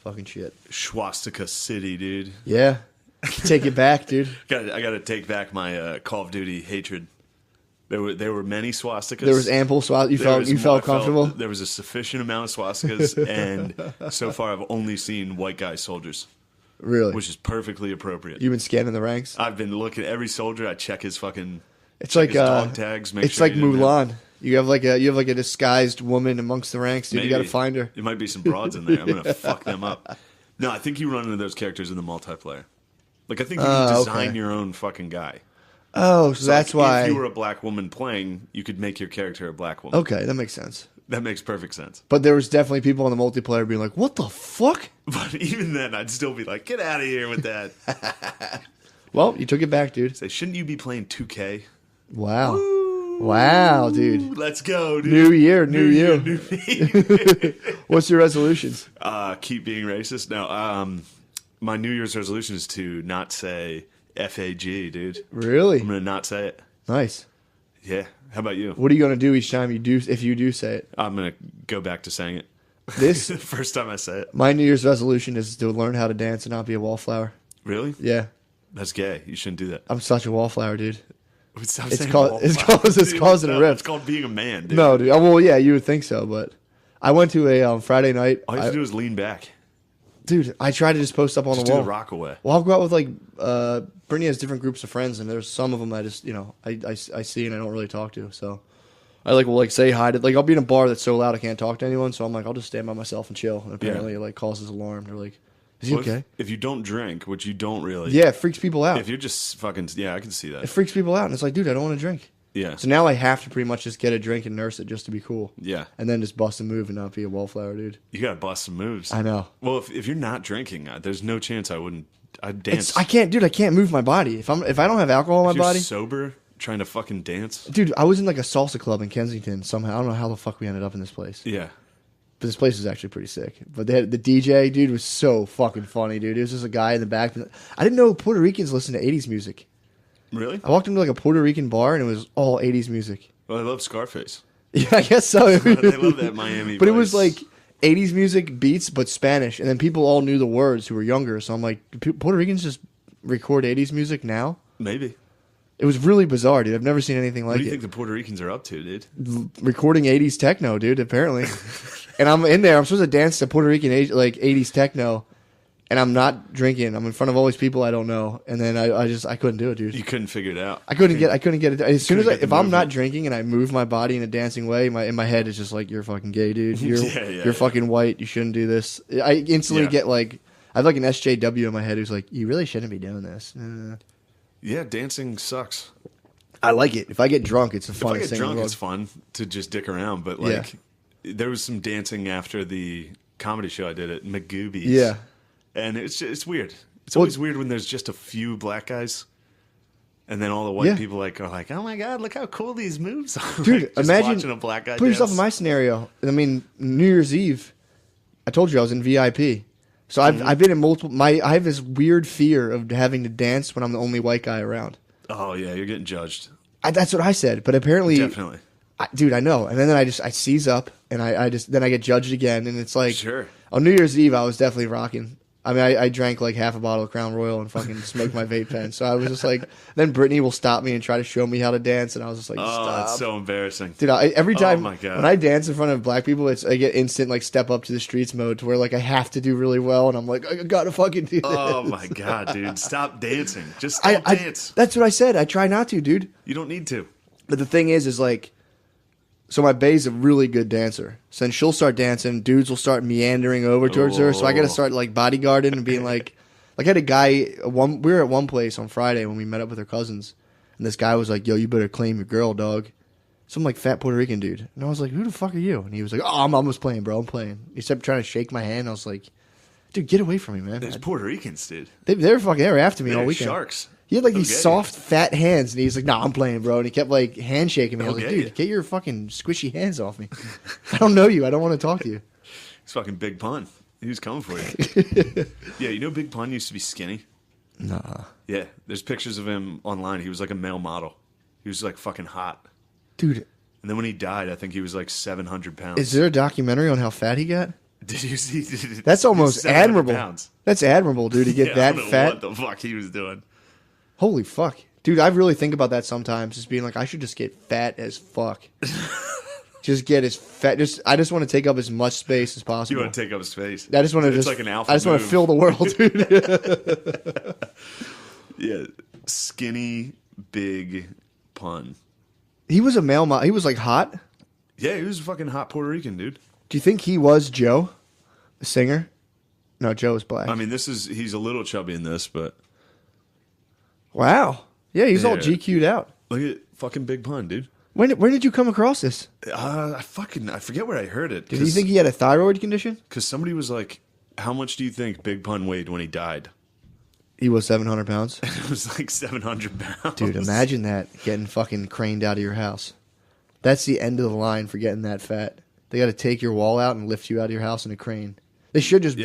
fucking shit. Swastika City, dude. Yeah. Take it back, dude. I gotta take back my Call of Duty hatred. There were many swastikas. There was ample swastikas. You felt comfortable? There was a sufficient amount of swastikas, and so far I've only seen white guy soldiers. Really? Which is perfectly appropriate. You've been scanning the ranks? I've been looking at every soldier. I check his fucking his dog tags. It's like Mulan. You have like a disguised woman amongst the ranks, dude. Maybe. You got to find her. There might be some broads in there. I'm gonna fuck them up. No, I think you run into those characters in the multiplayer. Like I think you can design your own fucking guy. Oh, so that's why. If you were a black woman playing, you could make your character a black woman. Okay, that makes sense. That makes perfect sense. But there was definitely people on the multiplayer being like, "What the fuck?" But even then, I'd still be like, "Get out of here with that." Well, you took it back, dude. Say, shouldn't you be playing 2K? Wow. Woo! Wow, dude. Let's go, dude. New year, new you. New me. What's your resolutions? Keep being racist. No, my New Year's resolution is to not say FAG, dude. Really? I'm gonna not say it. Nice. Yeah. How about you? What are you gonna do each time if you do say it? I'm gonna go back to saying it. This the first time I say it. My New Year's resolution is to learn how to dance and not be a wallflower. Really? Yeah. That's gay. You shouldn't do that. I'm such a wallflower, dude. It's causing a rift. It's called being a man, dude. No, dude. Well, yeah, you would think so, but I went to a Friday night. All you have to do is lean back. Dude, I try to just post up on the wall. Just do the rock away. Well, I'll go out with Brittany has different groups of friends, and there's some of them I just I see and I don't really talk to. So I will say hi to I'll be in a bar that's so loud I can't talk to anyone. So I'm like I'll just stand by myself and chill. And apparently it causes alarm. They're like, "Is he okay?" If you don't drink, which you don't really, yeah, it freaks people out. If you're just fucking, yeah, I can see that. It freaks people out, and it's like, dude, I don't want to drink. Yeah. So now I have to pretty much just get a drink and nurse it just to be cool. Yeah. And then just bust a move and not be a wallflower, dude. You gotta bust some moves. I know. Well, if you're not drinking, there's no chance I'd dance. I can't move my body. If I don't have alcohol in my body. Sober, trying to fucking dance. Dude, I was in like a salsa club in Kensington somehow. I don't know how the fuck we ended up in this place. Yeah. But this place is actually pretty sick. But they had, the DJ, dude, was so fucking funny, dude. It was just a guy in the back. I didn't know Puerto Ricans listen to 80s music. Really? I walked into like a Puerto Rican bar and it was all 80s music. Well, I love Scarface. Yeah, I guess so. They love that Miami But place. it was like 80s music beats, but Spanish. And then people all knew the words who were younger. So I'm like, do Puerto Ricans just record 80s music now? Maybe. It was really bizarre, dude. I've never seen anything like it. What do you think the Puerto Ricans are up to, dude? Recording 80s techno, dude, apparently. And I'm in there. I'm supposed to dance to Puerto Rican 80s techno. And I'm not drinking. I'm in front of all these people I don't know. And then I couldn't do it, dude. You couldn't figure it out. I couldn't get it. As soon as if I'm not drinking and I move my body in a dancing way, in my head it's just like, you're fucking gay, dude. You're fucking white. You shouldn't do this. I instantly get like, I have like an SJW in my head who's like, you really shouldn't be doing this. Yeah, dancing sucks. I like it. If I get drunk, it's the funnest thing. If I get in the drunk, world. it's fun to just dick around. But like, there was some dancing after the comedy show I did at McGoobies. Yeah. And it's weird. It's always weird when there's just a few black guys, and then all the white people are like, "Oh my god, look how cool these moves are!" Dude, like, just imagine watching a black guy. Put yourself in my scenario. I mean, New Year's Eve, I told you I was in VIP, so I've been in multiple. I have this weird fear of having to dance when I'm the only white guy around. Oh yeah, you're getting judged. That's what I said, but apparently, definitely, dude, I know. And then I seize up, and I get judged again, and it's like, sure. On New Year's Eve, I was definitely rocking. I mean, I drank like half a bottle of Crown Royal and fucking smoked my vape pen. So I was just like, then Brittany will stop me and try to show me how to dance, and I was just like, stop. Oh, that's so embarrassing. Dude, every time my God. when I dance in front of black people, I get instant like step up to the streets mode to where like I have to do really well, and I'm like, I gotta fucking do this. Oh my God, dude, stop dancing. Just stop dance. That's what I said. I try not to, dude. You don't need to. But the thing is like, so my bae's a really good dancer. So then she'll start dancing, dudes will start meandering over towards her. So I got to start like bodyguarding and being like I had a guy. We were at one place on Friday when we met up with her cousins, and this guy was like, "Yo, you better claim your girl, dog." Some like fat Puerto Rican dude, and I was like, "Who the fuck are you?" And he was like, "Oh, I'm almost playing, bro. I'm playing." He kept trying to shake my hand. I was like, "Dude, get away from me, man." There's Puerto Ricans, dude. They were after me all weekend. Sharks. He had like these soft, fat hands, and he's like, "Nah, I'm playing, bro." And he kept like handshaking me. I was like, "Dude, get your fucking squishy hands off me. I don't know you. I don't want to talk to you." It's fucking Big Pun. He was coming for you. Yeah, you know Big Pun used to be skinny? Nah. Yeah, there's pictures of him online. He was like a male model. He was like fucking hot. Dude. And then when he died, I think he was like 700 pounds. Is there a documentary on how fat he got? Did you see? That's almost 700 admirable. pounds. That's admirable, dude, to get I that don't know fat. what the fuck he was doing. Holy fuck. Dude, I really think about that sometimes, just being like, I should just get fat as fuck. Just get as fat. I just want to take up as much space as possible. You want to take up space? I just want to It's like an alpha I just want to move. fill the world, dude. Yeah, skinny, big pun. He was a male model. He was like hot. Yeah, he was a fucking hot Puerto Rican dude. Do you think he was Joe, the singer? No, Joe was black. I mean, he's a little chubby in this, but Wow. Yeah, he's all Yeah. GQ'd out. look at fucking big pun, dude. When did you come across this? I forget where I heard it. Did you think he had a thyroid condition? Because somebody was like, "How much do you think Big Pun weighed when he died?" He was 700 pounds. It was like 700 pounds. Dude, imagine that, getting fucking craned out of your house. That's the end of the line for getting that fat. They got to take your wall out and lift you out of your house in a crane. They should just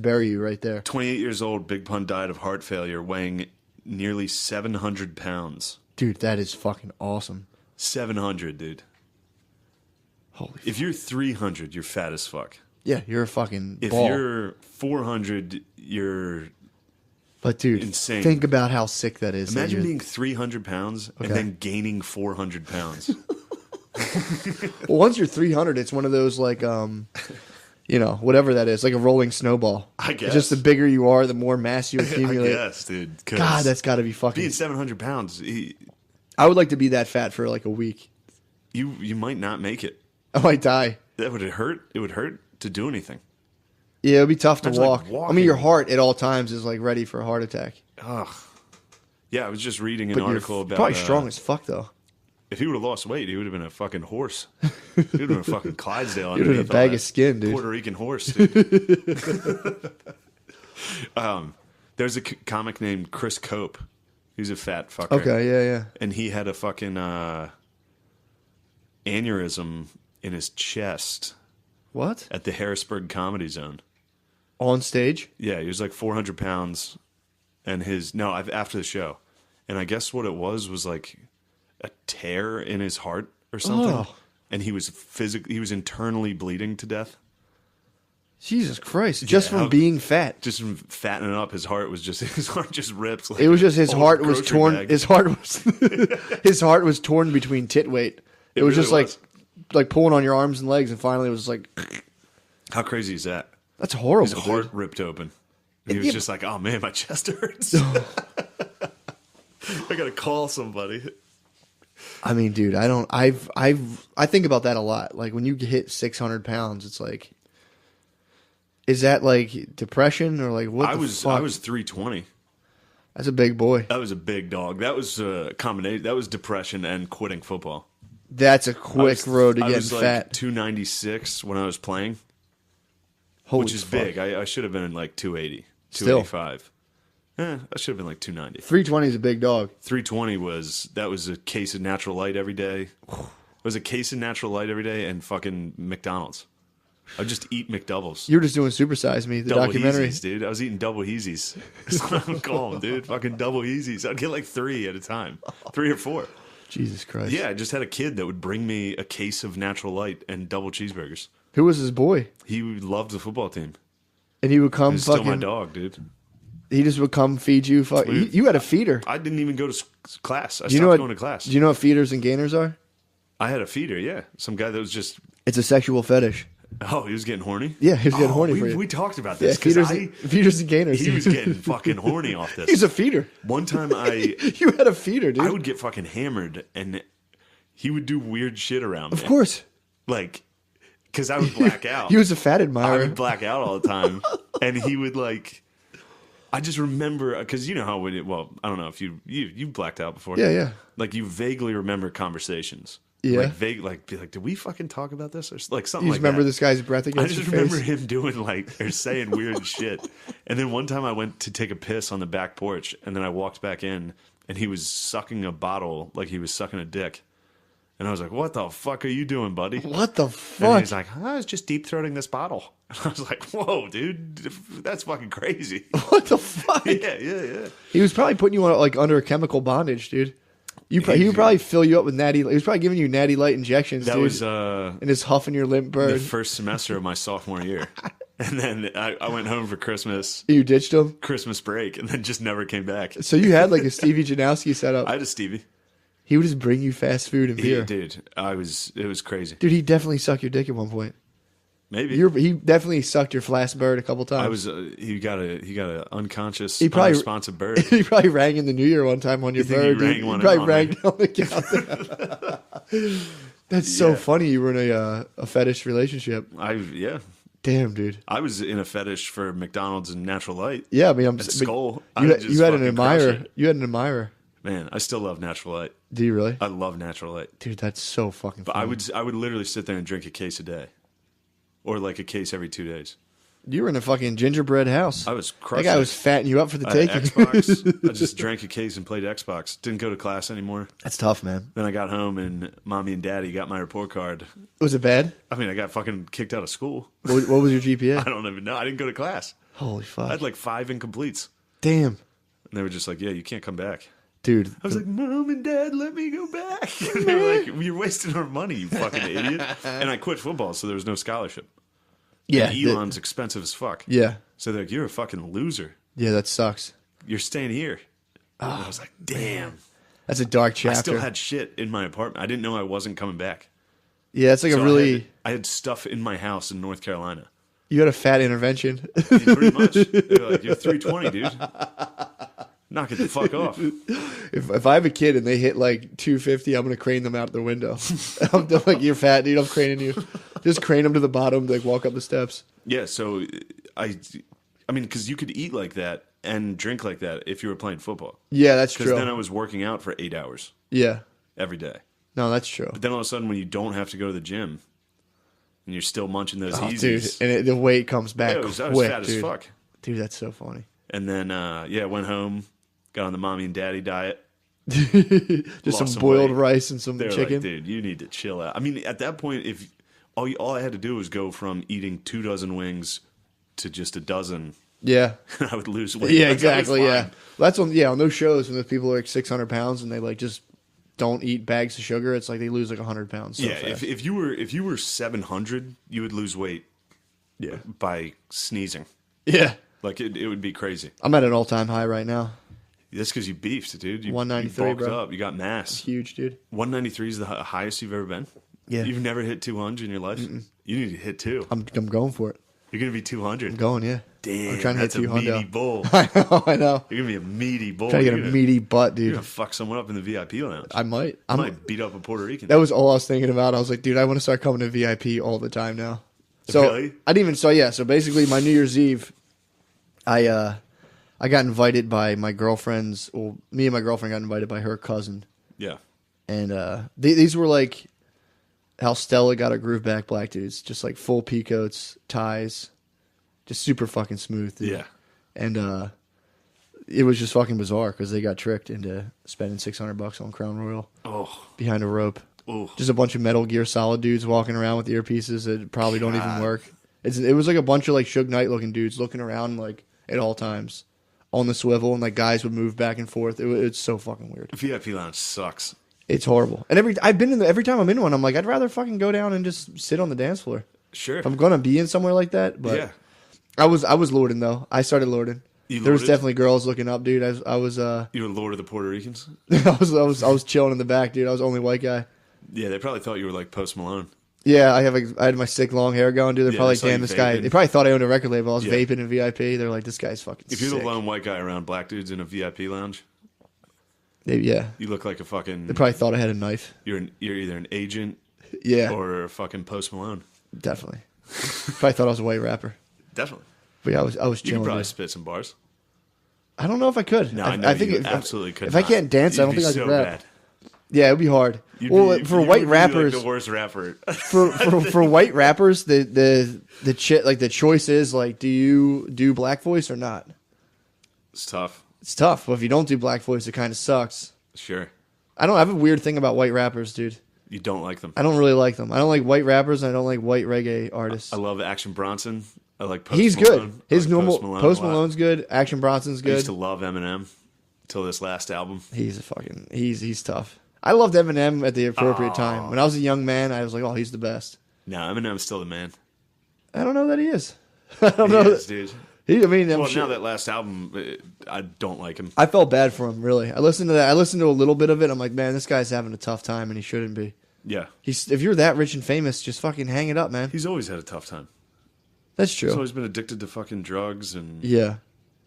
bury you right there. 28 years old, Big Pun died of heart failure, weighing nearly 700 pounds. Dude, that is fucking awesome. 700, dude. Holy fuck. If you're 300, you're fat as fuck. Yeah, you're a fucking If ball. you're 400, you're... But dude, insane. think about how sick that is. Imagine that being 300 pounds Okay. and then gaining 400 pounds. well, once you're 300, it's one of those like, whatever that is, like a rolling snowball. I guess. It's just the bigger you are, the more mass you accumulate. I guess, dude. 'Cause God, that's got to be fucking. being 700 pounds, I would like to be that fat for like a week. you might not make it. I might die. That would hurt. It would hurt to do anything. Yeah, it'd be tough to Imagine, like, walk. I walking. mean, your heart at all times is like ready for a heart attack. Ugh. Yeah, I was just reading an But article you're about probably strong as fuck though. if he would have lost weight, he would have been a fucking horse. He would have been a fucking Clydesdale. You'd have been a underneath all bag that of skin, dude. Puerto Rican horse, dude. There's a comic named Chris Cope. He's a fat fucker. Okay, yeah. And he had a fucking aneurysm in his chest What? at the Harrisburg Comedy Zone. On stage? Yeah, he was like 400 pounds, and after the show, and I guess what it was like a tear in his heart or something, Oh. and he was internally bleeding to death. Jesus Christ! Just how- from being fat. Just from fattening up, his heart just ripped. Like It was just his old heart was grocery torn. bag. His heart was torn between tit weight. It was really just was. like pulling on your arms and legs, and finally it was like, How crazy is that? that's horrible. His heart dude. ripped open. And he was Yeah, just like, "Oh man, my chest hurts. I gotta call somebody." I mean, dude, I think about that a lot. Like when you hit 600 pounds, it's like, is that like depression or like what? I the was fuck? 320. That's a big boy. That was a big dog. That was a combination. That was depression and quitting football. That's a quick road to I getting was like fat. 296 when I was playing, Holy which is fuck. big. I should have been like 280, Still. 285. I should have been like 290. 320 is a big dog. 320 was a case of natural light every day. It was a case of natural light every day and fucking McDonald's. I'd just eat McDoubles. You were just doing Supersize Me, the Double documentary. Heezies, dude. I was eating double Heezies. That's what I would call them, dude. Fucking double Heezies. I'd get like 3 at a time. 3 or 4. Jesus Christ. Yeah, I just had a kid that would bring me a case of natural light and double cheeseburgers. Who was his boy? He loved the football team. And he would come He's still fucking. my dog, dude. He just would come feed you. You had a feeder. I didn't even go to class. I Do you know stopped what, going to class. Do you know what feeders and gainers are? I had a feeder, yeah. Some guy that was just, It's a sexual fetish. oh, he was getting horny? Yeah, he was getting horny for you. We talked about Yeah, this. 'Cause feeders and gainers. he was getting fucking horny off this. He's a feeder. One time You had a feeder, dude. I would get fucking hammered and he would do weird shit around me. Of course. Like, because I would black out. He was a fat I admirer. would black out all the time. And he would like, I just remember, because you know how I don't know if you blacked out before. Yeah. Like you vaguely remember conversations. Yeah. Like be like, did we fucking talk about this? Or like something You like just remember that. this guy's breath I against just your remember face. him doing like, or saying weird shit. And then one time I went to take a piss on the back porch and then I walked back in and he was sucking a bottle like he was sucking a dick. And I was like, what the fuck are you doing, buddy? What the And fuck? he's like, I was just deep throating this bottle. And I was like, whoa, dude, that's fucking crazy. What the fuck? Yeah. He was probably putting you on like under a chemical bondage, dude. He would probably fill you up with natty. He was probably giving you natty light injections. That dude, was and just huffing your limp bird. the first semester of my sophomore year. And then I went home for Christmas. You ditched him? Christmas break, and then just never came back. So you had like a Stevie Janowski setup. I had a Stevie. He would just bring you fast food and beer. Dude, it was crazy. Dude, he definitely sucked your dick at one point. Maybe. He definitely sucked your flask bird a couple times. He got a unconscious, probably unresponsive bird. He probably rang in the New Year one time on your bird. He probably rang down the counter. That's so funny. You were in a fetish relationship. Yeah. Damn, dude. I was in a fetish for McDonald's and Natural Light. Yeah, I mean, at Skull. You had an admirer. You had an admirer. Man, I still love Natural Light. Do you really? I love Natural Light. Dude, that's so fucking funny. But I would literally sit there and drink a case a day. Or like a case every 2 days. You were in a fucking gingerbread house. I was crushing. That guy was fattening you up for the taking. Xbox. I just drank a case and played Xbox. Didn't go to class anymore. That's tough, man. Then I got home and mommy and daddy got my report card. Was it bad? I mean, I got fucking kicked out of school. What was your GPA? I don't even know. I didn't go to class. Holy fuck. I had like 5 incompletes. Damn. And they were just like, yeah, you can't come back. Dude. I was like, Mom and Dad, let me go back. And they were like, you're wasting our money, you fucking idiot. And I quit football, so there was no scholarship. Yeah. And Elon's expensive as fuck. Yeah. So they're like, you're a fucking loser. Yeah, that sucks. You're staying here. And I was like, damn. That's a dark chapter. I still had shit in my apartment. I didn't know I wasn't coming back. Yeah, it's like So a really... I had stuff in my house in North Carolina. You had a fat intervention. Pretty much. They're like, you're 320, dude. Knock it the fuck off. If I have a kid and they hit like 250, I'm gonna crane them out the window. I'm like, you're fat, dude. I'm craning you. Just crane them to the bottom, like walk up the steps. Yeah. So I mean, because you could eat like that and drink like that if you were playing football. Yeah, that's true. Because then I was working out for 8 hours. Yeah. Every day. No, that's true. But then all of a sudden, when you don't have to go to the gym and you're still munching those Yeezys, dude, and the weight comes back I was quick, fat dude. as fuck. Dude, that's so funny. And then went home. Got on the mommy and daddy diet. Just some boiled rice and some They're chicken. Like, dude, you need to chill out. I mean, at that point, if all I had to do was go from eating 2 dozen wings to just a dozen, yeah, I would lose weight. Yeah, exactly. Yeah, well, that's on those shows when the people are like 600 pounds and they like just don't eat bags of sugar. It's like they lose like 100 pounds. So fast. If you were 700, you would lose weight. Yeah, by sneezing. Yeah, like it would be crazy. I'm at an all-time high right now. That's because you beefed, dude. You 193, you bulked bro. up. You got mass. It's huge, dude. 193 is the highest you've ever been. Yeah. You've never hit 200 in your life. You need to hit 2. I'm going for it. You're gonna be 200. I'm going, yeah. Damn, I'm trying to that's hit 200. a meaty bull. I know. You're gonna be a meaty bull. Trying to get a meaty butt, dude. You're gonna fuck someone up in the VIP lounge. I might. I might beat up a Puerto Rican. That was all I was thinking about. I was like, dude, I want to start coming to VIP all the time now. So really? I didn't even. So yeah. So basically, my New Year's Eve, I got invited by my girlfriend's. Well, me and my girlfriend got invited by her cousin. Yeah. And these were like how Stella got her groove back black dudes, just like full peacoats, ties, just super fucking smooth, dude. Yeah. And it was just fucking bizarre because they got tricked into spending $600 on Crown Royal. Oh. Behind a rope. Oh. Just a bunch of Metal Gear Solid dudes walking around with earpieces that probably don't even work. It was like a bunch of like Suge Knight looking dudes looking around like at all times on the swivel, and like guys would move back and forth. It's so fucking weird. VIP lounge sucks. It's horrible. And every time I'm in one, I'm like, I'd rather fucking go down and just sit on the dance floor. Sure. If I'm gonna be in somewhere like that, but yeah. I was lording though. I started lording. There was lorded? definitely girls looking up, dude. I was You were Lord of the Puerto Ricans? I was chilling in the back, dude. I was the only white guy. Yeah, they probably thought you were like Post Malone. Yeah, I had my sick long hair going, dude. They're probably like, damn, this guy. They probably thought I owned a record label. I was vaping in VIP. They're like, this guy's fucking If you're sick. the lone white guy around black dudes in a VIP lounge, yeah. you look like a fucking... They probably thought I had a knife. You're either an agent Yeah. or a fucking Post Malone. Definitely. Probably thought I was a white rapper. Definitely. But yeah, I was You chilling. could probably dude. spit some bars. I don't know if I could. No, I think you absolutely could. If I can't dance, I don't think I could rap. Bad. Yeah, it'd be hard. For white rappers, like the worst rapper. for white rappers, the choice is like, do you do black voice or not? It's tough. It's tough. But if you don't do black voice, it kind of sucks. Sure. I have a weird thing about white rappers, dude. You don't like them. I don't really like them. I don't like white rappers, and I don't like white reggae artists. I love Action Bronson. I like Post He's Malone. good. His normal Post Malone's good. Action Bronson's I good. used to love Eminem. till this last album. He's tough. I loved Eminem at the appropriate time. When I was a young man, I was like, oh, he's the best. No, Eminem's still the man. I don't know that he is. I don't know. Dude. Now that last album, I don't like him. I felt bad for him, really. I listened to that. I listened to a little bit of it. I'm like, man, this guy's having a tough time, and he shouldn't be. Yeah. If you're that rich and famous, just fucking hang it up, man. He's always had a tough time. That's true. He's always been addicted to fucking drugs and yeah.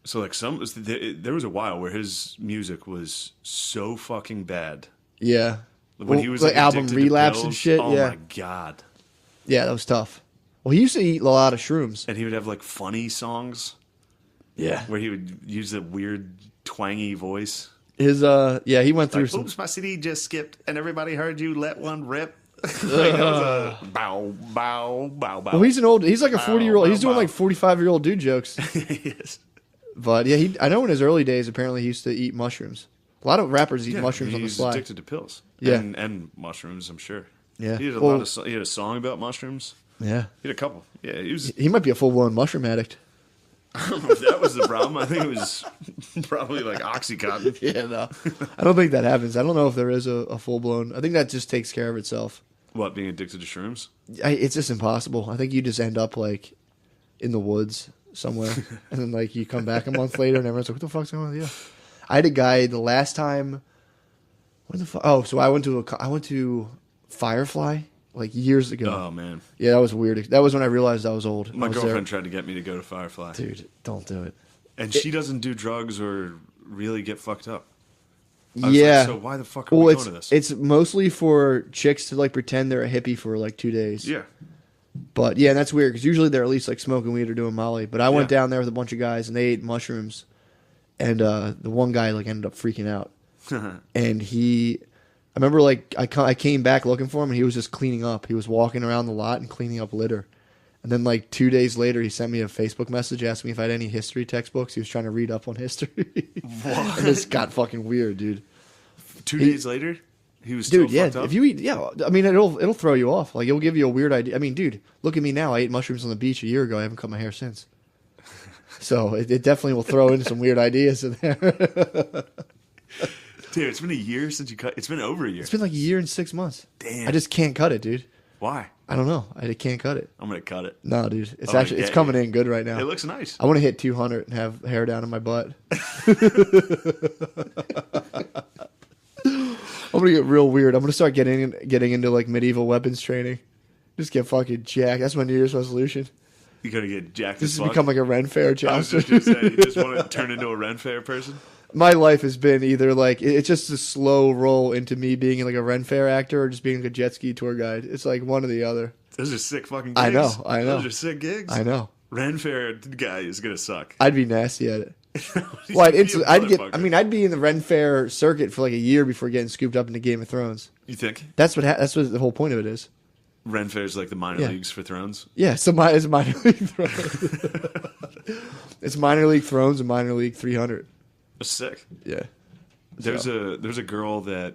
So like there was a while where his music was so fucking bad. Yeah. When he was like album Relapse pills, and shit. Oh yeah. my god. Yeah, that was tough. Well, he used to eat a lot of shrooms, and he would have like funny songs. Yeah. Where he would use that weird twangy voice. He went through like, some. Oops, my CD just skipped, and everybody heard you let one rip. Like, that was a bow, bow, bow, bow. Well, he's like a 40-year-old. He's doing like 45-year-old dude jokes. Yes. But yeah, I know in his early days, apparently he used to eat mushrooms. A lot of rappers eat mushrooms on the fly. He's addicted to pills. Yeah. And mushrooms, I'm sure. Yeah. He had he had a song about mushrooms. Yeah. He had a couple. Yeah, he might be a full-blown mushroom addict. That was the problem. I think it was probably like Oxycontin. Yeah, no. I don't think that happens. I don't know if there is a full-blown. I think that just takes care of itself. What, being addicted to shrooms? It's just impossible. I think you just end up like in the woods somewhere, and then like you come back a month later, and everyone's like, "What the fuck's going on with you?" I had a guy the last time. When the fuck? Oh, so I went to Firefly like years ago. Oh man, yeah, that was weird. That was when I realized I was old. My girlfriend tried to get me to go to Firefly. Dude, don't do it. And she doesn't do drugs or really get fucked up. Yeah. Like, so why the fuck are we going to this? It's mostly for chicks to like pretend they're a hippie for like 2 days. Yeah. But yeah, and that's weird because usually they're at least like smoking weed or doing Molly. But I went down there with a bunch of guys and they ate mushrooms, and the one guy like ended up freaking out. And I remember like I came back looking for him and he was just cleaning up. He was walking around the lot and cleaning up litter. And then like 2 days later, he sent me a Facebook message asking me if I had any history textbooks. He was trying to read up on history. What? And this got fucking weird, dude. 2 days later, he was still fucked up? If you eat, I mean, it'll throw you off. Like, it'll give you a weird idea. I mean, dude, look at me now. I ate mushrooms on the beach a year ago. I haven't cut my hair since. So it definitely will throw in some weird ideas in there. Dude, it's been a year since you cut. It's been over a year. It's been like a year and 6 months. Damn. I just can't cut it, dude. Why? I don't know. I can't cut it. I'm gonna cut it. No, dude. It's coming in good right now. It looks nice. I want to hit 200 and have hair down in my butt. I'm gonna get real weird. I'm gonna start getting into like medieval weapons training. Just get fucking jacked. That's my New Year's resolution. You gotta get jacked. This as has fuck. become like a Ren Fair I was job. just gonna say, you just want to turn into a Ren Fair person. My life has been either like it's just a slow roll into me being like a Ren Fair actor or just being like a jet ski tour guide. It's like one or the other. Those are sick fucking gigs. I know. Those are sick gigs. I know. Ren Fair guy is gonna suck. I'd be nasty at it. Well, I'd be in the Ren Fair circuit for like a year before getting scooped up into Game of Thrones. You think? That's what the whole point of it is. Ren Fair's like the minor leagues for Thrones? Yeah, it's minor league Thrones. It's minor league Thrones and minor league 300. That's sick. Yeah. There's a girl that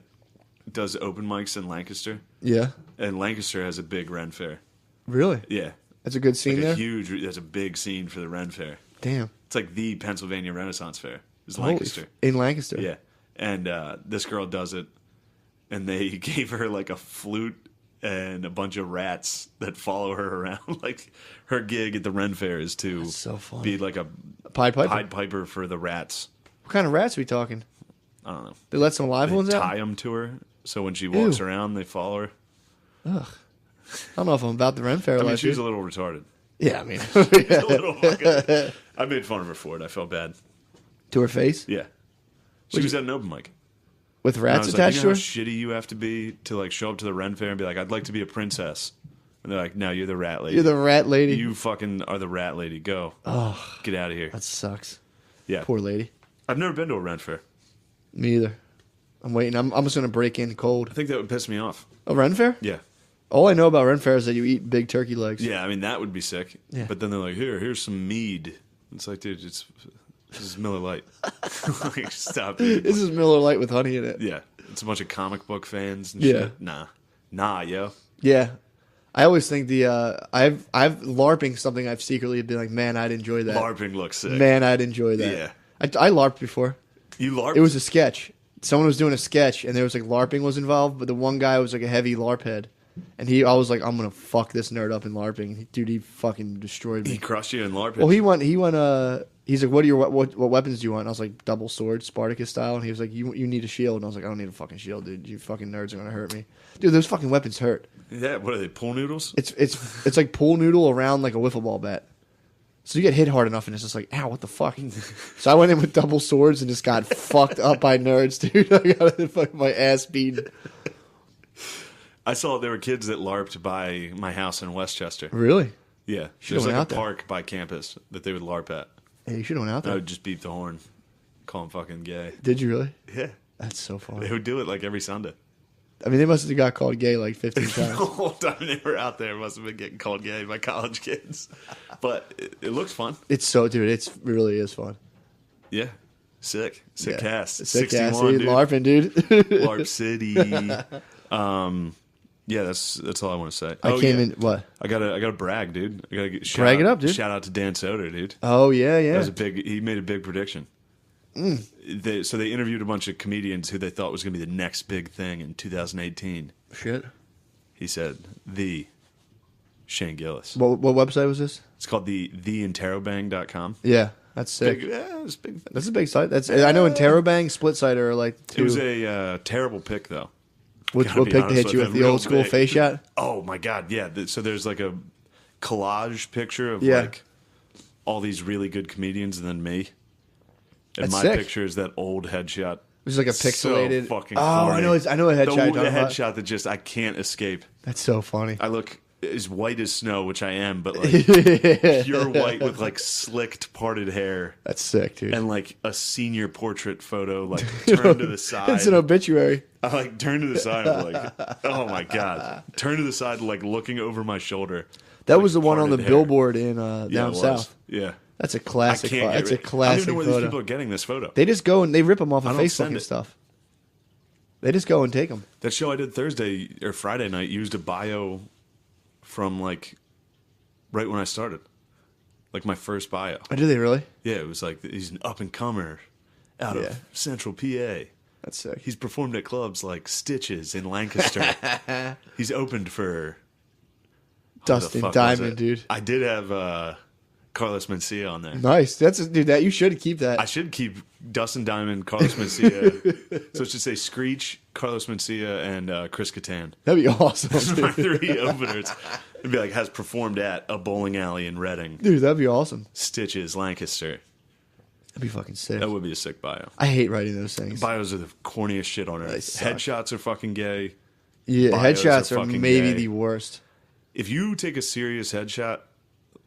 does open mics in Lancaster. Yeah. And Lancaster has a big Ren Fair. Really? Yeah. That's a good scene like there? That's a big scene for the Ren Fair. Damn. It's like the Pennsylvania Renaissance Fair. Is Lancaster. In Lancaster? Yeah. And this girl does it, and they gave her like a flute and a bunch of rats that follow her around. Like her gig at the Ren Fair is to be like a Pied Piper? Pied Piper for the rats. What kind of rats are we talking? I don't know. They let some live ones out? Tie them to her, so when she walks around, they follow her. Ugh. I don't know if I'm about the Ren Fair. I mean, she's a little retarded. Yeah, I mean. A little fucking, I made fun of her for it. I felt bad. To her face? Yeah. She was at an open mic. With rats attached you know to her? how shitty you have to be to like show up to the Ren Fair and be like, I'd like to be a princess. And they're like, no, you're the rat lady. You're the rat lady. You fucking are the rat lady. Go. Oh, get out of here. That sucks. Yeah. Poor lady. I've never been to a Ren Fair. Me either. I'm waiting. I'm just going to break in cold. I think that would piss me off. A Ren Fair? Yeah. All I know about Ren Fair is that you eat big turkey legs. Yeah, I mean, that would be sick. Yeah. But then they're like, here's some mead. It's like, dude, this is Miller Lite. Like, stop it. This is Miller Lite with honey in it. Yeah. It's a bunch of comic book fans and Yeah. shit. Nah, yo. Yeah. I always think I've LARPing something I've secretly been like, man, I'd enjoy that. LARPing looks sick. Man, I'd enjoy that. Yeah. I LARPed before. You LARPed? It was a sketch. Someone was doing a sketch, and there was like LARPing was involved, but the one guy was like a heavy LARP head. And I was like, I'm going to fuck this nerd up in LARPing. Dude, he fucking destroyed me. He crushed you in LARPing? Well, he's like, what weapons do you want? And I was like, double sword, Spartacus style. And he was like, you need a shield. And I was like, I don't need a fucking shield, dude. You fucking nerds are going to hurt me. Dude, those fucking weapons hurt. Yeah, what are they, pool noodles? It's like pool noodle around like a wiffle ball bat. So you get hit hard enough, and it's just like, ow, what the fuck? So I went in with double swords and just got fucked up by nerds, dude. I got fucking my ass beaten. I saw there were kids that LARPed by my house in Westchester. Really? Yeah. Should've There's went like out a there. park by campus that they would LARP at. Hey, you should have went out I there. would just beat the horn, call them fucking gay. Did you really? Yeah. That's so funny. They would do it like every Sunday. I mean, they must have got called gay like 15 The times. whole time they were out there, must have been getting called gay by college kids. But it looks fun. Dude, it really is fun. Yeah. Sick Yeah. cast. Sick 61, ass, dude. dude. LARPing, dude. LARP City. Yeah, that's all I want to say. I came in, what? I gotta brag, dude. I gotta get Brag it up, dude. Shout out to Dan Soder, dude. Oh, yeah, yeah. That was he made a big prediction. So they interviewed a bunch of comedians who they thought was going to be the next big thing in 2018. Shit. He said, the Shane Gillis. What website was this? It's called theinterrobang.com. Yeah, that's sick. It's big. That's a big site. I know Interrobang, Split Side are like two. It was a terrible pick, though. What Gotta be pick to honest hit you with? him. The Real old school big. face shot? Oh, my God, yeah. So there's like a collage picture of Yeah. like all these really good comedians and then me. And That's my sick. picture is that old headshot. It was like a pixelated. So fucking oh, I corny. know a headshot. The you're talking about. headshot that just I can't escape. That's so funny. I look as white as snow, which I am, but like pure white with like slicked parted hair That's sick, dude. and like a senior portrait photo, like turned to the side. It's an obituary. I like turn to the side, I'm like, oh my God, turn to the side, like looking over my shoulder. That like, was the one on the parted hair. billboard in Yeah, down it was. south. Yeah. That's a I classic. can't get That's a rid- I don't classic even know where these people photo. are getting this photo. They just go and they rip them off I of don't Facebook send and it. stuff. They just go and take them. That show I did Thursday or Friday night used a bio from like right when I started, like my first bio. Oh, do they really? Yeah, it was like he's an up and comer out Yeah. of Central PA. That's sick. He's performed at clubs like Stitches in Lancaster. He's opened for Dustin fuck was Diamond, it? dude. I did have Carlos Mencia on there. Nice. Dude. That you should keep that. I should keep Dustin Diamond, Carlos Mencia. So it should say Screech, Carlos Mencia, and Chris Kattan. That'd be awesome, My dude. 3 openers. It'd be like has performed at a bowling alley in Reading, Dude, that'd be awesome. Stitches, Lancaster. That'd be fucking sick. That would be a sick bio. I hate writing those things. Bios are the corniest shit on They earth. suck. Headshots are fucking gay. Yeah, bios headshots are are fucking maybe gay. the worst. If you take a serious headshot,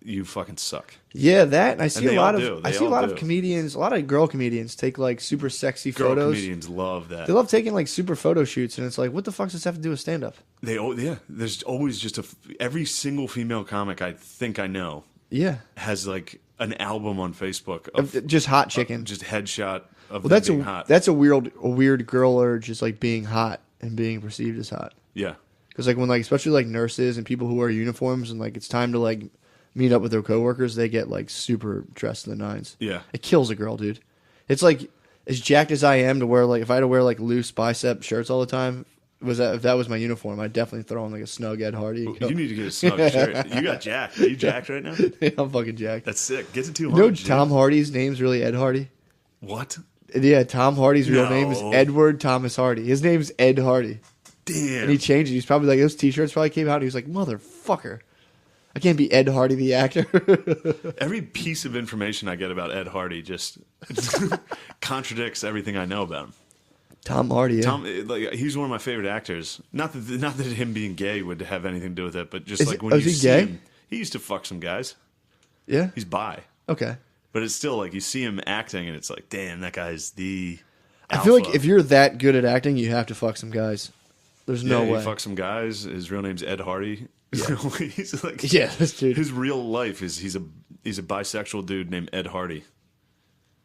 you fucking suck. Yeah, that and I see they a lot all of do. I They see a all lot do. of comedians, a lot of girl comedians take like super sexy Girl photos. comedians love that. They love taking like super photo shoots, and it's like, what the fuck does this have to do with stand up? Yeah. There's always just every single female comic I think I know Yeah, has like an album on Facebook of just hot chicken. just headshot of Well, them being hot. that's a weird girl urge, just like being hot and being perceived as hot. Yeah. Because like when like especially like nurses and people who wear uniforms and like it's time to like meet up with their coworkers, they get like super dressed to the nines. Yeah. It kills a girl, dude. It's like as jacked as I am to wear like if I had to wear like loose bicep shirts all the time. If that was my uniform, I'd definitely throw on like a snug Ed Hardy. And go. You need to get a snug shirt. You got jacked. Are you jacked right now? I'm fucking jacked. That's sick. Get to 200. You know dude. Tom Hardy's name's really Ed Hardy? What? Yeah, Tom Hardy's real name is No. Edward Thomas Hardy. His name's Ed Hardy. Damn. And he changed it. He's probably like, those t-shirts probably came out and he was like, motherfucker. I can't be Ed Hardy the actor. Every piece of information I get about Ed Hardy just contradicts everything I know about him. Tom Hardy, yeah. Like he's one of my favorite actors. Not that him being gay would have anything to do with it, but just Is like it- when is you he see gay? him, he used to fuck some guys. Yeah? He's bi, Okay. but it's still like you see him acting, and it's like, damn, that guy's the. I feel like alpha. if you're that good at acting, you have to fuck some guys. There's no he way. fucks some guys. His real name's Ed Hardy. Yeah. He's like, Yeah, this dude. his real life is he's a bisexual dude named Ed Hardy,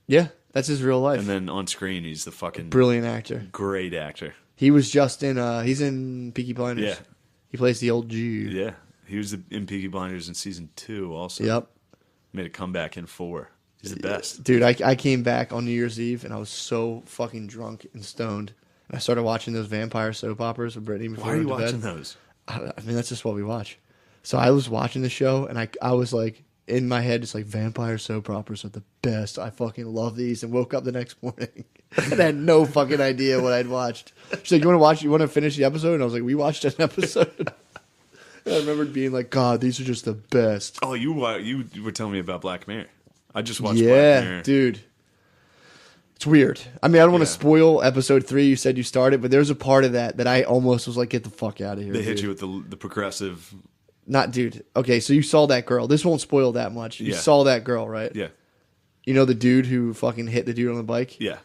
Yeah, that's his real life. and then on screen he's the fucking Brilliant actor. great actor. He was just in, he's in Peaky Blinders. Yeah. He plays the old Jew. Yeah, he was in Peaky Blinders in season 2 also. Yep. Made a comeback in 4. He's the best. Dude, I came back on New Year's Eve and I was so fucking drunk and stoned. And I started watching those vampire soap operas with Brittany before Why are you we went to watching bed. those? I mean, that's just what we watch. So I was watching the show and I was like, in my head, it's like vampire soap operas are the best. I fucking love these. And woke up the next morning and had no fucking idea what I'd watched. She's like, you want to finish the episode? And I was like, we watched an episode. I remembered being like, God, these are just the best. Oh, you were telling me about Black Mirror. I just watched Black Mirror. Dude. It's weird. I mean, I don't want to spoil episode 3. You said you started, but there's a part of that I almost was like, get the fuck out of here. They hit you with the progressive. Not, dude. Okay, so you saw that girl. This won't spoil that much. You saw that girl, right? Yeah. You know the dude who fucking hit the dude on the bike? Yeah.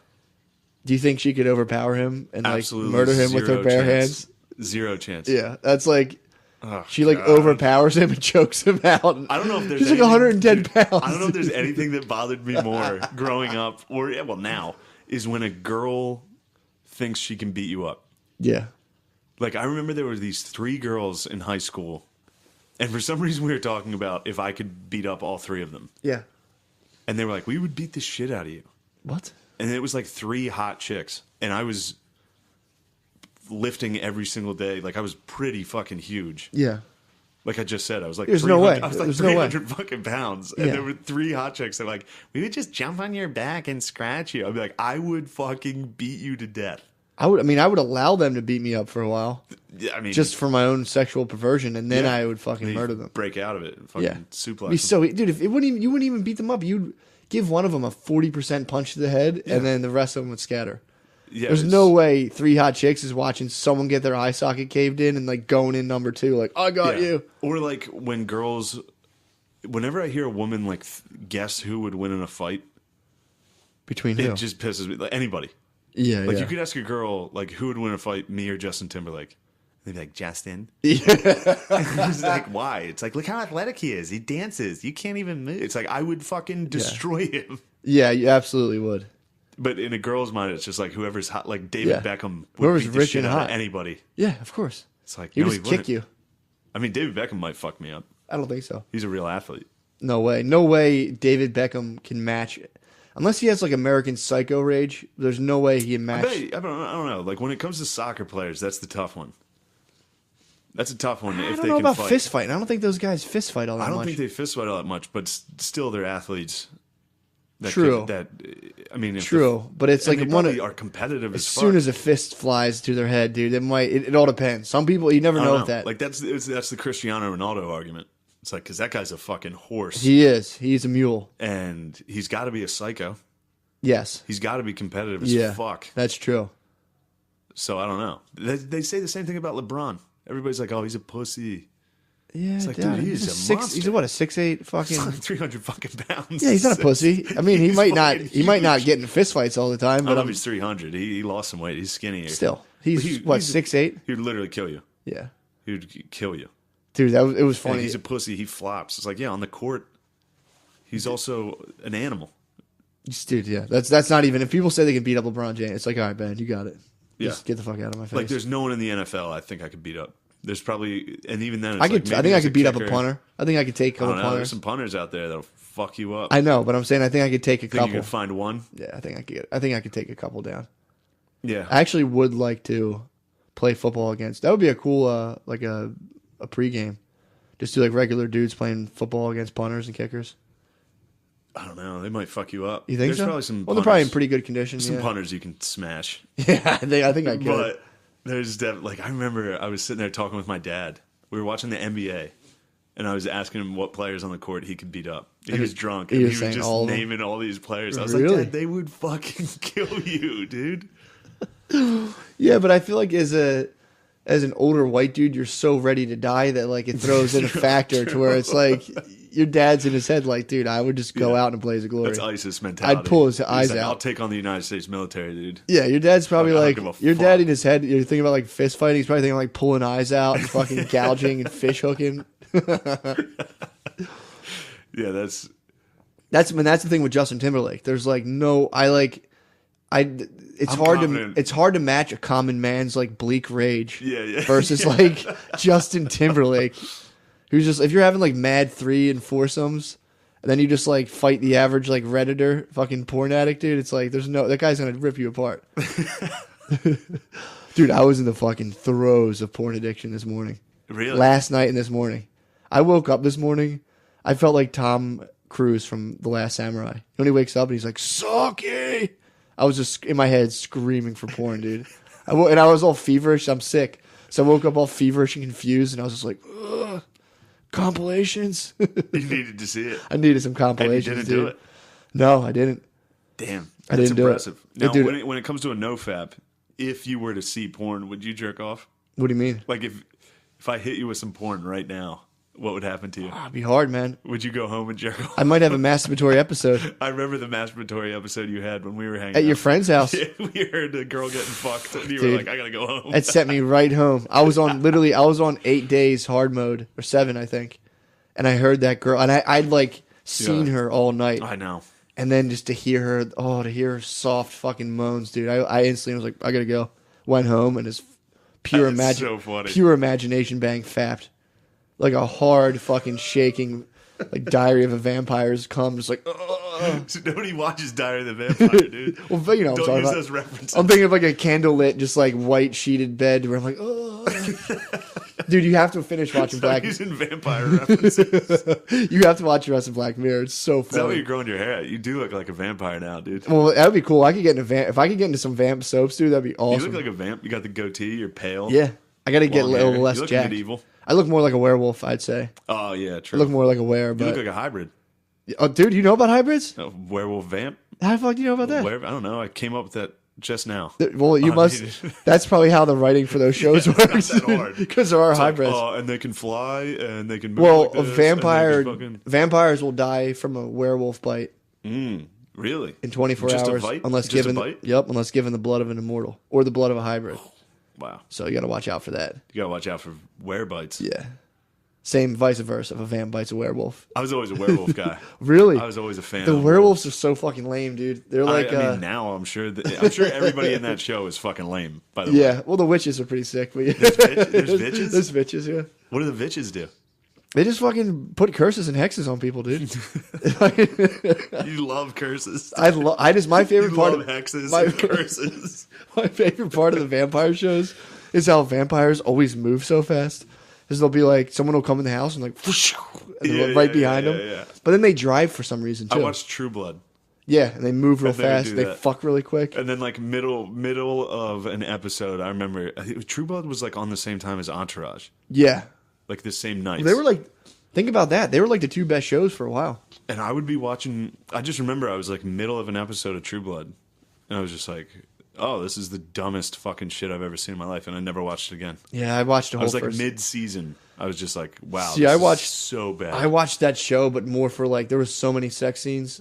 Do you think she could overpower him and Absolutely like murder him with her bare hands? 0 chance. Yeah, that's like Oh, she like overpowers him and chokes him out. I don't know if there's she's like 110 pounds. I don't know if there's anything that bothered me more growing up or now is when a girl thinks she can beat you up. Yeah. Like I remember there were these 3 girls in high school, and for some reason we were talking about if I could beat up all 3 of them. Yeah. And they were like, "We would beat the shit out of you." What? And it was like 3 hot chicks, and I was lifting every single day. Like I was pretty fucking huge. Yeah. Like I just said, I was like, there's no way. I was like There's 300 fucking pounds. And Yeah. there were 3 hot chicks that were like, we would just jump on your back and scratch you. I'd be like, I would fucking beat you to death. I would allow them to beat me up for a while. Yeah, I mean, Just for my own sexual perversion, and then yeah, I would fucking they murder them. break out of it and fucking suplex Be them. so, dude, if you wouldn't even beat them up. You'd give one of them a 40% punch to the head, and then the rest of them would scatter. Yeah, There's no way 3 hot chicks is watching someone get their eye socket caved in and like going in number 2, like I got you. Or like when girls, whenever I hear a woman like guess who would win in a fight, Between who? it just pisses me. Like anybody. Yeah, Like yeah. you could ask a girl like who would win a fight, me or Justin Timberlake. They'd be like, Justin. Yeah. It's like, why? It's like, look how athletic he is. He dances. You can't even move. It's like, I would fucking destroy him. Yeah, you absolutely would. But in a girl's mind, it's just like whoever's hot, like David Beckham would Whoever's beat the rich shit and out of hot. anybody. Yeah, of course. It's like, He'd no, just he kick wouldn't. you. I mean, David Beckham might fuck me up. I don't think so. He's a real athlete. No way. No way David Beckham can match it. Unless he has like American Psycho rage, there's no way he can match. I don't know. Like when it comes to soccer players, that's the tough one. That's a tough one. I If don't they know can about fight. fist fighting. I don't think those guys fist fight all that I don't much. think they fist fight all that much, but still, they're athletes. That True. I mean, if True, but it's and like they one probably are competitive as as soon fuck. as a fist flies to their head, dude, it might. It all depends. Some people you never I know don't with that. Like that's the Cristiano Ronaldo argument. It's like because that guy's a fucking horse, He is. He's a mule. and he's got to be a psycho. Yes. He's got to be competitive as fuck. That's true. So I don't know. They say the same thing about LeBron. Everybody's like, "Oh, he's a pussy." Yeah, It's like, dude, dude, he's a six. monster. He's a, what, a 6'8" fucking. He's like 300 fucking pounds. Yeah, he's not a pussy. I mean, he He's might not. fucking He might not huge. get in fist fights all the time, I but don't know if he's 300. He lost some weight. He's skinnier. still, he's what, 6'8"? He would literally kill you. Yeah, He would kill you. dude, it was Like, funny. he's a pussy. He flops. It's like, yeah, on the court, he's also an animal. Dude, yeah, that's not even. If people say they can beat up LeBron James, it's like, all right, man, you got it. Just get the fuck out of my face. Like, there's no one in the NFL I think I could beat up. There's probably, and even then, it's I like, could. maybe I think I there's could beat up a kicker. punter. I think I could take a I couple don't know. There's punters. some punters out there that'll fuck you up. I know, but I'm saying I think I could take a think you couple. can find one. Yeah, I think I could. I think I could take a couple down. Yeah. I actually would like to play football against. That would be a cool, like a pregame. Just do like regular dudes playing football against punters and kickers. I don't know. They might fuck you up. You think There's so? probably some. Well, they're probably in punters- pretty good condition. Some Yeah, punters you can smash. yeah. I think I could. But there's like I remember I was sitting there talking with my dad. We were watching the NBA, and I was asking him what players on the court he could beat up. He was drunk, he and was he was saying just all of them? naming all these players. I was Really? like, Dad, they would fucking kill you, dude. Yeah, but I feel like as an older white dude, you're so ready to die that like it throws in a factor to where it's like your dad's in his head like, dude, I would just go out in a blaze of glory. That's ISIS mentality. I'd pull his He's eyes like, out. I'll take on the United States military, dude. Yeah, your dad's probably I like don't give a your fuck. dad in his head. You're thinking about like fist fighting. He's probably thinking like pulling eyes out and fucking gouging and fish hooking. Yeah, that's That's the thing with Justin Timberlake. There's like no, it's I'm hard confident. to hard to match a common man's like bleak rage yeah. versus like Justin Timberlake, who's just if you're having like mad 3 and foursomes And then you just like fight the average like Redditor fucking porn addict, dude. It's like that guy's gonna rip you apart. Dude, I was in the fucking throes of porn addiction this morning. Really? Last night and this morning. I woke up this morning. I felt like Tom Cruise from The Last Samurai. When he wakes up and he's like, Saki! I was just in my head screaming for porn, dude. And I was all feverish. I'm sick. So I woke up all feverish and confused, and I was just like, ugh, compilations. You needed to see it. I needed some compilations, And you didn't dude. do it? No, I didn't. Damn. I That's didn't do it. impressive. Now, Dude, when it comes to a nofap, if you were to see porn, would you jerk off? What do you mean? Like if I hit you with some porn right now, what would happen to you? It'd be hard, man. Would you go home and jerk off? I might have a masturbatory episode I remember the masturbatory episode you had when we were hanging at out. your friend's house. Yeah, we heard a girl getting fucked, and you were Dude. like, I gotta go home. It sent me right home. I was on 8 days hard mode, or 7, I think. And I heard that girl, and I'd like seen her all night. I know. And then just to hear her soft fucking moans, dude. I instantly was like, I gotta go. Went home and just pure That is so funny. pure imagination bang fapped. Like a hard fucking shaking, like Diary of a Vampire's come, just like, So nobody watches Diary of the Vampire, dude. well, you know what I'm Don't talking use about. those references. I'm thinking of like a candlelit, just like white sheeted bed where I'm like, dude, you have to finish watching Stop Black. using vampire references. You have to watch the rest of Black Mirror. It's so Is that why funny. you're growing your hair out? You do look like a vampire now, dude. Well, that'd be cool. I could get into if I could get into some vamp soaps, dude. That'd be You awesome. look like a vamp. You got the goatee. You're pale. Yeah, I gotta get a Long little hair. less You look jacked. medieval. I look more like a werewolf, I'd say. Oh yeah, I true. look more like a were, You but look like a hybrid. oh, dude, you know about hybrids? A werewolf vamp. How the fuck do you know about that? I don't know. I came up with that just now. Well, you Oh, must. dude. That's probably how the writing for those shows Yeah, it's works. not that hard. Because there are It's like, hybrids. oh, and they can fly and they can move. well, like a this, vampire and they can vampires will die from a werewolf bite really? in 24 Just a hours bite? unless Just a given bite? unless given the blood of an immortal or the blood of a hybrid. Wow. So you got to watch out for that. You gotta watch out for werebites. Yeah. Same vice versa. If a vamp bites a werewolf. I was always a werewolf guy. Really? I was always a fan. The of werewolves are so fucking lame, dude. They're like, I mean, now I'm sure everybody in that show is fucking lame. By the way, yeah. Well, the witches are pretty sick. But yeah. There's bitches? There's bitches, yeah. What do the bitches do? They just fucking put curses and hexes on people, dude. You love curses. I just my favorite You part love of hexes my- and curses. my favorite part of the vampire shows is how vampires always move so fast. Is they'll be like someone will come in the house and like, and they're Yeah, right yeah, behind yeah, them. yeah. But then they drive for some reason I too. watched True Blood, Yeah, and they move real And they would fast. do They that. fuck really quick. and then like middle of an episode, I remember True Blood was like on the same time as Entourage, Yeah, like the same night. they were like, think about that. They were like the two best shows for a while. And I would be watching. I just remember I was like middle of an episode of True Blood, and I was just like, "Oh, this is the dumbest fucking shit I've ever seen in my life," and I never watched it again. Yeah, I watched the I whole was like first. mid-season. I was just like, "Wow, See, this I is watched- so bad." I watched that show, but more for like there was so many sex scenes,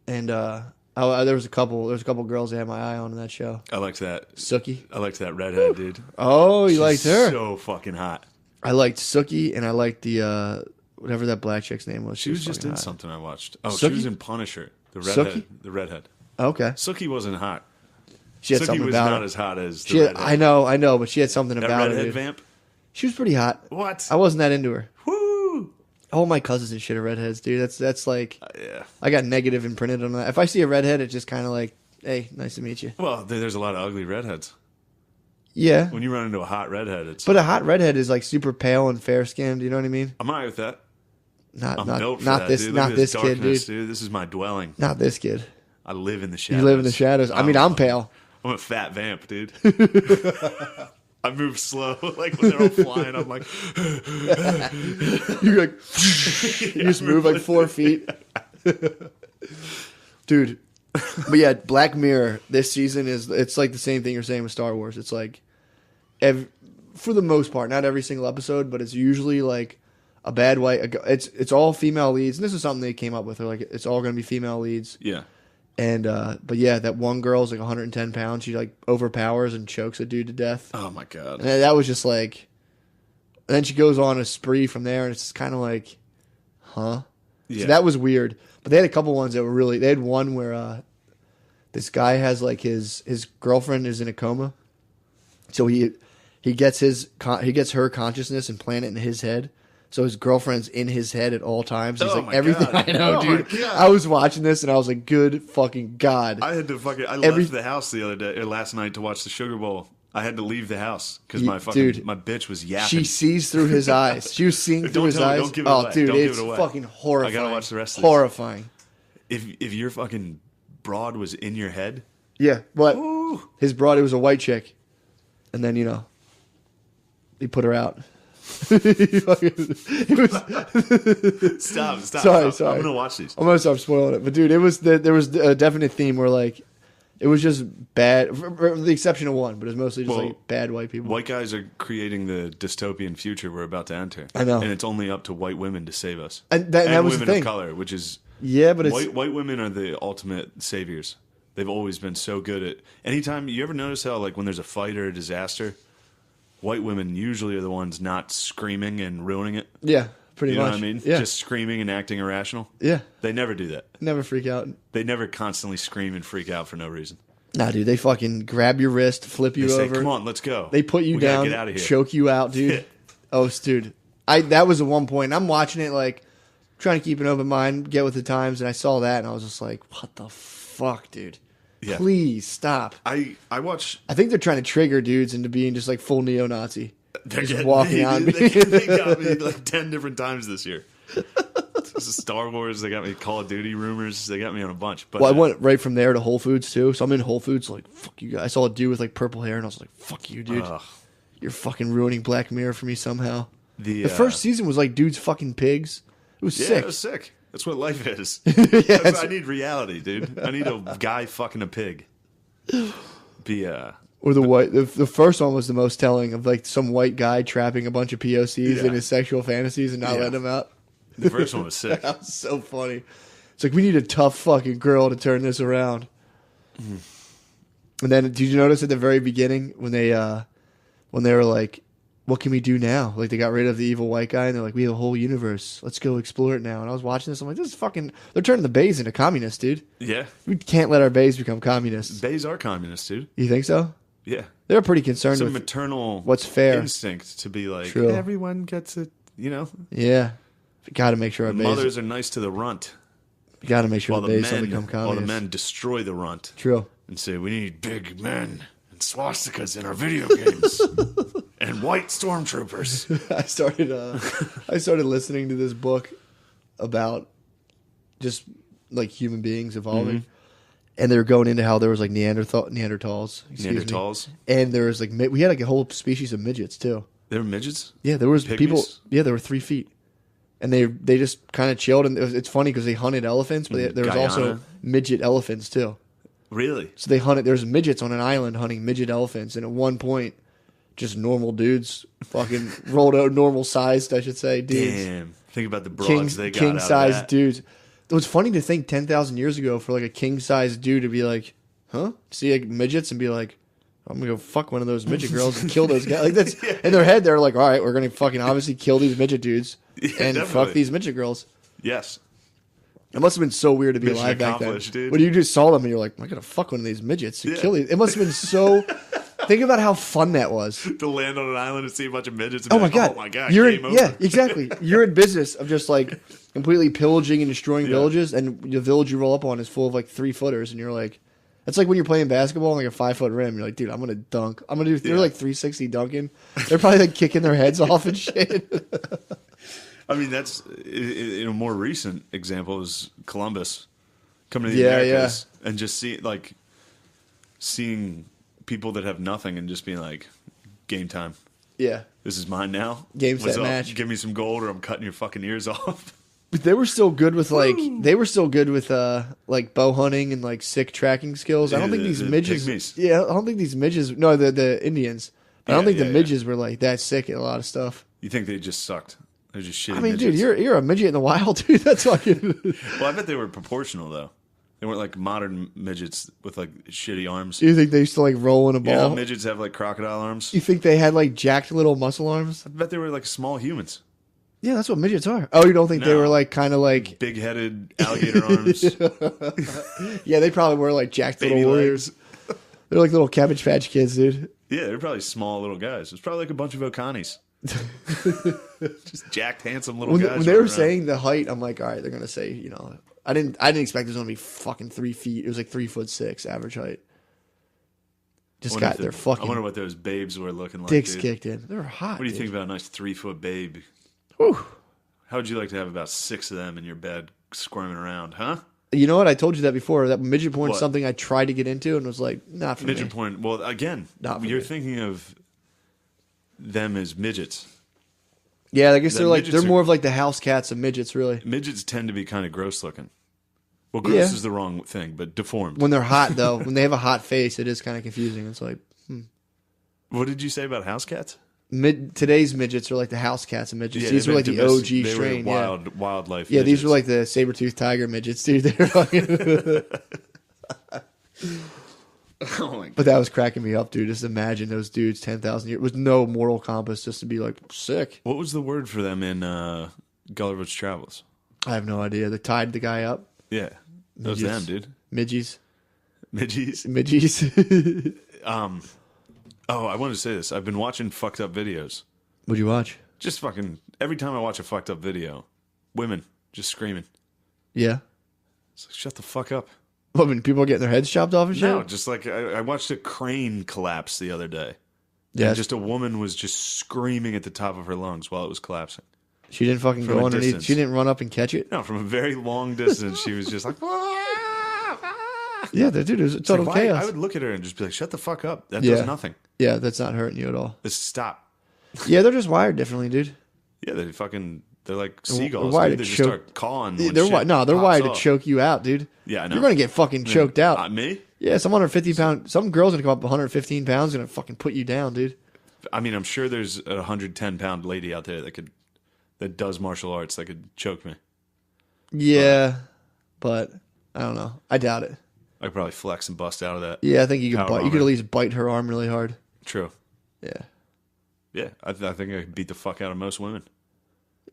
and there was a couple girls I had my eye on in that show. I liked that. Sookie. I liked that redhead dude. Oh, you She's liked her? So fucking hot. I liked Sookie, and I liked the whatever that black chick's name was. She was just fucking in hot. something I watched. Oh, Sookie? she was in Punisher. The redhead. Sookie? The redhead. Okay, Sookie wasn't hot. she had Sookie something was about not her. as hot as the She had, redhead. I know, but she had something That about her. redhead Dude. vamp. She was pretty hot. What? I wasn't that into her. Woo! All my cousins and shit are redheads, dude. That's like Yeah. I got negative imprinted on that. If I see a redhead, it's just kind of like, hey, nice to meet you. Well, there's a lot of ugly redheads. Yeah, When you run into a hot redhead, it's. but a hot redhead is like super pale and fair skinned. You know what I mean? I'm alright with that. Not I'm not built for not that, this dude. Look not at this kid, darkness, dude. This is my dwelling. Not this kid. I live in the shadows. You live in the shadows. I mean, I'm pale. I'm a fat vamp, dude. I move slow. Like when they're all flying, I'm like, You like you just move like 4 feet, dude. But yeah, Black Mirror this season it's like the same thing you're saying with Star Wars. It's like, for the most part, not every single episode, but it's usually like a bad white. It's all female leads, and this is something they came up with. They're like, it's all going to be female leads. yeah. And but yeah, that one girl's like 110 pounds. She like overpowers and chokes a dude to death. Oh my god. And that was just like. And then she goes on a spree from there, and it's kind of like, huh? Yeah. So that was weird. But they had a couple ones that were really. They had one where this guy has like his girlfriend is in a coma, so he gets her consciousness and plant it in his head. So his girlfriend's in his head at all times. He's Oh like, my everything God. I know, Oh my dude. God. I was watching this and I was like, good fucking God. I had to I left the house the other day, or last night, to watch the Sugar Bowl. I had to leave the house because my bitch was yapping. She sees through his eyes. She was seeing through his eyes. Don't give it away. Dude, Don't give it's it away. fucking horrifying. I gotta watch the rest of this. Horrifying. If your fucking broad was in your head, Yeah, but ooh, his broad, it was a white chick. And then, he put her out. It was, stop. Sorry. I'm gonna watch these. I'm gonna stop spoiling it, but dude, there was a definite theme where like it was just bad, for the exception of one, but it was mostly just like bad white people. White guys are creating the dystopian future we're about to enter. I know, and it's only up to white women to save us, and that was women the thing. of color, which is but it's, white women are the ultimate saviors. They've always been so good at. Anytime you ever notice how like when there's a fight or a disaster, white women usually are the ones not screaming and ruining it. Yeah, pretty much. You know what I mean? Yeah. Just screaming and acting irrational. Yeah. They never do that. Never freak out. They never constantly scream and freak out for no reason. Nah, dude, they fucking grab your wrist, flip you They over. say, "Come on, let's go." They put you We gotta down, get out of here. choke you out, dude. Oh, dude. That was at one point. I'm watching it like trying to keep an open mind, get with the times, and I saw that and I was just like, what the fuck, dude? Yeah. Please stop. I watch. I think they're trying to trigger dudes into being just like full neo-Nazi. They're Just walking on me. They got me like 10 different times this year. This is Star Wars. They got me Call of Duty rumors. They got me on a bunch. But Well, I went right from there to Whole Foods too. So I'm in Whole Foods like, fuck you guys. I saw a dude with like purple hair and I was like, fuck you, dude. You're fucking ruining Black Mirror for me somehow. The first season was like dudes fucking pigs. It was sick. It was sick. That's what life is. Yeah, I need reality, dude. I need a guy fucking a pig. Or the first one was the most telling of like some white guy trapping a bunch of POCs in his sexual fantasies and not letting them out. The first one was sick. That was so funny. It's like we need a tough fucking girl to turn this around. And then did you notice at the very beginning when they were like, what can we do now? Like they got rid of the evil white guy and they're like, we have a whole universe. Let's go explore it now. And I was watching this. I'm like, this is fucking. They're turning the Bays into communists, dude. Yeah. We can't let our Bays become communists. Bays are communists, dude. You think so? Yeah. They're pretty concerned Some with maternal what's fair instinct to be like, True. everyone gets it, Yeah. Got to make sure our Bays. Mothers are nice to the runt. Got to make sure the Bays don't become While communists. the men destroy the runt. True. And say, we need big men and swastikas in our video games. And white stormtroopers. I started listening to this book about just like human beings evolving, and they were going into how there was like Neanderthals, and there was like we had like a whole species of midgets too. They were midgets. Yeah, there was Pygmies? people. Yeah, they were 3 feet, and they just kind of chilled. And it's funny because they hunted elephants, but there was also midget elephants too. Really? So they hunted. There's midgets on an island hunting midget elephants, and at one point, just normal dudes, fucking rolled out, normal sized, I should say, dudes. Damn. Think about the broads they got out of that. King-sized dudes. It was funny to think 10,000 years ago for like a king-sized dude to be like, huh? See like midgets and be like, I'm gonna go fuck one of those midget girls and kill those guys. Like that's in their head. They're like, all right, we're gonna fucking obviously kill these midget dudes and fuck these midget girls. Yes. It must have been so weird to be Mission alive back then. dude. When you just saw them and you're like, I gotta fuck one of these midgets to kill these. It must have been so. Think about how fun that was. To land on an island and see a bunch of midgets. And Oh my god! Oh my god! You're game over. Yeah, exactly. You're in business of just like completely pillaging and destroying villages, and the village you roll up on is full of like 3-footers, and you're like, it's like when you're playing basketball on like a 5-foot rim. You're like, dude, I'm gonna dunk. I'm gonna do. They're like 360 dunking. They're probably like kicking their heads off and shit. I mean, that's in a more recent example is Columbus coming to the Americas and just seeing people that have nothing and just being like, game time. Yeah. This is mine now. Game, set, match. Give me some gold or I'm cutting your fucking ears off. But they were still good with like bow hunting and like sick tracking skills. I don't think these midgets. Pygmies. Yeah, I don't think these midgets. No, the Indians. I don't think the midgets were like that sick at a lot of stuff. You think they just sucked? They're just shitty. I mean, midgets. dude, you're a midget in the wild, dude. That's fucking. Well, I bet they were proportional though. They weren't like modern midgets with like shitty arms. You think they used to like roll in a ball? You know, midgets have like crocodile arms. You think they had like jacked little muscle arms? I bet they were like small humans. Yeah, that's what midgets are. Oh, you don't think they were like kind of like big-headed alligator arms? Yeah, they probably were like jacked Baby little warriors. They're like little Cabbage Patch Kids, dude. Yeah, they're probably small little guys. It's probably like a bunch of Okanis. Just jacked, handsome little When, guys. when they were running around. saying the height, I'm like, all right, they're gonna say, I didn't expect it was gonna be fucking 3 feet. It was like 3'6" average height. Just I wonder got if their I fucking wonder what those babes were looking like. dicks dude. kicked in. They were hot. What do you dude. think about a nice 3-foot babe? Whew. How would you like to have about 6 of them in your bed squirming around, huh? You know what? I told you that before. That midget porn is What? something I tried to get into and was like, not for Midget me. porn. Well, again, Not for you're me. thinking of them as midgets. Yeah, I guess The they're like midgets they're are- more of like the house cats of midgets, really. Midgets tend to be kind of gross looking. Well, gross Yeah. is the wrong thing, but deformed. When they're hot, though, when they have a hot face, it is kind of confusing. It's like What did you say about house cats? today's midgets are like the house cats of midgets. Yeah, These they were like the OG they strain. were Yeah, wildlife. yeah. These midgets. were like the saber-toothed tiger midgets, dude. They were fucking- Oh my god. But that was cracking me up, dude. Just imagine those dudes 10,000 years with no moral compass, just to be like sick. What was the word for them in Gulliver's Travels? I have no idea. They tied the guy up. Yeah, that was them, Midgets. dude. Midgies. Midgies. Midgies. Oh, I wanted to say this. I've been watching fucked up videos. What'd you watch? Just fucking every time I watch a fucked up video, women just screaming. Yeah. It's like, shut the fuck up. What, when people are getting their heads chopped off and shit? No, just like I watched a crane collapse the other day. Yeah. And just a woman was just screaming at the top of her lungs while it was collapsing. She didn't fucking From go a underneath. distance. She didn't run up and catch it. No, from a very long distance, she was just like, Yeah, dude, it was a It's like, total why- chaos. I would look at her and just be like, shut the fuck up. That Yeah. does nothing. Yeah, that's not hurting you at all. Just stop. Yeah, they're just wired differently, dude. Yeah, they're like seagulls. wired Dude. to They just choke- start cawing. when They're shit they're pops wired to off. choke you out, dude. Yeah, I know. You're gonna get fucking choked out. Me? Yeah, some 150-pound, some girl's gonna come up 115 pounds, gonna fucking put you down, dude. I mean, I'm sure there's a 110-pound lady out there that does martial arts that could choke me. Yeah, but I don't know. I doubt it. I could probably flex and bust out of that. Yeah, I think you could Power bite. You could armor. at least bite her arm really hard. True. Yeah. Yeah, I think I could beat the fuck out of most women.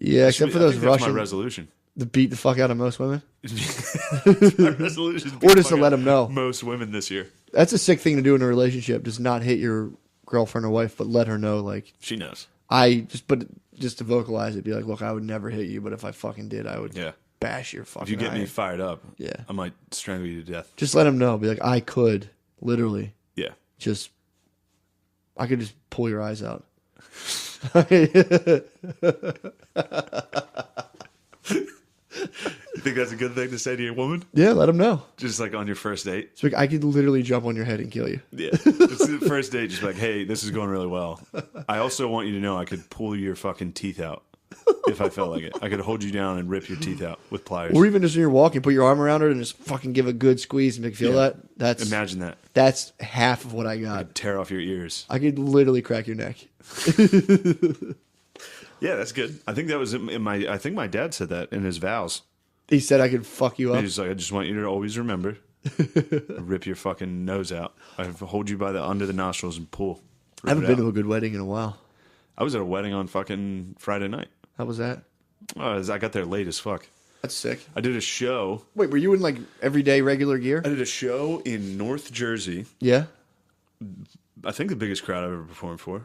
Yeah, except for I those think that's my Russian, resolution. to beat the fuck out of most women, My resolution. is beat or the just to fuck let out them know. of most women this year. That's a sick thing to do in a relationship. Just not hit your girlfriend or wife, but let her know, like, She knows. just to vocalize it, be like, look, I would never hit you, but if I fucking did, I would Yeah. bash your fucking If you get eye. me fired up, Yeah. I might strangle you to death. Just let him know. Be like, I could literally Yeah. I could just pull your eyes out. You think that's a good thing to say to your woman? Yeah, let him know. Just like on your first date? It's like, I could literally jump on your head and kill you. Yeah. It's the first date, just like, hey, this is going really well. I also want you to know I could pull your fucking teeth out if I felt like it. I could hold you down and rip your teeth out with pliers. Or even just when you're walking, put your arm around her and just fucking give a good squeeze and make feel Yeah. that. Imagine that. That's half of what I got. Tear off your ears. I could literally crack your neck. Yeah, that's good. I think that was in my. I think my dad said that in his vows. He said I could fuck you up. He's like, I just want you to always remember, rip your fucking nose out. I hold you by the under the nostrils and pull. I haven't been to a good wedding in a while. I was at a wedding on fucking Friday night. How was that? I got there late as fuck. That's sick. I did a show. Wait, were you in like everyday regular gear? I did a show in North Jersey. Yeah. I think the biggest crowd I've ever performed for.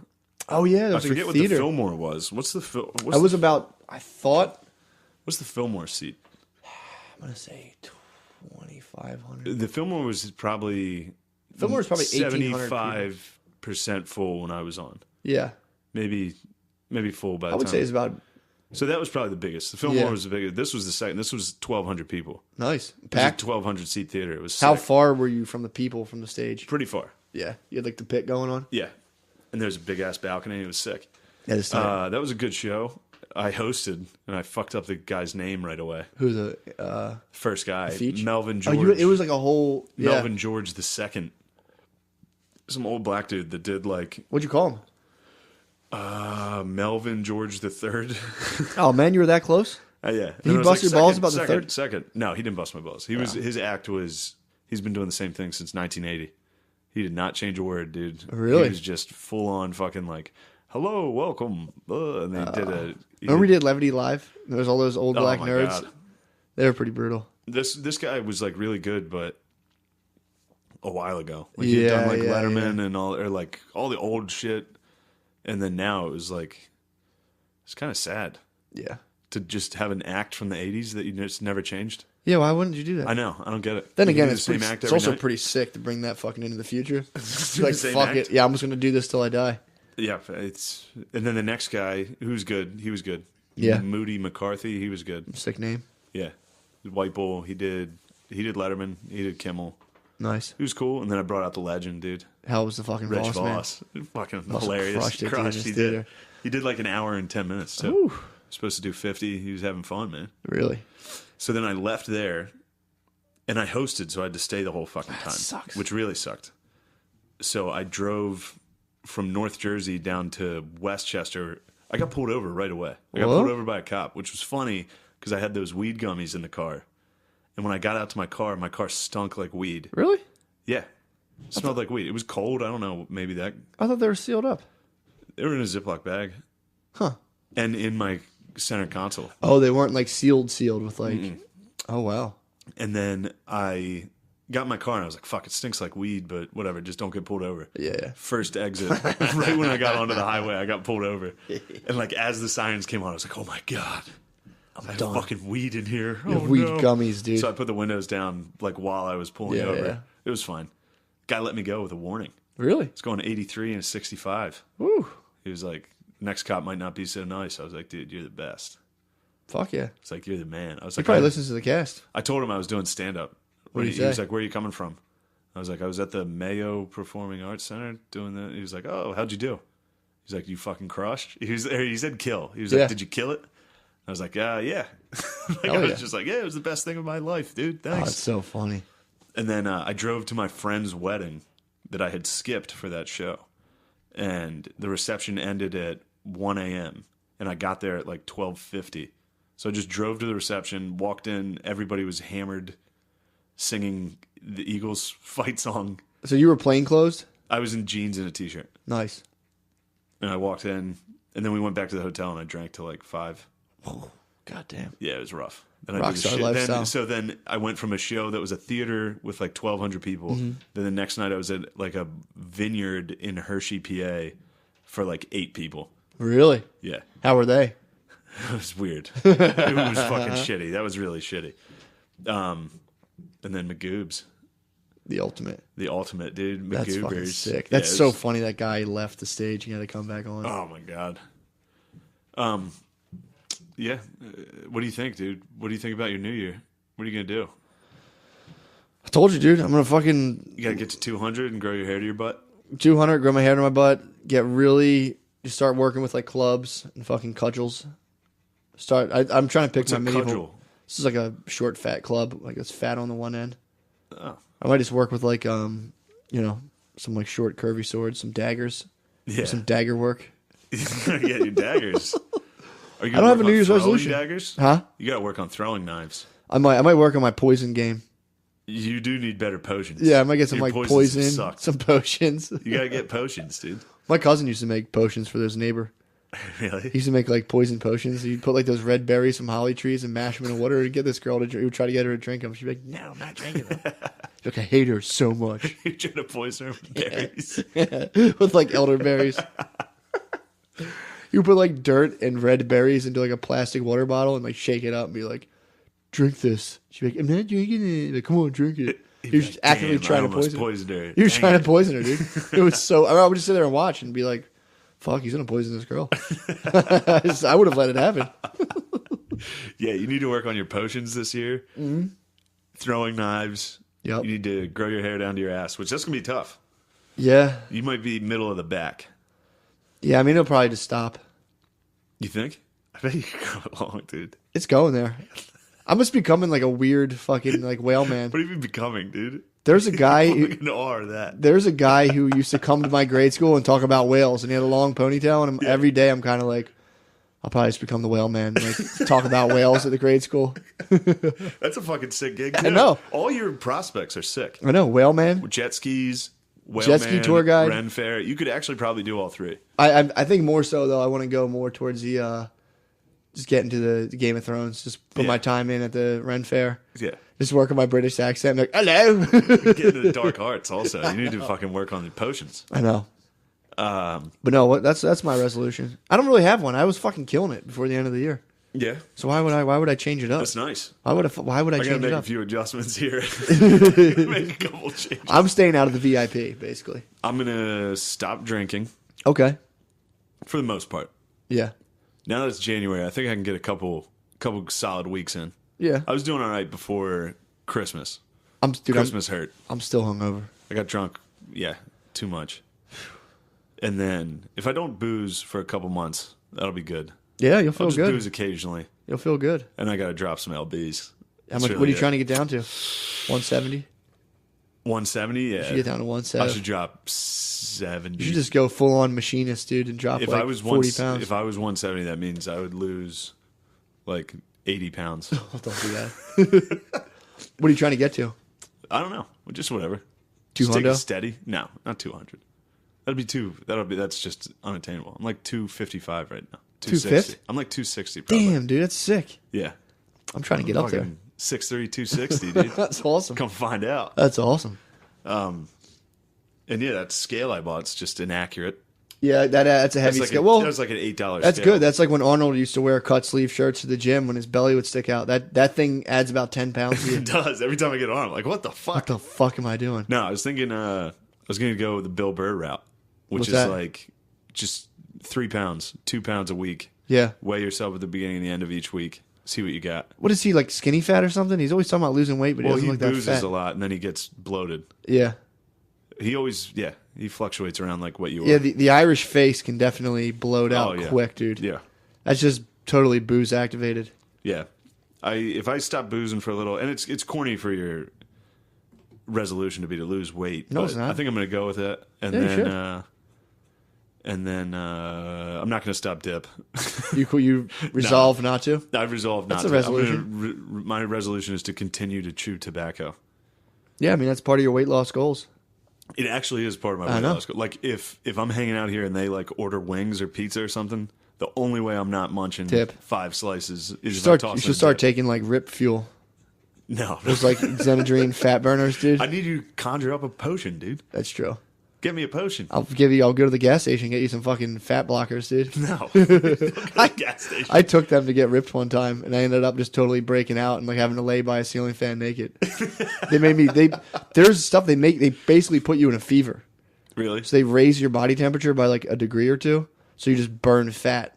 Oh yeah, I that's forget what the Fillmore was. What's the I was about. I thought. what's the Fillmore seat? I'm gonna say 2,500. The Fillmore was probably Fillmore's probably 1,800 75% full when I was on. Yeah, Maybe full by the I would time. say it's about So that was probably the biggest. The Fillmore Yeah. was the biggest. This was the second. This was 1,200 people. nice. It was Packed. a 1,200 seat theater. It was How sick. far were you from the people from the stage? Pretty far. Yeah, you had like the pit going on. Yeah. And there's a big ass balcony. It was sick. Yeah, it's tight. That was a good show. I hosted and I fucked up the guy's name right away. Who's the First guy, Feach? Melvin Oh, George. it was like a whole. Yeah. Melvin George the second. Some old black dude that did like What'd you call him? Melvin George the third. Oh man, you were that close. Yeah. Did And he I was bust your balls about the second, third? Second. No, he didn't bust my balls. He was his act was he's been doing the same thing since 1980. He did not change a word, dude. Really? He was just full on fucking like, hello, welcome. And they did a. Remember we did Levity Live? There was all those old Oh, black my nerds. God. They were pretty brutal. This guy was like really good, but a while ago. Like he had done like Yeah, Letterman and all, or like all the old shit, and then now it was like It's kind of sad Yeah. to just have an act from the 80s that you just never changed. Yeah, why wouldn't you do that? I know. I don't get it. Then You again, do it's, the same act it's every also night? pretty sick to bring that fucking into the future. Do Like, the same fuck act? it. Yeah, I'm just going to do this till I die. Yeah, it's and then the next guy who's good. He was good. Yeah. Moody McCarthy. He was good. Sick name. Yeah, White Bull. He did Letterman. He did Kimmel. Nice. He was cool. And then I brought out the legend, dude. Hell was the fucking Rich Voss, man. Fucking Must have hilarious. crushed it, dude, in this He theater. did. He did like an hour and 10 minutes too. Ooh. Supposed to do 50. He was having fun, man. Really? So then I left there, and I hosted, so I had to stay the whole fucking time, sucks. which really sucked. So I drove from North Jersey down to Westchester. I got pulled over right away. I got Whoa. pulled over by a cop, which was funny because I had those weed gummies in the car. And when I got out to my car stunk like weed. Really? Yeah. It smelled like weed. It was cold. I don't know. Maybe that. I thought they were sealed up. They were in a Ziploc bag. Huh. And in my center console. Oh, they weren't like sealed with like. Oh, wow. And then I got in my car and I was like, fuck, it stinks like weed, but whatever. Just don't get pulled over. Yeah. First exit. Right when I got onto the highway, I got pulled over. And like as the sirens came on, I was like, oh my God. I have done. fucking weed in here. You have Oh, weed no. gummies, dude. So I put the windows down like while I was pulling Yeah, over. yeah. It was fine. Guy let me go with a warning. Really? It's going 83 and 65. Woo. He was like, next cop might not be so nice. I was like, dude, you're the best. Fuck yeah. It's like, you're the man. I was He like, probably listens to the cast. I told him I was doing stand up. What did he He was say? like, where are you coming from? I was like, I was at the Mayo Performing Arts Center doing that. He was like, oh, how'd you do? He's like, you fucking crushed? He said kill. He was Yeah. like, did you kill it? I was like, yeah. Like, I was yeah. just like, yeah, it was the best thing of my life, dude. Oh, Thanks. it's so funny. And then I drove to my friend's wedding that I had skipped for that show. And the reception ended at 1 a.m. And I got there at like 12:50. So I just drove to the reception, walked in. Everybody was hammered, singing the Eagles fight song. So you were plainclothes? I was in jeans and a t-shirt. Nice. And I walked in. And then we went back to the hotel and I drank till like 5. Oh, goddamn. Yeah, it was rough. Then I did Rockstar a shit. lifestyle. So then I went from a show that was a theater with like 1,200 people. Mm-hmm. Then the next night I was at like a vineyard in Hershey, PA for like 8 people. Really? Yeah. How were they? It was weird. It was fucking shitty. That was really shitty. And then Magoobs. The ultimate. The ultimate, dude. That's fucking Magoobers. sick. Yeah, That's it so was- funny that guy left the stage and had to come back on. Oh my God. Yeah. What do you think, dude? What do you think about your new year? What are you going to do? I told you, dude. I'm going to fucking You got to get to 200 and grow your hair to your butt? 200, grow my hair to my butt, just start working with like clubs and fucking cudgels. I'm trying to pick What's my a medieval. cudgel? This is like a short fat club, like it's fat on the one end. Oh. I might just work with like some like short curvy swords, some daggers, Yeah. some dagger work. You gotta get your daggers. Are you I don't have a New Year's throwing resolution. Daggers? Huh? You gotta work on throwing knives. I might work on my poison game. You do need better potions. Yeah, I might get some Your like poisons poison, suck. some potions. You gotta get potions, dude. My cousin used to make potions for his neighbor. Really? He used to make like poison potions. He'd put like those red berries from holly trees and mash them in water and get this girl to drink. He would try to get her to drink them. She'd be like, "No, I'm not drinking them." She's like, "I hate her so much." You're trying to poison her with berries. With like elderberries. You put like dirt and red berries into like a plastic water bottle and like shake it up and be like, "Drink this." She'd be like, "I'm not drinking it." Like, come on, drink it. You'd You're be just like, actively "Damn, trying I to almost poison her. poisoned her. You're Dang trying it." to poison her, dude. It was so. I would just sit there and watch and be like, "Fuck, he's gonna poison this girl." I would have let it happen. Yeah, you need to work on your potions this year. Mm-hmm. Throwing knives. Yep. You need to grow your hair down to your ass, which that's gonna be tough. Yeah. You might be middle of the back. Yeah, I mean, it'll probably just stop. You think? I bet you could go along, dude. It's going there. I'm just becoming like a weird fucking like whale man. What are you becoming, dude? There's a guy. Like an R that. There's a guy who used to come to my grade school and talk about whales, and he had a long ponytail. And every day, I'm kind of like, I'll probably just become the whale man, like talk about whales at the grade school. That's a fucking sick gig. Too. I know. All your prospects are sick. I know, whale man. Jet skis, whale Jet ski man, tour guide. Ren Fair. You could actually probably do all 3. I think more so though. I want to go more towards the just get into the Game of Thrones. Just put my time in at the Ren Fair. Yeah. Just work on my British accent. Like, hello. Get into the dark arts also. You need to fucking work on the potions. I know. But no, that's my resolution. I don't really have one. I was fucking killing it before the end of the year. Yeah. So why would I change it up? That's nice. Why would I I gotta change make it a up? few adjustments here. Make a couple changes. I'm staying out of the VIP, basically. I'm gonna stop drinking Okay. for the most part. Yeah. Now that it's January, I think I can get a couple solid weeks in. Yeah. I was doing all right before Christmas. Dude, Christmas hurt. I'm still hungover. I got drunk. Yeah, too much. And then if I don't booze for a couple months, that'll be good. Yeah, you'll feel I'll just good. booze occasionally, You'll feel good. and I got to drop some lbs. How much? What are you trying to get down to? 170. 170. Yeah, You should get down to I 170. should drop 70. You should just go full on machinist, dude, and drop if like I was 40 pounds. If I was 170, that means I would lose like 80 pounds. Oh, don't do that. What are you trying to get to? I don't know, just whatever. 200? Just take it steady. No, not 200. That's just unattainable. I'm like 255 right now. 250? I'm like 260 probably. Damn, dude, that's sick. Yeah. I'm trying to get up there. 6'3", 260, dude. That's awesome. Come find out. That's awesome. And yeah, that scale I bought's just inaccurate. Yeah, that's a heavy That's like scale. Well, that was like an $8 that's scale. good. That's like when Arnold used to wear cut sleeve shirts to the gym when his belly would stick out. That thing adds about 10 pounds to you. It does. Every time I get on, I'm like, what the fuck? What the fuck am I doing? No, I was thinking I was going to go the Bill Burr route, which What's is that? like just 3 pounds, 2 pounds a week. Yeah. Weigh yourself at the beginning and the end of each week. See what you got. What is he, like skinny fat or something? He's always talking about losing weight, but he Well, doesn't he look that boozes fat. a lot, and then he gets bloated. Yeah. He fluctuates around like what you are. Yeah, the Irish face can definitely bloat out Oh, yeah. quick, dude. Yeah. That's just totally booze activated. Yeah. If I stop boozing for a little, and it's corny for your resolution to lose weight. No, but it's not. I think I'm going to go with it, and Yeah, you should. then I'm not going to stop dip. You resolve not to? I've resolved not That's to. a resolution. My resolution is to continue to chew tobacco. Yeah, I mean, that's part of your weight loss goals. It actually is part of my I weight know. loss goal. Like if I'm hanging out here and they like order wings or pizza or something, the only way I'm not munching Dip. 5 slices is if I You toss should in start dip. taking like Rip Fuel. No, Those like Xenadrine fat burners, dude. I need you to conjure up a potion, dude. That's true. Get me a potion. I'll go to the gas station and get you some fucking fat blockers, dude. No, Don't go to the gas station. I took them to get ripped one time, and I ended up just totally breaking out and like having to lay by a ceiling fan naked. There's stuff they basically put you in a fever. Really? So they raise your body temperature by like a degree or two, so you just burn fat.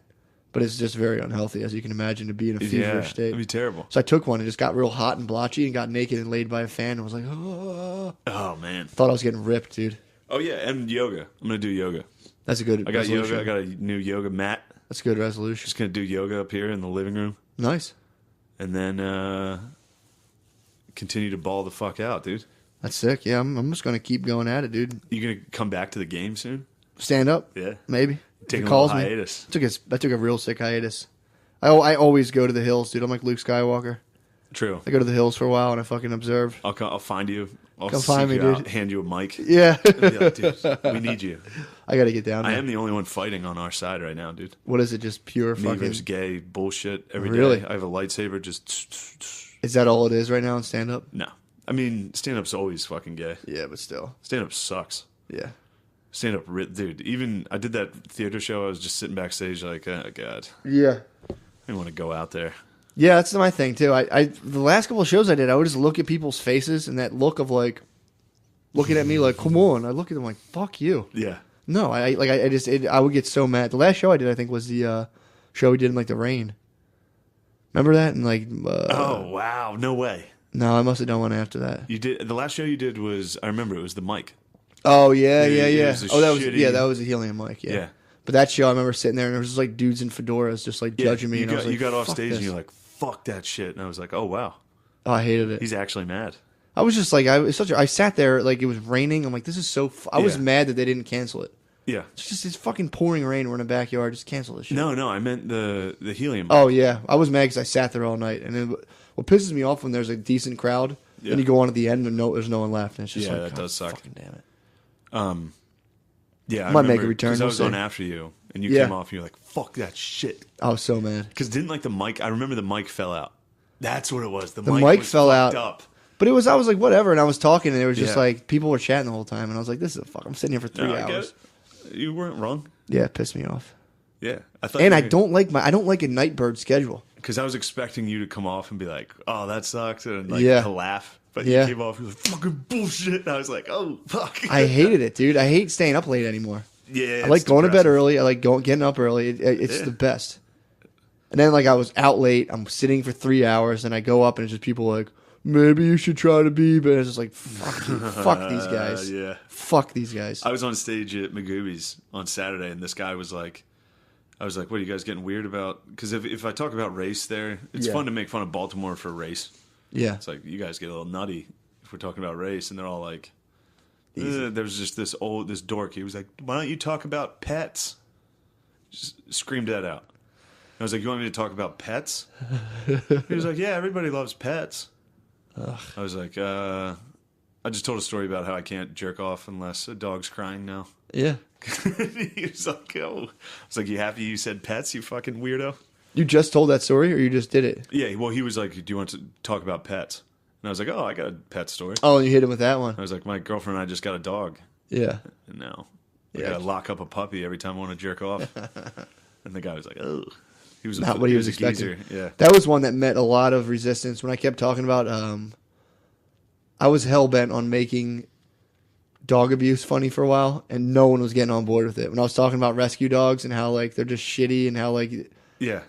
But it's just very unhealthy, as you can imagine, to be in a feverish Yeah, state. that'd be terrible. So I took one and just got real hot and blotchy and got naked and laid by a fan and was like, oh. Oh man. Thought I was getting ripped, dude. Oh yeah, and yoga. I'm gonna do yoga. That's a good I got resolution. yoga. I got a new yoga mat. That's a good resolution. Just gonna do yoga up here in the living room, Nice. and then continue to ball the fuck out, dude. That's sick. Yeah, I'm just going to keep going at it, dude. You gonna come back to the game soon? Stand up? Yeah. Maybe. Taking If a it little calls me. hiatus. I took a real sick hiatus. I always go to the hills, dude. I'm like Luke Skywalker. True. I go to the hills for a while and I fucking observe. I'll find you. I'll Come seek find me, you dude. out, hand you a mic. Yeah. And be like, dude, we need you. I got to get down I there. am the only one fighting on our side right now, dude. What is it? Just pure Me fucking... versus gay bullshit every day. Really? I have a lightsaber just... Is that all it is right now in stand-up? No. I mean, stand-up's always fucking gay. Yeah, but still. Stand-up sucks. Yeah. Stand-up... Dude, even... I did that theater show. I was just sitting backstage like, oh, God. Yeah. I didn't want to go out there. Yeah, that's my thing, too. The last couple of shows I did, I would just look at people's faces and that look of, like, looking at me like, come on. I look at them like, fuck you. Yeah. No, I would get so mad. The last show I did, I think, was the show we did in, like, the rain. Remember that? And, like... oh, wow. No way. No, I must have done one after that. You did... The last show you did was... I remember it was the mic. Oh, yeah. It was a Oh, that was... shitty- Yeah, that was a helium mic, yeah. Yeah. But that show, I remember sitting there, and there was just, like, dudes in fedoras just, like, judging me. You And I was got, like, you got off "Fuck stage this." and you're like, fuck that shit. And I was like, oh, wow. Oh, I hated it. He's actually mad. I was just like, I sat there like it was raining. I'm like, this is so. I was Yeah. mad that they didn't cancel it. Yeah. It's fucking pouring rain. We're in a backyard. Just cancel this shit. No, I meant the helium. Oh yeah, I was mad because I sat there all night. And then what pisses me off when there's a decent crowd, Yeah. then you go on at the end and there's no one left, and it's just Yeah, like, that does suck. Fucking damn it. Yeah, I Might make a remember, return, 'cause I we'll was on see. after you, and you Yeah. came off, and you're like, fuck that shit. I was so mad. Because didn't like the mic, I remember the mic fell out. That's what it was. The mic was fell fucked out. up. But I was like, whatever, and I was talking, and it was just Yeah. like people were chatting the whole time, and I was like, this is a fuck. I'm sitting here for 3 No, I get hours. it. You weren't wrong. Yeah, it pissed me off. Yeah, I thought. And I don't like a Nightbird schedule. Because I was expecting you to come off and be like, "Oh, that sucks," and like Yeah. to laugh. But Yeah. you came off, you were like, "Fucking bullshit." And I was like, "Oh, fuck." I hated it, dude. I hate staying up late anymore. Yeah, I like going to bed depressing. early. I like getting up early. It's Yeah. the best. And then like I was out late. I'm sitting for 3 hours, and I go up, and it's just people like, maybe you should try to be. But it's just like, fuck, dude. Fuck these guys. Yeah. Fuck these guys. I was on stage at Magooby's on Saturday, and this guy was like, I was like, "What are you guys getting weird about?" Because if I talk about race there, it's Yeah. fun to make fun of Baltimore for race. Yeah. It's like, you guys get a little nutty if we're talking about race, and they're all like, there was just this dork. He was like, "Why don't you talk about pets?" Just screamed that out. I was like, "You want me to talk about pets?" He was like, "Yeah, everybody loves pets." Ugh. I was like, I just told a story about how I can't jerk off unless a dog's crying now. Yeah. He was like, "Oh," I was like, "You happy you said pets, you fucking weirdo?" You just told that story, or you just did it? Yeah, well, he was like, "Do you want to talk about pets?" And I was like, "Oh, I got a pet story." Oh, and you hit him with that one. I was like, "My girlfriend and I just got a dog, Yeah. and now I Yeah. gotta lock up a puppy every time I want to jerk off." And the guy was like, "Oh," he was Not what he was a expecting. geezer. Yeah, That was one that met a lot of resistance when I kept talking about. I was hell bent on making dog abuse funny for a while, and no one was getting on board with it. When I was talking about rescue dogs and how like they're just shitty and how like yeah.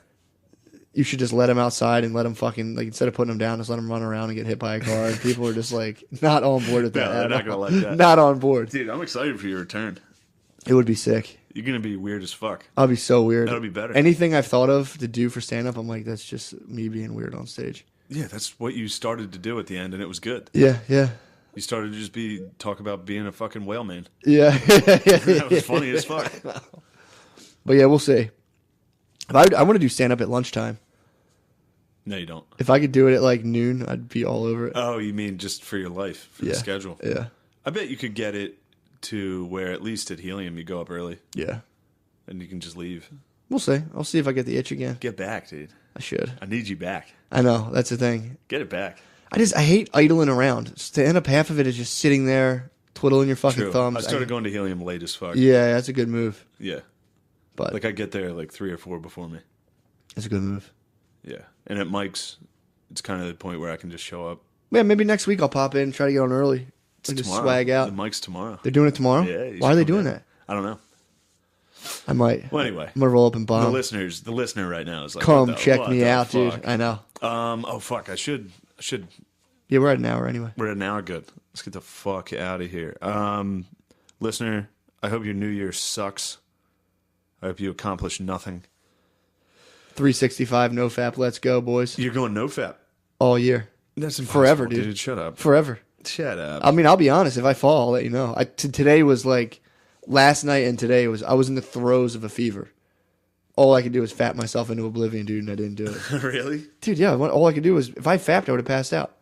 you should just let them outside and let them fucking like instead of putting them down, just let them run around and get hit by a car. And people are just like not on board with that. No, they're at not gonna all. like that. Not on board. Dude, I'm excited for your return. It would be sick. You're gonna be weird as fuck. I'll be so weird. That'll be better. Anything I've thought of to do for stand up, I'm like, that's just me being weird on stage. Yeah, that's what you started to do at the end, and it was good. Yeah, yeah. You started to just talk about being a fucking whale man. Yeah. That was funny as fuck. But yeah, we'll see. I want to do stand up at lunchtime. No, you don't. If I could do it at like noon, I'd be all over it. Oh, you mean just for your life, for the schedule? Yeah. I bet you could get it to where at least at Helium you go up early Yeah. and you can just leave. We'll see. I'll see if I get the itch again. Get back, dude. I should. I need you back. I know. That's the thing. Get it back. I hate idling around. To end up half of it is just sitting there, twiddling your fucking True. thumbs. I started going to Helium late as fuck. Yeah, that's a good move. Yeah. But Like I get there like 3 or 4 before me. that's a good move. Yeah. And at Mike's, it's kind of the point where I can just show up. Yeah, maybe next week I'll pop in and try to get on early. It's And just tomorrow. swag out. The Mike's tomorrow. They're doing it tomorrow? Yeah. you Why are should they come doing down. that? I don't know. I might. Well, anyway. I'm going to roll up and The bomb. listener right now is like, Come what the- check what me the out, fuck? dude. I know. Oh fuck! I should. Yeah, we're at an hour anyway. We're at an hour. Good. Let's get the fuck out of here. Listener, I hope your New Year sucks. I hope you accomplish nothing. 365 no fap. Let's go, boys. You're going no fap. All year. That's impossible, Forever, dude. Shut up. Forever. Shut up. I mean, I'll be honest. If I fall, I'll let you know. Today was like last night and today was I was in the throes of a fever. All I could do was fap myself into Oblivion, dude, and I didn't do it. Really? Dude, yeah. All I could do was if I fapped, I would have passed out.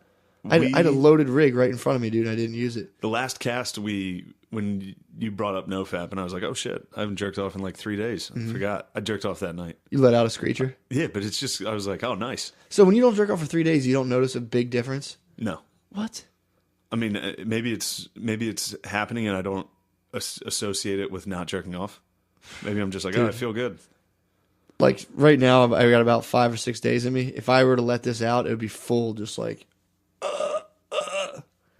I had a loaded rig right in front of me, dude, and I didn't use it. The last cast when you brought up NoFap, and I was like, oh shit, I haven't jerked off in like 3 days. I forgot. I jerked off that night. You let out a screecher. Yeah, but it's just, I was like, oh, nice. So when you don't jerk off for 3 days, you don't notice a big difference? No. What? I mean, maybe it's happening and I don't associate it with not jerking off. Maybe I'm just like, oh, I feel good. Like right now, I got about 5 or 6 days in me. If I were to let this out, it would be full, just like,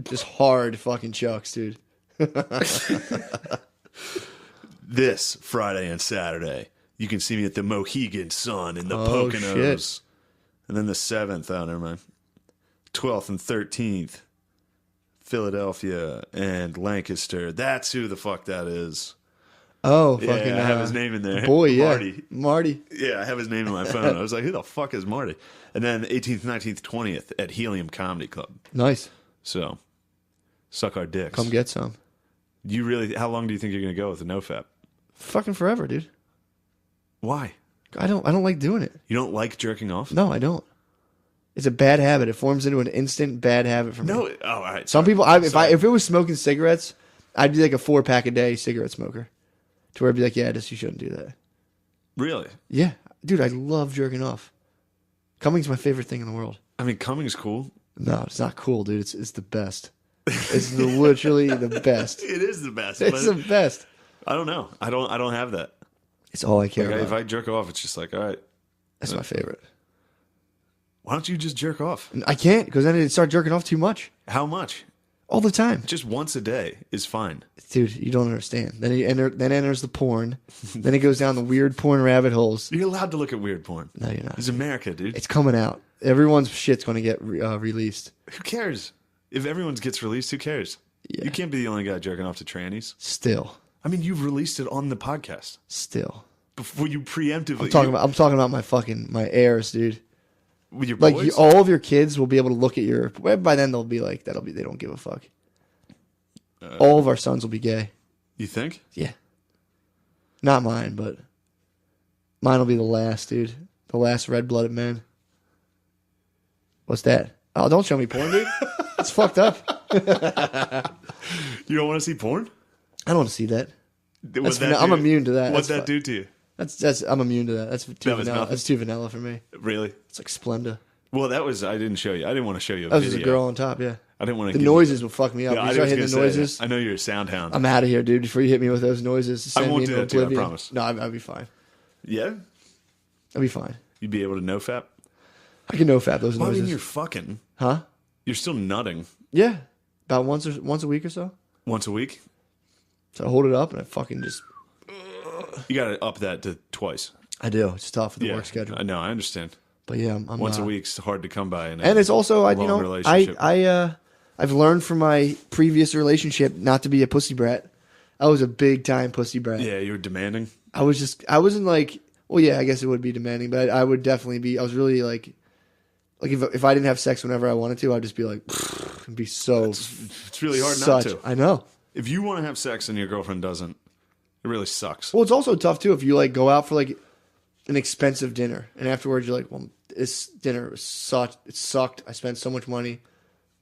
just hard fucking chucks, dude. This Friday and Saturday, you can see me at the Mohegan Sun in the Oh, Poconos. shit. And then the 7th, oh, never mind. 12th and 13th, Philadelphia and Lancaster. That's who the fuck that is. Oh, Yeah, fucking! I have his name in there. Boy, yeah, Marty. Marty. Yeah, I have his name in my phone. I was like, who the fuck is Marty? And then 18th, 19th, 20th at Helium Comedy Club. Nice. So, suck our dicks. Come get some. How long do you think you're going to go with the NoFap? Fucking forever, dude. Why? I don't like doing it. You don't like jerking off? No, I don't. It's a bad habit. It forms into an instant bad habit for me. No. Oh, all right. Some sorry. people, if it was smoking cigarettes, I'd be like a 4-pack a day cigarette smoker. To where I'd be like, yeah, you shouldn't do that. Really? Yeah. Dude, I love jerking off. Cumming's my favorite thing in the world. I mean, Cumming's cool. No, it's not cool, dude. It's the best. It's literally the best. It is the best. It's the best. I don't know. I don't have that. It's all I care Like, about. if I jerk off, it's just like, all right. That's my favorite. Why don't you just jerk off? I can't because then it'd start jerking off too much. How much? All the time. Just once a day is fine. Dude, you don't understand. Then enters the porn. Then it goes down the weird porn rabbit holes. You're allowed to look at weird porn. No, you're not. It's America, dude. It's coming out. Everyone's shit's going to get released. Who cares? If everyone's gets released, who cares? Yeah. You can't be the only guy jerking off to trannies. Still. I mean, you've released it on the podcast. Still. Before you preemptively... I'm talking about my heirs, dude. With your Like boys? all of your kids will be able to look at your. By then they'll be like they don't give a fuck. All of our sons will be gay. You think? Yeah. Not mine, but mine will be the last, dude. The last red-blooded man. What's that? Oh, don't show me porn, dude. It's fucked up. You don't want to see porn? I don't want to see that. I'm do- immune to that. What's That's that do to you? I'm immune to that. That's too That was vanilla. nothing? That's too vanilla for me. Really? It's like Splenda. Well, that was... I didn't show you. I didn't want to show you a That was video. just a girl on top. Yeah. I didn't want to... The noises will fuck me up. Yeah, You I start was hitting the gonna say, noises. I know you're a sound hound. I'm out of here, dude. Before you hit me with those noises, send won't me do into that to you, I oblivion. promise. No, I'll be fine. Yeah? I'll be fine. You'd be able to no-fap? I can no-fap those Well, I noises. mean, you're fucking... Huh? You're still nutting Yeah. About once a week or so. once a week. So I hold it up and I fucking just. You got to up that to twice. I do. It's tough with the work schedule. I know. I understand. But yeah, I'm Once a week's hard to come by. And it's also I've learned from my previous relationship not to be a pussy brat. I was a big time pussy brat. Yeah, you were demanding. I wasn't like, well, yeah, I guess it would be demanding, but I would definitely be. I was really like if I didn't have sex whenever I wanted to, I'd just be like, and be so. It's really hard such, not to. I know. If you want to have sex and your girlfriend doesn't, it really sucks. Well, it's also tough too if you like go out for like an expensive dinner and afterwards you're like, well, this dinner was sucked. It sucked. I spent so much money.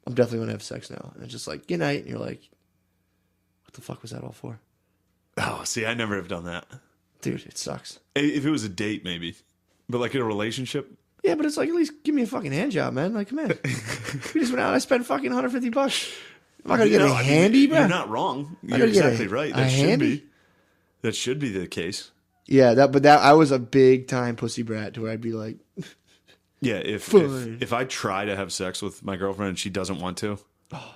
I'm definitely gonna have sex now. And it's just like good night, and you're like, what the fuck was that all for? Oh, see, I never have done that. Dude, it sucks. If it was a date, maybe, but like in a relationship, Yeah, but it's like at least give me a fucking hand job, man. Like, come in. We just went out. I spent fucking $150. I'm not gonna get a handy, bro. You're not wrong. You're gonna get exactly right. That should handy? be. That should be the case. Yeah, but I was a big time pussy brat to where I'd be like, Yeah, if I try to have sex with my girlfriend and she doesn't want to,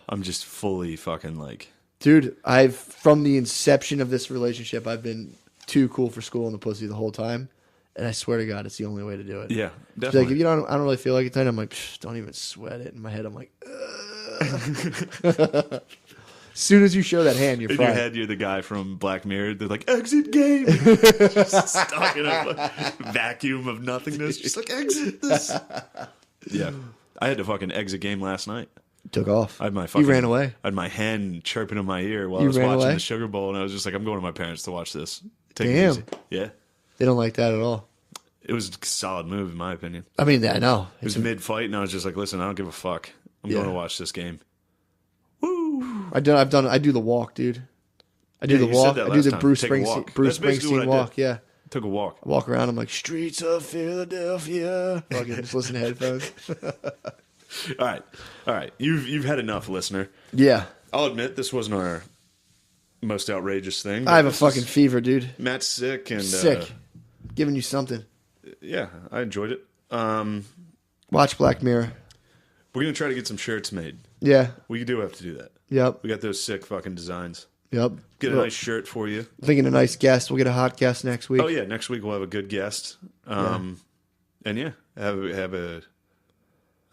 I'm just fully fucking like. dude, from the inception of this relationship, I've been too cool for school in the pussy the whole time, and I swear to God, it's the only way to do it. Yeah, She's definitely. like, if you don't, I don't really feel like it tonight. I'm like, don't even sweat it. In my head, I'm like, as soon as you show that hand, you're In fine. your head, you're the guy from Black Mirror. They're like, exit game. Just stuck in a vacuum of nothingness. Just like, exit this. Yeah. I had to fucking exit game last night. Took off. I had my fucking, You ran away. I had my hand chirping in my ear while You I was ran watching away? the Sugar Bowl, and I was just like, I'm going to my parents to watch this. Take it Damn. easy. Yeah. They don't like that at all. It was a solid move, in my opinion. I mean, I know. It was mid-fight, and I was just like, listen, I don't give a fuck. I'm Yeah. going to watch this game. Woo! I do the walk, dude. I do Yeah, the you said walk. that I do last the time. Bruce Take a walk. That's basically what Springsteen I walk. did. Yeah. Took a walk. I walk around. I'm like, streets of Philadelphia. Fucking just listen to headphones. All right. You've had enough, listener. Yeah. I'll admit this wasn't our most outrageous thing. I have a this fucking is- fever, dude. Matt's sick and Sick. Giving you something. Yeah, I enjoyed it. Watch Black Mirror. We're gonna try to get some shirts made. Yeah. We do have to do that. Yep. We got those sick fucking designs. Yep. Get a Well, nice shirt for you. thinking a nice guest. We'll get a hot guest next week. Oh yeah, next week we'll have a good guest. And yeah, have a.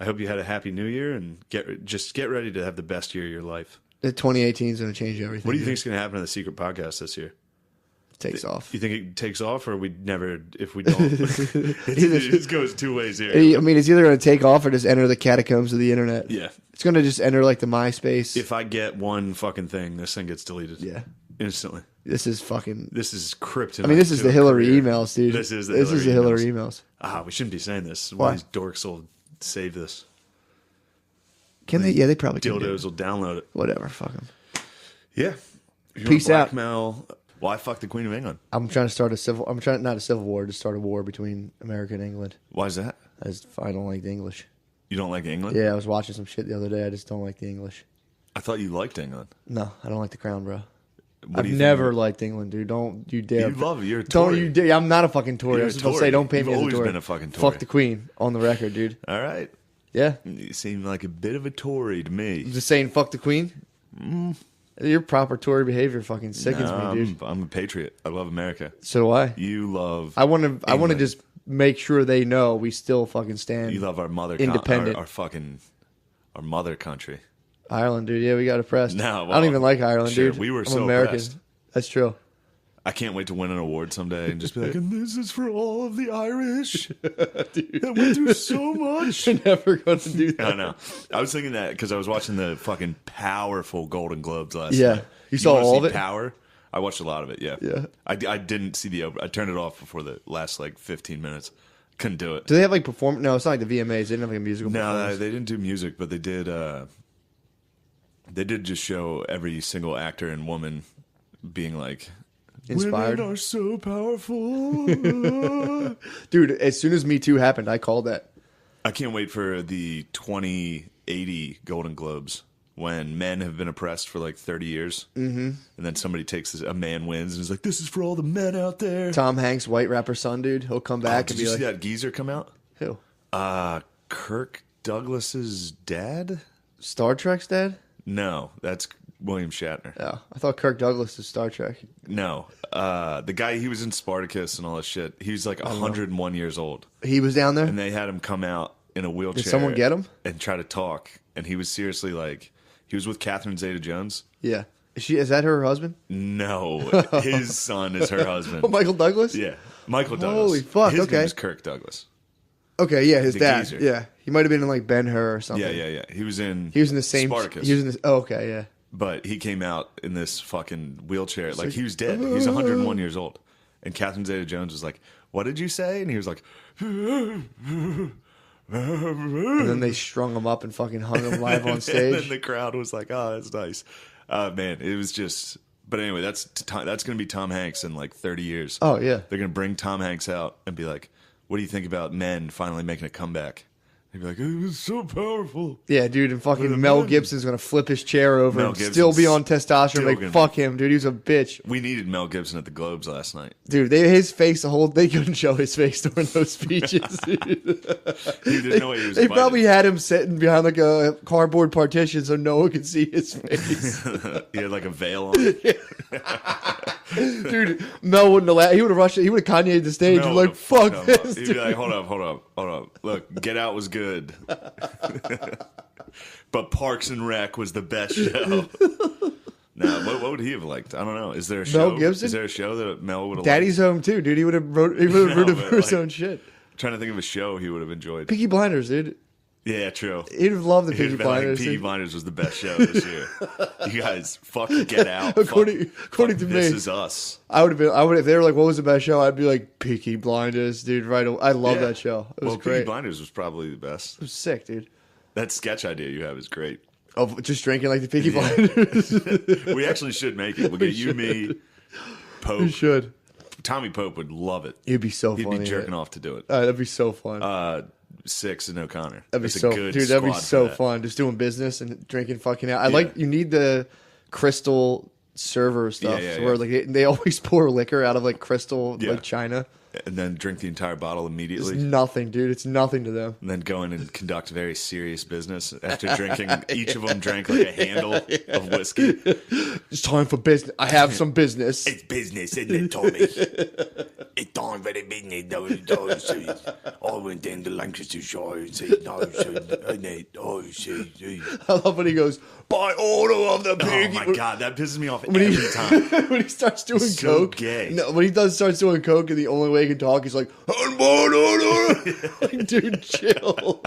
I hope you had a happy New Year and get ready to have the best year of your life. 2018 is going to change everything. What do you think is going to happen to the secret podcast this year? Takes off. You think it takes off, or we never? If we don't, it goes two ways here. I mean, it's either going to take off or just enter the catacombs of the internet. Yeah. It's going to just enter like the MySpace. If I get one fucking thing, this thing gets deleted. Yeah. Instantly. This is fucking. This is kryptonite. I mean, this is to the a Hillary career. emails, dude. This is the Hillary emails. Ah, we shouldn't be saying this. Why? One of these dorks will save this. Can they? Yeah, they probably can. Dildos will download it. Whatever. Fuck them. Yeah. If you Peace want out. blackmail, well, I fucked the Queen of England. I'm trying to start not a civil war, to start a war between America and England. Why is that? I don't like the English. You don't like England? Yeah, I was watching some shit the other day. I just don't like the English. I thought you liked England. No, I don't like the crown, bro. I've never liked England, dude. Don't you dare. You love it. You're a Tory. Don't you dare. I'm not a fucking Tory. You're I was supposed to say, don't paint me as a Tory. You've always been a fucking Tory. Fuck the Queen on the record, dude. All right. Yeah. You seem like a bit of a Tory to me. Just saying fuck the Queen? Your proper Tory behavior fucking sickens me, dude. I'm a patriot. I love America. So do I. You love I want to just make sure they know we still fucking stand. You love our mother independent. Our mother country. Ireland, dude. Yeah, we got oppressed. No, well, I don't even like Ireland, sure, dude. We were I'm so American. oppressed. That's true. I can't wait to win an award someday and just be like, and this is for all of the Irish that went through so much. You're never going to do that. I know. I was thinking that because I was watching the fucking powerful Golden Globes last night. You saw all of it? Power? I watched a lot of it, yeah. Yeah. I didn't see the I turned it off before the last, 15 minutes. Couldn't do it. Do they have, perform? No, it's not like the VMAs. They didn't have, a musical performance. No, they didn't do music, but they did just show every single actor and woman being inspired. Women are so powerful. Dude, as soon as Me Too happened, I called that. I can't wait for the 2080 Golden Globes when men have been oppressed for 30 years. Mm-hmm. And then somebody a man wins and is like, this is for all the men out there. Tom Hanks, white rapper son, dude. He'll come back and be like. Did you see that geezer come out? Who? Kirk Douglas's dad? Star Trek's dad? No, that's William Shatner. Yeah, I thought Kirk Douglas is Star Trek. No, the guy, he was in Spartacus and all that shit. He was 101 years old. He was down there? And they had him come out in a wheelchair. Did someone get him? And try to talk. And he was seriously he was with Catherine Zeta-Jones. Yeah. Is that her husband? No, his son is her husband. Oh, Michael Douglas? Yeah, Michael Douglas. Holy fuck, his okay. name is Kirk Douglas. Okay, yeah, his dad. Geezer. Yeah. He might have been in Ben-Hur or something. Yeah. He was in the same Spartacus. He was in this. Oh, okay, yeah. But he came out in this fucking wheelchair. He was dead. He's 101 years old. And Catherine Zeta-Jones was like, what did you say? And he was like, and then they strung him up and fucking hung him live on stage. And then the crowd was like, oh, that's nice. Man, it was just... But anyway, that's going to be Tom Hanks in 30 years. Oh, yeah. They're going to bring Tom Hanks out and be like, what do you think about men finally making a comeback? They'd be like, it was so powerful. Yeah, dude, and fucking Mel Gibson's going to flip his chair over and still be on testosterone. Fuck him, dude. He was a bitch. We needed Mel Gibson at the Globes last night. Dude, his face, they couldn't show his face during those speeches, dude. There's no way he was They probably had him sitting behind a cardboard partition so no one could see his face. He had a veil on. Dude, Mel wouldn't have laughed. He would have rushed it. He would have Kanye'd the stage. Mel He'd be like, fuck this. He'd be like, hold up. Look, Get Out was good. But Parks and Rec was the best show. Now, what would he have liked? I don't know. Is there a show? Mel Gibson? Is there a show that Mel would have Daddy's liked? Home too, dude. He would have rooted for his own shit. I'm trying to think of a show he would have enjoyed. Peaky Blinders, dude. Yeah, true. He'd have loved the Peaky Blinders. Peaky Blinders was the best show this year. You guys, fuck Get Out. According to me, This Is Us. I would if they were like, what was the best show? I'd be like, Peaky Blinders, dude. Right away. I love that show. It was great. Peaky Blinders was probably the best. It was sick, dude. That sketch idea you have is great. Of just drinking like the Peaky Blinders. We actually should make it. We'll get you, me, Pope. We should. Tommy Pope would love it. It'd be so funny. He'd be jerking off to do it. That'd be so fun. Six and O'Connor. That'd be that'd be so fun. Just doing business and drinking fucking out. You need the crystal server stuff where they always pour liquor out of crystal china. And then drink the entire bottle immediately. It's nothing, dude. It's nothing to them. And then go in and conduct very serious business after drinking. Each of them drank a handle of whiskey. It's time for business. I have some business. It's business, isn't it, Tommy? It's time for the business. I went down to Lancashire and said, no, I love when he goes, by order of the pig. Oh my God, that pisses me off every time. When he starts doing coke. Gay. No, when he starts doing coke and the only way he can talk, he's like, dude, chill.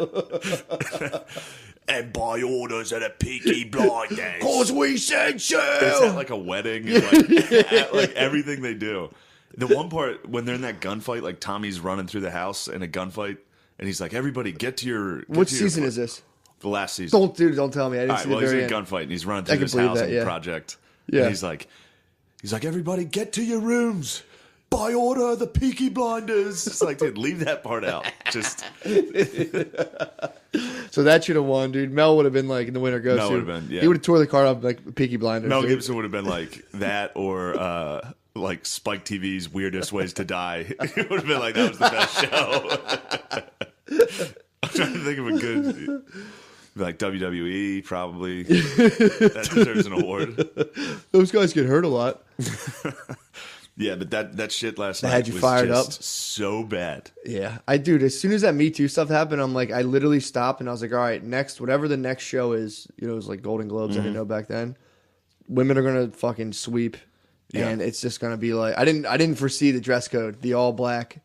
And by orders of the Peaky Blinders. Cause we said so. It's at like a wedding and everything they do. The one part when they're in that gunfight, Tommy's running through the house in a gunfight, and he's like, everybody get to your... Which season is this? The last season. Don't tell me. I didn't see the very end. He's in a gunfight, and he's running through this housing project. Yeah. And he's like, everybody get to your rooms. by order of the Peaky Blinders. It's like, dude, leave that part out. Just So that should have won, dude. Mel would have been like in the winner goes Mel to. would have been, yeah. He would have tore the card up like Peaky Blinders. Mel dude. Gibson would have been like that, or like Spike TV's Weirdest Ways to Die. It would have been like, that was the best show. I'm trying to think of a good, like WWE, probably. That deserves an award. Those guys get hurt a lot. Yeah, but that shit last night had you was fired just up? so bad. Yeah, dude, as soon as that Me Too stuff happened, I'm like, I literally stopped and I was like, all right, next, whatever the next show is, you know, it was like Golden Globes. I didn't know back then. Women are gonna fucking sweep, and it's just gonna be like, I didn't foresee the dress code, the all black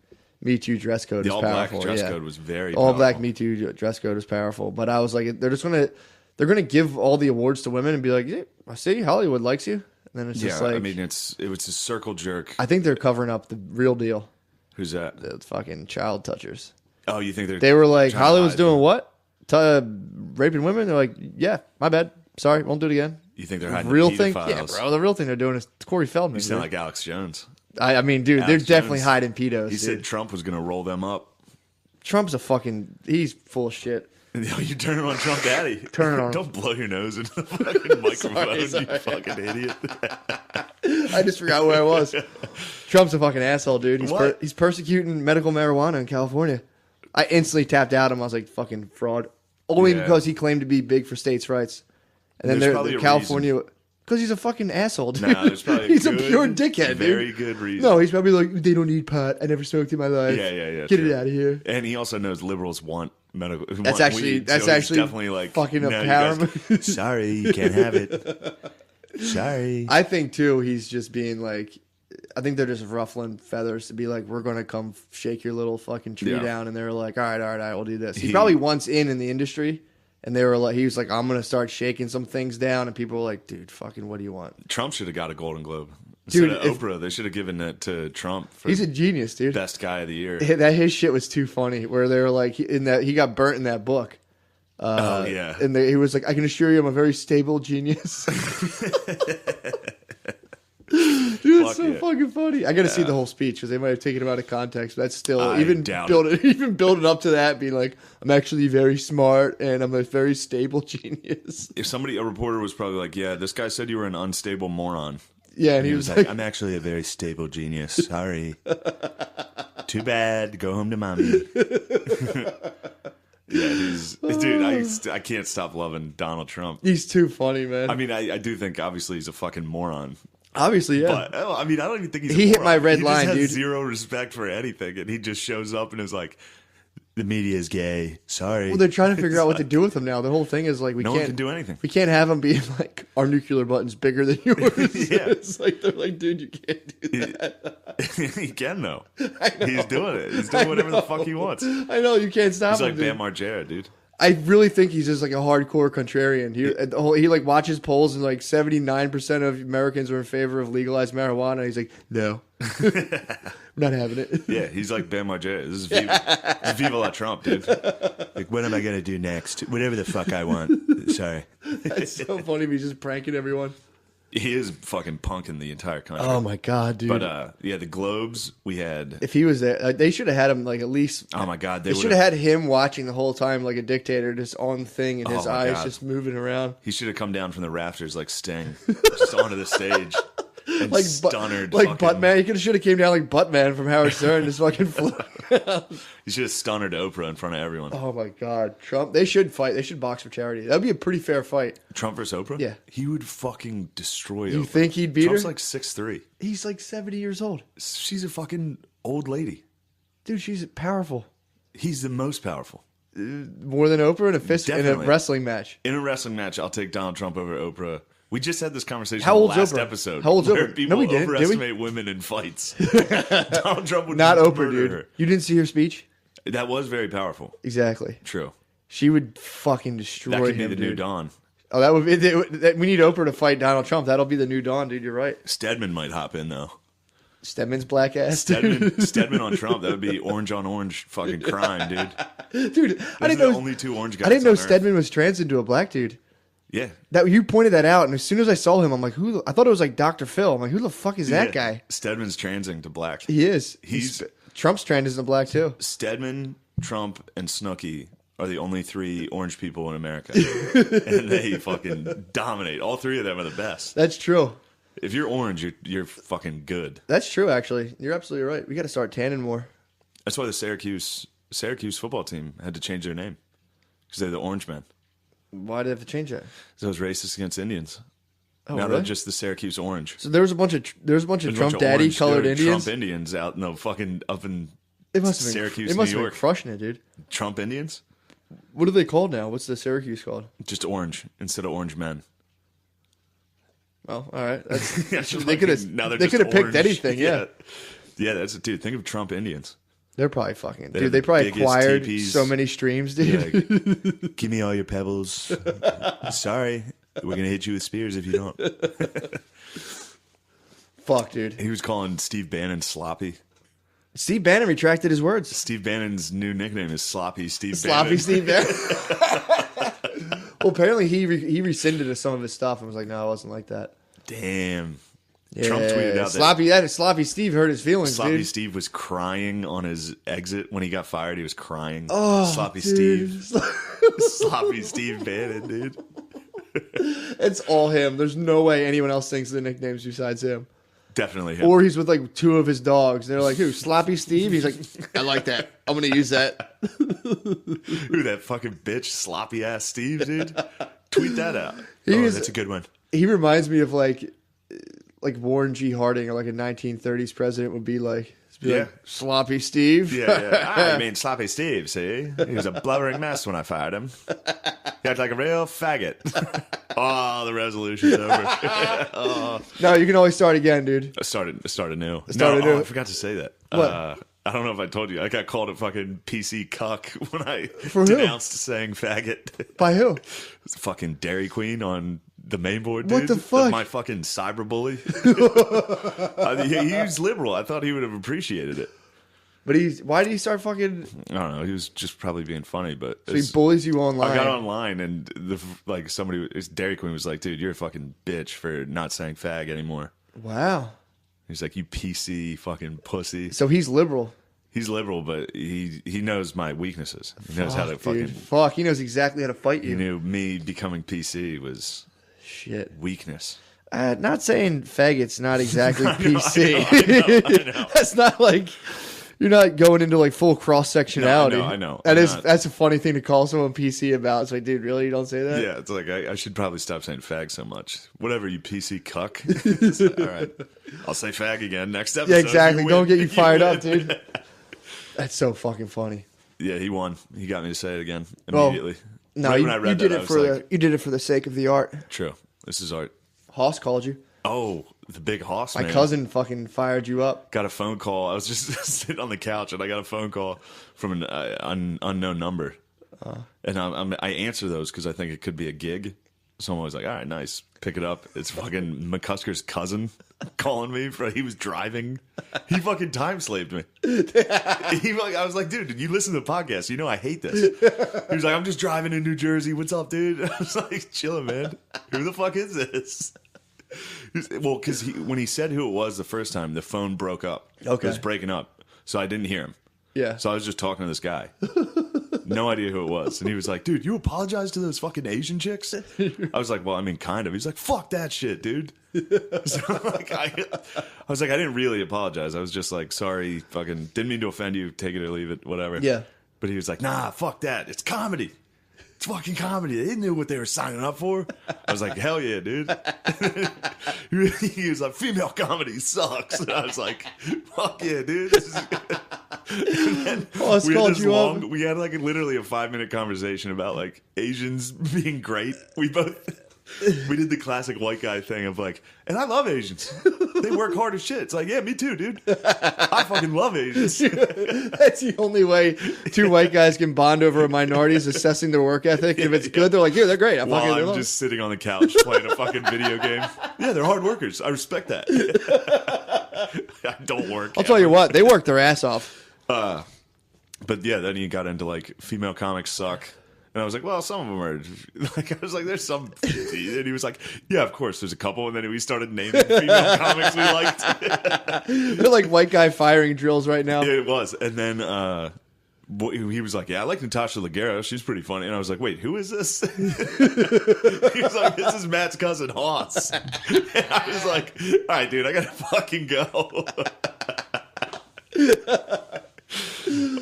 Me Too dress code. The is all powerful. black dress code was very all powerful. black Me Too dress code is powerful. But I was like, they're gonna give all the awards to women and be like, yeah, I see Hollywood likes you. And then it's just like, I mean, it was a circle jerk. I think they're covering up the real deal. Who's that? The fucking child touchers. Oh, you think They were like, trying to Hollywood's hide doing what? Raping women? They're like, yeah, my bad. Sorry, won't do it again. You think they're hiding Real the thing? pedophiles? Yeah, bro. The real thing they're doing is Corey Feldman. You sound dude. like Alex Jones. I mean, dude, they're Alex definitely Jones, hiding pedos. He dude. said Trump was going to roll them up. Trump's he's full of shit. You're turning on Trump Daddy. Turn it on. Don't blow your nose into the fucking microphone, Sorry. you fucking idiot. I just forgot where I was. Trump's a fucking asshole, dude. What? He's persecuting medical marijuana in California. I instantly tapped out him. I was like, fucking fraud. Only Yeah. because he claimed to be big for states' rights. And then There's probably a California... Because he's a fucking asshole, dude. Nah, there's probably he's good, a pure dickhead, very dude. good reason. No, he's probably like, they don't need pot. I never smoked in my life. Yeah. Get true. it out of here. And he also knows liberals want medical. That's want actually weed, so he's definitely like fucking no, a you power guys- move. Sorry, you can't have it. Sorry. I think, too, he's just being like... I think they're just ruffling feathers to be like, we're going to come shake your little fucking tree Yeah. down. And they're like, all right, we'll do this. He probably once in the industry, and they were like, he was like, I'm going to start shaking some things down. And people were like, dude, fucking what do you want? Trump should have got a Golden Globe. Instead Dude, of Oprah, they should have given it to Trump for He's a genius, dude. best guy of the year. That his shit was too funny. Where they were like, he got burnt in that book. Oh, yeah. And he was like, I can assure you I'm a very stable genius. Dude, it's Fuck so yeah. fucking funny. I got to see the whole speech because they might have taken him out of context. But that's still I even doubt building up to that, being like, I'm actually very smart and I'm a very stable genius. If a reporter was probably like, yeah, this guy said you were an unstable moron. Yeah, and He he was was like, like, I'm actually a very stable genius. Sorry. Too bad. Go home to mommy. Yeah, dude, I can't stop loving Donald Trump. he's too funny, man. I mean, I do think obviously he's a fucking moron. Obviously, yeah. But I mean, I don't even think he's. He a hit moron. my red he line, just has dude. Zero respect for anything, and he just shows up and is like, "The media is gay. Sorry." Well, they're trying to figure out what to do with him now. The whole thing is like, no one can do anything. We can't have him being like, our nuclear button's bigger than yours. Yeah. It's like, they're like, dude, you can't do that. He can though. I know. He's doing it. He's doing whatever the fuck he wants. He's I know, you can't stop him. like dude. Bam Margera, dude. I really think he's just like a hardcore contrarian. He like watches polls and like 79% of Americans are in favor of legalized marijuana. He's like, no, we're not having it. Yeah, he's like Bam Margera. This is Viva la Trump, dude. Like, what am I gonna do next? Whatever the fuck I want. Sorry. It's so funny. He's just pranking everyone. He is fucking punking the entire country. Oh my god, dude! But yeah, the Globes we had. If he was there, they should have had him like at least. Oh my god, They should have had him watching the whole time like a dictator, just on the thing, and his Oh my eyes God. just moving around. He should have come down from the rafters like Sting, just onto the stage and Like stunnered. like fucking- Buttman. He should have came down like Buttman from Howard Stern, just fucking flew. He should have stunnered Oprah in front of everyone. Oh my god, Trump! They should fight. They should box for charity. That'd be a pretty fair fight. Trump versus Oprah? Yeah. He would fucking destroy You Oprah. think he'd beat Trump's her? like 6'3". He's like 70 years old, She's a fucking old lady. dude. She's powerful, He's the most powerful. more than Oprah in a fist in a Definitely. wrestling match. In a wrestling match, I'll take Donald Trump over Oprah. We just had this conversation How in the old's last Oprah? episode. How old's where Oprah? people No, we didn't, did we? overestimate women in fights. Donald Trump would Not Oprah, murder dude. her. You didn't see her speech? That was very powerful. Exactly. True. She would fucking destroy That could him, be the new dude. Dawn. Oh, that would be. We need Oprah to fight Donald Trump. That'll be the new Dawn, dude. You're right. Stedman might hop in though. Stedman's black ass, dude. Stedman on Trump. That would be orange on orange fucking crime, dude. Dude, I Those didn't are the know. only two orange guys. I didn't know on Earth. Stedman was trans into a black dude. Yeah. That you pointed that out, and as soon as I saw him, I'm like, who? I thought it was like Dr. Phil. I'm like, who the fuck is that guy? Stedman's transing to black. He is. He's Trump's trend is in black too. Stedman, Trump, and Snooki are the only 3 orange people in America, and they fucking dominate. All 3 of them are the best. That's true. If you're orange, you're fucking good. That's true. Actually, you're absolutely right. We got to start tanning more. That's why the Syracuse football team had to change their name because they're the Orange Men. Why did they have to change that? So it was racist against Indians. Oh, now really? they're just the Syracuse Orange. So there was a bunch of Trump daddy colored Indians. Trump Indians out in the fucking up in It must have been Syracuse, It must New have York. been crushing it, dude. Trump Indians? What are they called now? What's the Syracuse called? Just orange instead of Orange Men. Oh, all right. That's, Yeah, they could have picked anything. Yeah. Yeah, that's it, dude. Think of Trump Indians. They're probably fucking. They're Dude, they the probably biggest acquired teepees. so many streams, dude. Yeah, give me all your pebbles. Sorry, we're gonna hit you with spears if you don't. Fuck, dude. He was calling Steve Bannon sloppy. Steve Bannon retracted his words. Steve Bannon's new nickname is Sloppy Steve Sloppy Bannon. Steve Bannon. Well, apparently he rescinded some of his stuff and was like, no, it wasn't like that. Damn. Yeah, Trump tweeted out Sloppy Steve hurt his feelings, Sloppy dude. Steve was crying on his exit when he got fired. He was crying. Oh, Sloppy dude. Steve. Sloppy Steve Bannon, dude. It's all him. There's no way anyone else thinks of the nicknames besides him. Definitely him. Or he's with like 2 of his dogs. They're like, who? Sloppy Steve? He's like, I like that. I'm going to use that. Who, that fucking bitch, sloppy ass Steve, dude? Tweet that out. That's a good one. He reminds me of like Warren G. Harding or like a 1930s president would be like. Yeah. Like, Sloppy Steve. Yeah. I mean, Sloppy Steve, see? He was a blubbering mess when I fired him. He acted like a real faggot. Oh, the resolution's over. Oh. No, you can always start again, dude. Start anew. Start anew. I forgot to say that. What? I don't know if I told you. I got called a fucking PC cuck when I For who? denounced saying faggot. By who? It's fucking Dairy Queen on the main board, dude. What the fuck? My fucking cyberbully. He was liberal. I thought he would have appreciated it. But why did he start fucking? I don't know. He was just probably being funny, but So he bullies you online. I got online and Dairy Queen was like, "Dude, you're a fucking bitch for not saying fag anymore." Wow. He's like, "You PC fucking pussy." So he's liberal. He's liberal, but he knows my weaknesses. He knows how to fucking. Dude. Fuck, he knows exactly how to fight He you. knew me becoming PC was Shit. weakness. Not saying faggot's not exactly PC. I know. That's not like you're not going into like full cross sectionality. I know. That's a funny thing to call someone PC about. It's like, dude, really? You don't say that? Yeah, it's like I should probably stop saying fag so much. Whatever, you PC cuck. All right, I'll say fag again next episode. Yeah, exactly. You Don't win. get you fired win. up, dude. That's so fucking funny. Yeah, he won. He got me to say it again immediately. No, Right when I read did that, I it was for like, you did it for the sake of the art. True. This is art. Hoss called you. Oh, the big hoss, My man. cousin fucking fired you up. Got a phone call. I was just sitting on the couch, and I got a phone call from an unknown number. And I answer those because I think it could be a gig. So I'm always like, all right, nice. Pick it up. It's fucking McCusker's cousin calling me. He was driving. He fucking time slaved me. I was like, dude, you listen to the podcast. You know I hate this. He was like, I'm just driving in New Jersey. What's up, dude? I was like, chilling, man. Who the fuck is this? Well, because when he said who it was the first time, the phone broke up. Okay. It was breaking up. So I didn't hear him. Yeah. So I was just talking to this guy. No idea who it was. And he was like, dude, you apologize to those fucking Asian chicks? I was like, well, I mean, kind of. He's like, fuck that shit, dude. So I was like, I didn't really apologize. I was just like, sorry, fucking didn't mean to offend you. Take it or leave it, whatever. Yeah. But he was like, nah, fuck that. It's comedy. It's fucking comedy. They knew what they were signing up for. I was like, hell yeah, dude. He was like, female comedy sucks. And I was like, fuck yeah, dude. We had like literally a 5-minute conversation about like Asians being great. We did the classic white guy thing of like, and I love Asians. They work hard as shit. It's like, yeah, me too, dude. I fucking love Asians. That's the only way 2 white guys can bond over a minority is assessing their work ethic. If it's good, they're like, yeah, they're great. I'm just sitting on the couch playing a fucking video game. Yeah, they're hard workers. I respect that. I don't work. I'll tell you what, they work their ass off. But yeah, then you got into like female comics suck. And I was like, well, some of them are like, I was like, there's some, and he was like, yeah, of course, there's a couple. And then we started naming female comics we liked. They're like white guy firing drills right now. Yeah, it was. And then he was like, yeah, I like Natasha Leggero. She's pretty funny. And I was like, wait, who is this? He was like, this is Matt's cousin, Hoss. And I was like, all right, dude, I got to fucking go.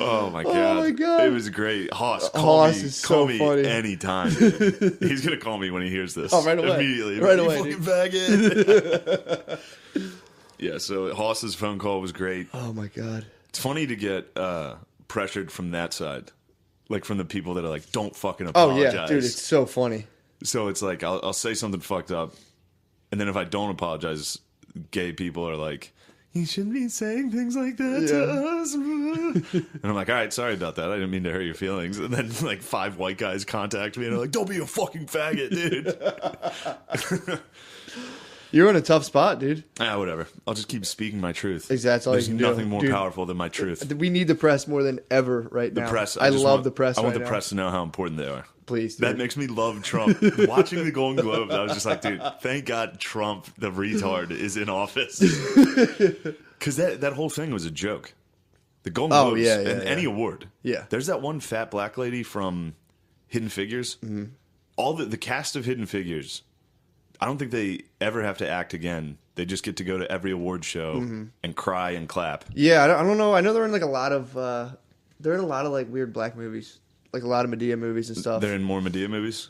Oh my god! It was great. Hoss, call me funny. anytime. He's gonna call me when he hears this. Oh, right away, immediately. Right away, fucking faggot. Yeah. So Hoss's phone call was great. Oh my god! It's funny to get pressured from that side, like from the people that are like, "Don't fucking Oh apologize." yeah, dude, it's so funny. So it's like I'll say something fucked up, and then if I don't apologize, gay people are like, you shouldn't be saying things like that to us. And I'm like, all right, sorry about that. I didn't mean to hurt your feelings. And then like 5 white guys contact me and they're like, don't be a fucking faggot, dude. You're in a tough spot, dude. Whatever. I'll just keep speaking my truth. Exactly. That's all There's you can nothing do. more Dude, powerful than my truth. We need the press more than ever right now. The press. I love the press. I want right the now. press to know how important they are. Please, dude. That makes me love Trump. Watching the Golden Globes, I was just like, dude, thank God Trump, the retard, is in office. Because that whole thing was a joke. The Golden Globes and any award. Yeah. There's that one fat black lady from Hidden Figures. Mm-hmm. All the cast of Hidden Figures, I don't think they ever have to act again. They just get to go to every award show and cry and clap. Yeah, I don't know. I know they're in like a lot of like weird black movies. Like a lot of Medea movies and stuff. They're in more Medea movies.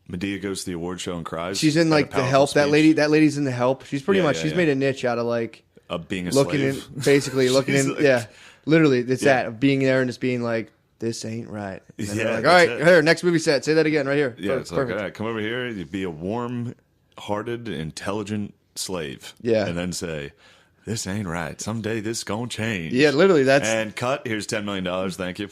Medea goes to the award show and cries. She's in like The Help. Speech. That lady's in The Help. She's pretty much. She's made a niche out of like being a looking slave. in, basically looking in. Like, yeah, literally, it's that of being there and just being like, this ain't right. And Yeah, like, all right, here, next movie set. Say that again, right here. Yeah, it's Perfect. like, all right, come over here. You be a warm-hearted, intelligent slave. Yeah, and then say, this ain't right. Someday this gonna change. Yeah, literally, that's and cut. Here's $10 million. Thank you.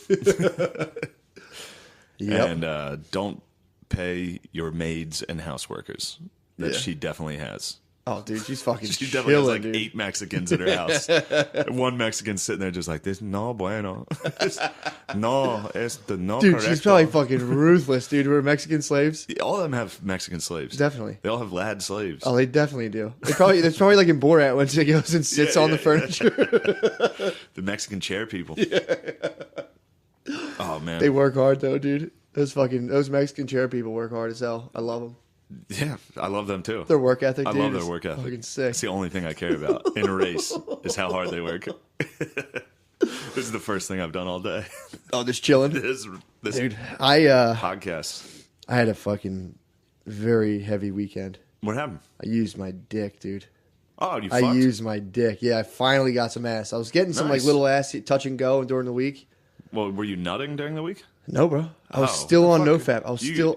Yep. And don't pay your maids and houseworkers that she definitely has. Oh, dude, she's fucking She definitely has like dude. 8 Mexicans at her house. One Mexican sitting there just like this. No bueno. No, no. Dude, correcto. she's probably fucking ruthless, dude. We're Mexican slaves. All of them have Mexican slaves. Definitely. They all have lad slaves. Oh, they definitely do. It's probably like in Borat when she goes and sits on the furniture. The Mexican chair people. Oh man, they work hard though, dude. Those Mexican chair people work hard as hell. I love them. Yeah, I love them too. Their work ethic, dude. I love their work ethic. Fucking sick. It's the only thing I care about in a race is how hard they work. This is the first thing I've done all day. Oh, just chilling, this dude. podcast. I had a fucking very heavy weekend. What happened? I used my dick, dude. Oh, you fucked? I used my dick. Yeah, I finally got some ass. I was getting some like little ass touch and go during the week. Well, were you nutting during the week? No, bro. I was still on NoFap.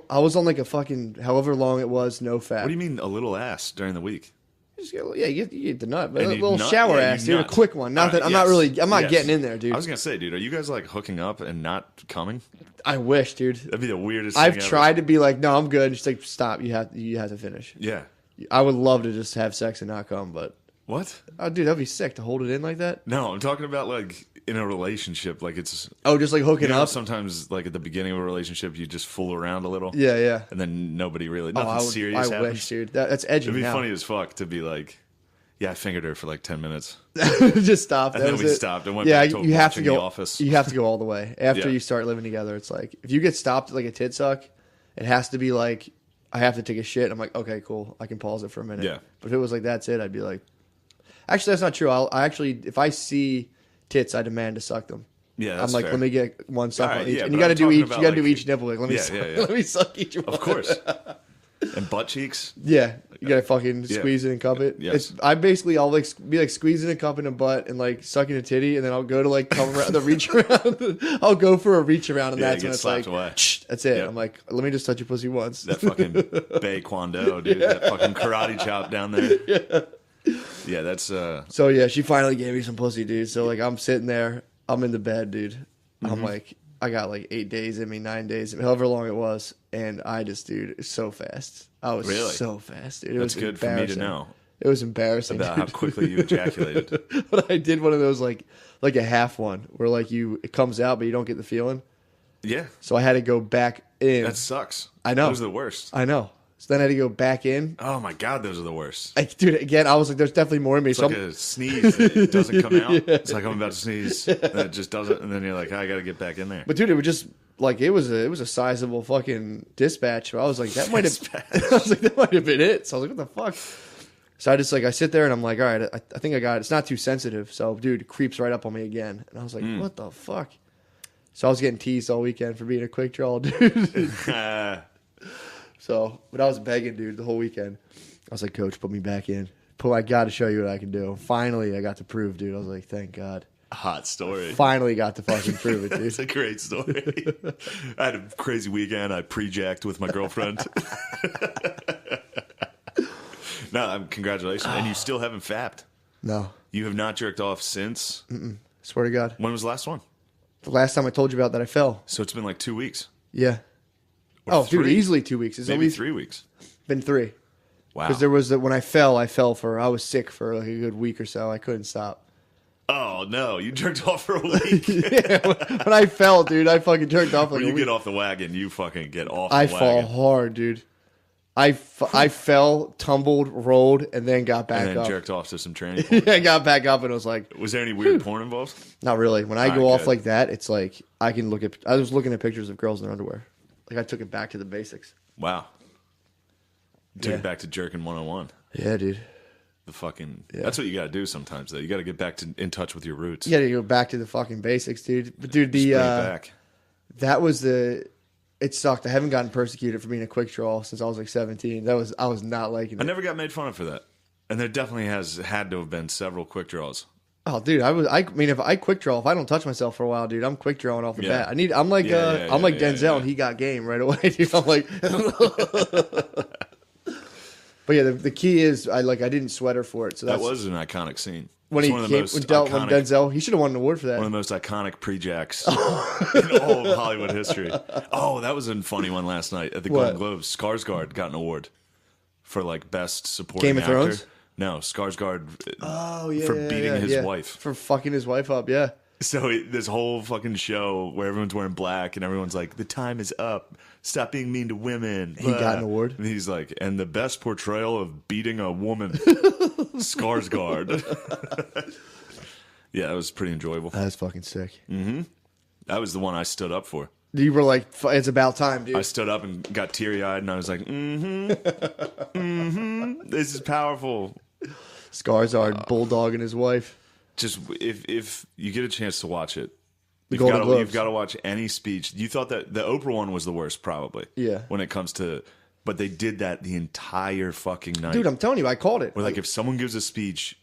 I was on like a fucking however long it was NoFap. What do you mean a little ass during the week? You get the nut, but And a you little nut? shower Yeah, you ass, dude. nut. A quick one. Not All that right, I'm not yes. getting in there, dude. I was gonna say, dude, are you guys like hooking up and not coming? I wish, dude. That'd be the weirdest. I've thing ever. tried to be like, no, I'm good. And she's like, stop. You have to finish. Yeah. I would love to just have sex and not come, but What? oh, dude, that'd be sick to hold it in like that. No, I'm talking about like in a relationship, like it's. Oh, just like hooking up. Sometimes, like at the beginning of a relationship, you just fool around a little. Yeah. And then nobody really nothing serious I happens. wish, dude. That's edgy. It'd be now. funny as fuck to be like, yeah, I fingered her for like 10 minutes. Just stop. And then we stopped and went back to you have to watching go. The Office. You have to go all the way after Yeah. you start living together. It's like if you get stopped at like a tit suck, it has to be like I have to take a shit. I'm like, okay, cool, I can pause it for a minute. Yeah. But if it was like that's it, I'd be like, actually, that's not true. I actually, if I see tits, I demand to suck them. Yeah, that's I'm like, fair. let me get one suck All on right, each, yeah, and but you got to I'm do talking each. about, You got to do like- each nipple. Like, let me, let me suck each one. Of course. And butt cheeks. Yeah, you gotta fucking squeeze it and cup it. Yes. I'll like be like squeezing a cup in a butt and like sucking a titty, and then I'll go to like come around the reach around. I'll go for a reach around, and Yeah, that's you when get it's like, slapped away. that's it. Yep. I'm like, let me just touch your pussy once. That fucking Bae Kwando, dude. That fucking karate chop down there. Yeah, that's. So yeah, she finally gave me some pussy, dude. So like, I'm sitting there, I'm in the bed, dude. Mm-hmm. I'm like, I got like 8 days in me, 9 days, however long it was, and I just, dude, it's so fast. I was Really? so fast, dude. It That's was good for me to know. It was embarrassing About how dude. quickly you ejaculated. But I did one of those like a half one where like it comes out but you don't get the feeling. Yeah. So I had to go back in. That sucks. I know. Those are the worst. I know. So then I had to go back in. Oh my God, those are the worst. Dude, again, I was like, there's definitely more in me. It's like a sneeze that doesn't come out. It's like I'm about to sneeze, and it just doesn't, and then you're like, I got to get back in there. But dude, it was just like it was a sizable fucking dispatch. I was like, that might have. I was like, that might have been it. So I was like, what the fuck? So I just I sit there and I'm like, all right, I think I got it. It's not too sensitive. So dude, it creeps right up on me again, and I was like, what the fuck? So I was getting teased all weekend for being a quick draw, dude. So, but I was begging, dude, the whole weekend. I was like, Coach, put me back in. I got to show you what I can do. Finally, I got to prove, dude. I was like, thank God. Hot story. Finally got to fucking prove it, dude. It's a great story. I had a crazy weekend. I pre-jacked with my girlfriend. No, congratulations. And you still haven't fapped. No. You have not jerked off since? Swear to God. When was the last one? The last time I told you about that, I fell. So it's been like 2 weeks. Yeah. Or dude, 3. easily 2 weeks. It's Maybe 3 weeks. Been 3. Wow. Because there was when I fell for, I was sick for like a good week or so. I couldn't stop. Oh, no. You jerked off for a week. Yeah, when I fell, dude, I fucking jerked off like when a you week. get off the wagon, you fucking get off I the wagon. fall hard, dude. I fell, tumbled, rolled, and then got back and then up. jerked off to some training porn. Yeah, I got back up and it was like... Was there any weird porn involved? Not really. When I go Alright, off good. like that, it's like I can look at... I was looking at pictures of girls in their underwear. Like I took it back to the basics. Wow. Took Yeah. it back to jerking 101. Yeah, dude. The fucking... Yeah. That's what you got to do sometimes, though. You got to get back in touch with your roots. You gotta go back to the fucking basics, dude. But dude, Just bring it back. that was the... It sucked. I haven't gotten persecuted for being a quick draw since I was like 17. I was not liking it. I never got made fun of for that. And there definitely had to have been several quick draws. Oh, dude, I mean, if I quick draw, if I don't touch myself for a while, dude, I'm quick drawing off the Yeah. bat. I'm like Denzel, and he got game right away, dude. I'm like, but yeah, the key is I didn't sweat her for it. So That that's was an iconic scene. when It's he one of came, the most when iconic- Denzel, he should have won an award for that. One of the most iconic pre-jacks in all of Hollywood history. Oh, that was a funny one last night at the What? Golden Globes. Skarsgård got an award for like best supporting Game of actor. Thrones? No, Skarsgård Oh yeah, for yeah, beating yeah, his yeah. wife. for fucking his wife up. Yeah, So this whole fucking show where everyone's wearing black and everyone's like, the time is up. Stop being mean to women. He got an award? And he's like, and the best portrayal of beating a woman, Skarsgård. Yeah, that was pretty enjoyable. that's fucking sick. That was the one I stood up for. You were like, it's about time, dude. I stood up and got teary-eyed and I was like, this is powerful. Skarsgård bulldogging his wife. Just if you get a chance to watch it, Golden Globes. you've got to watch any speech. You thought that the Oprah one was the worst, probably. Yeah. When it comes to, but they did that the entire fucking night. Dude, I'm telling you, I called it. Where like if someone gives a speech,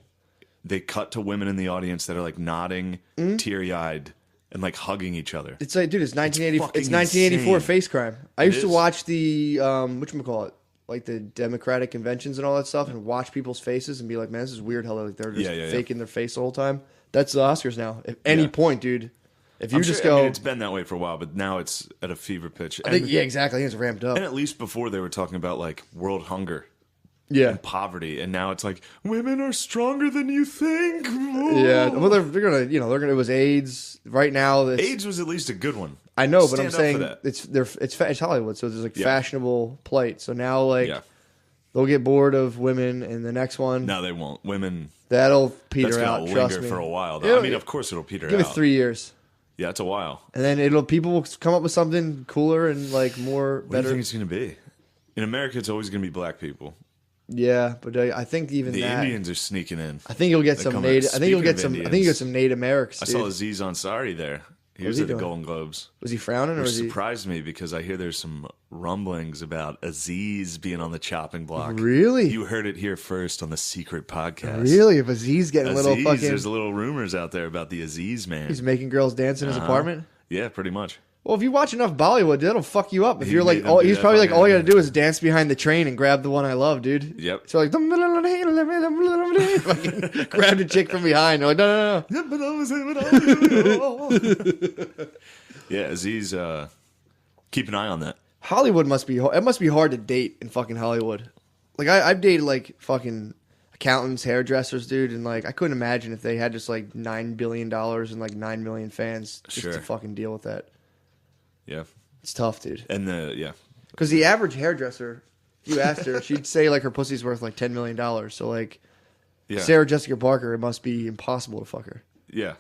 they cut to women in the audience that are like nodding, teary-eyed, and like hugging each other. It's like, dude, it's 1980. fucking It's 1984 insane. face crime. I used to is. watch the whatchamacallit, like the Democratic conventions and all that stuff, and watch people's faces and be like, man, this is weird how they're just Yeah. faking their face the whole time. That's the Oscars now. At any Yeah. point, dude, if you I'm just sure, go, I mean, it's been that way for a while, but now it's at a fever pitch. I think, yeah, exactly. I think it's ramped up. And at least before they were talking about like world hunger Yeah, and poverty, and now it's like women are stronger than you think. yeah. Well, they're gonna, it was AIDS right now. AIDS was at least a good one. I know, but I'm Stand up for saying that. it's Hollywood, so there's like Yeah. fashionable plight. So now like Yeah. they'll get bored of women, and the next one No, they won't. Women. that'll That's peter gonna out. linger Trust me. for a while. Though. It'll- I mean, of course it'll peter Give out. it 3 years. Yeah, it's a while. And then people will come up with something cooler and like more What do you better. think it's going to be? In America, it's always going to be black people. Yeah, but I think even The that. Indians are sneaking in. I think you'll get They some come native. out. I think you'll Speaking get of some. I think Indians, you'll get some Native Americans. I saw Aziz Ansari there. He was he at the doing? Golden Globes. Was he frowning or Which was he surprised me because I hear there's some rumblings about Aziz being on the chopping block. really? You heard it here first on the Secret Podcast. Really? If Aziz getting Aziz, little fucking, there's little rumors out there about the Aziz man. he's making girls dance in his apartment. Yeah, pretty much. Well, if you watch enough Bollywood, that'll fuck you up. If He you're like, made them do he's that probably like, fucking- all you got to do is dance behind the train and grab the one I love, dude. Yep. So like, fucking grab the chick from behind. They're like, no. Yeah, Aziz, keep an eye on that. Hollywood must be. It must be hard to date in fucking Hollywood. Like I've dated like fucking accountants, hairdressers, dude, and like I couldn't imagine if they had just like $9 billion and like 9 million fans just Sure. to fucking deal with that. Yeah. It's tough, dude. And Because the average hairdresser, if you asked her, she'd say like her pussy's worth like $10 million. So like Sarah Jessica Parker, it must be impossible to fuck her. Yeah.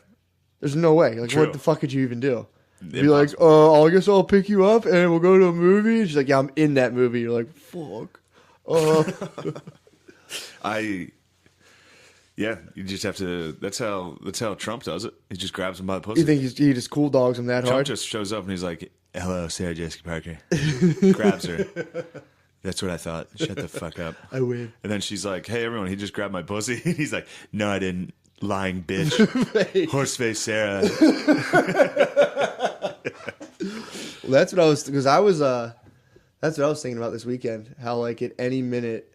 There's no way. Like, True. what the fuck could you even do? Be Impossible. like, I guess I'll pick you up and we'll go to a movie. And she's like, yeah, I'm in that movie. You're like, fuck. Yeah, you just have to. That's how Trump does it. He just grabs him by the pussy. You think he just cool dogs him that Trump hard? just shows up and he's like, "Hello, Sarah Jessica Parker." Grabs her. That's what I thought. Shut the fuck up. I win. And then she's like, "Hey, everyone, he just grabbed my pussy." And he's like, "No, I didn't. Lying bitch, horseface Sarah." Well, that's what I was because I was that's what I was thinking about this weekend. How like at any minute,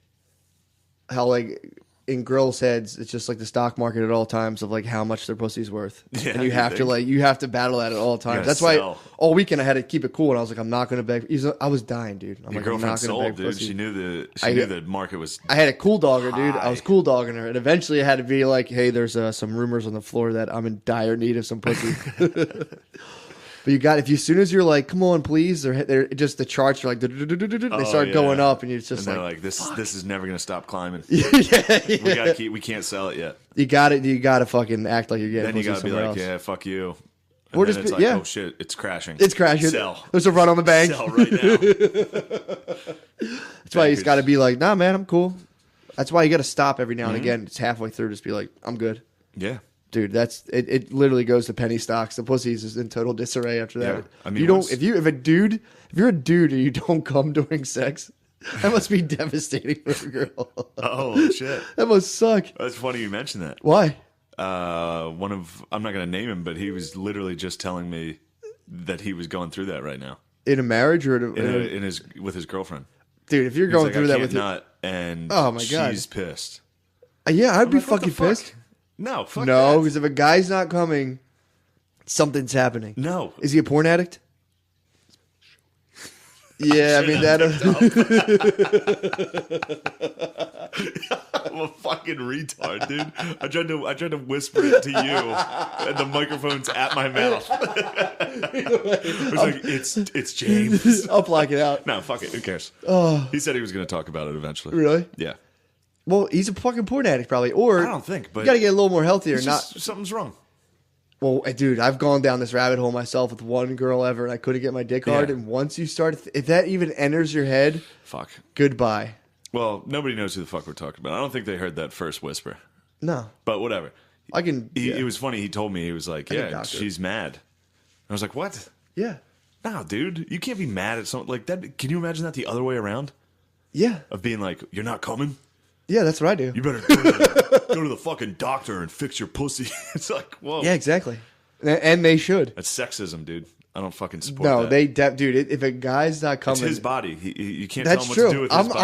how like. In girls' heads, it's just like the stock market at all times of like how much their pussy's worth, and you have to battle that at all times. That's why all weekend I had to keep it cool, and I was like, I'm not going to beg. I was dying, dude. I'm Your like, girlfriend I'm not going to beg dude. pussy. She knew the market was. I had a cool dogger, dude. high. I was cool dogging her, and eventually I had to be like, hey, there's some rumors on the floor that I'm in dire need of some pussy. But you got as soon as you're like, come on, please, they're just the charts are like they start going up, and you're just and like this is never gonna stop climbing. yeah. We can't sell it yet. You got to fucking act like you're getting. Then you pussy gotta be somewhere like, else. yeah, fuck you. And Or then just it's like, oh shit, it's crashing. It's crashing. Sell. There's a run on the bank. Sell right now. That's why he's got to be like, nah, man, I'm cool. That's why you got to stop every now and again. It's halfway through, just be like, I'm good. Yeah. Dude, that's it. Literally goes to penny stocks. The pussy's is in total disarray after that. Yeah. I mean, if you're a dude and you don't come during sex, that must be devastating for a girl. Oh shit. That must suck. That's funny you mentioned that. Why? I'm not gonna name him, but he was literally just telling me that he was going through that right now. In a marriage or with his girlfriend. Dude, if you're going through that with and oh my God, she's pissed. Yeah, I'd be fucking pissed. No, fuck no, that. because if a guy's not coming, something's happening. No. Is he a porn addict? Yeah, I mean that. I'm a fucking retard, dude. I tried to whisper it to you, and the microphone's at my mouth. It was like it's James. I'll block it out. No, fuck it. Who cares? He said he was going to talk about it eventually. Really? Yeah. Well, he's a fucking porn addict, probably. Or I don't think, but you got to get a little more healthier. Something's wrong. Well, dude, I've gone down this rabbit hole myself with one girl ever, and I couldn't get my dick hard. Yeah. And once you start, if that even enters your head, Fuck. Goodbye. Well, nobody knows who the fuck we're talking about. I don't think they heard that first whisper. No, but whatever. I can. It was funny. He told me, he was like, "Yeah, she's mad." I was like, "What?" Yeah. No, dude, you can't be mad at something like that. Can you imagine that the other way around? Yeah. Of being like, "You're not coming." Yeah, that's what I do. You better go to the fucking doctor and fix your pussy. It's like, whoa. Yeah, exactly. And they should. That's sexism, dude. I don't fucking support that. No, dude. If a guy's not coming, it's his body. You can't that's tell him true. what to do with his body.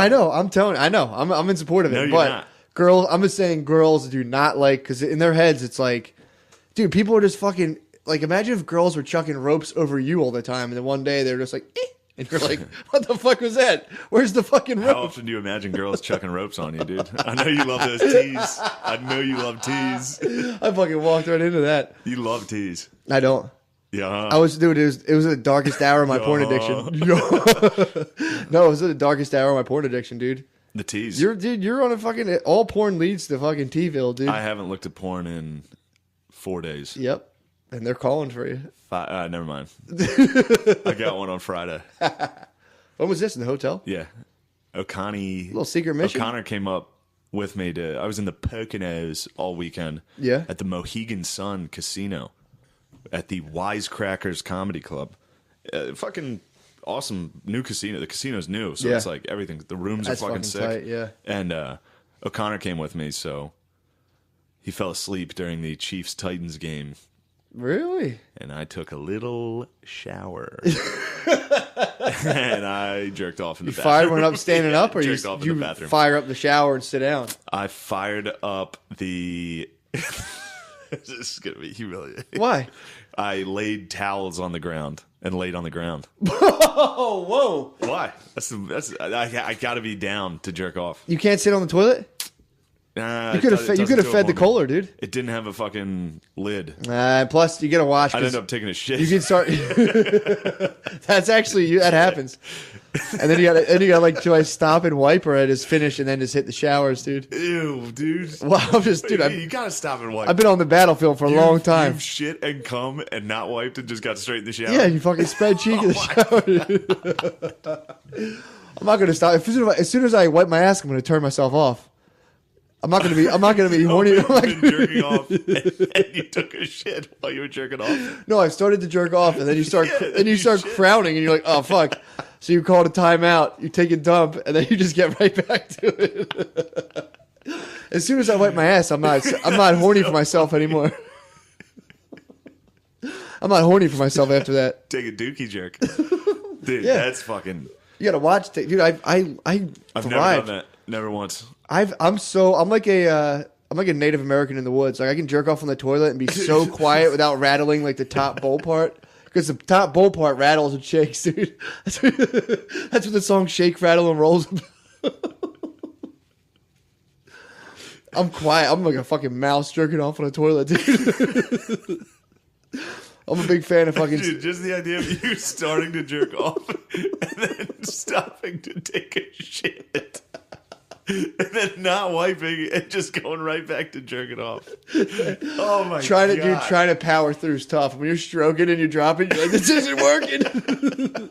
I know. I'm in support of it. No, you're but not. Girls, I'm just saying, girls do not like, because in their heads, it's like, dude, people are just fucking like. Imagine if girls were chucking ropes over you all the time, and then one day they're just like, eh. And you're like, what the fuck was that? Where's the fucking rope? How often do you imagine girls chucking ropes on you, dude? I know you love those tees. I know you love tees. I fucking walked right into that. You love tees. I don't. Yeah. I was, dude, it was the darkest hour of my porn addiction. No, it was the darkest hour of my porn addiction, dude. The tees. You're on a fucking, all porn leads to fucking T-ville, dude. I haven't looked at porn in 4 days. Yep. And they're calling for you. Never mind. I got one on Friday. When was this, in the hotel? Yeah. O'Connor. Little secret mission. O'Connor came up with me I was in the Poconos all weekend. Yeah. At the Mohegan Sun Casino. At the Wisecrackers Comedy Club. Fucking awesome new casino. The casino's new, so it's like everything. The rooms are fucking sick. Tight, yeah. And O'Connor came with me, so he fell asleep during the Chiefs-Titans game. Really? And I took a little shower. And I jerked off in the bathroom. You fired one up standing up, or you bathroom. fire up the shower and sit down? I fired up the... This is going to be humiliating. Why? I laid towels on the ground and laid on the ground. Oh, whoa. Why? I got to be down to jerk off. You can't sit on the toilet? Nah, You could have fed the cooler, dude. It didn't have a fucking lid. Plus, you get to watch. I'd end up taking a shit. You can start. That's actually that happens. And then you got like, do I stop and wipe or I just finish and then just hit the showers, dude? Ew, dude. Well, I'm just, dude. You gotta stop and wipe. I've been on the battlefield for a long time. You've shit and cum and not wiped and just got straight in the shower. Yeah, you fucking spread cheek in the shower. I'm not gonna stop. As soon as I wipe my ass, I'm gonna turn myself off. I'm not gonna be horny. You've been jerking off and you took a shit while you were jerking off. No, I started to jerk off, and then you start crowning, and you're like, oh fuck. So you call it a timeout. You take a dump, and then you just get right back to it. As soon as I wipe my ass, I'm not horny for myself anymore. I'm not horny for myself after that. Take a dookie jerk, dude. Yeah. That's fucking. You gotta watch, dude. I've never done that. Never once. I'm like a Native American in the woods. Like I can jerk off on the toilet and be so quiet without rattling like the top bowl part. Because the top bowl part rattles and shakes, dude. That's what the song "Shake, Rattle, and Rolls." I'm quiet. I'm like a fucking mouse jerking off on a toilet, dude. I'm a big fan of fucking. Dude, just the idea of you starting to jerk off and then stopping to take a shit. And then not wiping and just going right back to jerking off. Oh my god! Trying to power through is tough. When you're stroking and you're dropping, you're like, this isn't working.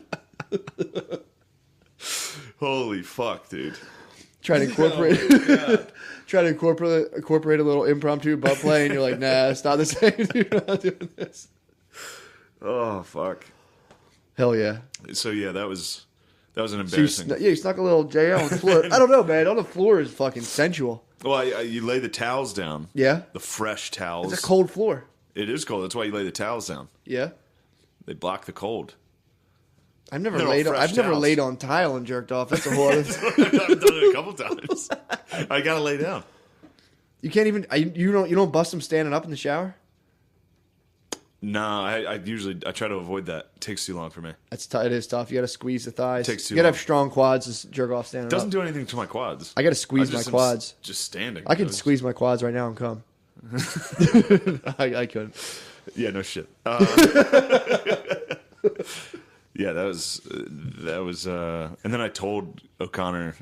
Holy fuck, dude! Trying to incorporate, incorporate a little impromptu butt play, and you're like, nah, it's not the same. You're not doing this. Oh fuck! Hell yeah! So yeah, that was an embarrassing. So you snuck a little JL on the floor. I don't know, man. On the floor is fucking sensual. Well, you lay the towels down. Yeah. The fresh towels. It's a cold floor. It is cold. That's why you lay the towels down. Yeah. They block the cold. I've never laid on tile and jerked off. That's a whole other thing. I've done it a couple times. I gotta lay down. You can't even. You don't bust them standing up in the shower. No, I usually try to avoid that. It takes too long for me. It is tough. You got to squeeze the thighs. Takes too you got to long. have strong quads to jerk off standing up. Doesn't do anything to my quads. I got to squeeze my quads. Just standing. I can squeeze my quads right now and come. I couldn't. Yeah, no shit. Yeah, that was. And then I told O'Connor,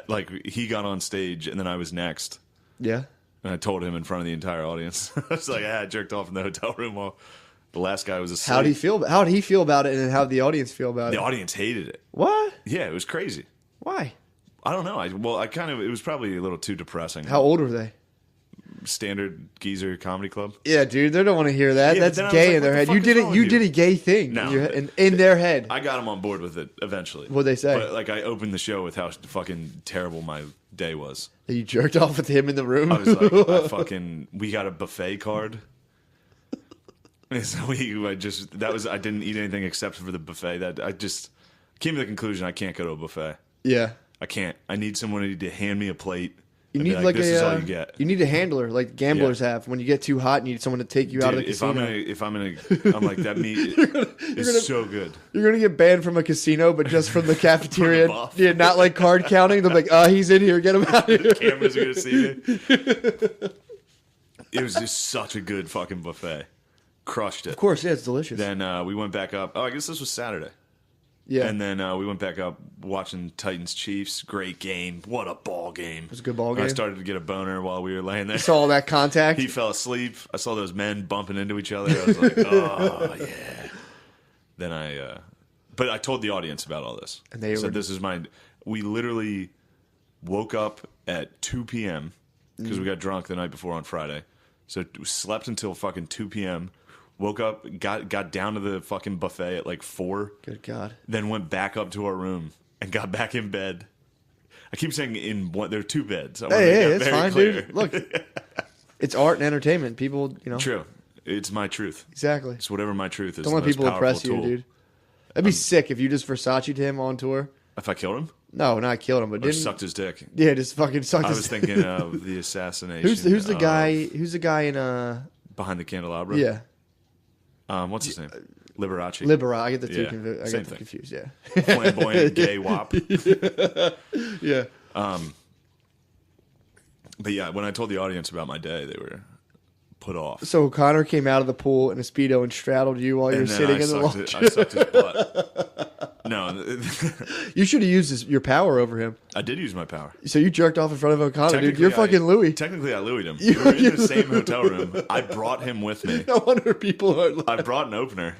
like he got on stage, and then I was next. Yeah. And I told him in front of the entire audience. I was like, I jerked off in the hotel room while the last guy was asleep. How did he feel about it, and how did the audience feel about it? The audience hated it. What? Yeah, it was crazy. Why? I don't know. It was probably a little too depressing. How old were they? Standard geezer comedy club. Yeah, dude, they don't want to hear that. Yeah, that's gay in their head. You did a gay thing. No. in their head. I got them on board with it eventually. What'd they say? But like I opened the show with how fucking terrible my day was. You jerked off with him in the room? I was like, we got a buffet card. And so I didn't eat anything except for the buffet. That I just came to the conclusion I can't go to a buffet. Yeah. I can't. I need someone to hand me a plate. You need this is all you get. You need a handler like gamblers have. When you get too hot, you need someone to take you out of the casino. I'm like, that meat is so good. You're gonna get banned from a casino, but just from the cafeteria. From the Yeah, not like card counting. They're like, he's in here. Get him out of here. The cameras are gonna see me. It was just such a good fucking buffet. Crushed it. Of course, yeah, it's delicious. Then we went back up. Oh, I guess this was Saturday. Yeah. And then we went back up watching Titans Chiefs. Great game. What a ball game. It was a good ball game. I started to get a boner while we were laying there. You saw all that contact? He fell asleep. I saw those men bumping into each other. I was like, oh, yeah. Then but I told the audience about all this. And they said, we literally woke up at 2 p.m. because we got drunk the night before on Friday. So we slept until fucking 2 p.m., woke up, got down to the fucking buffet at like 4. Good God. Then went back up to our room and got back in bed. I keep saying there are 2 beds. Hey, that's fine, clear. Dude. Look, it's art and entertainment. People, True. It's my truth. Exactly. It's whatever my truth is. Don't let people oppress you, dude. That'd be sick if you just Versace'd him on tour. If I killed him? No, not killed him, but or sucked his dick. Yeah, just fucking sucked his dick. I was thinking of the assassination. Who's the guy? Who's the guy in Behind the Candelabra? Yeah. What's his name? Liberace. I get the two confused. Yeah. Flamboyant gay wop. Yeah. But yeah, when I told the audience about my day, they were put off. So Connor came out of the pool in a Speedo and straddled you while you were sitting in the launch. I sucked his butt. No. You should have used your power over him. I did use my power. So you jerked off in front of O'Connor, dude. You're fucking Louis. Technically, I Louied him. We were in the same hotel room. I brought him with me. No wonder people are I brought an opener.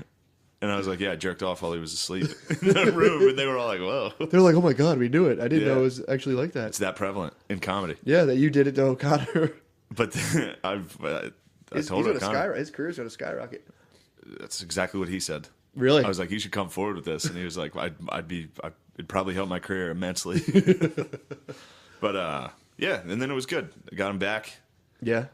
And I was like, yeah, I jerked off while he was asleep in the room. And they were all like, whoa. They're like, oh my God, we knew it. I didn't know it was actually like that. It's that prevalent in comedy. Yeah, that you did it to O'Connor. But I told O'Connor. His career's going to skyrocket. That's exactly what he said. Really? I was like, you should come forward with this. And he was like, it'd probably help my career immensely. But yeah, and then it was good. I got him back. Yeah.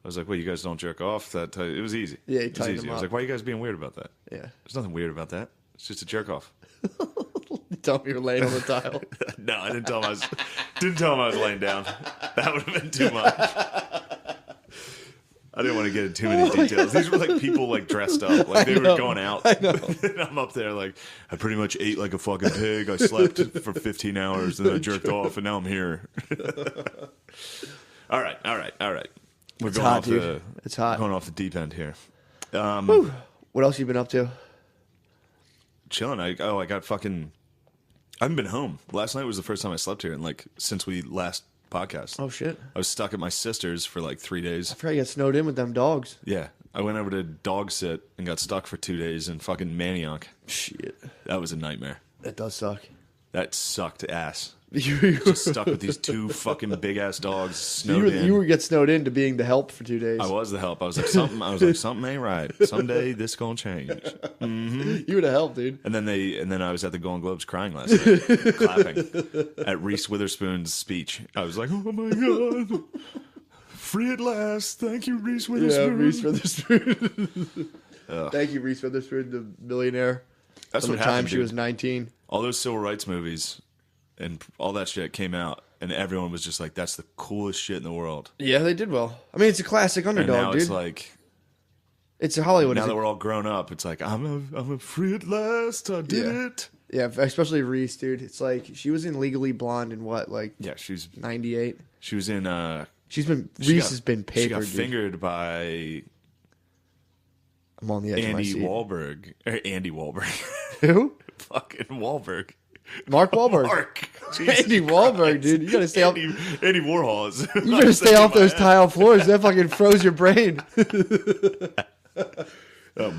I was like, well, you guys don't jerk off. It was easy. Yeah, it was easy. I was like, why are you guys being weird about that? Yeah. There's nothing weird about that. It's just a jerk off. You told me you were laying on the tile. No, I didn't tell him I was laying down. That would have been too much. I didn't want to get into too many details. These were like people like dressed up. Like they were going out. I know. And I'm up there like, I pretty much ate like a fucking pig. I slept for 15 hours and then I jerked off and now I'm here. All right. We're it's going hot, off dude. It's hot. Going off the deep end here. What else you been up to? Chilling. I haven't been home. Last night was the first time I slept here since we last podcast. Oh shit. I was stuck at my sister's for like 3 days. I forgot you got snowed in with them dogs. Yeah. I went over to dog sit and got stuck for 2 days in fucking Manioc. Shit. That was a nightmare. That does suck. That sucked ass. Just stuck with these 2 fucking big ass dogs snowed in. You were get snowed into being the help for 2 days. I was the help. I was like something ain't right. Someday this gonna change. Mm-hmm. You would have helped, dude. And then I was at the Golden Globes crying last night, clapping at Reese Witherspoon's speech. I was like, oh my God. Free at last. Thank you, Reese Witherspoon. Yeah, Reese Witherspoon. Thank you, Reese Witherspoon, the millionaire. That's from what the happened, time she was 19. All those civil rights movies and all that shit came out, and everyone was just like, that's the coolest shit in the world. Yeah, they did well. I mean, it's a classic underdog, and now dude. It's like... It's a Hollywood. Now that we're all grown up, it's like, I'm a free at last. I did it. Yeah, especially Reese, dude. It's like, she was in Legally Blonde in what, like... Yeah, she's... 98? She was in... Reese has been papered, She got dude. fingered by... I'm on the edge of my seat. Andy Wahlberg. Who? Fucking Wahlberg. Mark Wahlberg. Andy Wahlberg, dude. You gotta stay off. Andy Warhol. You gotta stay off those tile floors. That fucking froze your brain.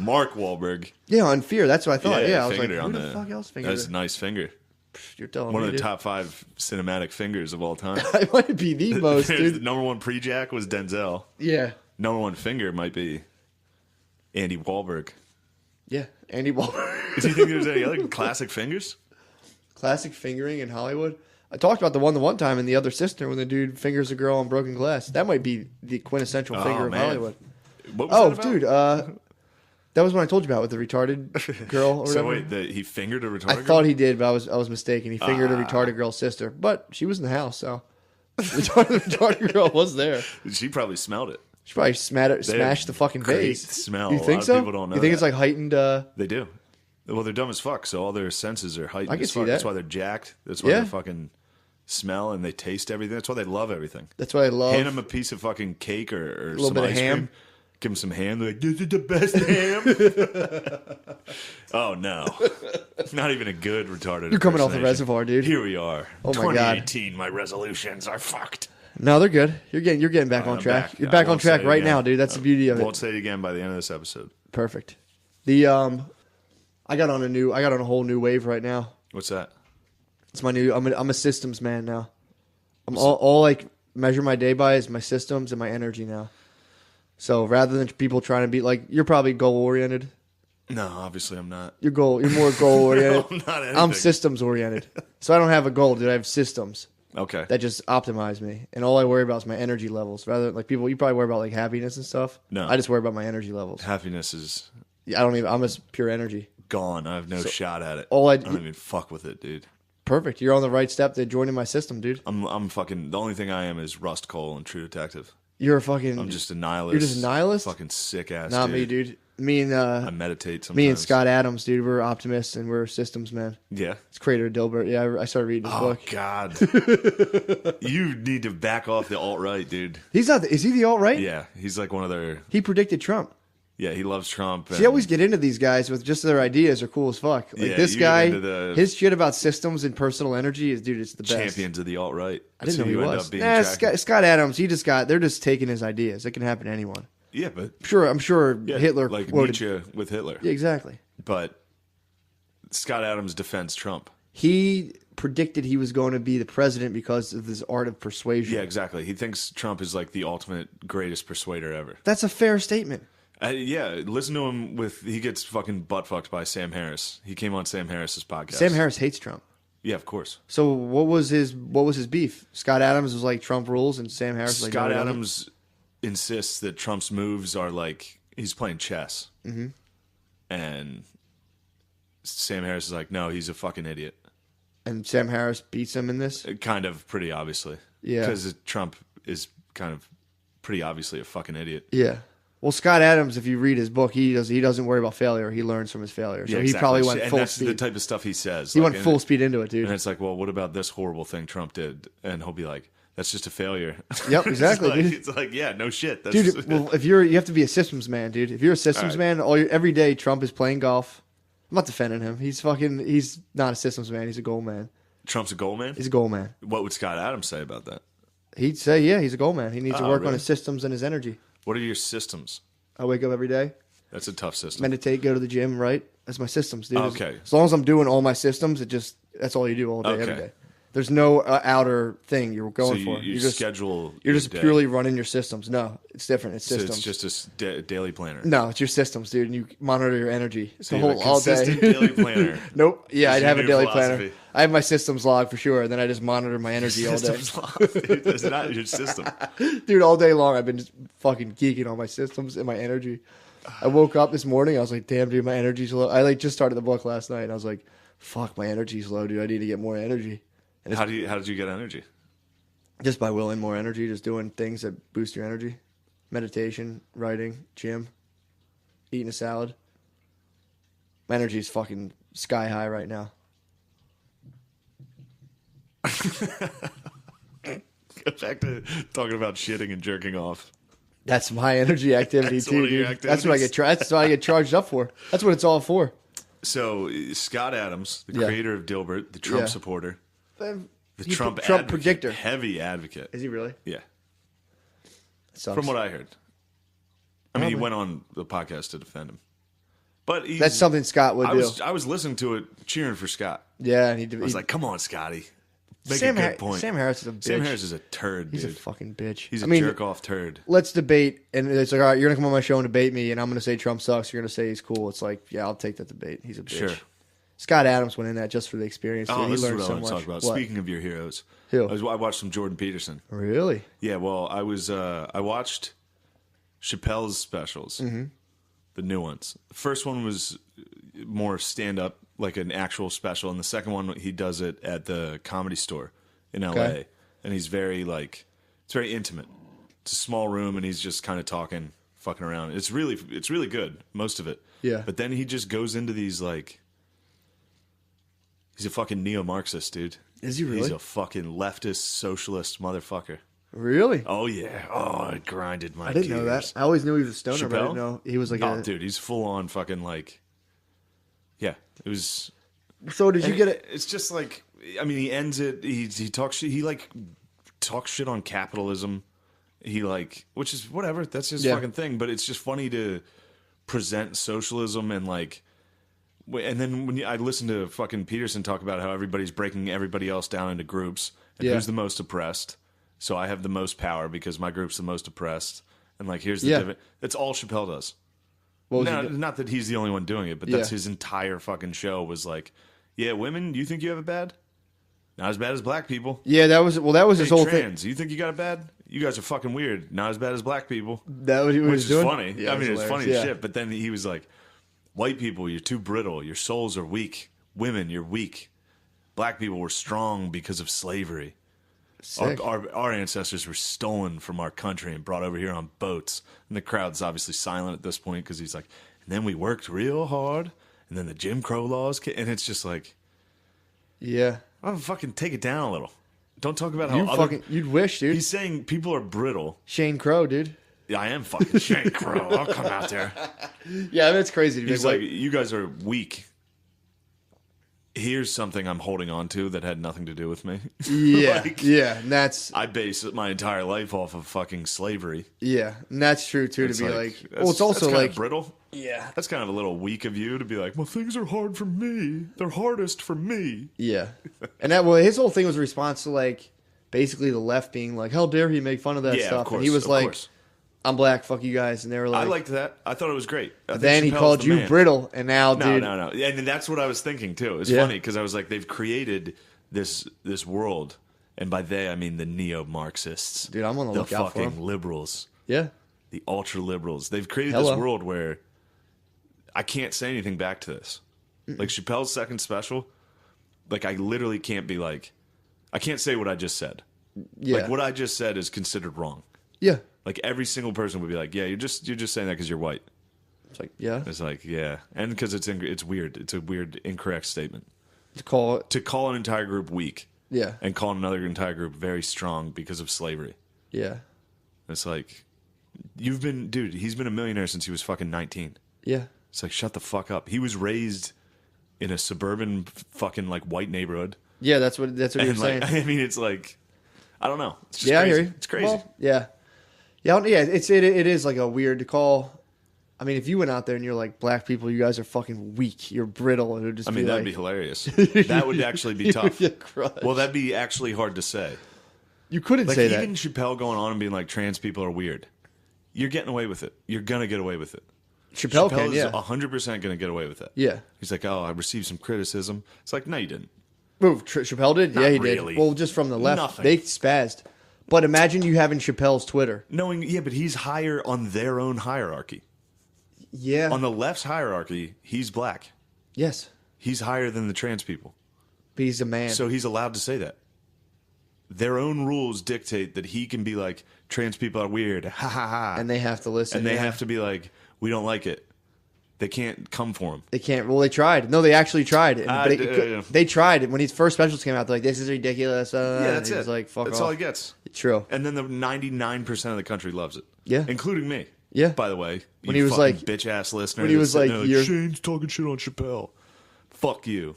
Mark Wahlberg. Yeah, on Fear. That's what I thought. Yeah, I was like, who who the fuck else fingered That's her? a nice finger. You're telling One me, of the dude. top 5 cinematic fingers of all time. It might be the most, dude. The number 1 pre-jack was Denzel. Yeah. Number 1 finger might be Andy Wahlberg. Yeah, Andy Wahlberg. Do you think there's any other classic fingers? Classic fingering in Hollywood? I talked about the one time in The Other Sister when the dude fingers a girl on broken glass. That might be the quintessential finger of Hollywood. What was that about? Dude, that was what I told you about with the retarded girl or whatever. So wait, he fingered a retarded girl? I thought he did, but I was mistaken. He fingered a retarded girl's sister, but she was in the house, so the retarded girl was there. She probably smelled it. She probably smashed the fucking Great vase. smell. You think A lot so? of people don't know You think that. it's like heightened? They do. Well, they're dumb as fuck, so all their senses are heightened I can as see fuck. that. That's why they're jacked. That's why Yeah. they fucking smell and they taste everything. That's why they love everything. That's what I love. Hand them a piece of fucking cake or a little some bit of ice ham. cream. Give them some ham. They're like, this is the best ham. Oh, no. Not even a good retarded You're coming off the impersonation. reservoir, dude. Here we are. Oh, my God. 2018, my resolutions are fucked. No, they're good. You're getting back on track. You're back on track right now, dude. That's the beauty of it. Won't say it again by the end of this episode. Perfect. I got on a whole new wave right now. What's that? It's my new. I'm a systems man now. I'm all like measure my day by is my systems and my energy now. So rather than people trying to be like, you're probably goal oriented. No, obviously I'm not. You're more goal oriented. I'm not anything. I'm systems oriented. So I don't have a goal, dude. I have systems Okay. that just optimize me, and all I worry about is my energy levels. Rather than like people, you probably worry about like happiness and stuff. No. I just worry about my energy levels. Happiness is Yeah, I'm just pure energy. gone. I have no shot at it. all I- I don't even fuck with it, dude. Perfect. You're on the right step to joining my system, dude. I'm fucking. The only thing I am is Rust Cole and True Detective. You're a fucking. I'm just a nihilist. You're just a nihilist? Fucking sick ass. Not dude. me, dude. Me and I meditate sometimes. me and Scott Adams, dude, we're optimists and we're systems men. Yeah. It's creator of Dilbert. Yeah, I started reading his book. Oh God. You need to back off the alt-right, dude. He's not. Is he the alt right? Yeah, he's like one of their. He predicted Trump. Yeah, he loves Trump. See, I always get into these guys with just their ideas are cool as fuck. Like Yeah, this you guy, get into the his shit about systems and personal energy is, dude, it's the best. champions of the alt-right. I didn't know he you end was. up being Nah, attracted. Scott Adams, they're just taking his ideas. It can happen to anyone. Yeah, but I'm sure yeah, Hitler like quoted. Nietzsche with Hitler. Yeah, exactly. But Scott Adams defends Trump. He predicted he was going to be the president because of his art of persuasion. Yeah, exactly. He thinks Trump is like the ultimate greatest persuader ever. That's a fair statement. Yeah, listen to him he gets fucking butt fucked by Sam Harris. He came on Sam Harris's podcast. Sam Harris hates Trump. Yeah, of course. So what was his beef? Scott Adams was like Trump rules, and Sam Harris was like Scott no, Adams insists that Trump's moves are like he's playing chess. Mm-hmm. And Sam Harris is like, no, he's a fucking idiot. and Sam Harris beats him in this. Kind of, pretty obviously. Yeah. Because Trump is kind of pretty obviously a fucking idiot. Yeah. Well, Scott Adams, if you read his book, he doesn't worry about failure. He learns from his failure. So Yeah, he exactly. probably went and full that's speed. the type of stuff he says. He like, went full speed into it, dude. And it's like, well, what about this horrible thing Trump did? And he'll be like, that's just a failure. Yep, exactly, it's, like, dude. it's like, yeah, no shit. That's Dude, well, if you have to be a systems man, dude. If you're a systems man, every day Trump is playing golf. I'm not defending him. He's not a systems man. He's a goal man. Trump's a goal man? He's a goal man. What would Scott Adams say about that? He'd say, yeah, he's a goal man. He needs to work on really? his systems and his energy. What are your systems? I wake up every day, That's a tough system. meditate, go to the gym, right? That's my systems, dude. Okay. As long as I'm doing all my systems, that's all you do all day, every Okay. day. There's no outer thing you're going so for. you You're just schedule. You're your just day. purely running your systems. No, it's different. It's So systems. it's just a daily planner. No, it's your systems, dude. And you monitor your energy. It's So the you have whole a all day. consistent daily planner. Nope. Yeah, Is I'd your have a new daily philosophy. planner. I have my systems log for sure. And then I just monitor my energy all day. Systems log, dude. That's not your system. Dude, all day long I've been just fucking geeking on my systems and my energy. I woke up this morning. I was like, damn, dude, my energy's low. I just started the book last night. And I was like, fuck, my energy's low, dude. I need to get more energy. And How did you get energy? just by willing more energy, just doing things that boost your energy. Meditation, writing, gym, eating a salad. My energy is fucking sky high right now. Go back to talking about shitting and jerking off. That's my energy activity That's too, one of your dude. That's what I that's what I get charged up for. That's what it's all for. So Scott Adams, the Yeah. creator of Dilbert, the Trump Yeah. supporter, the You Trump put Trump advocate, predictor. heavy advocate. Is he really? Yeah, Sucks. from what I heard. I mean, he Probably. went on the podcast to defend him, but That's something Scott would do. I was listening to it, cheering for Scott. Yeah, and I was like, "Come on, Scotty, make Sam, a good point." Sam Harris is a bitch. Sam Harris is a turd, He's dude. a fucking bitch. He's a I mean, jerk off turd. let's debate, and it's like, all right, you're gonna come on my show and debate me, and I'm gonna say Trump sucks. You're gonna say he's cool. It's like, yeah, I'll take that debate. He's a bitch. Sure. Scott Adams went in that just for the experience. Oh, Dude. He this is learned what I so want to much. talk about. What? Speaking of your heroes, Who? I watched some Jordan Peterson. Really? Yeah, well, I watched Chappelle's specials, the new ones. The first one was more stand up, like an actual special, and the second one he does it at the Comedy Store in LA, Okay. and he's very it's very intimate. It's a small room, and he's just kind of talking, fucking around. It's really good, most of it. Yeah. But then he just goes into these he's a fucking neo-Marxist, dude. Is he really? He's a fucking leftist, socialist motherfucker. Really? Oh yeah. Oh, it grinded my I didn't know that. gears. I always knew he was a stoner, but I Chappelle? didn't know he was like Oh, a. dude, he's full on fucking yeah. It was. So did you get it? It's just like, I mean, he ends it. He talks shit. He talks shit on capitalism. He which is whatever. That's his Yeah. fucking thing. But it's just funny to present socialism and and then when I listen to fucking Peterson talk about how everybody's breaking everybody else down into groups and Yeah. who's the most oppressed. So I have the most power because my group's the most oppressed. And here's the Yeah. divi- That's all Chappelle does. What was No, he do- not that he's the only one doing it, but that's Yeah. his entire fucking show was yeah, women, you think you have it bad? Not as bad as black people. Yeah, that was his Hey, whole trans, you think you got it bad? You guys are fucking weird. Not as bad as black people. thing. That was what he Which was is doing. funny. Yeah, I mean, it's hilarious. funny as Yeah. shit. But then he was like, white people, you're too brittle. Your souls are weak. Women, you're weak. Black people were strong because of slavery. Sick. Our ancestors were stolen from our country and brought over here on boats. And the crowd's obviously silent at this point because he's like, And then we worked real hard, and then the Jim Crow laws came, and it's just like, Yeah. oh, fucking take it down a little. Don't talk about how You'd wish, dude. He's saying people are brittle. Shane Crow, dude. Yeah, I am fucking Shane Crow. I'll come out there. Yeah, that's crazy. He's like, you guys are weak. Here's something I'm holding on to that had nothing to do with me. Yeah, Like, yeah, and that's I base my entire life off of fucking slavery. yeah, and that's true too. It's to be that's- it's also that's like brittle. yeah, That's kind of a little weak of you to be like, well, things are hard for me. They're hardest for me. yeah, and his whole thing was a response to like basically the left being like, how dare he make fun of that Yeah, stuff? of course. And he was of like, course. I'm black, fuck you guys, and they were like, I liked that. I thought it was great. I think then he Chappelle's called the you man. brittle, and now, No, dude, no. And that's what I was thinking too. It's Yeah. funny because I was like, they've created this world, and by they I mean the neo-Marxists. Dude, I'm on the the lookout for fucking 'em. liberals, yeah, the ultra liberals. They've created Hello. this world where I can't say anything back to this. Like Chappelle's second special, like I literally can't be like, I can't say what I just said. yeah, Like what I just said is considered wrong. yeah. Like every single person would be like, yeah, you're just saying that because you're white. It's like yeah, It's like yeah, and because it's weird. It's a weird, incorrect statement to call it, to call an entire group weak yeah, and call another entire group very strong because of slavery. yeah, It's like he's been a millionaire since he was fucking 19. yeah, It's like shut the fuck up. He was raised in a suburban fucking like white neighborhood, yeah. That's what you're and saying. like I mean, it's like I don't know. It's just Yeah, crazy. I hear you. It's crazy. Well, yeah, yeah, yeah. It is like a weird to call. I mean, if you went out there and you're like, black people, you guys are fucking weak. You're brittle, and it would just. I mean, be that'd like, be hilarious. That would actually be tough. You'd get crushed. Well, that'd be actually hard to say. You couldn't Like say even that. Chappelle going on and being like trans people are weird. You're getting away with it. You're gonna get away with it. Chappelle can, is yeah, 100% gonna get away with it. yeah. He's like, oh, I received some criticism. It's like, no, you didn't. Move. Chappelle did, Not yeah, he really. did. Well, just from the left, Nothing. they spazzed. But imagine you having Chappelle's Twitter. Knowing, yeah, but he's higher on their own hierarchy. Yeah. On the left's hierarchy, he's black. Yes. He's higher than the trans people. But he's a man. So he's allowed to say that. Their own rules dictate that he can be like, trans people are weird, ha ha ha. and they have to listen. And they yeah. have to be like, we don't like it. They can't come for him. They can't. Well, they tried. No, they actually tried. But yeah. they tried it when his first specials came out. They're like, "This is ridiculous." Yeah, that's and he it. was like, "Fuck That's off." all he gets. True. And then the 99% of the country loves it. Yeah. Including me. Yeah. By the way. When you he was fucking like- bitch-ass listener. when he was that's sitting like, there you're- Shane's talking shit on Chappelle. Fuck you.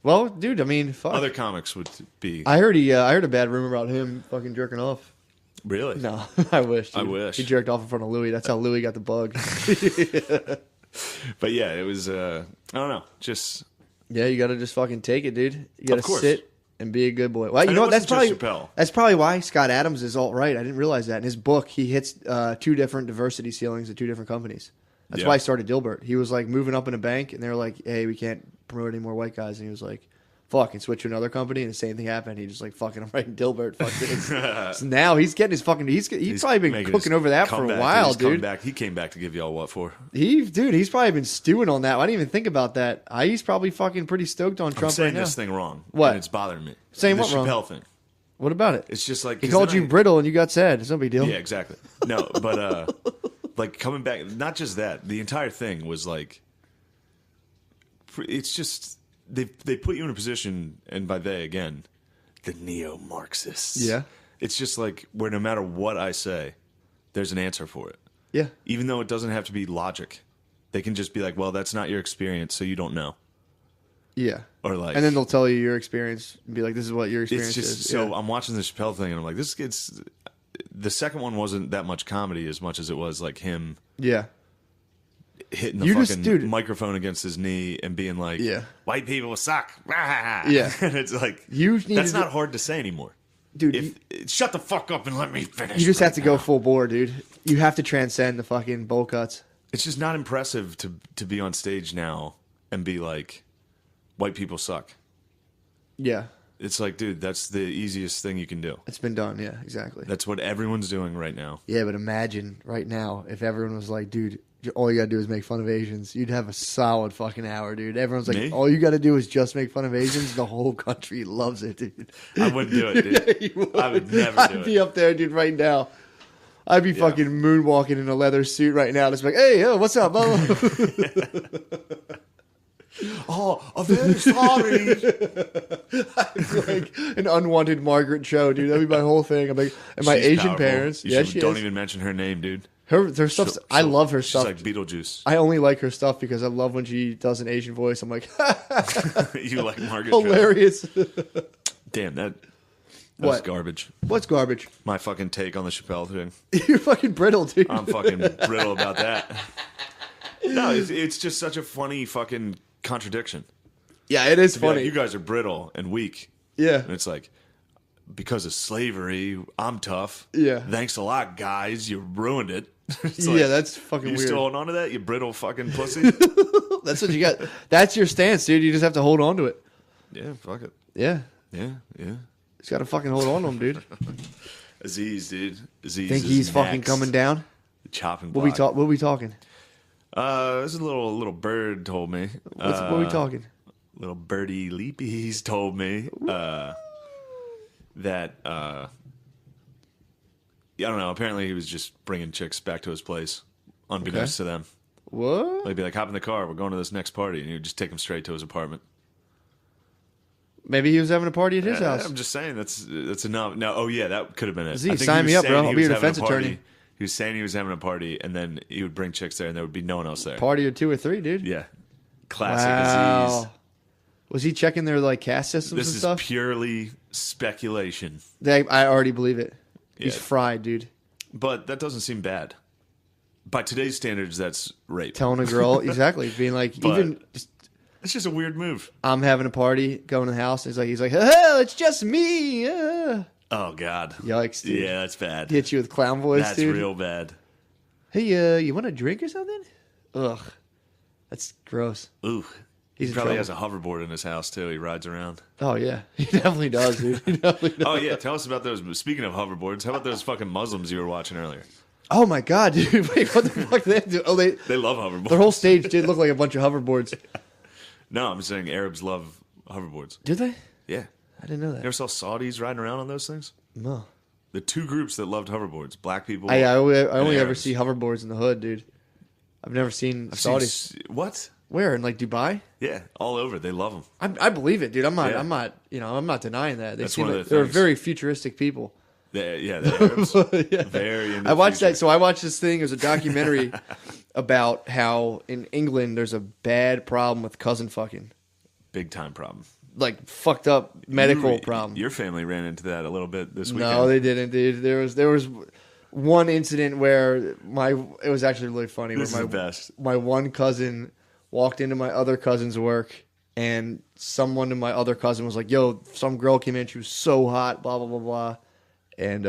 Well, dude, I mean, fuck. Other comics would be... I heard I heard a bad rumor about him fucking jerking off. Really? No, I wish. Dude. I wish. He jerked off in front of Louis. That's how Louis got the bug. But yeah, it was... I don't know. Just... Yeah, you got to just fucking take it, dude. You got Of to course. sit and be a good boy. Well, And you it know what? That's wasn't probably just Chappelle. that's probably why Scott Adams is alt right. I didn't realize that in his book. He hits 2 different diversity ceilings at 2 different companies. That's Yeah. why he started Dilbert. He was like moving up in a bank, and they were like, "Hey, we can't promote any more white guys." And he was like, "Fuck," and switch to another company, and the same thing happened. He just like fucking, I'm writing Dilbert. Fuck this. So now he's getting his fucking. He's probably been making cooking his over that for a comeback. while, He's come dude. back. He came back to give y'all what for? He's probably been stewing on that. I didn't even think about that. He's probably fucking pretty stoked on I'm Trump saying right now. this thing wrong. What? And it's bothering me. Saying the what wrong? Chappelle thing. What about it? It's just like... He 'cause called then you brittle and you got sad. It's no big deal. Yeah, exactly. No, but like coming back, not just that. The entire thing was like, it's just they put you in a position, and by they again, the neo-Marxists. Yeah. It's just like where no matter what I say, there's an answer for it, Yeah. even though it doesn't have to be logic. They can just be like, well, that's not your experience, so you don't know. Yeah. Or like, And then they'll tell you your experience and be like, this is what your experience it's just is. so Yeah. I'm watching the Chappelle thing, and I'm like, this gets. The second one wasn't that much comedy as much as it was like him Yeah. hitting the You fucking just- dude. microphone against his knee and being like, Yeah. white people suck. Yeah. And it's like, You need that's to not hard to say anymore. Dude, Shut the fuck up and let me finish. you just right have to go now. full bore, dude. You have to transcend the fucking bowl cuts. It's just not impressive to be on stage now and be like, white people suck. Yeah. It's like, dude, that's the easiest thing you can do. It's been done. Yeah, exactly. That's what everyone's doing right now. Yeah, but imagine right now if everyone was like, dude, all you gotta do is make fun of Asians. You'd have a solid fucking hour, dude. Everyone's like, Me? all you gotta do is just make fun of Asians. The whole country loves it, dude. I wouldn't do it, dude. Yeah, you would. I would never do I'd it. be up there, dude, right now. I'd be fucking moonwalking in a leather suit right now. Just like, hey, yo, what's up, bro? Oh, I'm very sorry. Like an unwanted Margaret Cho, dude. That'd be my whole thing. I'm like, and my She's Asian powerful. parents. She don't even mention her name, dude. Her stuff. I love her stuff. She's like Beetlejuice. I only like her stuff because I love when she does an Asian voice. I'm like, You like Margaret Cho? hilarious. Damn, that was garbage. What's garbage? My fucking take on the Chappelle thing. You're fucking brittle, dude. I'm fucking brittle about that. No, it's just such a funny fucking contradiction. Yeah, it is Be like, funny. you guys are brittle and weak. Yeah. And it's like, because of slavery, I'm tough. Yeah. Thanks a lot, guys. You ruined it. It's Yeah, that's fucking you weird. still holding on to that, you brittle fucking pussy? That's what you got. That's your stance, dude. You just have to hold on to it. Yeah, fuck it. Yeah. Yeah. Just got to fucking hold on to him, dude. Aziz, dude. Aziz Think is he's fucking next. coming down? The chopping What block. we talking? This is a little bird told me. What we talking? Little birdie leapies told me that I don't know. Apparently, he was just bringing chicks back to his place, unbeknownst to them. What? They'd be like, "Hop in the car. We're going to this next party," and he'd just take them straight to his apartment. Maybe he was having a party at his house. I'm just saying that's enough. No, oh yeah, that could have been it. Z, I think sign he me was up, bro. saying I'll he be your was having a defense party. attorney. He was saying he was having a party, and then he would bring chicks there, and there would be no one else there. Party or 2 or 3, dude. Yeah, classic Wow. Aziz. Was he checking their like caste systems This and is stuff? purely speculation, I already believe it. He's Yeah. fried, dude. but that doesn't seem bad. By today's standards, that's rape. Telling a girl exactly, being like, But- even just, It's just a weird move. I'm having a party, going to the house. He's like, oh, it's just me. Oh God. Yikes, dude. Yeah, that's bad. Hit you with clown voice, That's dude. real bad. Hey, you want a drink or something? Ugh, that's gross. Ooh. He's He in probably trouble. has a hoverboard in his house too. He rides around. Oh yeah, he definitely does, dude. He definitely does. Oh yeah, tell us about those. Speaking of hoverboards, how about those fucking Muslims you were watching earlier? Oh my god, dude! Wait, what the fuck did they do? Oh, They love hoverboards. their whole stage did look like a bunch of hoverboards. No, I'm saying Arabs love hoverboards. Did they? Yeah. I didn't know You ever that. saw Saudis riding around on those things? No. The two groups that loved hoverboards: black people. I only ever Arabs. see hoverboards in the hood, dude. I've never seen I've seen Saudis. what? Where in like Dubai? Yeah, all over. They love them. I believe it, dude. I'm not. Yeah. I'm not. I'm not denying that. They That's seem one of like the they're things. very futuristic people. Yeah, the Arabs. Yeah. Very. Into I watched the that. So I watched this thing. It was a documentary about how in England there's a bad problem with cousin fucking, big time problem. like fucked up medical You- problem. Your family ran into that a little bit this weekend. No, they didn't, dude. There was one incident where it was actually really funny. This where is the best. My one cousin walked into my other cousin's work, and someone to my other cousin was like, "Yo, some girl came in. She was so hot. Blah blah blah blah," and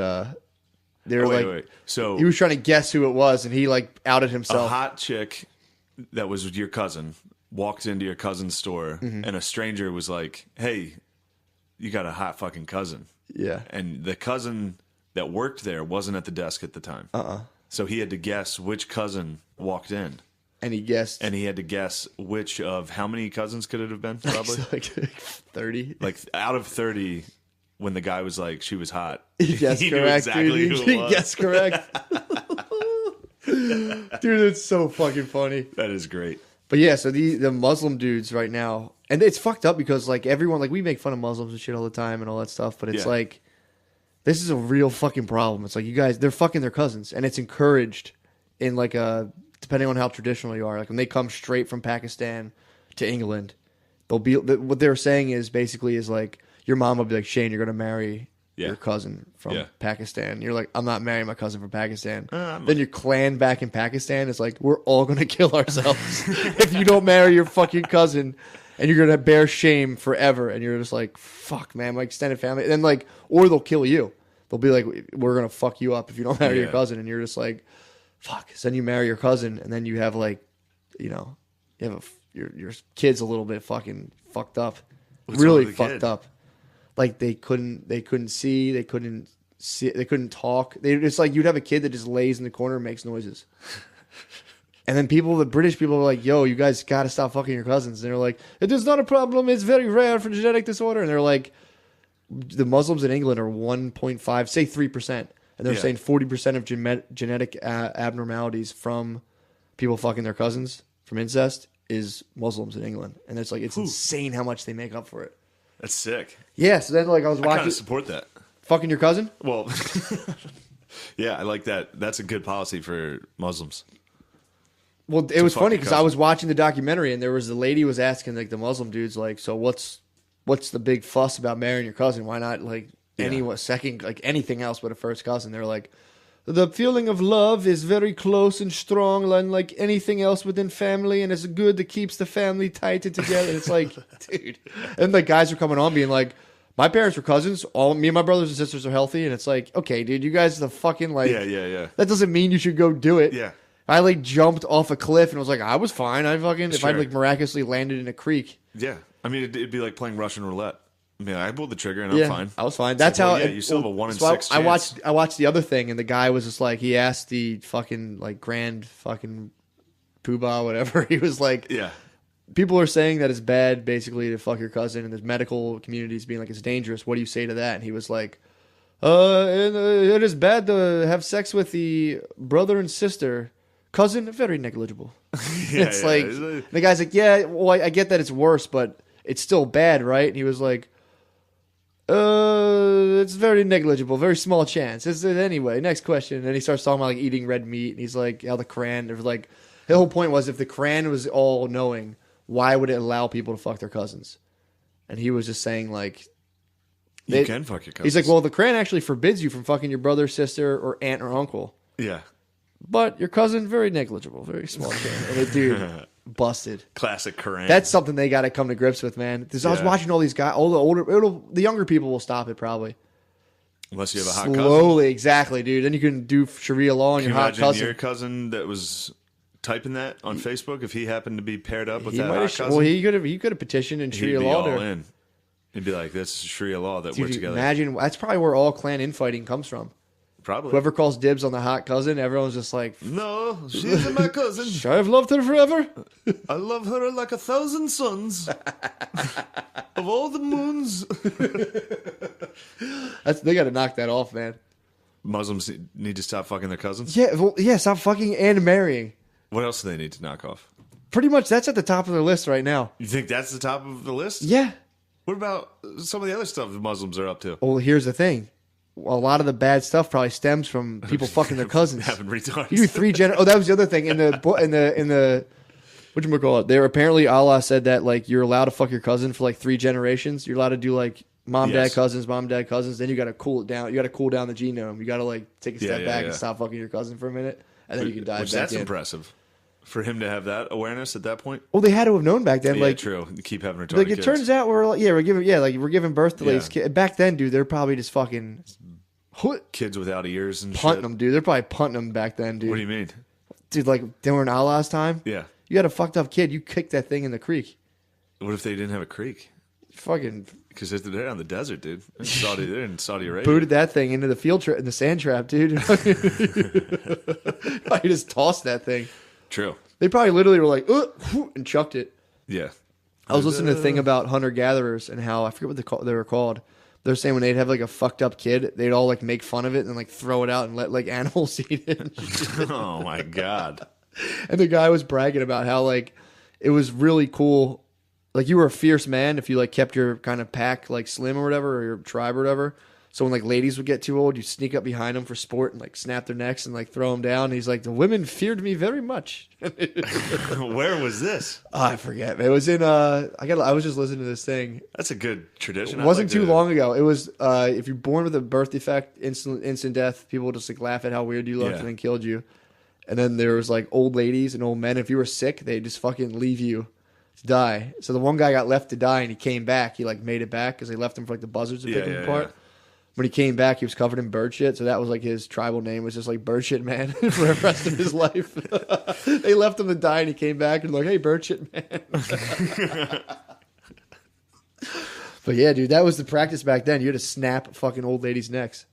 they were Wait. So he was trying to guess who it was, and he like outed a himself. hot chick that was your cousin walked into your cousin's store, Mm-hmm. and a stranger was like, "Hey, you got a hot fucking cousin." Yeah. And the cousin that worked there wasn't at the desk at the time. So he had to guess which cousin walked in. And he guessed. And he had to guess which of how many cousins could it have been, probably? like 30. Like out of 30, when the guy was like, she was hot. He guessed he knew correct, exactly dude. who He it was. guessed correct. Dude, it's so fucking funny. That is great. But yeah, so the Muslim dudes right now, and it's fucked up because like everyone, like we make fun of Muslims and shit all the time and all that stuff, but it's Yeah. like, this is a real fucking problem. It's like you guys, they're fucking their cousins, and it's encouraged in like depending on how traditional you are. Like when they come straight from Pakistan to England, they'll be, what they're saying is basically is like, your mom will be like, Shane, you're going to marry Yeah. your cousin from Yeah. Pakistan. You're like, I'm not marrying my cousin from Pakistan. I'm- Then your clan back in Pakistan is like, we're all going to kill ourselves if you don't marry your fucking cousin, and you're going to bear shame forever. And you're just like, fuck, man, my extended family. And then like, or they'll kill you. They'll be like, we're going to fuck you up if you don't marry your Yeah. cousin. And you're just like, fuck. So then you marry your cousin, and then you have like, you have your kid's a little bit fucking fucked up. What's wrong Really with the fucked kid? up. Like they couldn't see, they couldn't talk. It's like you'd have a kid that just lays in the corner and makes noises. And then the British people are like, yo, you guys got to stop fucking your cousins. And they're like, it is not a problem. It's very rare for genetic disorder. And they're like, the Muslims in England are 1.5, say 3%. and they're Yeah. saying 40% of genetic abnormalities from people fucking their cousins from incest is Muslims in England, and it's like it's insane how much they make up for it. That's sick. Yeah, so then like I was I kind watching of support that. fucking your cousin. Well, yeah, I like that. That's a good policy for Muslims. Well, it was fuck funny your because I cousin. was watching the documentary and there was the lady was asking like the Muslim dudes like, so what's the big fuss about marrying your cousin? Why not like second like anything else but a first cousin? They're like, the feeling of love is very close and strong, unlike anything else within family, and it's good that keeps the family tight and together. It's like, dude, and the guys are coming on being like, my parents were cousins. All me and my brothers and sisters are healthy, and it's like, okay, dude, you guys are the fucking like, Yeah. that doesn't mean you should go do it. Yeah. I like jumped off a cliff and was like, I was fine. I fucking if I Sure. like miraculously landed in a creek. Yeah. I mean, it'd be like playing Russian roulette. I mean, I pulled the trigger and I'm fine. I was fine. It's That's like, well, how. yeah, you still have a 1 in so 6 I chance. watched the other thing, and the guy was just like, he asked the fucking like grand fucking poobah whatever. He was like, Yeah. people are saying that it's bad basically to fuck your cousin, and there's medical communities being like it's dangerous. What do you say to that? And he was like, it is bad to have sex with the brother and sister. Cousin, very negligible. It's like the guy's like, yeah, well, I get that it's worse, but it's still bad, right? And he was like, it's very negligible, very small chance. Anyway, next question. And then he starts talking about like eating red meat, and he's like, how the Quran, or like, the whole point was if the Quran was all knowing, why would it allow people to fuck their cousins? And he was just saying like, you can fuck your cousins. he's like, well, the Quran actually forbids you from fucking your brother, sister, or aunt or uncle. Yeah. But your cousin, very negligible, very small chance. And the dude, busted. Classic Quran. That's something they got to come to grips with, man. Because I was Yeah. watching all these guys, the younger people will stop it probably. Unless you have a hot cousin. Slowly, exactly, dude. Then you can do Sharia law on Can your you hot imagine cousin. your cousin that was typing that on Facebook if he happened to be paired up with He that might hot have, cousin? well, he could have petitioned in He'd Sharia be law. all to- in. He'd be like, this is Sharia law that we're Dude, together. imagine that's probably where all clan infighting comes from. Probably. Whoever calls dibs on the hot cousin, everyone's just like, No, she's my cousin. I've loved her forever. I love her like 1,000 suns of all the moons. They got to knock that off, man. Muslims need to stop fucking their cousins. Yeah, well, yeah. Stop fucking and marrying. What else do they need to knock off? Pretty much, that's at the top of their list right now. You think that's the top of the list? Yeah. What about some of the other stuff the Muslims are up to? Well, here's the thing. A lot of the bad stuff probably stems from people fucking their cousins. Having retards. You do 3 Oh, that was the other thing in the whatchamacallit. There apparently Allah said that like you're allowed to fuck your cousin for like 3 generations. You're allowed to do like mom, Yes. dad, cousins, mom, dad, cousins. Then you got to cool it down. You got to cool down the genome. You got to like take a step back and stop fucking your cousin for a minute, and then you can dive Which back that's in. impressive for him to have that awareness at that point. Well, they had to have known back then. Yeah, like, true. You keep having retarded like it kids. turns out we're giving birth to these kids. Back then, dude, they're probably just fucking kids without ears and punting shit. them, dude. They're probably punting them back then, dude. What do you mean? Dude, like during Allah's time, Yeah. you had a fucked up kid. You kicked that thing in the creek. What if they didn't have a creek? Fucking Because they're on the desert, dude. They're in Saudi Arabia. booted that thing into the in the sand trap, dude. I just tossed that thing. True. They probably literally were like, and chucked it. Yeah. I was listening to a thing about hunter gatherers and how I forget what they were called. They're saying when they'd have like a fucked up kid, they'd all like make fun of it and like throw it out and let like animals eat it. Oh my god. And the guy was bragging about how like it was really cool. Like you were a fierce man if you like kept your kind of pack like slim or whatever, or your tribe or whatever. So when like ladies would get too old, you sneak up behind them for sport and like snap their necks and like throw them down. And he's like, the women feared me very much. Where was this? Oh, I forget. It was in I was just listening to this thing. That's a good tradition. It wasn't too long ago. It was if you're born with a birth defect, instant death, people would just like laugh at how weird you looked Yeah. and then killed you. And then there was like old ladies and old men. If you were sick, they just fucking leave you to die. So the one guy got left to die and he came back. He like made it back because they left him for like the buzzards to pick him apart. Yeah. When he came back, he was covered in bird shit. So that was like his tribal name was just like bird shit man for the rest of his life. They left him to die and he came back and like, hey, bird shit man. But yeah, dude, that was the practice back then. You had to snap fucking old ladies' necks.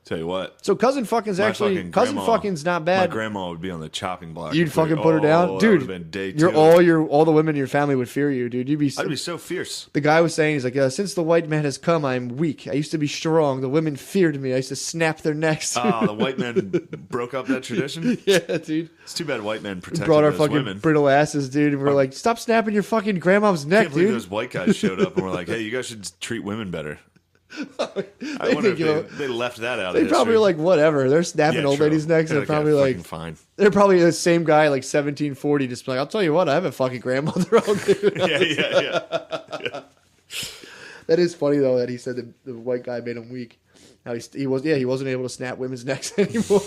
Tell you what. So cousin fucking's cousin fucking's not bad. My grandma would be on the chopping block. You'd fucking put her down, dude. That would have been day two. All the women in your family would fear you, dude. I'd be so fierce. The guy was saying, he's like, since the white man has come, I'm weak. I used to be strong. The women feared me. I used to snap their necks. Oh, the white men broke up that tradition. Yeah, dude. It's too bad white men protected brought our those fucking women. brittle asses, dude, and we're like, stop snapping your fucking grandma's neck, I can't believe dude. those white guys showed up and were like, hey, you guys should treat women better. I wonder if they left that out. They probably like whatever. They're snapping old ladies' necks. They're probably like fine. They're probably the same guy, like 1740. Just like, I'll tell you what, I have a fucking grandmother. Yeah. That is funny though that he said the white guy made him weak. How he wasn't able to snap women's necks anymore.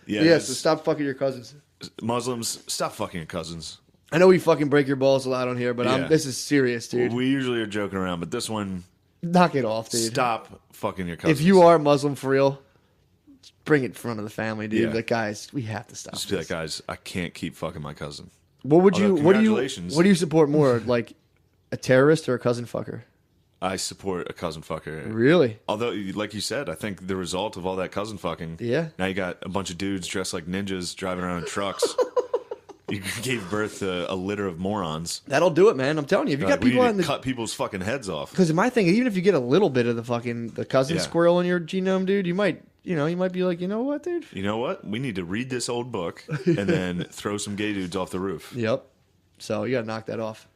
So stop fucking your cousins. Muslims, stop fucking your cousins. I know we fucking break your balls a lot on here, but this is serious, dude. We usually are joking around, but this one... Knock it off, dude. Stop fucking your cousins. If you are Muslim for real, bring it in front of the family, dude. Yeah. Like, guys, we have to stop Just be like, guys, I can't keep fucking my cousin. What do congratulations. you support more, like a terrorist or a cousin fucker? I support a cousin fucker. Really? Although, like you said, I think the result of all that cousin fucking... Yeah. Now you got a bunch of dudes dressed like ninjas driving around in trucks. You gave birth to a litter of morons. That'll do it, man. I'm telling you. If you got people on cut people's fucking heads off. Because my thing, even if you get a little bit of the cousin squirrel in your genome, dude, you might be like, you know what, dude? You know what? We need to read this old book and then throw some gay dudes off the roof. Yep. So you got to knock that off.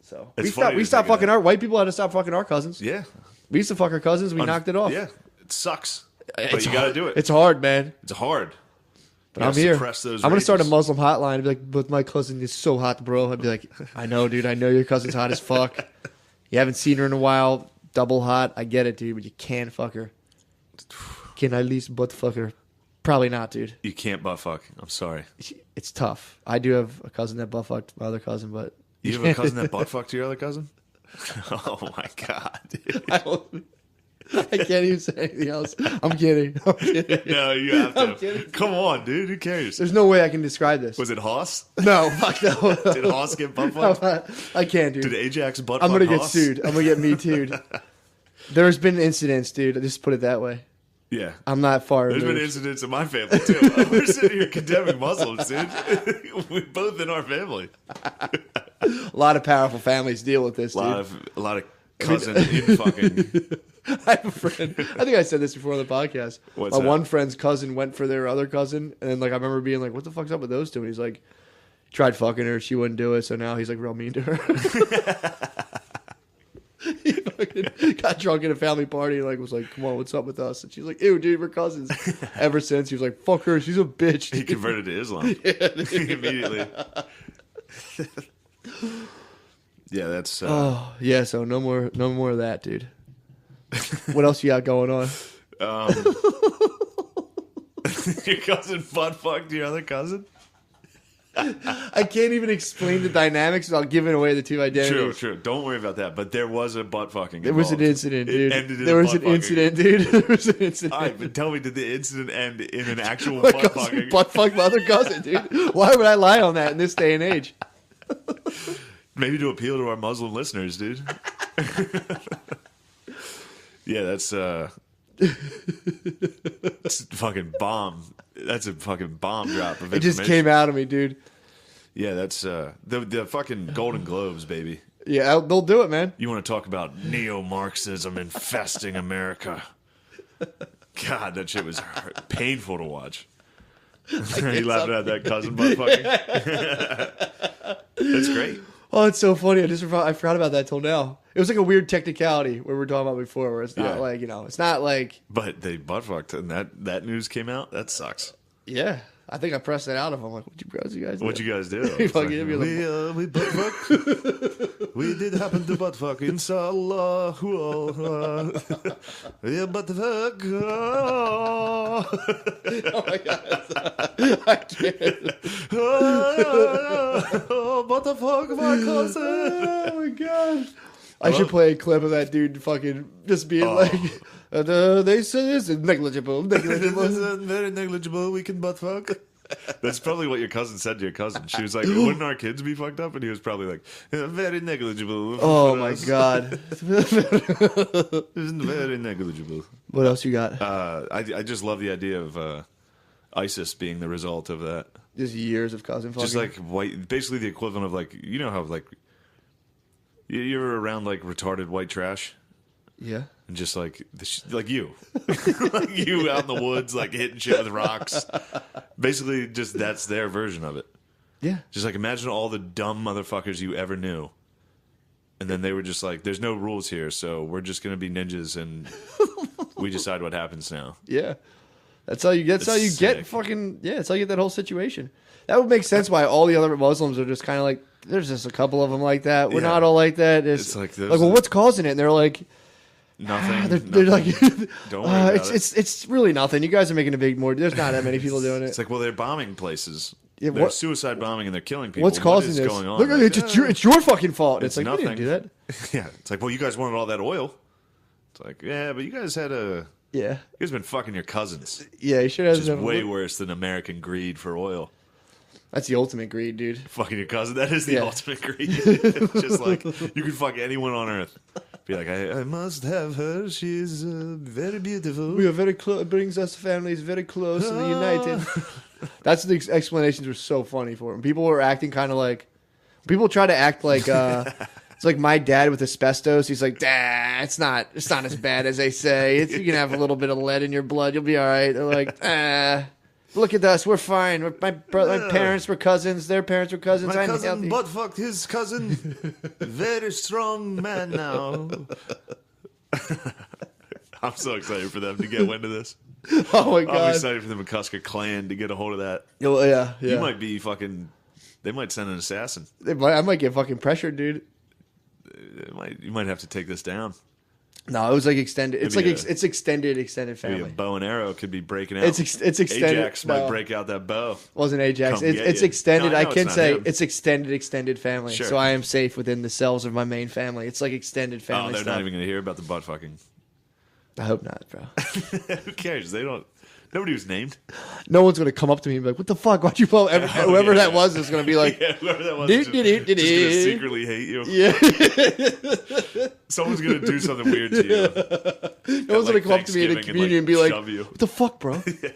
So we stopped fucking our white people had to stop fucking our cousins. Yeah. We used to fuck our cousins. We knocked it off. Yeah. It sucks. But you got to do it. It's hard, man. It's hard. But I'm here. I'm going to start a Muslim hotline. I'd be like, but my cousin is so hot, bro. I'd be like, I know, dude. I know your cousin's hot as fuck. You haven't seen her in a while. Double hot. I get it, dude. But you can't fuck her. Can I at least butt fuck her? Probably not, dude. You can't butt fuck. I'm sorry. It's tough. I do have a cousin that butt fucked my other cousin, but... You have a cousin that butt fucked your other cousin? Oh, my God, dude. I can't even say anything else. I'm kidding. No, you have to. I'm kidding. Come on, dude. Who cares? There's no way I can describe this. Was it Hoss? No, fuck no. Did Hoss get butt fucked? I can't, dude. Did Ajax butt fuck I'm gonna Hoss? get sued. I'm gonna get me too'd. There's been incidents, dude. I just put it that way. Yeah. I'm not far. There's been incidents in my family, too. We're sitting here condemning Muslims, dude. We're both in our family. A lot of powerful families deal with this, dude. A lot of cousin in fucking... I have a friend. I think I said this before on the podcast. What's My that? one friend's cousin went for their other cousin, and then I remember being like, "What the fuck's up with those two?" And he's like, "Tried fucking her, she wouldn't do it, so now he's like real mean to her." He fucking got drunk at a family party and like was like, "Come on, what's up with us?" And she's like, "Ew, dude, we're cousins." Ever since he was like, "Fuck her, she's a bitch." He converted to Islam immediately. Yeah, that's. So no more of that, dude. What else you got going on? Your cousin butt fucked your other cousin? I can't even explain the dynamics without giving away the two identities. True. Don't worry about that. But there was a butt fucking. There was an incident, dude. It ended in there was an incident, dude. There was an incident. All right, but tell me, did the incident end in an actual my butt fucking? Butt fucked my other cousin, dude. Why would I lie on that in this day and age? Maybe to appeal to our Muslim listeners, dude. Yeah, that's it's fucking bomb. That's a fucking bomb drop of information. It just came out of me, dude. Yeah, that's the fucking Golden Globes, baby. Yeah, they'll do it, man. You want to talk about neo-Marxism infesting America? God, that shit was painful to watch. You laughing at that cousin butt fucking? That's great. Oh, it's so funny. I forgot about that till now. It was like a weird technicality where we were talking about before, where it's not like, it's not like. But they butt fucked, and that news came out. That sucks. Yeah, I think I pressed that out of him. Like, what'd you guys do? What'd you guys do? We butt fucked. We did happen to butt fuck, inshallah. We butt fuck. Oh my god, I can't. What the fuck, my cousin? Oh my god. I should play a clip of that dude fucking just being like, they said this is negligible. This is very negligible. We can butt fuck. That's probably what your cousin said to your cousin. She was like, wouldn't our kids be fucked up? And he was probably like, very negligible. Oh, my God. Very negligible. What else you got? I just love the idea of ISIS being the result of that. Just years of cousin fucking. Just like white, basically the equivalent of like, you know how like, you're around like retarded white trash? Yeah. And just like like you. Like you out in the woods, like hitting shit with rocks. Basically, just that's their version of it. Yeah. Just like imagine all the dumb motherfuckers you ever knew. And then they were just like, there's no rules here, so we're just going to be ninjas and we decide what happens now. Yeah. That's how you get. That's how you get fucking. Yeah, that's how you get that whole situation. That would make sense why all the other Muslims are just kind of like. There's just a couple of them like that. We're not all like that. It's like well, what's causing it? And they're like, nothing. They're like, don't worry about it's really nothing. You guys are making a big more. There's not that many people doing it. It's like, well, they're bombing places. Yeah, they're suicide bombing and they're killing people. What's causing this? Going on? Look, it's your fucking fault. It's like, nothing. we didn't do that. Yeah, it's like, well, you guys wanted all that oil. It's like, yeah, but you guys had a. Yeah. You guys been fucking your cousins. Yeah, you should have. Which is way worse than American greed for oil. That's the ultimate greed, dude. Fucking your cousin. That is the ultimate greed. It's just like, you can fuck anyone on earth. Be like, I must have her. She's very beautiful. We are very close. It brings us families very close and united. That's the explanations were so funny for him. People were acting kind of like. People try to act like. It's like my dad with asbestos. He's like, it's not as bad as they say. You can have a little bit of lead in your blood. You'll be all right. They're like, look at us. We're fine. My parents were cousins. Their parents were cousins. My I'm cousin healthy. butt fucked his cousin. Very strong man now. I'm so excited for them to get wind of this. Oh my God. I'm excited for the McCusker clan to get a hold of that. Oh, yeah. You might be fucking. They might send an assassin. I might get fucking pressured, dude. You might have to take this down. No, it was like extended. It's like it's extended family. Maybe a bow and arrow could be breaking out. It's extended. Ajax might break out that bow. Wasn't Ajax? It's extended. No, I can say him. it's extended family. Sure. So I am safe within the cells of my main family. It's like extended family. Oh, they're stuff. not even going to hear about the butt fucking. I hope not, bro. Who cares? They don't. Nobody was named. No one's gonna come up to me and be like, "What the fuck? Why'd you blow?" Whoever that was is gonna be like, whoever that was, just gonna secretly hate you. Yeah. Someone's gonna do something weird to you. No one's gonna come up to me in a communion and be like, "What the fuck, bro?" Yeah.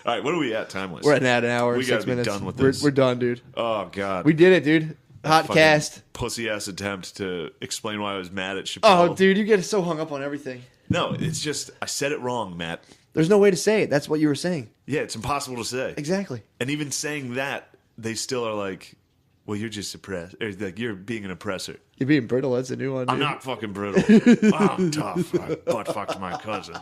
All right, what are we at time-wise? We're at an hour and 6 gotta be minutes. done with this. We're done, dude. Oh God, we did it, dude. Hot cast. Pussy ass attempt to explain why I was mad at Chappelle. Oh, dude, you get so hung up on everything. No, it's just I said it wrong, Matt. There's no way to say it. That's what you were saying. Yeah, it's impossible to say. Exactly. And even saying that, they still are like, well, you're just oppressed. Or like, you're being an oppressor. You're being brittle. That's a new one, dude. I'm not fucking brittle. I'm tough. I butt fucked my cousin.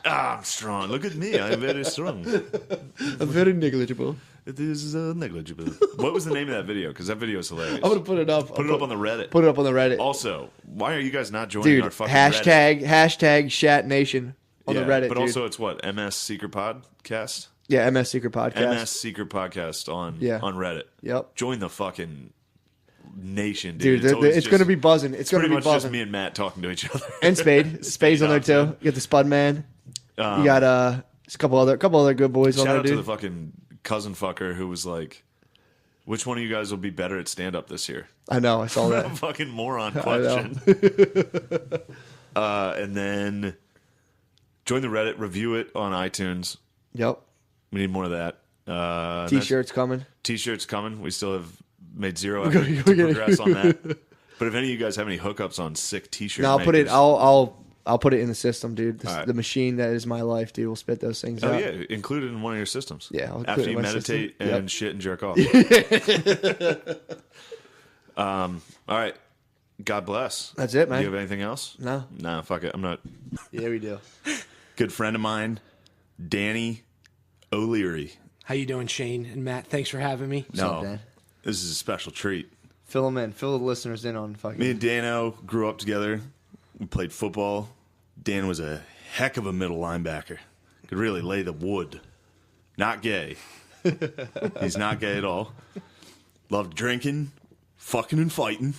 I'm strong. Look at me. I'm very strong. I'm very negligible. It is negligible. What was the name of that video? Because that video is hilarious. I'm going to put it up. Put it up on the Reddit. Put it up on the Reddit. Also, why are you guys not joining our fucking hashtag Shat Nation on the Reddit, but dude. also it's what? MS Secret Podcast? Yeah, MS Secret Podcast. MS Secret Podcast on Reddit. Yep. Join the fucking nation, dude. It's going to be buzzing. It's going to be buzzing. Just me and Matt talking to each other. And Spade. Spade's on there too. You got the Spud Man. You got a couple other good boys on there, dude. Shout out to the fucking cousin fucker who was like, which one of you guys will be better at stand-up this year? I know. I saw that. Fucking moron question. And then join the Reddit. Review it on iTunes. Yep. We need more of that. T-shirts coming. T-shirts coming. We still have made zero effort to progress on that. But if any of you guys have any hookups on sick T-shirt, no, I'll put it. I'll put it in the system, dude. Right. The machine that is my life, dude. Will spit those things out. Oh yeah, include it in one of your systems. Yeah, I'll after you meditate and shit and jerk off. All right. God bless. That's it, man. Do you have anything else? No. Nah, fuck it. I'm not. Yeah, we do. Good friend of mine, Danny O'Leary. How you doing, Shane and Matt? Thanks for having me. No, up, Dan? this is a special treat. Fill them in. Fill the listeners in on fucking. Me and Dano grew up together. We played football. Dan was a heck of a middle linebacker. Could really lay the wood. Not gay. He's not gay at all. Loved drinking, fucking and fighting.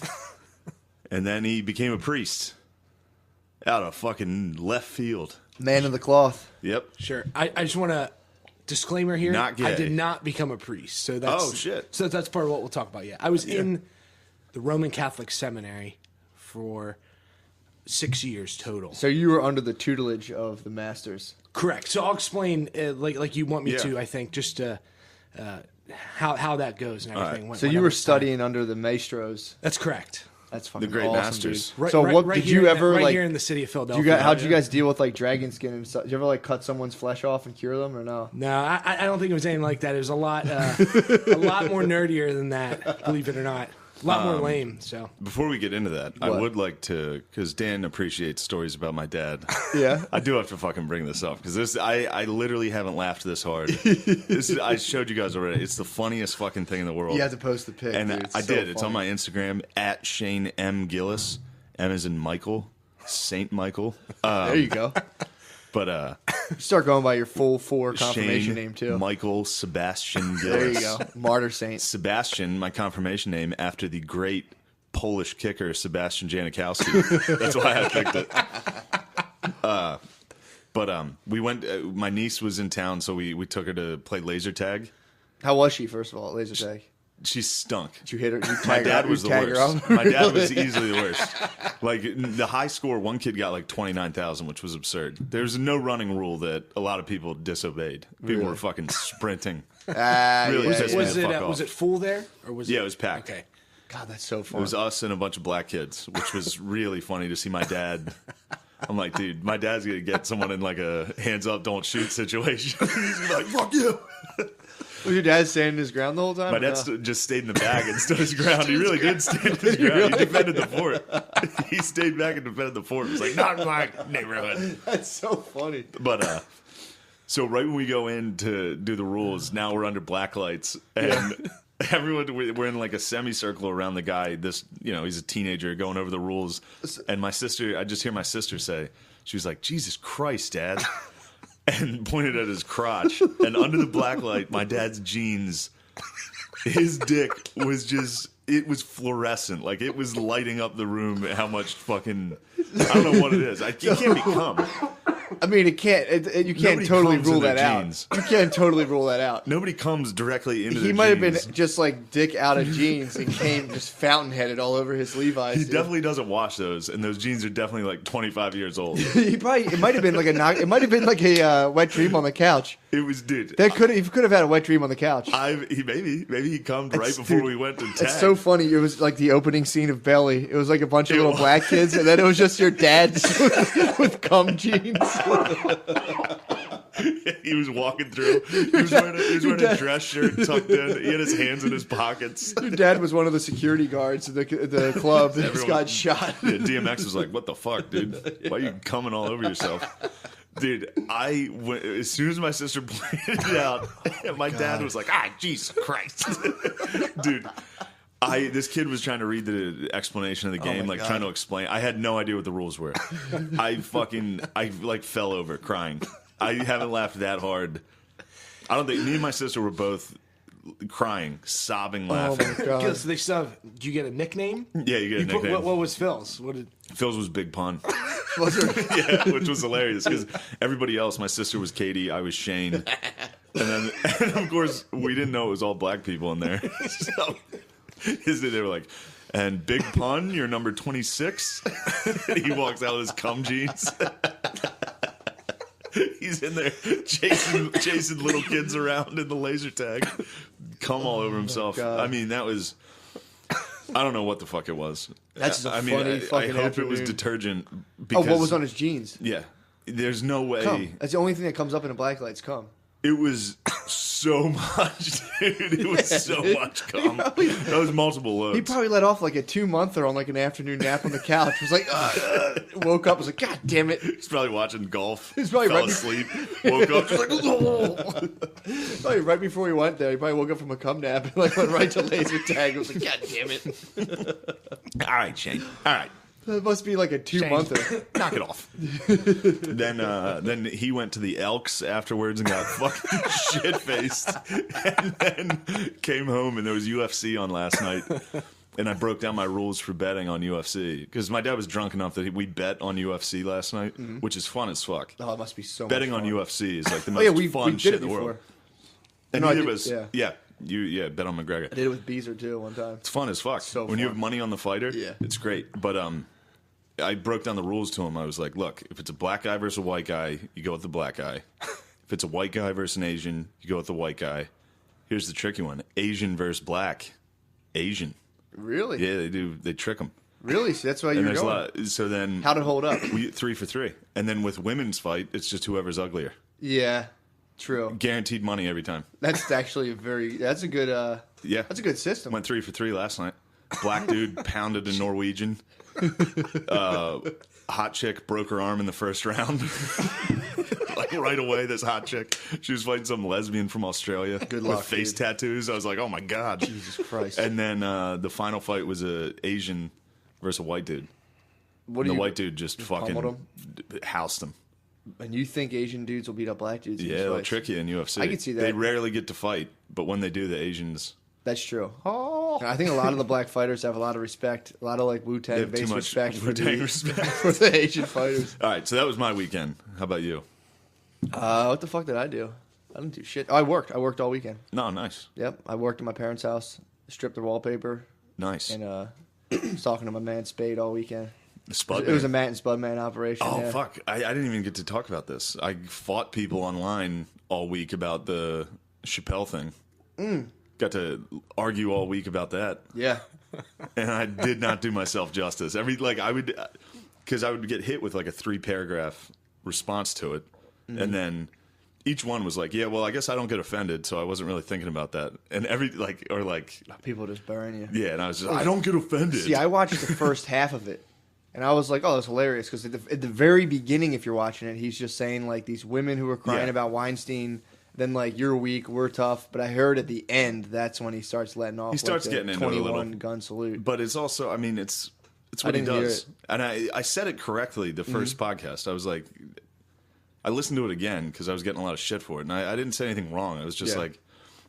And then he became a priest. Out of fucking left field. Man of the cloth. Yep. Sure. I just want to disclaimer here. Not gay. I did not become a priest. So that's Oh, shit. So that's part of what we'll talk about. Yeah, I was in the Roman Catholic seminary for 6 years total. So you were under the tutelage of the masters. Correct. So I'll explain like you want me Yeah. to. I think just how that goes and everything. So you were studying under the maestros. That's correct. That's fucking The great awesome, masters. dude. So what did you here ever right like? here in the city of Philadelphia? How'd you guys deal with like dragon skin and stuff? Did you ever like cut someone's flesh off and cure them or no? No, I don't think it was anything like that. It was a lot more nerdier than that. Believe it or not, a lot more lame. So Before we get into that, I What? would like to, because Dan appreciates stories about my dad. Yeah. I do have to fucking bring this up because I literally haven't laughed this hard. I showed you guys already. It's the funniest fucking thing in the world. You had to post the pic, and dude. I so did. It's on funny. my Instagram at Shane M Gillis. M is in Michael, Saint Michael. There you go. But You start going by your full four confirmation Shane name too. Michael Sebastian Gillis. There you go. Martyr saint. Sebastian, my confirmation name after the great Polish kicker Sebastian Janikowski. That's why I picked it. But we went. My niece was in town, so we took her to play laser tag. How was she, first of all, at laser tag? She stunk. Did you hit her? You My tag her dad up? was You the tag her worst. up? My dad was easily the worst. Like the high score, one kid got like 29,000, which was absurd. There's no running rule that a lot of people disobeyed. People Really? were fucking sprinting. yeah, Really pissed me was the it fuck off. was it full there or was Yeah, it was packed. Okay. God, that's so It fun. was us and a bunch of black kids, which was really funny to see my dad. I'm like, dude, my dad's gonna get someone in like a hands up, don't shoot situation. He's gonna be like, fuck you. Was your dad standing his ground the whole time? My or dad no? just stayed in the back and stood his ground. He really did stand his ground. He defended the fort. He stayed back and defended the fort. It was like, not in my neighborhood. That's so funny. But so right when we go in to do the rules, now we're under black lights and everyone we're in like a semicircle around the guy. This he's a teenager going over the rules, and my sister. I just hear my sister say, she was like, "Jesus Christ, Dad." And pointed at his crotch. And under the black light, my dad's jeans, his dick was just, it was fluorescent. Like, it was lighting up the room how much fucking, I don't know what it is. It can't be cum. I mean, it can't. You can't Nobody totally comes in rule their that jeans. out. You can't totally rule that out. Nobody comes directly into He their might have jeans. been just like dick out of jeans and came just fountain headed all over his Levi's. He dude. definitely doesn't wash those, and those jeans are definitely like 25 years old. It might have been like it might have been like a wet dream on the couch. It was, dude. He could have had a wet dream on the couch. Maybe he cummed right before Dude, we went to tag. It's so funny. It was like the opening scene of Belly. It was like a bunch of little black kids, and then it was just your dad with cum jeans. He was walking through. He was wearing a dress shirt tucked in. He had his hands in his pockets. Your dad was one of the security guards at the club that just Everyone- got shot. Yeah, DMX was like, "What the fuck, dude? Why are you coming all over yourself?" Dude, as soon as my sister pointed it out, my dad was like, Jesus Christ. Dude, this kid was trying to read the explanation of the game, my like God. trying to explain. I had no idea what the rules were. I fell over crying. I haven't laughed that hard. I don't think, me and my sister were both crying, sobbing, Oh laughing. my god! Because they still do you get a nickname? Yeah, you get a nickname. What was Phil's? What did? Phil's was Big Pun. Was there- Yeah, which was hilarious because everybody else, my sister was Katie, I was Shane, and of course we didn't know it was all black people in there. So they were like, "And Big Pun, you're number 26." He walks out with his cum jeans. He's in there chasing little kids around in the laser tag, cum all over himself. God. I mean, that was. I don't know what the fuck it was. That's just a I mean, funny I fucking hope it was afternoon. detergent. Oh, Because, what was on his jeans? Yeah, there's no way. Cum. That's the only thing that comes up in a black light's cum. It was so much, dude. It was so much cum. That was multiple loads. He probably let off like a 2-monther on like an afternoon nap on the couch. Was like, woke up, was like, God damn it! He's probably watching golf. He's probably fell right asleep. Woke up just like, Probably right before he went there, he probably woke up from a cum nap and like went right to laser tag. It was like, God damn it! all right, Shane. All right. That must be like a 2-monther. Knock it off. Then he went to the Elks afterwards and got fucking shit faced, and then came home and there was UFC on last night. And I broke down my rules for betting on UFC because my dad was drunk enough that we bet on UFC last night, which is fun as fuck. Oh, it must be so Betting much on fun. UFC is like the Oh most yeah, we fun did shit it in the before. world. And No, I neither of did- us. yeah. You bet on McGregor. I did it with Beezer too one time. It's fun as fuck. So when you fun. have money on the fighter, Yeah. it's great. But I broke down the rules to him. I was like, look, if it's a black guy versus a white guy, you go with the black guy. If it's a white guy versus an Asian, you go with the white guy. Here's the tricky one: Asian versus black. Asian. Really? Yeah, they do. They trick them. Really? So that's why And you're there's a going. lot. So then, How'd it hold up? we 3 for 3. And then with women's fight, it's just whoever's uglier. Yeah, true. Guaranteed money every time. That's actually that's a good Yeah. that's a good system. Went 3 for 3 last night. Black dude pounded a Norwegian. Hot chick broke her arm in the first round. Like right away, this hot chick. She was fighting some lesbian from Australia. Good luck, with face dude. tattoos. I was like, oh my god. Jesus Christ. And then the final fight was a Asian versus a white dude. What And do the you, white dude just fucking pummeled housed him. and you think Asian dudes will beat up black dudes? in Yeah, these they'll fights? trick you in UFC. I can see that. They rarely get to fight, but when they do, the Asians. That's true. And I think a lot of the black fighters have a lot of respect, a lot of like They Wu-Tang have too based much respect for Wu-Tang the respect. for the Asian fighters. All right, so that was my weekend. How about you? What the fuck did I do? I didn't do shit. Oh, I worked. I worked all weekend. No, nice. Yep, I worked at my parents' house, stripped their wallpaper, Nice. and was talking to my man Spade all weekend. Spud It was a man. Matt and Spud Man operation. Oh, yeah. fuck. I didn't even get to talk about this. I fought people online all week about the Chappelle thing. Got to argue all week about that. Yeah. And I did not do myself justice. Because I would get hit with like a 3-paragraph response to it. And then each one was like, yeah, well, I guess I don't get offended, so I wasn't really thinking about that. And People just burying you. yeah, and I was just, I don't get offended. See, I watched the first half of it, and I was like, "Oh, that's hilarious!" Because at the very beginning, if you're watching it, he's just saying like these women who are crying Yeah. about Weinstein. Then like you're weak, we're tough. But I heard at the end, that's when he starts letting off. He starts like, the getting into it a little. 21 gun salute. But it's also, I mean, it's what he didn't hear does. it. And I said it correctly the first podcast. I was like, I listened to it again because I was getting a lot of shit for it. And I didn't say anything wrong. I was just Yeah. like,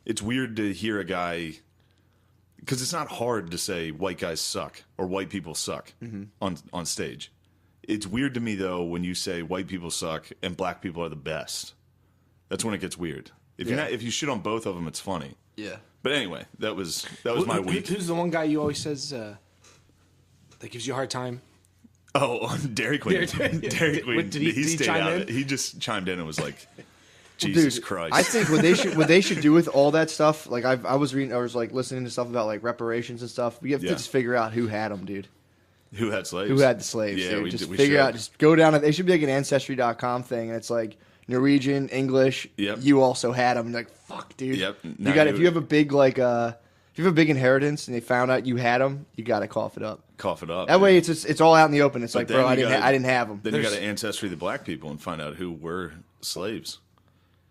it's weird to hear a guy, because it's not hard to say white guys suck or white people suck on stage. It's weird to me, though, when you say white people suck and black people are the best. That's when it gets weird. If you shit on both of them, it's funny. Yeah. But anyway, that was my week. Who's the one guy you always says that gives you a hard time? Oh, on Dairy Queen. Dairy Queen. Did he stayed chime out in? of it. He just chimed in and was like, Jesus Christ. I think what they should do with all that stuff, like I was like listening to stuff about like reparations and stuff. We have to Yeah. just figure out who had them, dude. Who had slaves? Who had the slaves? Yeah, dude. we just we figure should. out. Just go down. They should be like an Ancestry.com thing, and it's like Norwegian, English. Yep. You also had them. Like fuck, dude. Yep. You Now got you- if you have a big like if you have a big inheritance and they found out you had them, you got to cough it up. Cough it up. That way, it's all out in the open. It's like, then bro, I you didn't gotta- I didn't have them. Then you got to ancestry the black people and find out who were slaves.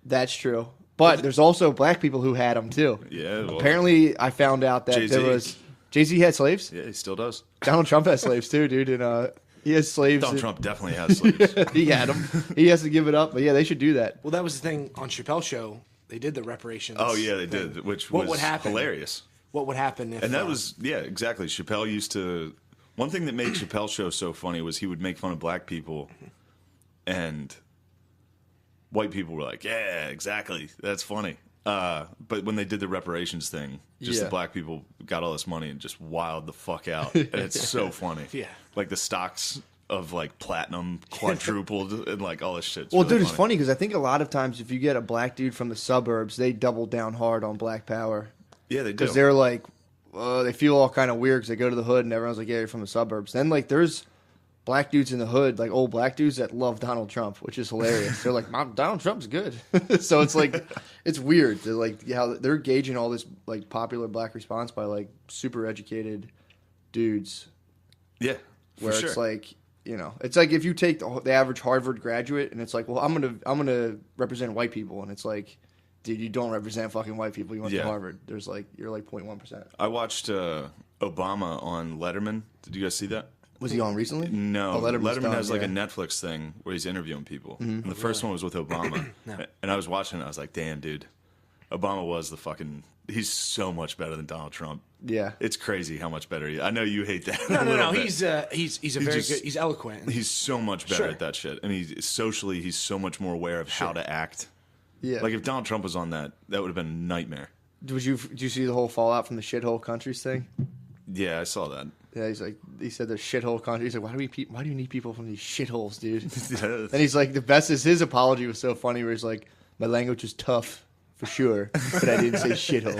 That's true. But there's also black people who had them too. Yeah. Well, Apparently, I found out that Jay-Z. there was Jay-Z had slaves. Yeah, he still does. Donald Trump has slaves too, dude, and he has slaves. Donald Trump definitely has slaves. He had them. He has to give it up. But yeah, they should do that. Well, that was the thing on Chappelle's show. They did the reparations. Oh, yeah, they thing. did, which What was would happen? hilarious. What would happen if? And that was, yeah, exactly. Chappelle used to. One thing that made Chappelle's show so funny was he would make fun of black people, and white people were like, yeah, exactly. That's funny. But when they did the reparations thing, just Yeah. the black people got all this money and just wilded the fuck out. And it's so funny. Yeah. Like the stocks of like platinum quadrupled and like all this shit. Well, dude, it's funny because I think a lot of times if you get a black dude from the suburbs, they double down hard on black power Yeah, they do. because they're like, they feel all kind of weird because they go to the hood and everyone's like, yeah, you're from the suburbs. Then like there's black dudes in the hood, like old black dudes that love Donald Trump, which is hilarious. They're like, Donald Trump's good. So it's like, it's weird. They're like how they're gauging all this like popular black response by like super educated dudes, Yeah, for where sure. it's like, you know, it's like if you take the average Harvard graduate and it's like, well, I'm gonna represent white people, and it's like, dude, you don't represent fucking white people. You went Yeah. to Harvard. There's like you're like 0.1%. I watched Obama on Letterman. Did you guys see that? Was he on recently? No, Oh, Letterman's Letterman done, has like yeah. a Netflix thing where he's interviewing people. And the first one was with Obama. And I was watching it, I was like, damn, dude. Obama was the fucking... He's so much better than Donald Trump. Yeah. It's crazy how much better he... I know you hate that. no, a little bit. He's a very just- good. He's eloquent. He's so much better Sure. at that shit. And he's so much more aware of how to act Yeah. Like if Donald Trump was on that would have been a nightmare. Did you see the whole fallout from the shithole countries thing? Yeah, I saw that. Yeah, he said there's shithole countries. He's like, why do you need people from these shitholes, dude? Yeah. And he's like, the best is his apology was so funny where he's like, my language is tough for sure, but I didn't say shithole.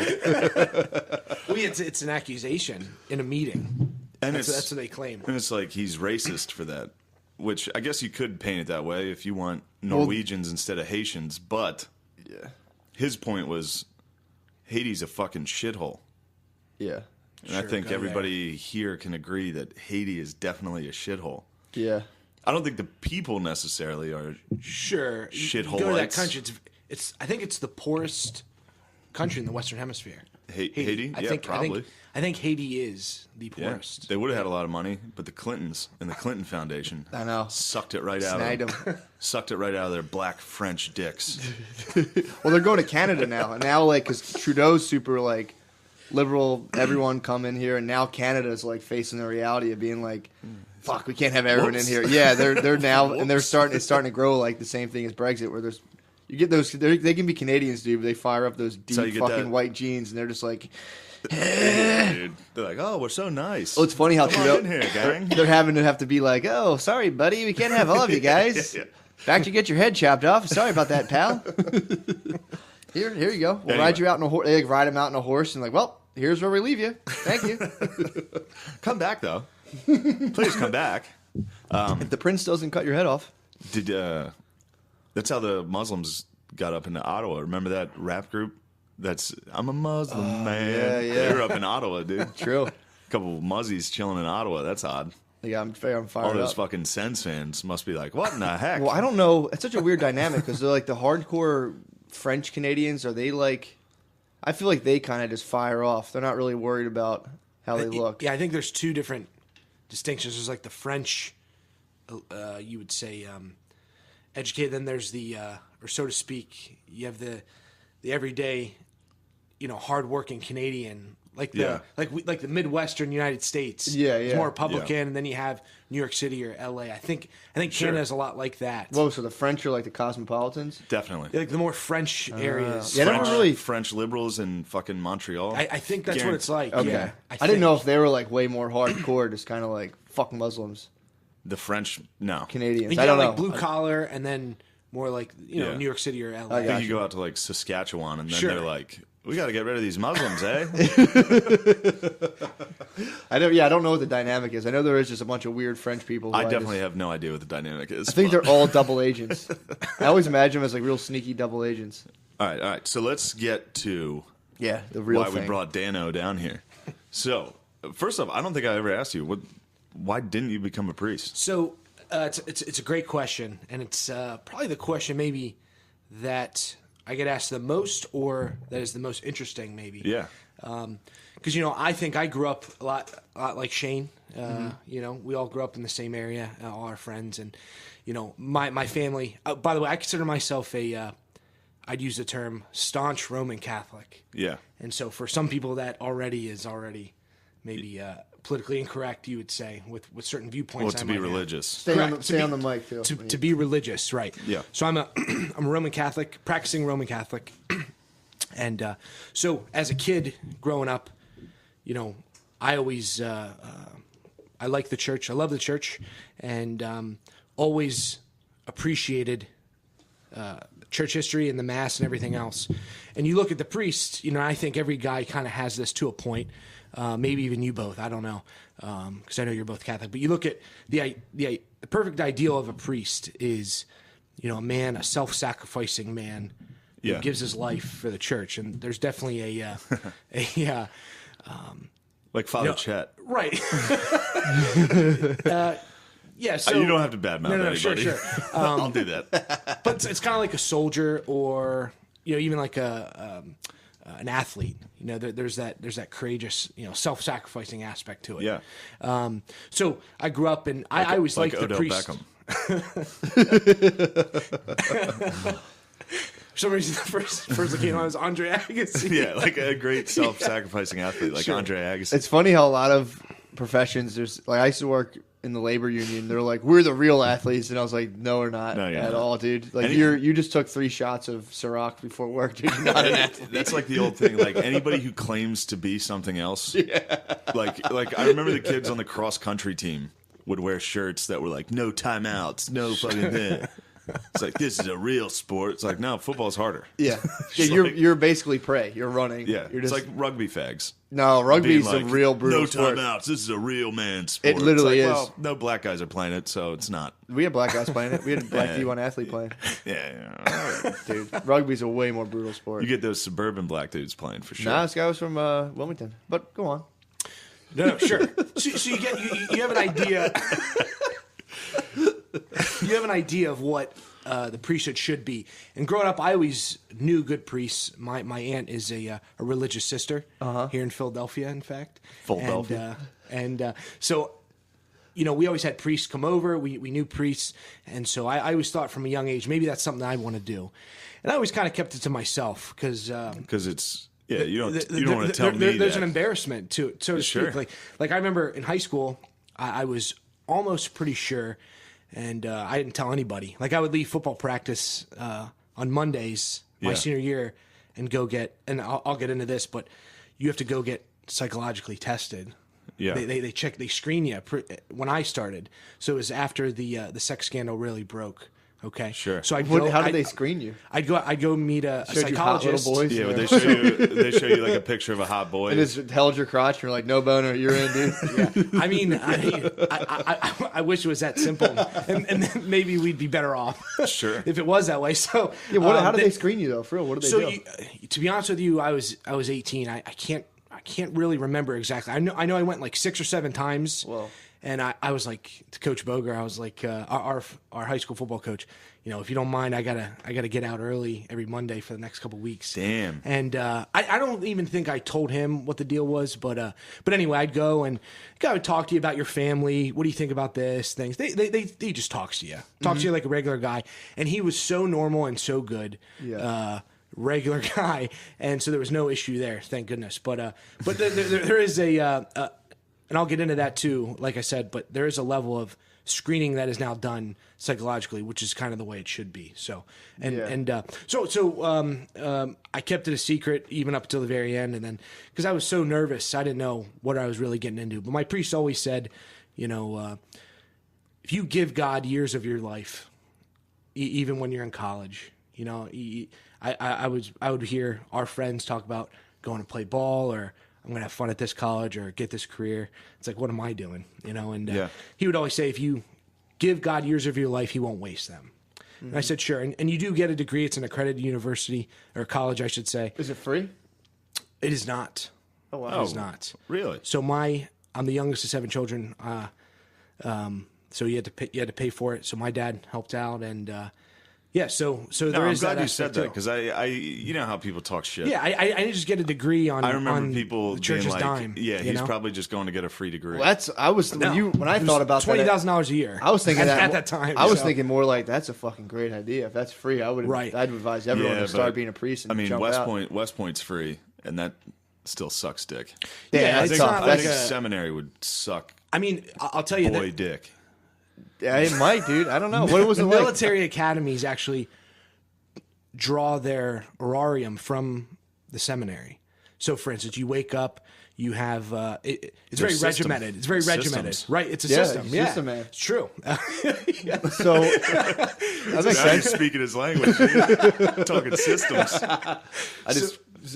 Well, yeah, it's an accusation in a meeting. And That's what they claim. And it's like he's racist for that, which I guess you could paint it that way if you want Norwegians instead of Haitians. But Yeah. his point was Haiti's a fucking shithole. Yeah. And I Sure, think go everybody here can agree that Haiti is definitely a shithole. Yeah. I don't think the people necessarily are. Sure. You go to that country. I think it's the poorest country in the Western Hemisphere. Haiti? Yeah, probably. I think Haiti is the Yeah, poorest. they would have had a lot of money, but the Clintons and the Clinton Foundation I know. sucked it right out Snagged of them. sucked it right out of their black French dicks. Well, they're going to Canada now. And now, like, because Trudeau's super, like, liberal, everyone come in here. And now Canada's, like, facing the reality of being like, fuck, we can't have everyone Whoops. in here. Yeah, they're now, and it's starting to grow like the same thing as Brexit, where there's, you get those, they can be Canadians, dude, but they fire up those how you deep get fucking that. white jeans, and they're just like, Dude, they're like, "Oh, we're so nice." well, it's funny how Come Trudeau, on in here, gang. they're having to have to be like, oh, sorry, buddy, we can't have all of you guys. Yeah. Fact, you get your head chopped off. Sorry about that, pal. Here you go. We'll Anyway. ride you out in a horse. They ride him out in a horse, and like, well, here's where we leave you. Thank you. Come back though. Please come back. If the prince doesn't cut your head off. That's how the Muslims got up into Ottawa. Remember that rap group? I'm a Muslim man. yeah. They were up in Ottawa, dude. True. A couple of muzzies chilling in Ottawa. That's odd. Yeah, I'm fired All those up. fucking Sens fans must be like, what in the heck? Well, I don't know. It's such a weird dynamic because they're like the hardcore French Canadians. Are they like? I feel like they kind of just fire off. They're not really worried about how they look. Yeah, I think there's two different distinctions. There's like the French, you would say, educated. Then there's the, or so to speak, you have the everyday, hardworking Canadian, like the Midwestern United States. Yeah, It's yeah. more Republican, Yeah. and then you have New York City or L.A. I think Sure. Canada's a lot like that. Whoa, so the French are like the cosmopolitans? Definitely. Like the more French areas. Yeah, I never really. French liberals in fucking Montreal. I think that's what it's like. Okay. Yeah, I didn't know if they were like way more hardcore, just kind of like fuck Muslims, The French, no. Canadians. You I got don't know. like blue collar, and then more like Yeah. New York City or L.A. I I got think you go out to like Saskatchewan and then Sure. they're like, we got to get rid of these Muslims, eh? I don't know what the dynamic is. I know there is just a bunch of weird French people. Who I just- definitely have no idea what the dynamic is. I think but- they're all double agents. I always imagine them as like real sneaky double agents. All right. So let's get to Yeah, the real why thing. we brought Dano down here. So, first off, I don't think I ever asked you, why didn't you become a priest? So it's a great question, and it's probably the question maybe that I get asked the most, or that is the most interesting, maybe. Yeah. Because I think I grew up a lot like Shane. We all grew up in the same area, all our friends, and my family. By the way, I consider myself I'd use the term staunch Roman Catholic. Yeah. And so for some people that is already maybe politically incorrect, you would say, with certain viewpoints. Well, I to be might have. religious. Stay on the mic too. To be religious, right? Yeah. So I'm a Roman Catholic, practicing Roman Catholic, and so as a kid growing up, I always I like the church. I love the church, and always appreciated church history and the mass and everything else. And you look at the priest, I think every guy kind of has this to a point. Maybe even you both. I don't know, because I know you're both Catholic. But you look at the perfect ideal of a priest is, a man, a self-sacrificing man, Yeah. who gives his life for the church. And there's definitely Like Father No. Chet. right. Yeah, so You don't have to badmouth No, anybody. sure. I'll do that. But it's kind of like a soldier, or even like an athlete. There's that courageous, self-sacrificing aspect to it. Yeah. So I grew up, and I always like liked the Odell priest. Beckham. For some reason, the first that came on was Andre Agassi. Yeah, like a great self-sacrificing athlete like Sure. Andre Agassi. It's funny how a lot of professions there's like I used to work in the labor union. They're like, we're the real athletes, and I was like, no, we're not at all, dude. Like you just took 3 shots of Ciroc before work, dude. You're not an athlete. That's like the old thing. Like anybody who claims to be something else. Yeah. Like I remember the kids on the cross country team would wear shirts that were like no timeouts, no fucking thing. It's like, this is a real sport. It's like, no, football's harder. Yeah, you're basically prey. You're running. Yeah, you're it's like rugby fags. No, rugby's Like, a real brutal sport. No timeouts. This is a real man sport. It literally is. Well, no black guys are playing it, so it's not. We had black guys playing it. We had a black D1 athlete playing. Yeah. Dude, rugby's a way more brutal sport. You get those suburban black dudes playing for sure. Nah, this guy was from Wilmington. But go on. No, sure. So you have an idea. You have an idea of what the priesthood should be. And growing up, I always knew good priests. My aunt is a religious sister here in Philadelphia, in fact. Philadelphia. And so, we always had priests come over. We knew priests. And so I always thought from a young age, maybe that's something I want to do. And I always kind of kept it to myself because it's... Yeah, you don't want to tell me there's that. an embarrassment to it, so to Sure. speak. Like I remember in high school, I was almost pretty sure, and I didn't tell anybody. Like I would leave football practice on Mondays my senior year and go get, and I'll get into this, but you have to go get psychologically tested. Yeah, they check, they screen you when I started. So it was after the sex scandal really broke. Okay, sure. So how did they screen you? I'd go meet a Showed you hot psychologist. little boys? Yeah, but they show you like a picture of a hot boy. And just held your crotch, and you're like, no boner, you're in, dude. Yeah. I mean, I wish it was that simple, and then maybe we'd be better off. Sure. If it was that way. So Yeah, how did they screen you though? For real, what did they do? To be honest with you, I was 18. I can't really remember exactly. I know I went like 6 or 7 times. Whoa. And I was like to Coach Boger, I was like our high school football coach. If you don't mind, I gotta get out early every Monday for the next couple of weeks. Damn. And I don't even think I told him what the deal was, but anyway, I'd go and I would talk to you about your family. What do you think about this? Things. They just talks to you, to you like a regular guy. And he was so normal and so good. Yeah. Regular guy, and so there was no issue there, thank goodness. But there is and I'll get into that too, like I said, but there is a level of screening that is now done psychologically, which is kind of the way it should be. So, I kept it a secret even up until the very end, and then because I was so nervous, I didn't know what I was really getting into. But my priest always said, if you give God years of your life, even when you're in college, I would hear our friends talk about going to play ball or I'm going to have fun at this college or get this career. It's like, what am I doing? And he would always say, if you give God years of your life, he won't waste them. Mm-hmm. And I said, sure. And you do get a degree. It's an accredited university or college, I should say. Is it free? It is not. Oh, wow. It is not. Really? So I'm the youngest of 7 children. So you had to pay for it. So my dad helped out and, so there is that. I'm glad you said that too. because I you know how people talk shit. Yeah, I didn't just get a degree on. I remember on people the being church's like, dime. he's probably just going to get a free degree. Well, when I thought about that, $20,000 a year. I was thinking at that time. I was thinking more like that's a fucking great idea. If that's free, I'd advise everyone to start being a priest. And jump out. West Point's free, and that still sucks dick. Yeah, it's tough. not I think seminary would suck. I mean, I'll tell you boy that dick. Yeah, it might, dude. I don't know. What was it like? Military academies actually draw their horarium from the seminary. So, for instance, you wake up, you have it's very regimented. It's very regimented, right? It's a system. Yeah, system, man. It's true. So that makes Now he's sense. speaking his language. Talking systems.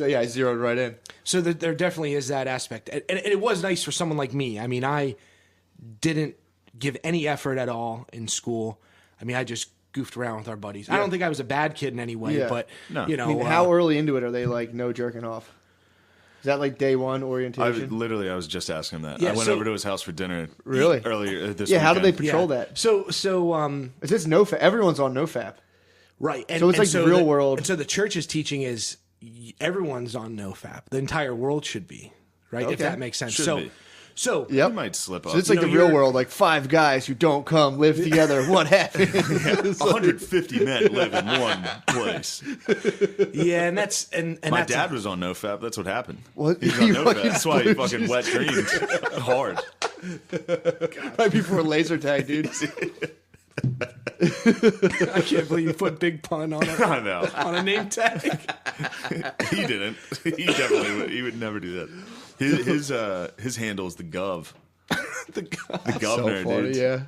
I zeroed right in. So there definitely is that aspect, and it was nice for someone like me. I mean, I didn't give any effort at all in school. I mean, I just goofed around with our buddies. I don't think I was a bad kid in any way, but No. you know, I mean, how early into it are they like no jerking off? Is that like day one orientation? I was just asking him that. Yeah, I went so- over to his house for dinner. Really? Earlier this Yeah, how do they weekend. patrol that? So Is this no? Everyone's on NoFap. right, and, So it's and like the real the- world. And so the church's teaching is everyone's on NoFap. The entire world should be, right? If Okay. that makes sense. Should so be. so Yep. You might slip up. So it's like You know, the real you're- world, like 5 guys who don't come live together. What happened? 150 men live in one place. yeah, and that's and My that's dad was on NoFap. That's what happened. What? He was on You NoFap. fucking That's why he splooge. fucking wet dreamed hard. Right before laser tag, dude. I can't believe you put big pun on it. I know. On a name tag. He didn't. He definitely would. He would never do that. His handle is the Gov. The guy. The governor, So funny, dude. yeah.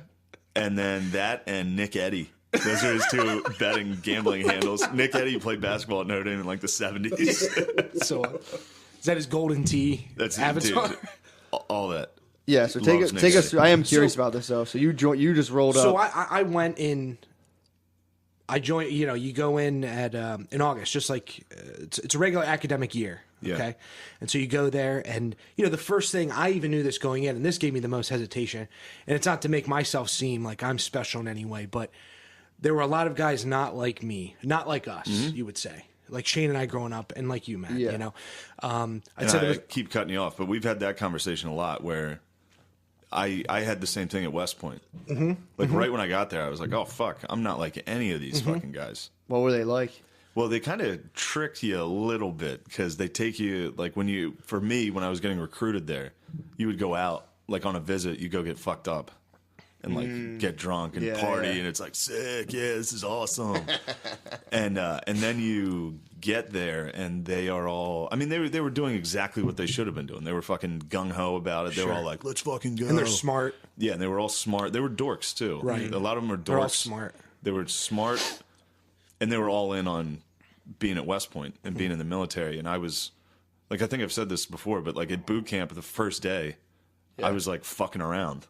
And then that and Nick Eddy. Those are his two betting gambling handles. Nick Eddy played basketball at Notre Dame in like the 70s. So, is that his golden tee That's avatar? dude, all that. Yeah, so Loves take Nick us Eddy. through. I am curious So- about this though. So you just rolled So up. I went in. I joined. You know, you go in at in August, just like it's a regular academic year. Yeah. Okay, and so you go there, and you know the first thing I even knew this going in, and this gave me the most hesitation. And it's not to make myself seem like I'm special in any way, but there were a lot of guys not like me, not like us. You would say, like Shane and I growing up, and like you, Matt. Yeah. You know, And I'd say there I was, keep cutting you off, but we've had that conversation a lot where I had the same thing at West Point. Like right when I got there, I was like, oh, fuck, I'm not like any of these fucking guys. What were they like? Well, they kind of tricked you a little bit because they take you, like for me, when I was getting recruited there, you would go out, like on a visit, you go get fucked up and like get drunk and Yeah, party, yeah. and it's like, sick, yeah, this is awesome. and then you get there and they are all, I mean, they were doing exactly what they should have been doing. They were fucking gung-ho about it. They were all like, let's fucking go. and they're smart. Yeah, and they were all smart. They were dorks too. Right. A lot of them were dorks. They're all smart. They were smart, and they were all in on being at West Point and being in the military. And I was, like, I think I've said this before, but like at boot camp the first day, I was like fucking around,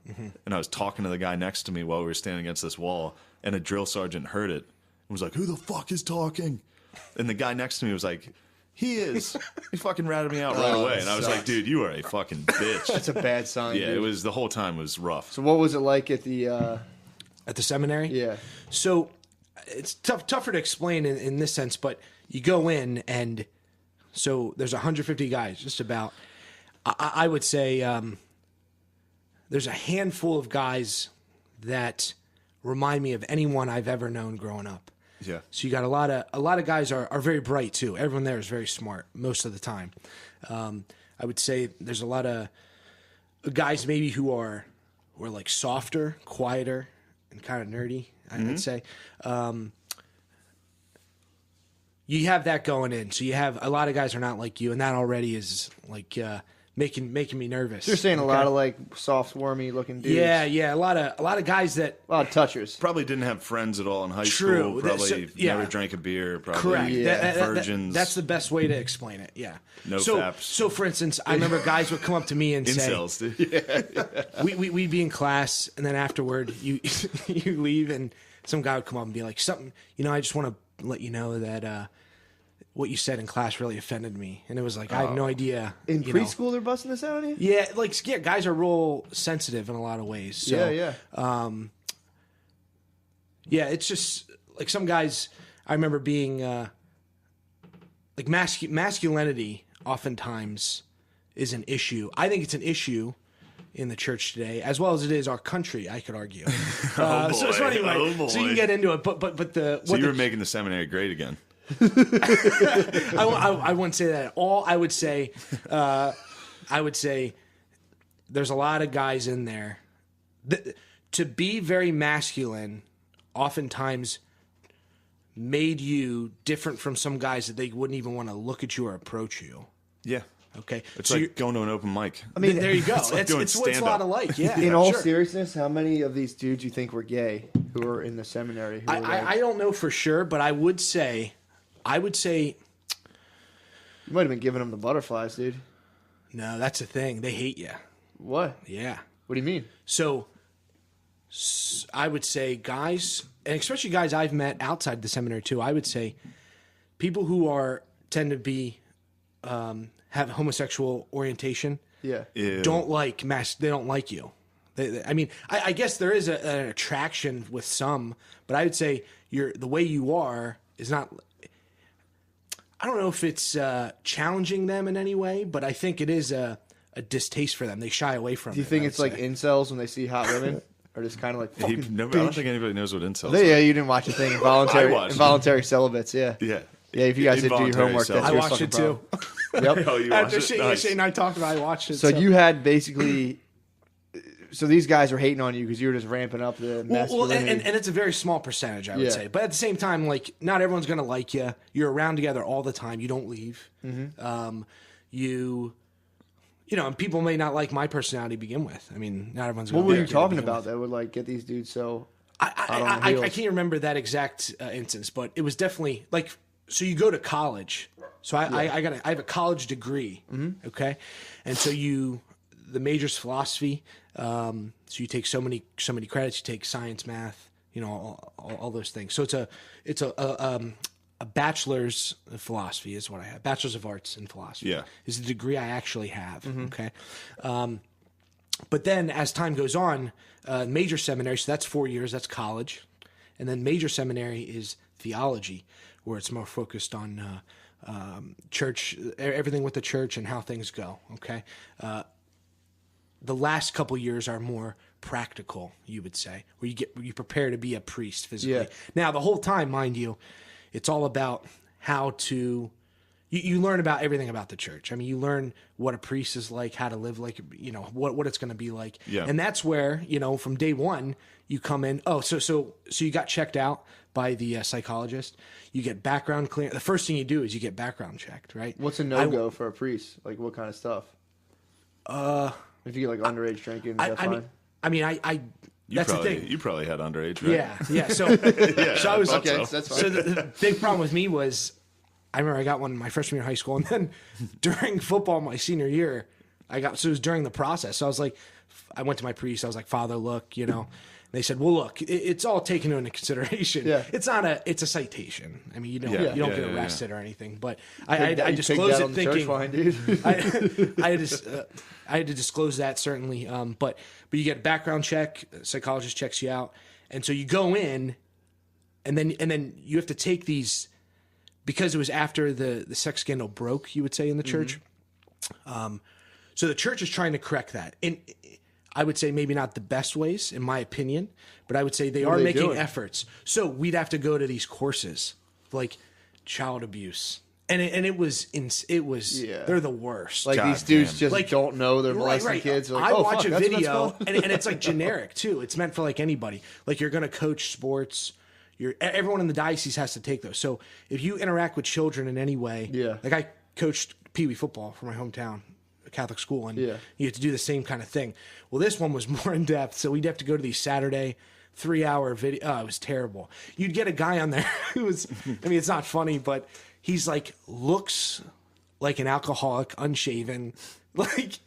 and I was talking to the guy next to me while we were standing against this wall, and a drill sergeant heard it and was like, "Who the fuck is talking?" And the guy next to me was like, "He is." He fucking ratted me out right Oh, away, and I was like, "Dude, you are a fucking bitch." That's a bad sign. Yeah, dude. it was, the whole time was rough. So what was it like at the? At the seminary? Yeah. So it's tougher to explain in this sense, but you go in and so there's 150 guys, just about. I would say there's a handful of guys that remind me of anyone I've ever known growing up. Yeah. So you got a lot of guys are very bright too. Everyone there is very smart most of the time. I would say there's a lot of guys maybe who are like softer, quieter, and kind of nerdy. I would say. You have that going in, so you have a lot of guys are not like you, and that already is like making me nervous. You're saying a lot of like soft, swarmy looking dudes. yeah, a lot of guys that A lot of touchers. Probably didn't have friends at all in high True. school. Probably So- yeah. never drank a beer. Probably correct. Yeah. virgins. That's the best way to explain it. Yeah. No so, faps. So, for instance, I remember guys would come up to me and say, incels, dude. we'd be in class, and then afterward, you you leave, and some guy would come up and be like, something, I just want to let you know that what you said in class really offended me. And it was like, I had no idea. In you know. preschool, they're busting this out on you. Yeah, guys are real sensitive in a lot of ways. So, Yeah. yeah, it's just like some guys. I remember being like masculinity. Oftentimes, is an issue. I think it's an issue in the church today, as well as it is our country. I could argue. So anyway, Oh, boy. so you can get into it. But the So you were making the seminary great again. I wouldn't say that at all. I would say there's a lot of guys in there. To be very masculine, oftentimes made you different from some guys that they wouldn't even want to look at you or approach you. Yeah. Okay, It's so like going to an open mic. I mean, there you go. It's like doing it's what it's a stand-up. lot of like. Yeah. in all sure. seriousness, how many of these dudes you think were gay who were in the seminary? Who were I don't know for sure, but I would say. you might have been giving them the butterflies, dude. No, that's the thing. They hate you. What? Yeah. What do you mean? So I would say guys, and especially guys I've met outside the seminary too, I would say people who tend to be have homosexual orientation Yeah. Ew. don't like they don't like you. I mean, I guess there is an attraction with some, but I would say the way you are is not. I don't know if it's challenging them in any way, but I think it is a distaste for them. They shy away from it. Do you think I it's would like say. incels when they see hot women? Or just kind of like, I fucking don't bitch? think anybody knows what incels Yeah, are. you didn't watch the thing. Involuntary, I watched it. involuntary celibates, yeah. Yeah. Yeah, if you guys didn't do your Involuntary homework, that's celibate. I your watched fucking it too. problem. Yep. Oh, you watched After it? Shane, Nice. Shane and I talked about it, I watched it. So you had basically so these guys are hating on you because you were just ramping up the masculinity. And it's a very small percentage, I would say. But at the same time, like, not everyone's going to like you. You're around together all the time. You don't leave. Mm-hmm. You know, and people may not like my personality to begin with. I mean, not everyone's going to. What were you talking about that would like get these dudes so? I can't remember that exact instance, but it was definitely like. So you go to college. So I have a college degree. Mm-hmm. Okay, and so the major's philosophy. So you take so many credits. You take science, math. You know, all those things. So it's a bachelor's of philosophy is what I have. Bachelor's of Arts in philosophy. Yeah. Is the degree I actually have. Mm-hmm. Okay. But then as time goes on, major seminary, so that's 4 years, that's college. And then major seminary is theology, where it's more focused on church, everything with the church and how things go. Okay. The last couple years are more practical, you would say, where you prepare to be a priest physically. Yeah. Now, the whole time, mind you, it's all about how to. You learn about everything about the church. I mean, you learn what a priest is like, how to live like, you know, what it's going to be like. Yeah. And that's where, you know, from day one, you come in. Oh, so you got checked out by the psychologist. You get background clear. The first thing you do is you get background checked, right? What's a no-go for a priest? Like, what kind of stuff? If you get like underage drinking, is that fine? That's the thing. You probably had underage, right? Yeah. So, so I was okay. So that's fine. So the big problem with me was, I remember I got one in my freshman year of high school, and then during football my senior year, so it was during the process. So I was like, I went to my priest. I was like, Father, look, you know. And they said, well, look, it's all taken into consideration. Yeah. It's a citation. I mean, you don't get arrested or anything. But I disclosed it thinking I had to disclose that certainly. But you get a background check. Psychologist checks you out, and so you go in, and then you have to take these. Because it was after the sex scandal broke, you would say, in the church. So the church is trying to correct that. And I would say maybe not the best ways, in my opinion, but I would say they are making efforts. So we'd have to go to these courses, like child abuse. And it was they're the worst. Like these dudes just don't know they're molesting kids. Like, I watch a video, and it's like generic, too. It's meant for like anybody. Like you're going to coach sports. Everyone in the diocese has to take those. So if you interact with children in any way, like I coached Pee Wee football for my hometown Catholic school, and you have to do the same kind of thing. Well, this one was more in depth, so we'd have to go to these Saturday 3-hour video. Oh, it was terrible. You'd get a guy on there who was, I mean, it's not funny, but he's like, looks like an alcoholic, unshaven, like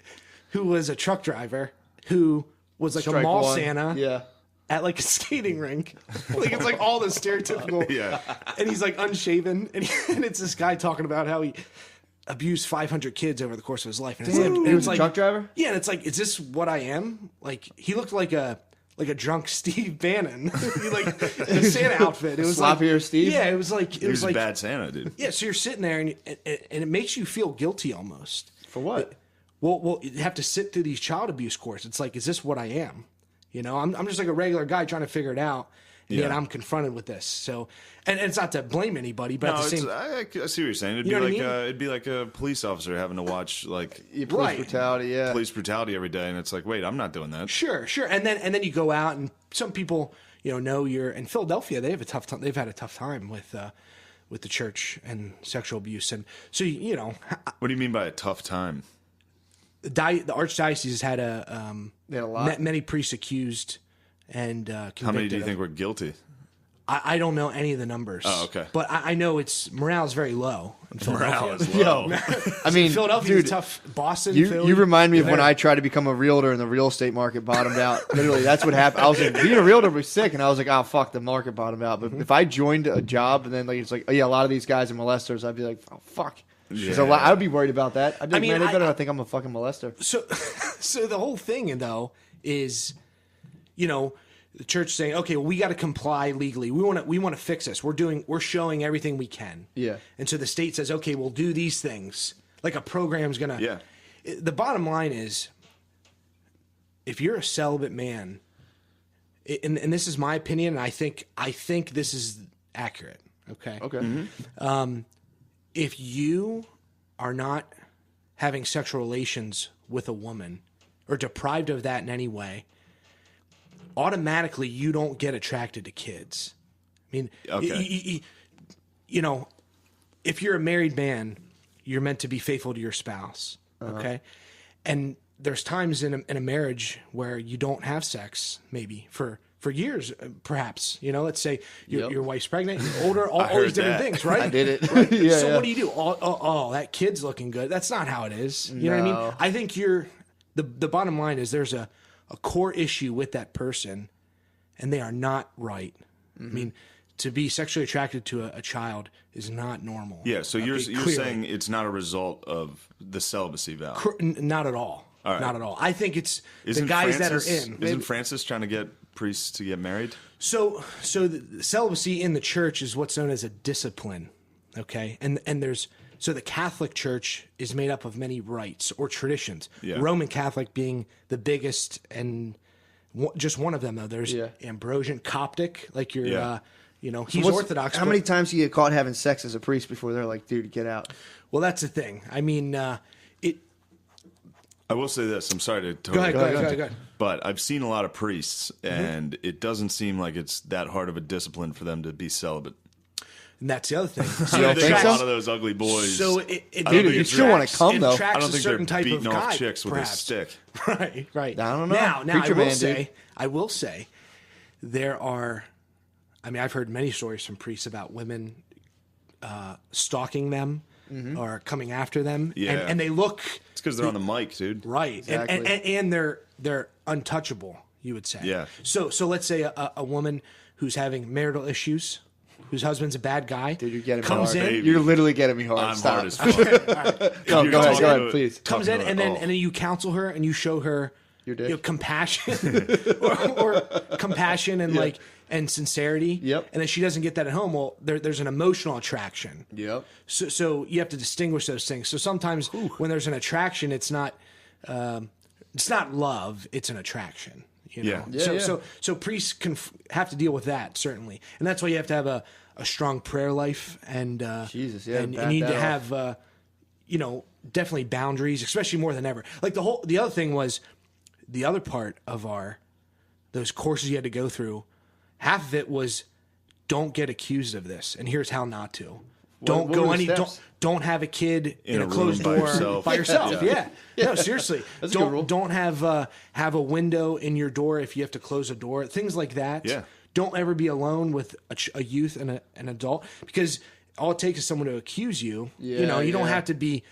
who was a truck driver, who was like a mall Santa. Yeah. At like a skating rink. Like it's like all the stereotypical. And he's like unshaven. And it's this guy talking about how he abused 500 kids over the course of his life. And he was like, a truck driver? Yeah, and it's like, is this what I am? Like he looked like a drunk Steve Bannon. Like the Santa outfit. It was sloppier like, Steve? Yeah, it was like he was like a bad Santa, dude. Yeah, so you're sitting there and it makes you feel guilty almost. For what? Well, you have to sit through these child abuse courses. It's like, is this what I am? You know, I'm just like a regular guy trying to figure it out, and yet I'm confronted with this. So, and it's not to blame anybody, but at the same, I see what you're saying. It'd be like a police officer having to watch like police brutality every day, and it's like, wait, I'm not doing that. Sure, and then you go out, and some people, you know you're in Philadelphia. They have a tough time. They've had a tough time with the church and sexual abuse, and so you know. What do you mean by a tough time? The archdiocese has had a lot. Many priests accused and convicted. How many do you think were guilty? I don't know any of the numbers. Oh, okay. But I know morale is very low in Philadelphia. Morale is low. I mean, Philadelphia is tough. Boston, Philly. You remind me of when I tried to become a realtor and the real estate market bottomed out. Literally, that's what happened. I was like, being a realtor was sick, and I was like, oh, fuck, the market bottomed out. But if I joined a job and then like it's like, oh, yeah, a lot of these guys are molesters, I'd be like, oh, fuck. Yeah. I would be worried about that. I'd be like, man, they better not think I'm a fucking molester. So the whole thing, though, is, you know, the church saying, okay, well, we got to comply legally. We want to fix this. We're showing everything we can. Yeah. And so the state says, okay, we'll do these things. Like a program's gonna. Yeah. The bottom line is, if you're a celibate man, and this is my opinion, and I think this is accurate. Okay. Okay. Mm-hmm. If you are not having sexual relations with a woman, or deprived of that in any way, automatically you don't get attracted to kids. I mean, Okay. you know, if you're a married man, you're meant to be faithful to your spouse. Okay. And there's times in a marriage where you don't have sex, maybe for years, perhaps. You know, let's say your wife's pregnant, you're older, all these different things, right? I did it. Right? Yeah, so yeah. what do you do? Oh, that kid's looking good. That's not how it is. You know what I mean? No. I think the bottom line is there's a core issue with that person, and they are not right. I mean, to be sexually attracted to a child is not normal. Yeah, so you're clearly. saying it's not a result of the celibacy vow. Not at all. All right. Not at all. I think it's Isn't the guys Francis, that are in. Isn't Francis trying to get priests to get married? So the celibacy in the church is what's known as a discipline, okay? And there's so the Catholic Church is made up of many rites or traditions. Yeah. Roman Catholic being the biggest and just one of them though. There's Ambrosian Coptic, like your he's Orthodox. How many times do you get caught having sex as a priest before they're like, dude, get out? Well, that's the thing. I mean, I will say this. I'm sorry to Go totally ahead. but I've seen a lot of priests, and it doesn't seem like it's that hard of a discipline for them to be celibate. And that's the other thing. I don't think think a so? lot of those ugly boys. So I it don't think you still wanna come, though. I attracts don't a think certain they're type of beating off guy, chicks with perhaps. a stick. Right. I don't know. Now Preacher man, dude. I will say, there are. I mean, I've heard many stories from priests about women stalking them or coming after them, Yeah. and they look It's because they're on the mic, dude. right, Exactly. and they're untouchable. You would say, Yeah. So let's say a woman who's having marital issues, whose husband's a bad guy, Dude, you're getting me comes hard. in, Baby. You're literally getting me hard. I'm Stop. hard as fuck. Go You're ahead, talking go ahead, to- please. comes in, talking to and her- then you counsel her and you show her Your dick. compassion or compassion and and sincerity. Yep. And then she doesn't get that at home. Well, there's an emotional attraction. Yep. So you have to distinguish those things. So sometimes when there's an attraction, it's not love, it's an attraction. You know? Yeah. So priests have to deal with that, certainly, and that's why you have to have a strong prayer life and Jesus, yeah, and you back need to that have definitely boundaries, especially more than ever. Like the other thing was the other part of those courses you had to go through. Half of it was don't get accused of this, and here's how not to. Don't what go were the any. steps? Don't have a kid in a a closed room door by yourself. Yeah. No, seriously. That's a good rule. Don't have a window in your door if you have to close a door. Things like that. Yeah. Don't ever be alone with a youth and an adult, because all it takes is someone to accuse you. You don't have to be.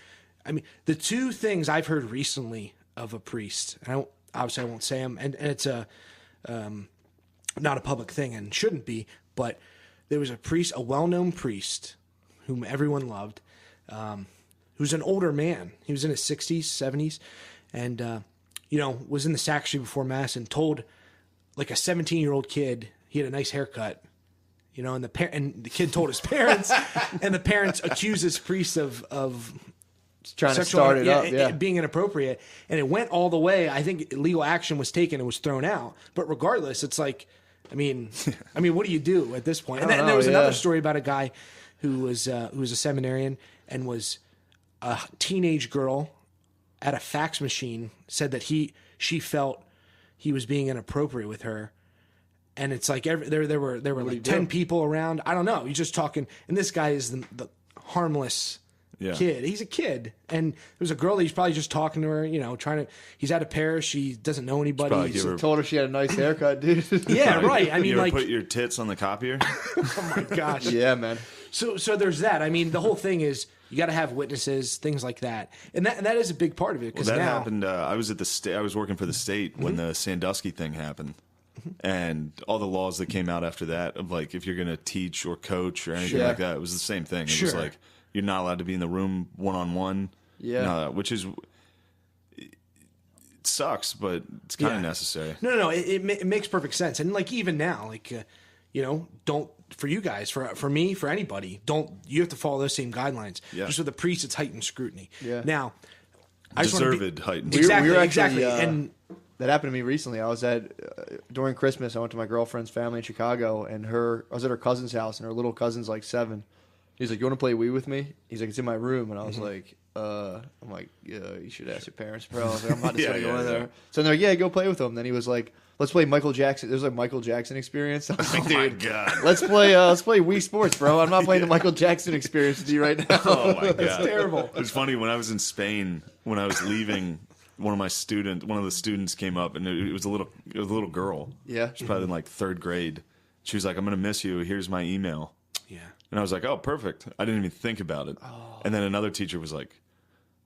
I mean, the two things I've heard recently of a priest, and obviously I won't say them, and it's not a public thing and shouldn't be, but there was a priest, a well-known priest whom everyone loved, who's an older man. He was in his 60s, 70s, and was in the sacristy before mass and told like a 17-year-old kid he had a nice haircut. And the kid told his parents, and the parents accused this priest of Trying to sexual- start it up. Yeah. being inappropriate, and it went all the way. I think legal action was taken and was thrown out. But regardless, it's like, I mean, what do you do at this point? And then there was another story about a guy who was a seminarian and was a teenage girl at a fax machine, said that she felt he was being inappropriate with her. And it's like there were like 10 people around. I don't know. You're just talking, and this guy is the harmless kid. He's a kid, and there was a girl that he's probably just talking to her. He's out of Paris. She doesn't know anybody. Told her she had a nice haircut, dude. Yeah, right. I mean, you ever like, put your tits on the copier? oh my gosh. Yeah, man. So there's that. I mean, the whole thing is you got to have witnesses, things like that, and that is a big part of it. Because That happened. I was at the state. I was working for the state when Mm-hmm. the Sandusky thing happened, and all the laws that came out after that of like if you're going to teach or coach or anything Sure. like that, it was the same thing. It was Sure. like you're not allowed to be in the room one-on-one. Yeah. Which is it sucks, but it's kind of necessary. No. It makes perfect sense. And like even now, like don't, for you guys, for me, for anybody, you have to follow those same guidelines. Yeah. Just with the priest, it's heightened scrutiny. Yeah. Now, I just wanna Deserved heightened. Exactly. We were Exactly. actually, And that happened to me recently. I was at during Christmas. I went to my girlfriend's family in Chicago, and I was at her cousin's house, and her little cousin's like 7. He's like, "You want to play Wii with me?" He's like, "It's in my room," and I was like, "I'm like, you should ask your parents, bro. I was like, I'm not just Yeah, gonna go yeah, in there. yeah. So they're like, yeah, go play with them. Then he was like, let's play Michael Jackson. There's like Michael Jackson experience. I was like, Oh my dude, God. let's play Wii Sports, bro. I'm not playing the Michael Jackson experience with you right now. Oh my God. It's terrible. It was funny when I was in Spain, when I was leaving, one of the students came up, and it was a little girl. Yeah. She's probably in like 3rd grade. She was like, I'm going to miss you. Here's my email. Yeah. And I was like, oh, perfect. I didn't even think about it. And then another teacher was like,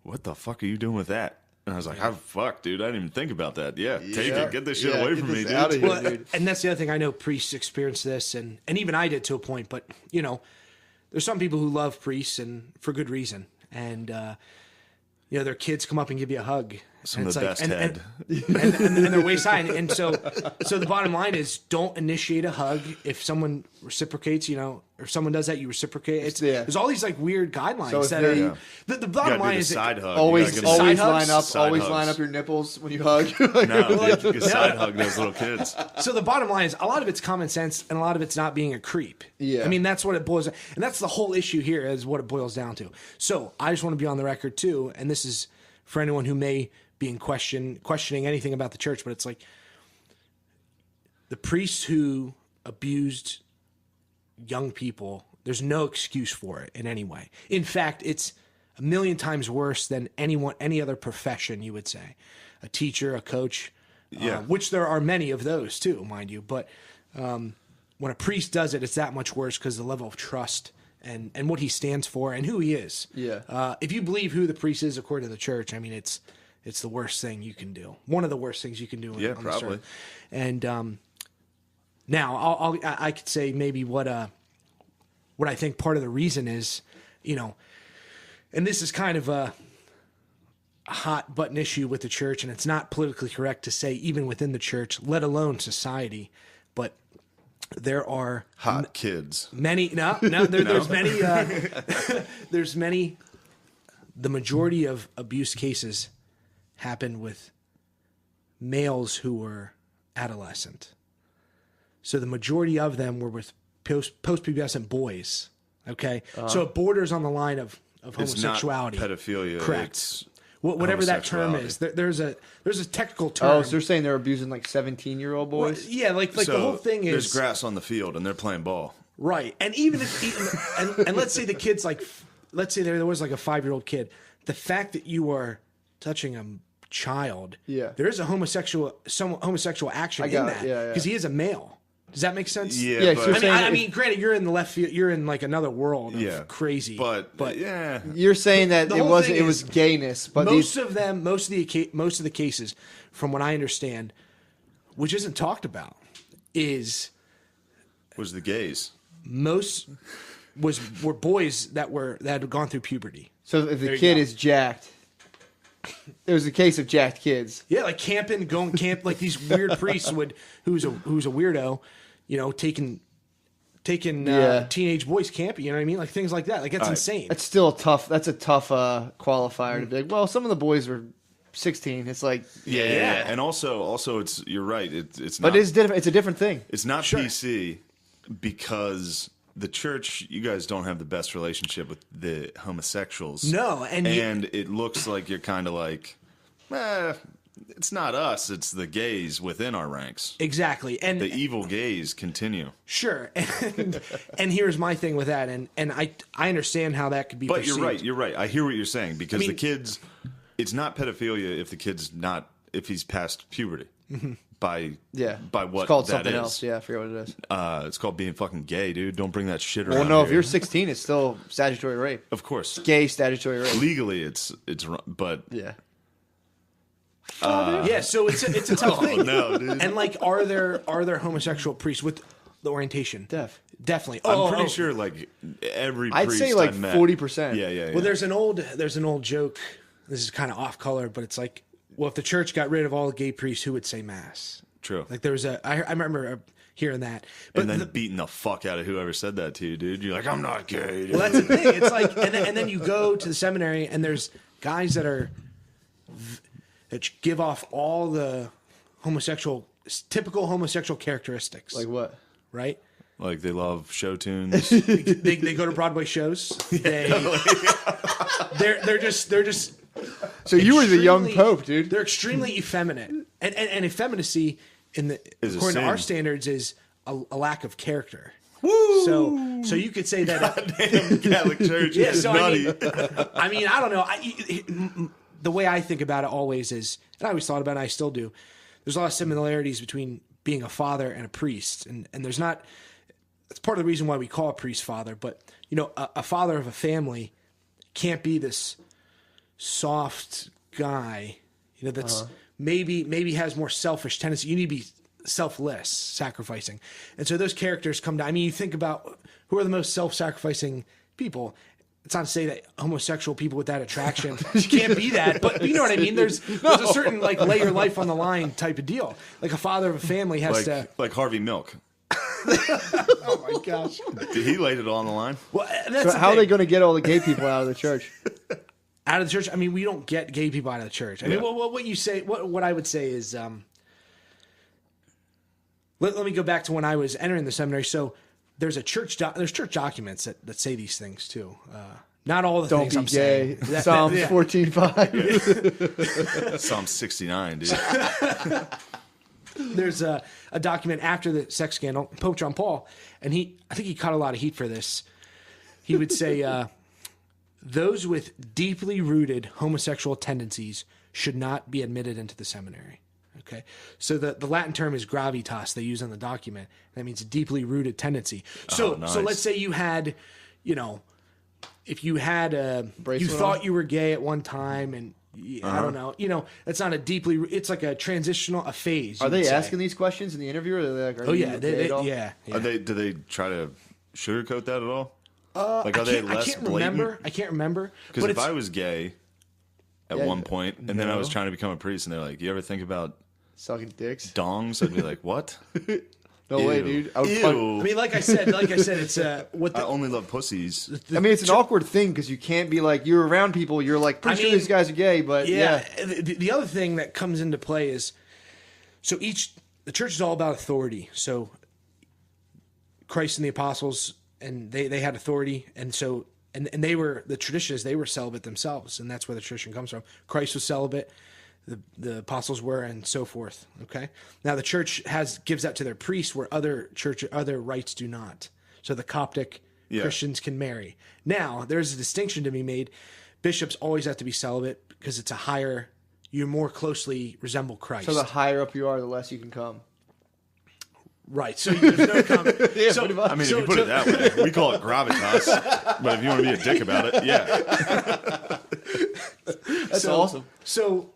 what the fuck are you doing with that? And I was like, oh, fuck, dude. I didn't even think about that. Yeah, take it. Get this shit away get from me, this dude. out of here, Well, dude. and that's the other thing. I know priests experience this, and even I did to a point. But there's some people who love priests, and for good reason. And their kids come up and give you a hug. Some And of the it's best head. and they're waist high. And so the bottom line is, don't initiate a hug. If someone reciprocates, or if someone does that, you reciprocate. There's all these like weird guidelines So if that they- are. The You bottom gotta line do the is side hug. Always You gotta side line hugs? up. Side Always hugs. line up your nipples when you hug. No, dude, you can side hug those little kids. So the bottom line is, a lot of it's common sense, and a lot of it's not being a creep. Yeah. I mean, that's what it boils down, and that's the whole issue here, is what it boils down to. So I just want to be on the record too, and this is for anyone who may be in questioning anything about the church, but it's like the priests who abused young people, there's no excuse for it in any way. In fact, it's a million times worse than any other profession, you would say. A teacher, a coach, which there are many of those too, mind you. But when a priest does it, it's that much worse because the level of trust and what he stands for and who he is. Yeah. If you believe who the priest is according to the church, I mean, it's the worst thing you can do. One of the worst things you can do. On this probably. earth. And now I could say maybe what I think part of the reason is, and this is kind of a hot button issue with the church, and it's not politically correct to say even within the church, let alone society, but there are Hot kids. many. There's many. There's many. The majority of abuse cases happen with males who were adolescent. So the majority of them were with post-pubescent boys. Okay, so it borders on the line of It's not homosexuality. pedophilia. Correct. It's Whatever that term is. There's a technical term. Oh, so they're saying they're abusing like 17-year-old boys? Yeah, like the whole thing is there's grass on the field and they're playing ball. right. And even if and let's say the kid's like, let's say there was like a 5-year-old kid. The fact that you are touching a child, there is a homosexual action in got that it. because he is a male. Does that make sense? Yeah, but, so you're I saying mean, granted, you're in the left field. You're in like another world of crazy. but yeah, You're saying that The it whole wasn't. thing It was is gayness, but most of the cases, from what I understand, which isn't talked about, is was the gays. were boys that had gone through puberty. So if There the you kid go. is jacked, there was a case of jacked kids. Yeah, like going camp, like these weird priests who's a weirdo, taking Yeah. teenage boys camping. You know what I mean? Like things like that. Like that's insane. That's still a tough. That's a tough qualifier to be like. Well, some of the boys were 16. It's like, Yeah. And also, it's you're right. It's not. but it's different. It's a different thing. It's not PC because the church, you guys don't have the best relationship with the homosexuals. No, and it looks like you're kind of like, it's not us, it's the gays within our ranks. exactly. And The evil gays continue. sure. And here's my thing with that. And I understand how that could be. But perceived. you're right. I hear what you're saying because I mean- the kids, it's not pedophilia if he's past puberty. By what It's called that something is. else. Yeah, I forget what it is. It's called being fucking gay, dude. Don't bring that shit around. Well, no, if here. you're 16, it's still statutory rape. Of course, Gay statutory rape. legally it's but Yeah. Yeah, so it's a tough thing. no, dude. And like, are there homosexual priests with the orientation? Definitely. I'm pretty sure like every I'd priest say like I've met- 40%. Yeah. Well, there's an old joke. This is kind of off color, but it's like, well, if the church got rid of all the gay priests, who would say mass? True. Like there was I remember hearing that. But And then beating the fuck out of whoever said that to you, dude. You're like, I'm not gay. Dude. well, that's the thing. It's like, and then you go to the seminary, and there's guys that give off all the typical homosexual characteristics. Like what? right? Like they love show tunes. They go to Broadway shows. They're just So you were the young pope, dude. They're extremely effeminate, and effeminacy according to our standards is a lack of character. Woo! So you could say that Damn, Catholic Church is nutty. I mean, I don't know. The way I think about it always is, and I always thought about it, I still do. There's a lot of similarities between being a father and a priest, and there's not. That's part of the reason why we call a priest father. But a father of a family can't be this soft guy, that's maybe has more selfish tendency. You need to be selfless, sacrificing. And so those characters come down. I mean, you think about who are the most self-sacrificing people. It's not to say that homosexual people with that attraction can't be that, but you know what I mean? There's a certain lay your life on the line type of deal. Like a father of a family has to... Like Harvey Milk. Oh my gosh. Did he lay it all on the line? Well, so how are they going to get all the gay people out of the church? Out of the church? I mean, we don't get gay people out of the church. I mean, what you say, what I would say is... Let me go back to when I was entering the seminary. So there's church documents that say these things too. Not all the Don't things be I'm gay. saying. Psalms 14:5. Psalm 69, dude. There's a document after the sex scandal, Pope John Paul, and I think he caught a lot of heat for this. He would say, those with deeply rooted homosexual tendencies should not be admitted into the seminary. Okay, so the Latin term is gravitas they use on the document. That means a deeply rooted tendency. So nice. So let's say you had, if you had you thought you were gay at one time, and I don't know, it's not it's like a transitional phase. Are they asking these questions in the interview? Or are they like, yeah. Do they try to sugarcoat that at all? Are they less blatant? I can't remember. Because if I was gay at one point, and then I was trying to become a priest, and they're like, "You ever think about sucking dicks, dongs?" I'd be like, "What? No way, dude." I mean, like I said, it's what I only love pussies. I mean, it's an awkward thing because you can't be like you're around people. You're like pretty sure these guys are gay, but yeah. The other thing that comes into play is the church is all about authority. So Christ and the apostles, and they had authority, and so. And they were, the tradition is they were celibate themselves, and that's where the tradition comes from. Christ was celibate, the apostles were, and so forth. Okay. Now the church gives that to their priests, where other rites do not. So the Coptic Christians can marry. Now there's a distinction to be made. Bishops always have to be celibate because it's you more closely resemble Christ. So the higher up you are, the less you can come. Right, so there's no comment. If you put it that way, we call it gravitas. But if you want to be a dick about it, yeah. That's awesome. So,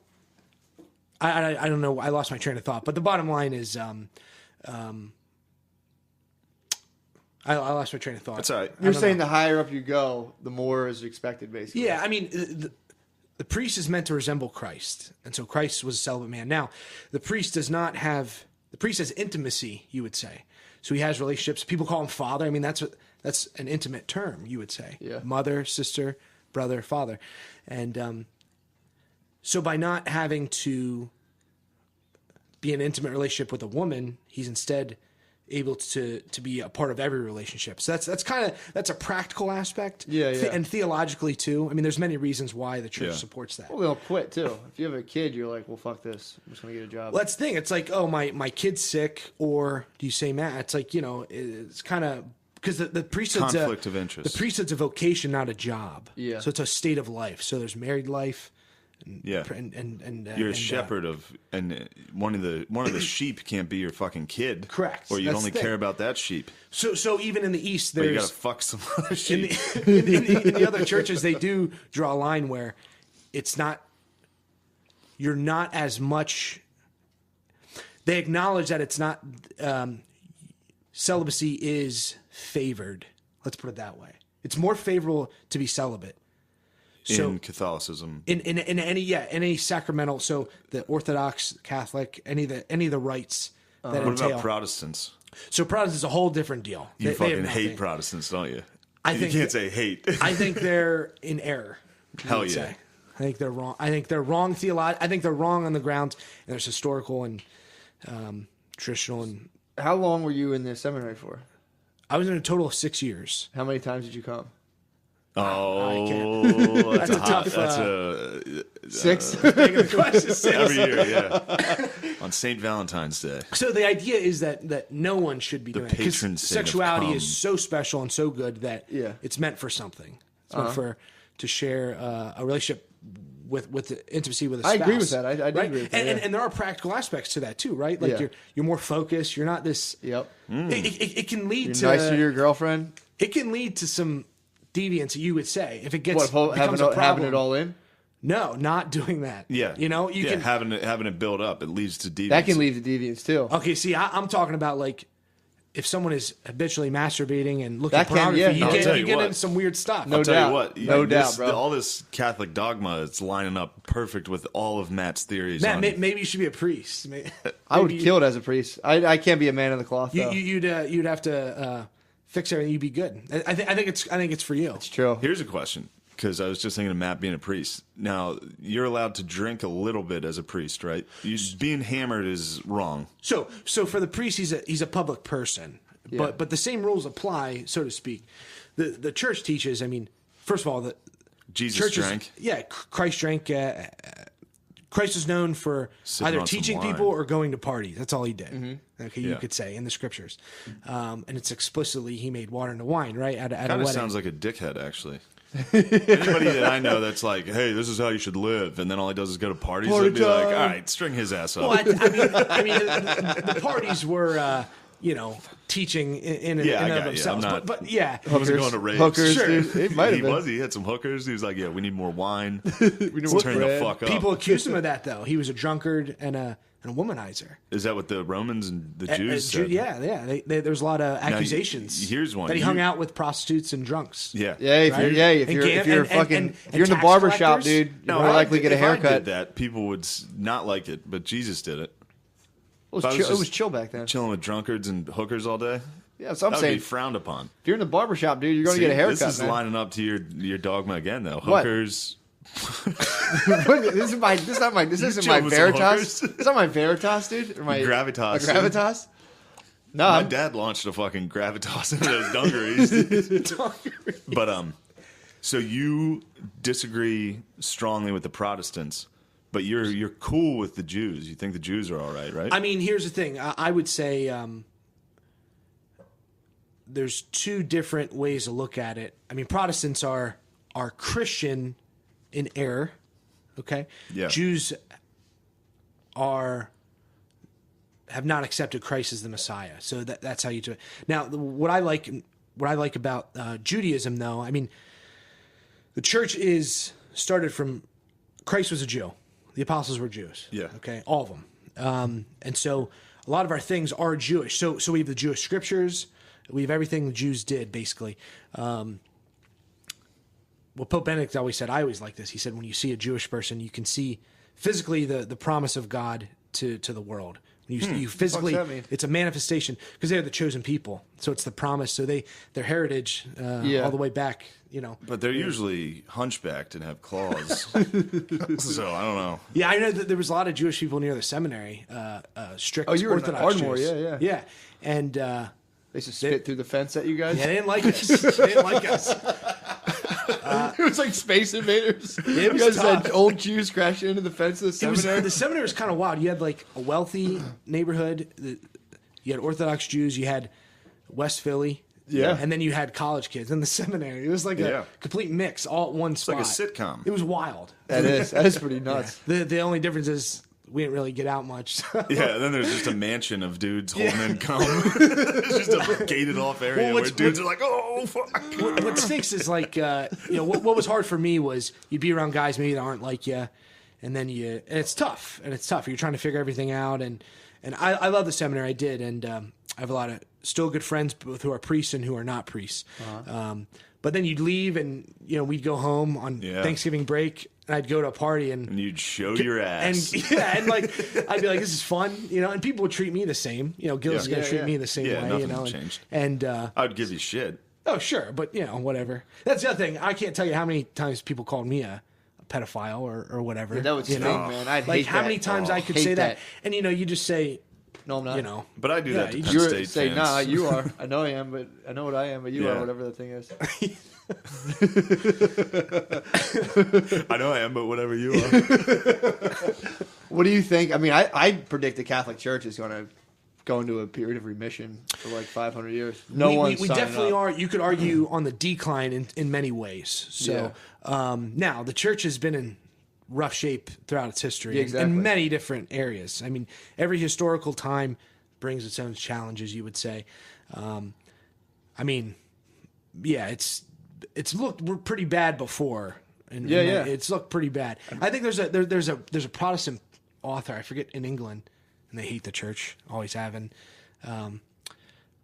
I don't know. I lost my train of thought. But the bottom line is, I lost my train of thought. That's all right. You're saying the higher up you go, the more is expected, basically. Yeah, I mean, the priest is meant to resemble Christ. And so Christ was a celibate man. Now, the priest has intimacy, you would say. So he has relationships. People call him father. I mean, that's an intimate term, you would say. Yeah. Mother, sister, brother, father. And so by not having to be in an intimate relationship with a woman, he's instead able to be a part of every relationship. So that's a practical aspect. Yeah. And theologically too. I mean, there's many reasons why the church supports that. Well, they'll quit too. If you have a kid, you're like, well, fuck this. I'm just gonna get a job. Well, that's the thing. It's like, oh, my kid's sick, or do you say Matt? It's like, it's kind of because the priesthood's conflict of interest. The priesthood's a vocation, not a job. Yeah. So it's a state of life. So there's married life. And you're a shepherd and one of the sheep can't be your fucking kid. Correct. Or you'd only care about that sheep. So even in the East, But there's you gotta fuck some other sheep. In the other churches, they do draw a line where you're not as much. They acknowledge that it's not celibacy is favored. Let's put it that way. It's more favorable to be celibate. In Catholicism, in any sacramental, so the Orthodox, Catholic, any of the rites that what entail. about Protestants? So Protestants is a whole different deal. You fucking hate Protestants, don't you? You can't say hate. I think they're in error. Hell yeah. Say. I think they're wrong. I think they're wrong theologically. I think they're wrong on the grounds, and there's historical and traditional. And how long were you in the seminary for? I was in a total of 6 years. How many times did you come? Oh, That's a tough. That's a 6. Taking the question, six. every year, yeah. On St. Valentine's Day. So the idea is that no one should be doing it because patron saint of sexuality cum. is so special and so good that Yeah. it's meant for something. It's meant to share a relationship with the intimacy with a spouse. I agree with that. I do right? agree with that, yeah. And there are practical aspects to that too, right? Like you're more focused. You're not this. Yep. It can lead You're to nice to your girlfriend. It can lead to some deviance. You would say if it gets What, becomes a problem. having it all in? No, not doing that. Yeah. You know, you can having it build up, it leads to deviance. That can lead to deviance too. Okay, see, I'm talking about like if someone is habitually masturbating and looking That at can- pornography, yeah, you no, I'll get, tell you you get what. into some weird stuff. No I'll tell doubt. you what, No doubt, bro. all this Catholic dogma, it's lining up perfect with all of Matt's theories. Matt, on, maybe you should be a priest. I would kill it as a priest. I can't be a man of the cloth though. You'd have to fix everything. You'd be good. I think it's for you. It's true. Here's a question, because I was just thinking of Matt being a priest. Now, you're allowed to drink a little bit as a priest, right? Being hammered is wrong. So for the priest, he's a public person, Yeah. but the same rules apply, so to speak. The church teaches. I mean, first of all, the Jesus churches, drank. Yeah, Christ drank. Christ is known for Sipping either on some teaching wine. people or going to parties. That's all he did. Okay, you Yeah. could say in the scriptures, and it's explicitly he made water into wine, right? At a Kind of wedding. sounds like a dickhead, actually. Anybody that I know that's like, hey, this is how you should live, and then all he does is go to parties, Party I'd be like, time. all right, string his ass up. Well, I mean, the parties were, teaching in Yeah, I and got of you. themselves. I'm not- But yeah, He wasn't going to raves. Hookers, Sure. dude. It might He have was. been. He had some hookers. He was like, yeah, we need more wine. We need Turn the fuck up. people accused him of that though. He was a drunkard and a womanizer. Is that what the Romans and the Jews said? Yeah. There's a lot of accusations. here's one. that he You- hung out with prostitutes and drunks. Yeah. Yeah, if Right? you're And if you're and- fucking and- if you're in the tax barber shop, collectors? dude, you're No, more likely to get a if I haircut. did that, people would not like it, but Jesus did it. It if I was was just chill back then. Chilling with drunkards and hookers all day. Yeah, so I'm That would saying be frowned upon. if you're in the barber shop, dude, you're going to See, get a haircut. This is man. lining up to your dogma again, though. What? Hookers. This isn't my chill Veritas. with some This is not my Veritas, dude. Or my Gravitas. A Gravitas. No, My I'm- dad launched a fucking gravitas into those dungarees. But so you disagree strongly with the Protestants, but you're cool with the Jews. You think the Jews are all right, right? I mean, here's the thing. I would say there's two different ways to look at it. I mean, Protestants are Christian in error. Okay. Yeah. Jews have not accepted Christ as the Messiah. So that's how you do it. Now, what I like about Judaism, though, I mean, the church is started from Christ was a Jew. The apostles were Jews. Yeah. Okay. All of them. And so a lot of our things are Jewish. So we have the Jewish scriptures. We have everything the Jews did, basically. Well, Pope Benedict always said, I always like this. He said, when you see a Jewish person, you can see physically the promise of God to the world. You physically, What's that mean? it's a manifestation because they're the chosen people. So it's the promise. So their heritage all the way back, but they're usually hunchbacked and have claws. So I don't know. Yeah, I know that there was a lot of Jewish people near the seminary, strict Oh, you were in Orthodox Ardmore, Jews. yeah. And they used to spit through the fence at you guys. they didn't like us. They didn't like us. It was like Space Invaders. It You was guys tough. had old Jews crashing into the fence of the seminary. The seminary was kind of wild. You had like a wealthy neighborhood. You had Orthodox Jews. You had West Philly. Yeah. And then you had college kids in the seminary. It was like Yeah. a complete mix all at one spot. like a sitcom. It was wild. That is pretty nuts. The only difference is we didn't really get out much. Yeah, and then there's just a mansion of dudes holding in cum. It's just a gated off area where dudes are like, oh, fuck. What stinks is like, what was hard for me was you'd be around guys maybe that aren't like you, and then and it's tough. You're trying to figure everything out, and I love the seminary. I did, and I have a lot of still good friends, both who are priests and who are not priests. But then you'd leave, and we'd go home on Thanksgiving break, and I'd go to a party, and you'd show your ass. and like I'd be like, this is fun, and people would treat me the same. Gil's gonna treat me the same Yeah, way, nothing changed. And I'd give you shit. oh sure, but whatever. That's the other thing. I can't tell you how many times people called me a pedophile or whatever. Yeah, that would stink, man. I'd like hate how that. many times I could Hate say that, that. and you just say, No, I'm not. But I do that to you Penn You State say, fans. nah, you are. I know I am, but I know what I am, but you Yeah. are, whatever that thing is. I know I am, but whatever you are. What do you think? I mean, I predict the Catholic Church is going to go into a period of remission for like 500 years. We definitely are. You could argue on the decline in many ways. So now the church has been in rough shape throughout its history in many different areas. I mean, every historical time brings its own challenges, you would say. I mean, yeah, it's looked pretty bad before. It's looked pretty bad. I think there's a Protestant author, I forget, in England, and they hate the church, always have. And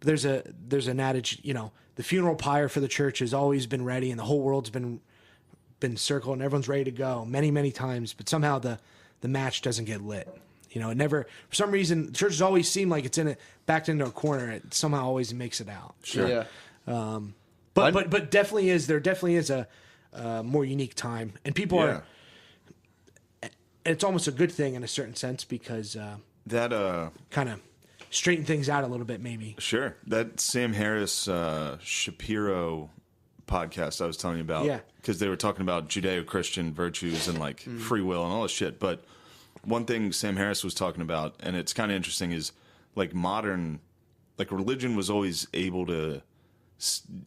there's an adage, the funeral pyre for the church has always been ready, and the whole world's been circled, and everyone's ready to go many, many times, but somehow the match doesn't get lit. It never, for some reason, the church has always seemed like it's backed into a corner. It somehow always makes it out. Sure. Yeah. But there definitely is a more unique time, and people are. It's almost a good thing in a certain sense because that kind of straighten things out a little bit, maybe. Sure. That Sam Harris Shapiro podcast I was telling you about. Yeah. Because they were talking about Judeo-Christian virtues and like free will and all this shit. But one thing Sam Harris was talking about, and it's kind of interesting, is like modern, like religion was always able to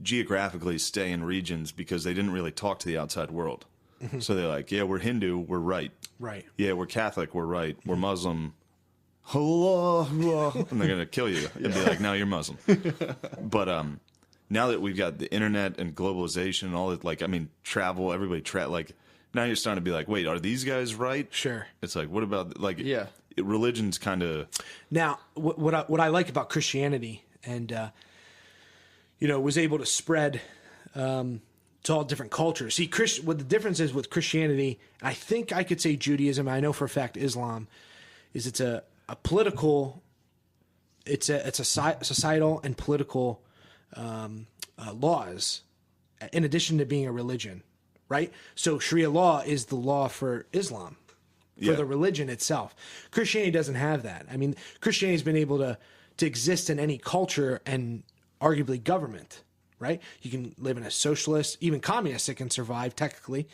geographically stay in regions because they didn't really talk to the outside world. So they're like, yeah, we're Hindu, we're right. Right. Yeah, we're Catholic, we're right. We're Muslim. Hello. And they're going to kill you and be like, no, you're Muslim. But now that we've got the internet and globalization and all that, like, I mean, travel, everybody, like, now you're starting to be like, wait, are these guys right? Sure. It's like, what about, like, religion's kind of. Now, what I like about Christianity and, was able to spread to all different cultures. See, what the difference is with Christianity, I think I could say Judaism, I know for a fact Islam, is it's a political, it's a societal and political laws, in addition to being a religion, right? So Sharia law is the law for Islam, for the religion itself. Christianity doesn't have that. I mean, Christianity has been able to exist in any culture and arguably government, right? You can live in a socialist, even communist, it can survive technically,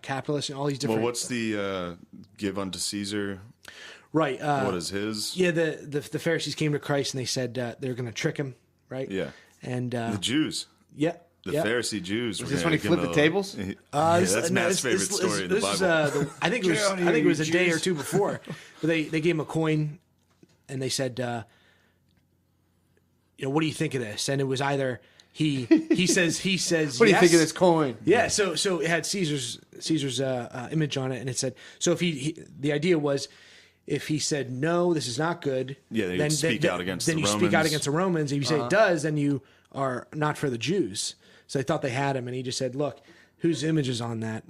capitalist, and all these different. Well, what's the give unto Caesar? Right. What is his? Yeah, the Pharisees came to Christ and they said they were going to trick him, right? Yeah. And the Jews. Yeah. The Pharisee Jews. Was this when he flipped the tables? That's Matt's favorite story in the Bible. I think it was a day or two before. But they gave him a coin, and they said, what do you think of this? And it was either he says what do you yes. think of this coin? Yeah. So it had Caesar's image on it, and it said, so if the idea was, if he said no, this is not good. Yeah, then you speak out against the Romans. Then you speak out against the Romans. If you say it does, then you are not for the Jews. So they thought they had him, and he just said, look, whose image is on that?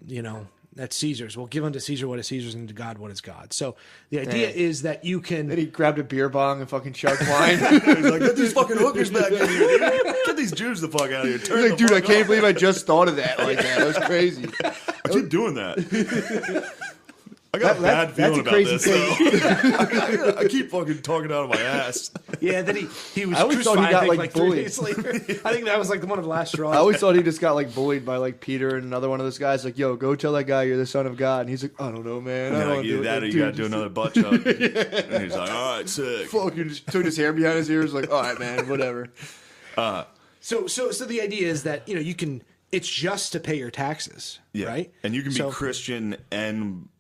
That's Caesar's. Well, give unto Caesar what is Caesar's, and to God what is God. So the idea is that you can. Then he grabbed a beer bong and fucking chugged wine. He's like, get these fucking hookers back in here, dude. Get these Jews the fuck out of here. He's like, dude, I can't believe I just thought of that like that. That was crazy. I keep doing that. I got a bad feeling about this, though. I keep fucking talking out of my ass. Yeah, then he was. I always thought he got like bullied. 3 days later. I think that was like one of the last straws. I always thought he just got like bullied by like Peter and another one of those guys. Like, yo, go tell that guy you're the son of God. And he's like, I don't know, man. I don't like, do that, it. or you got to do another butt chug. And he's like, all right, sick. Fucking just took his hair behind his ears. Like, all right, man, whatever. So the idea is that you can. It's just to pay your taxes, right? And you can be Christian and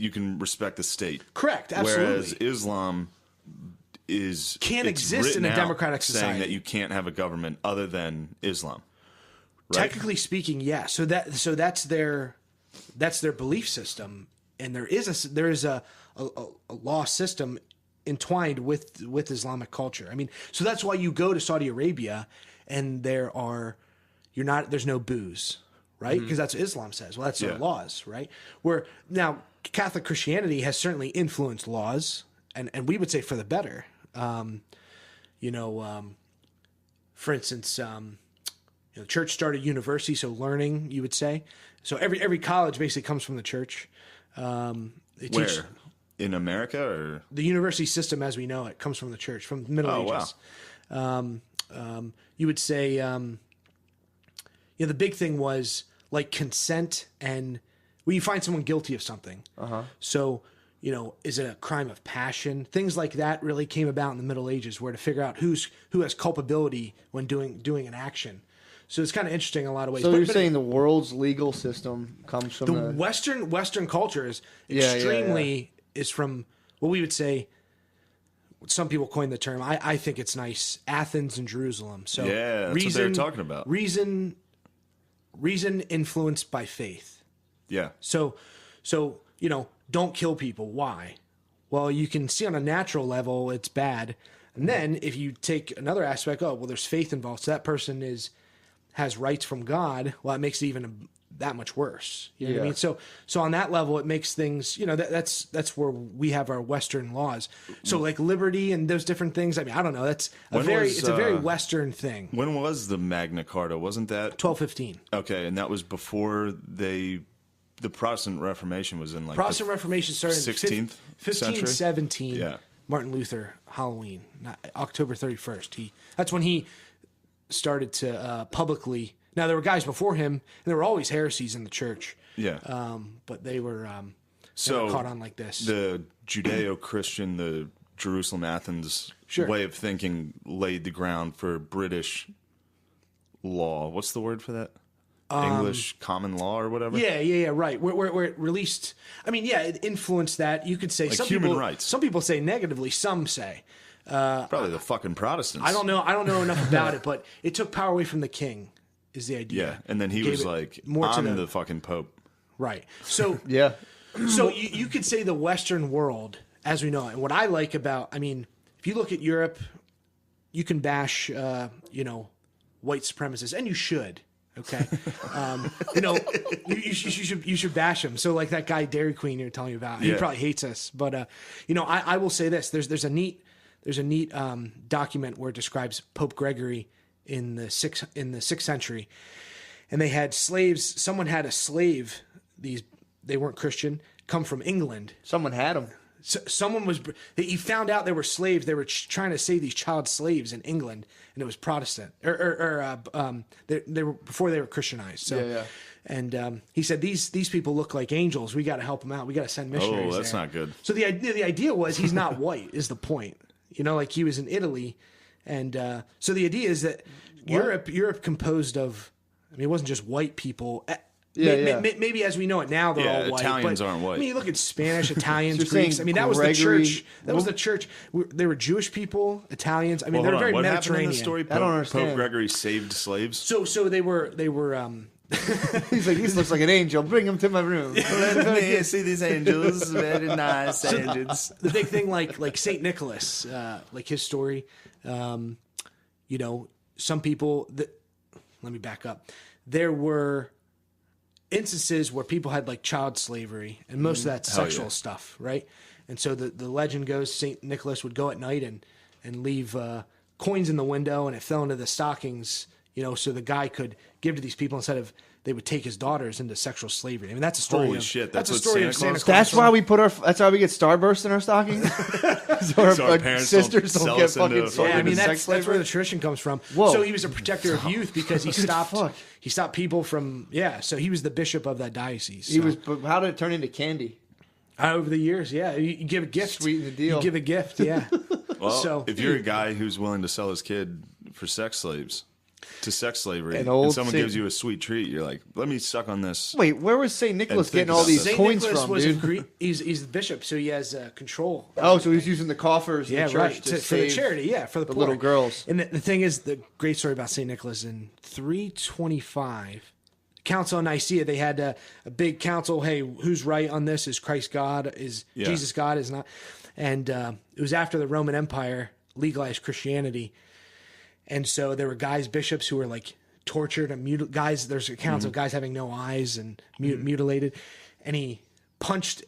you can respect the state. Correct, absolutely. Whereas Islam can't exist in a democratic saying society. that you can't have a government other than Islam. Right? Technically speaking, yeah. So that's their belief system, and there is a law system entwined with Islamic culture. I mean, so that's why you go to Saudi Arabia, and there's no booze. Right? Because that's what Islam says. Well, that's their laws, right? Where now Catholic Christianity has certainly influenced laws, and we would say for the better. For instance, the church started university, so learning, you would say. So every college basically comes from the church. Where? In America, or the university system as we know it comes from the church, from the Middle Ages. Wow. You would say. the big thing was like consent and when you find someone guilty of something. So, is it a crime of passion? Things like that really came about in the Middle Ages, where to figure out who has culpability when doing an action. So it's kind of interesting in a lot of ways. So you're saying the world's legal system comes from the Western culture is extremely is from what we would say. Some people coin the term. I think it's nice. Athens and Jerusalem. So that's what they're talking about. Reason influenced by faith. Yeah. So don't kill people. Why? Well, you can see on a natural level it's bad, and then if you take another aspect, there's faith involved. So that person has rights from God. Well, it makes it even that much worse. You know what I mean? So on that level, it makes things. That's where we have our Western laws. So like liberty and those different things. I mean, I don't know. That's it's a very Western thing. When was the Magna Carta? Wasn't that 1215? Okay, and that was before the Protestant Reformation was in like Protestant Reformation started in 16th 1517. Yeah. Martin Luther, Halloween, October 31st. That's when he started to publicly. Now there were guys before him, and there were always heresies in the church. Yeah. But they were so caught on like this. The Judeo-Christian, the Jerusalem Athens way of thinking laid the ground for British law. What's the word for that? English common law or whatever. Yeah, right. Where it released. I mean, it influenced that. You could say like some human people, rights. Some people say negatively. Some say probably the fucking Protestants. I don't know enough about it, but it took power away from the king. Is the idea? Yeah, and then he was like, "I'm the fucking pope." Right. So yeah. So you could say the Western world, as we know it. And what I like about, I mean, if you look at Europe, you can bash, white supremacists, and you should. Okay, you should bash them. So like that guy Dairy Queen you're telling me about, he probably hates us. But I will say this: there's a neat document where it describes Pope Gregory in the sixth century, and they had slaves. Someone had a slave. They weren't Christian. Come from England. Someone had them. So someone was. He found out they were slaves. They were trying to save these child slaves in England, and it was Protestant. They were before they were Christianized. So, yeah. And he said these people look like angels. We got to help them out. We got to send missionaries. Oh, that's there. not good. So the idea was he's not white. Is the point? Like he was in Italy, and so the idea is that Europe composed of. I mean, it wasn't just white people. Maybe as we know it now, they're all white. Italians aren't white. I mean, you look at Spanish, Italians, So Greeks. I mean, that was the church. That was Well- the church. They were Jewish people, Italians. I mean, Well, they were very what Mediterranean. happened in the story? I don't understand. Pope Gregory saved slaves. So they were. He's like, he looks like an angel. Bring him to my room. See these angels, very nice angels. The big thing, like Saint Nicholas, like his story. Some people that. Let me back up. There were instances where people had like child slavery, and most of that's sexual stuff, right? And so the legend goes Saint Nicholas would go at night and leave coins in the window, and it fell into the stockings, so the guy could give to these people instead of they would take his daughters into sexual slavery. I mean, that's a story. Holy shit, that's a what story Santa of Santa Claus- Claus. That's why we that's why we get starburst in our stockings. so our parents sisters don't don't sell get us into fucking a sold Yeah, I into mean sex that's slavery. where the tradition comes from. Whoa. So he was a protector of youth because he stopped. Fuck. He stopped people from. Yeah, so he was the bishop of that diocese. He was. But how did it turn into candy? Over the years. Yeah, you give a gift. Sweeten the deal. You give a gift. Yeah. Well, So- if you're a guy who's willing to sell his kid for sex slavery, An and old someone Saint- gives you a sweet treat, you're like, let me suck on this. Wait, where was Saint Nicholas And think getting all about these that. coins Nicholas from, was dude? he's the bishop, so he has control. Oh, so he's using the coffers in Yeah, the church right. to For the save charity, for the poor. little girls. And the thing is, the great story about St. Nicholas in 325, Council of Nicaea, they had a big council. Hey, who's right on this? Is Christ God? Is Jesus God? Is not? And it was after the Roman Empire legalized Christianity. And so there were bishops who were like tortured and guys. There's accounts of guys having no eyes and mutilated. And he punched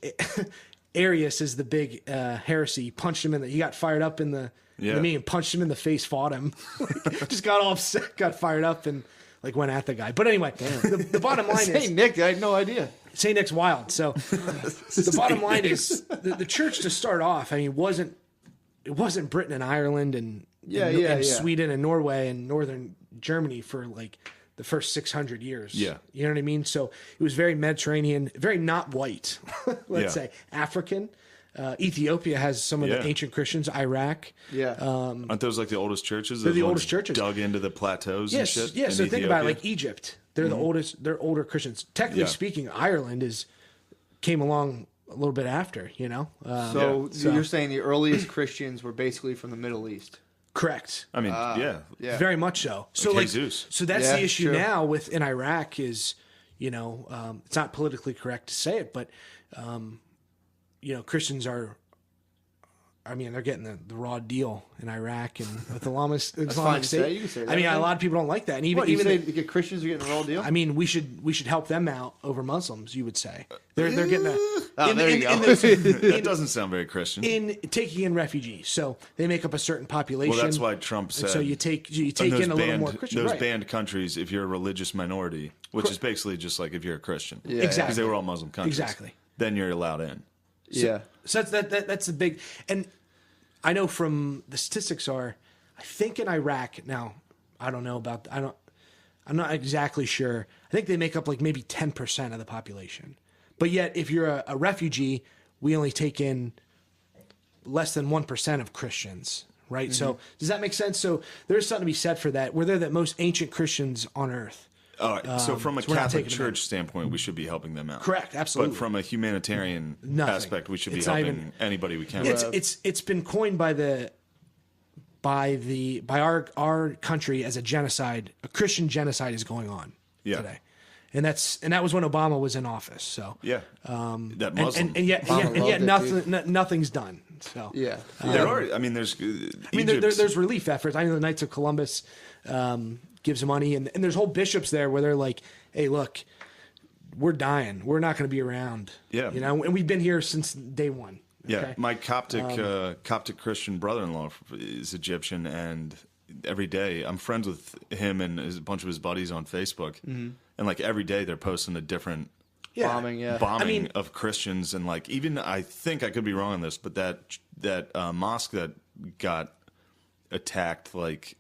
Arius is the big heresy. He punched him he got fired up in the meeting, punched him in the face, fought him, just got all upset, got fired up, and like went at the guy. But anyway, the bottom line is Saint Nick. I had no idea. Saint Nick's wild. So the bottom line is the church to start off. I mean, it wasn't Britain and Ireland and Yeah. Sweden and Norway and northern Germany for like the first 600 years. Yeah. You know what I mean? So it was very Mediterranean, very not white, let's Yeah. say, African. Ethiopia has some of the Yeah. ancient Christians, Iraq. Yeah. Aren't those like the oldest churches? They're the Those oldest ones churches. dug into the plateaus and Yes, shit. yeah. in So think about it, Ethiopia? like Egypt. They're the oldest. They're older Christians. Technically Yeah. speaking, Ireland came along a little bit after. You know. So So- you're saying the earliest Christians were basically from the Middle East? Correct. I mean, yeah. Yeah. Very much so. So Like like, Jesus. so that's Yeah, the issue true. now in Iraq is, it's not politically correct to say it, but, Christians are. I mean, they're getting the raw deal in Iraq and with the Islamic fine to State. say. You can say that, I mean, right? a lot of people don't like that, and even What, you even say the Christians are getting a raw deal? I mean, we should help them out over Muslims. You would say they're getting a. Oh, there you go. That doesn't sound very Christian. in taking in refugees, so they make up a certain population. Well, that's why Trump And said. so you take those in a little more Christian. Those Right. banned countries, if you're a religious minority, which is basically just like if you're a Christian, Yeah. Exactly. because they were all Muslim countries, Exactly. then you're allowed in. Yeah. So that's the big, and I know from the statistics I think in Iraq now, I don't know about, I'm not exactly sure. I think they make up like maybe 10% of the population. But yet if you're a refugee, we only take in less than 1% of Christians, right? So does that make sense? So there's something to be said for that. We're the most ancient Christians on earth. All right. So from a so we're not Catholic taking them in. Church standpoint, we should be helping them out. Correct, absolutely. But from a humanitarian Nothing. aspect, we should be It's not helping even- anybody we can. It's been coined by our country as a genocide. A Christian genocide is going on today, and that was when Obama was in office. So Yeah. That Muslim. and yet Obama loved it, nothing's done. So Yeah. there are. I mean, there's. I mean, there's relief efforts. I know the Knights of Columbus gives money, and there's whole bishops there where they're like, "Hey, look, we're dying. We're not going to be around. Yeah. and we've been here since day one." Yeah, Okay? my Coptic Christian brother-in-law is Egyptian, and every day I'm friends with him and a bunch of his buddies on Facebook, and like every day they're posting a different Bombing, yeah. bombing of Christians, and like even I think I could be wrong on this, but that mosque that got attacked like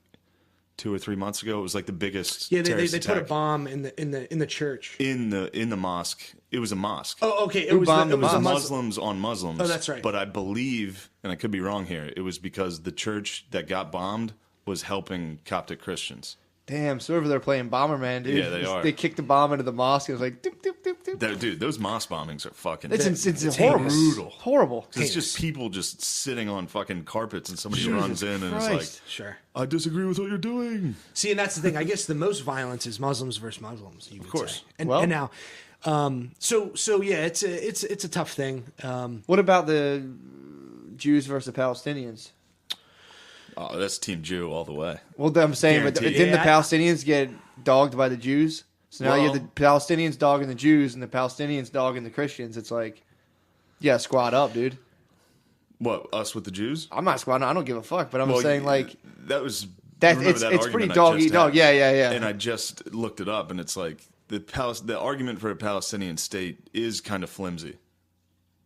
2 or 3 months ago, it was like the biggest. Yeah, they terrorist put a attack bomb in the church. in the mosque. It was a mosque. Oh, okay. It Who was bombed it the was a mosque? Muslim. Muslims on Muslims. Oh, that's right. But I believe, and I could be wrong here, it was because the church that got bombed was helping Coptic Christians. Damn, so over there playing Bomberman, dude. Yeah, they are. They kicked the bomb into the mosque and it was like, doop, doop, doop, doop. Dude, those mosque bombings are fucking. It's horrible. brutal. Horrible. It's just people just sitting on fucking carpets, and somebody runs in and Christ. is Sure. like, "I disagree with what you're doing." See, and that's the thing. I guess the most violence is Muslims versus Muslims. You would course. say. And, Well- and now, so yeah, it's a tough thing. What about the Jews versus the Palestinians? Oh, that's Team Jew all the way. Well, I'm saying, but Guaranteed. didn't the Yeah, Palestinians get dogged by the Jews? So now you have Well- the Palestinians dogging the Jews and the Palestinians dogging the Christians. It's like, yeah, squad up, dude. What, us with the Jews? I'm not squadding. I don't give a fuck. But I'm Well, saying, like, that was that remember it's that it's pretty argument I dog just eat dog. had? Yeah. And I just looked it up, and it's like the argument for a Palestinian state is kind of flimsy.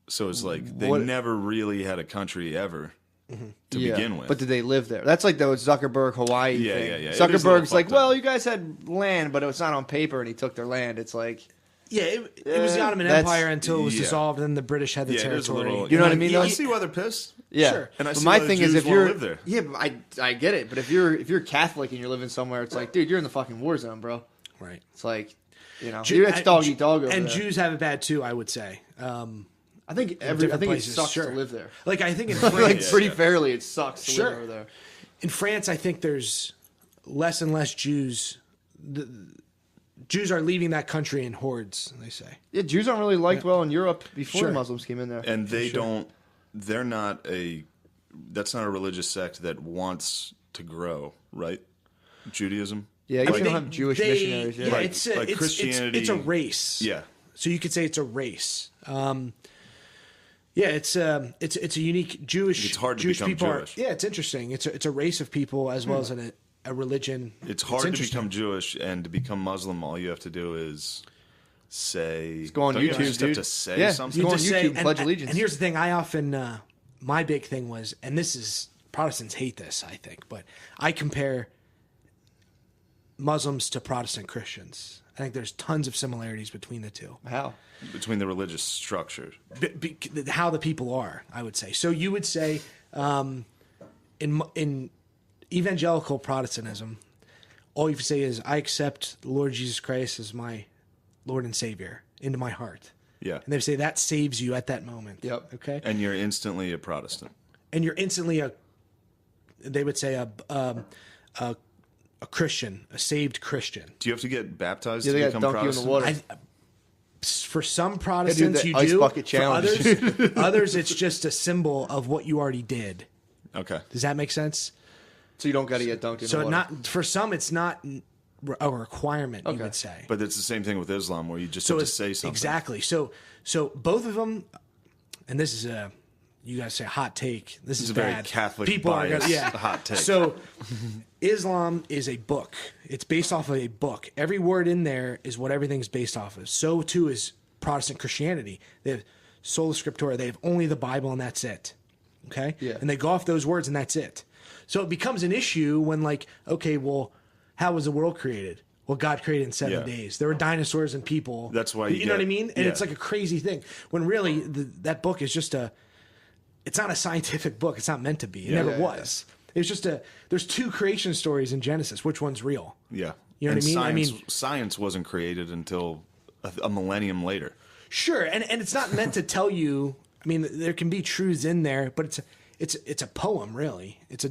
So it's like they What- never really had a country ever to Yeah. begin with. But did they live there? That's like the Zuckerberg Hawaii Yeah, thing. yeah. It is a little Zuckerberg's like, fucked up. well, you guys had land, but it's not on paper, and he took their land. It's like, Yeah, it was the Ottoman that's- Empire until it was yeah. dissolved, and then the British had the yeah, it is a territory. little. You know what I mean, I though? see why they're pissed. yeah. Sure. And I But see my why the thing is, Jews if wanna you're live there. yeah, but I get it. But if you're Catholic and you're living somewhere, it's like, dude, you're in the fucking war zone, bro. Right. It's like, it's Jew- dog eat dog over and there. Jews have it bad too. I would say. I think different it places, sucks sure. to live there. Like I think in Like France, pretty fairly, it sucks to Sure. live over there. in France, I think there's less and less Jews. Jews are leaving that country in hordes. They say. Yeah, Jews aren't really liked well in Europe before Sure. the Muslims came in there. And they don't. They're not a. That's not a religious sect that wants to grow, right? Judaism. Yeah, you I mean, don't have Jewish missionaries. Yeah, Yeah, Like- it's like it's Christianity- It's a race. Yeah. So you could say it's a race. Yeah, it's a unique Jewish. It's hard to Jewish become people Jewish. yeah, it's interesting. It's a race of people as well as a religion. It's hard to interesting. become Jewish, and to become Muslim, all you have to do is say. go on don't you YouTube, just have dude. to say Yeah, something? go on Just YouTube, pledge allegiance. And here's the thing: I often my big thing was, and this is Protestants hate this, I think, but I compare Muslims to Protestant Christians. I think there's tons of similarities between the two. How? Between the religious structures. How the people are, I would say. So you would say in evangelical Protestantism, all you say is, I accept the Lord Jesus Christ as my Lord and Savior into my heart. Yeah. And they say that saves you at that moment. Yep. Okay. And you're instantly a Protestant. And you're instantly they would say a Christian, a saved Christian. Do you have to get baptized Yeah, to they gotta become dunk you in the Protestant? water. For some Protestants, the you ice do. bucket For challenge. others, it's just a symbol of what you already did. Okay. Does that make sense? So you don't got to get dunked in the So water. not for some, it's not a requirement. You Okay. would say. But it's the same thing with Islam, where you just So have to it's say something. exactly. So both of them, and this is a you guys say hot take. This is a bad. very Catholic People are biased gonna, hot take. So Islam is a book. It's based off of a book. Every word in there is what everything's based off of. So too is Protestant Christianity. They have sola scriptura. They have only the Bible and that's it. Okay? Yeah. And they go off those words and that's it. So it becomes an issue when like, okay, well, how was the world created? Well, God created in 7 days. There were dinosaurs and people. That's why you know get- what I mean? And yeah. it's like a crazy thing. When really that book is just it's not a scientific book. It's not meant to be. It never was. It's just there's two creation stories in Genesis. Which one's real? Yeah. You know what I mean? Science wasn't created until a millennium later. Sure, and it's not meant to tell you. I mean, there can be truths in there, but it's a poem, really. It's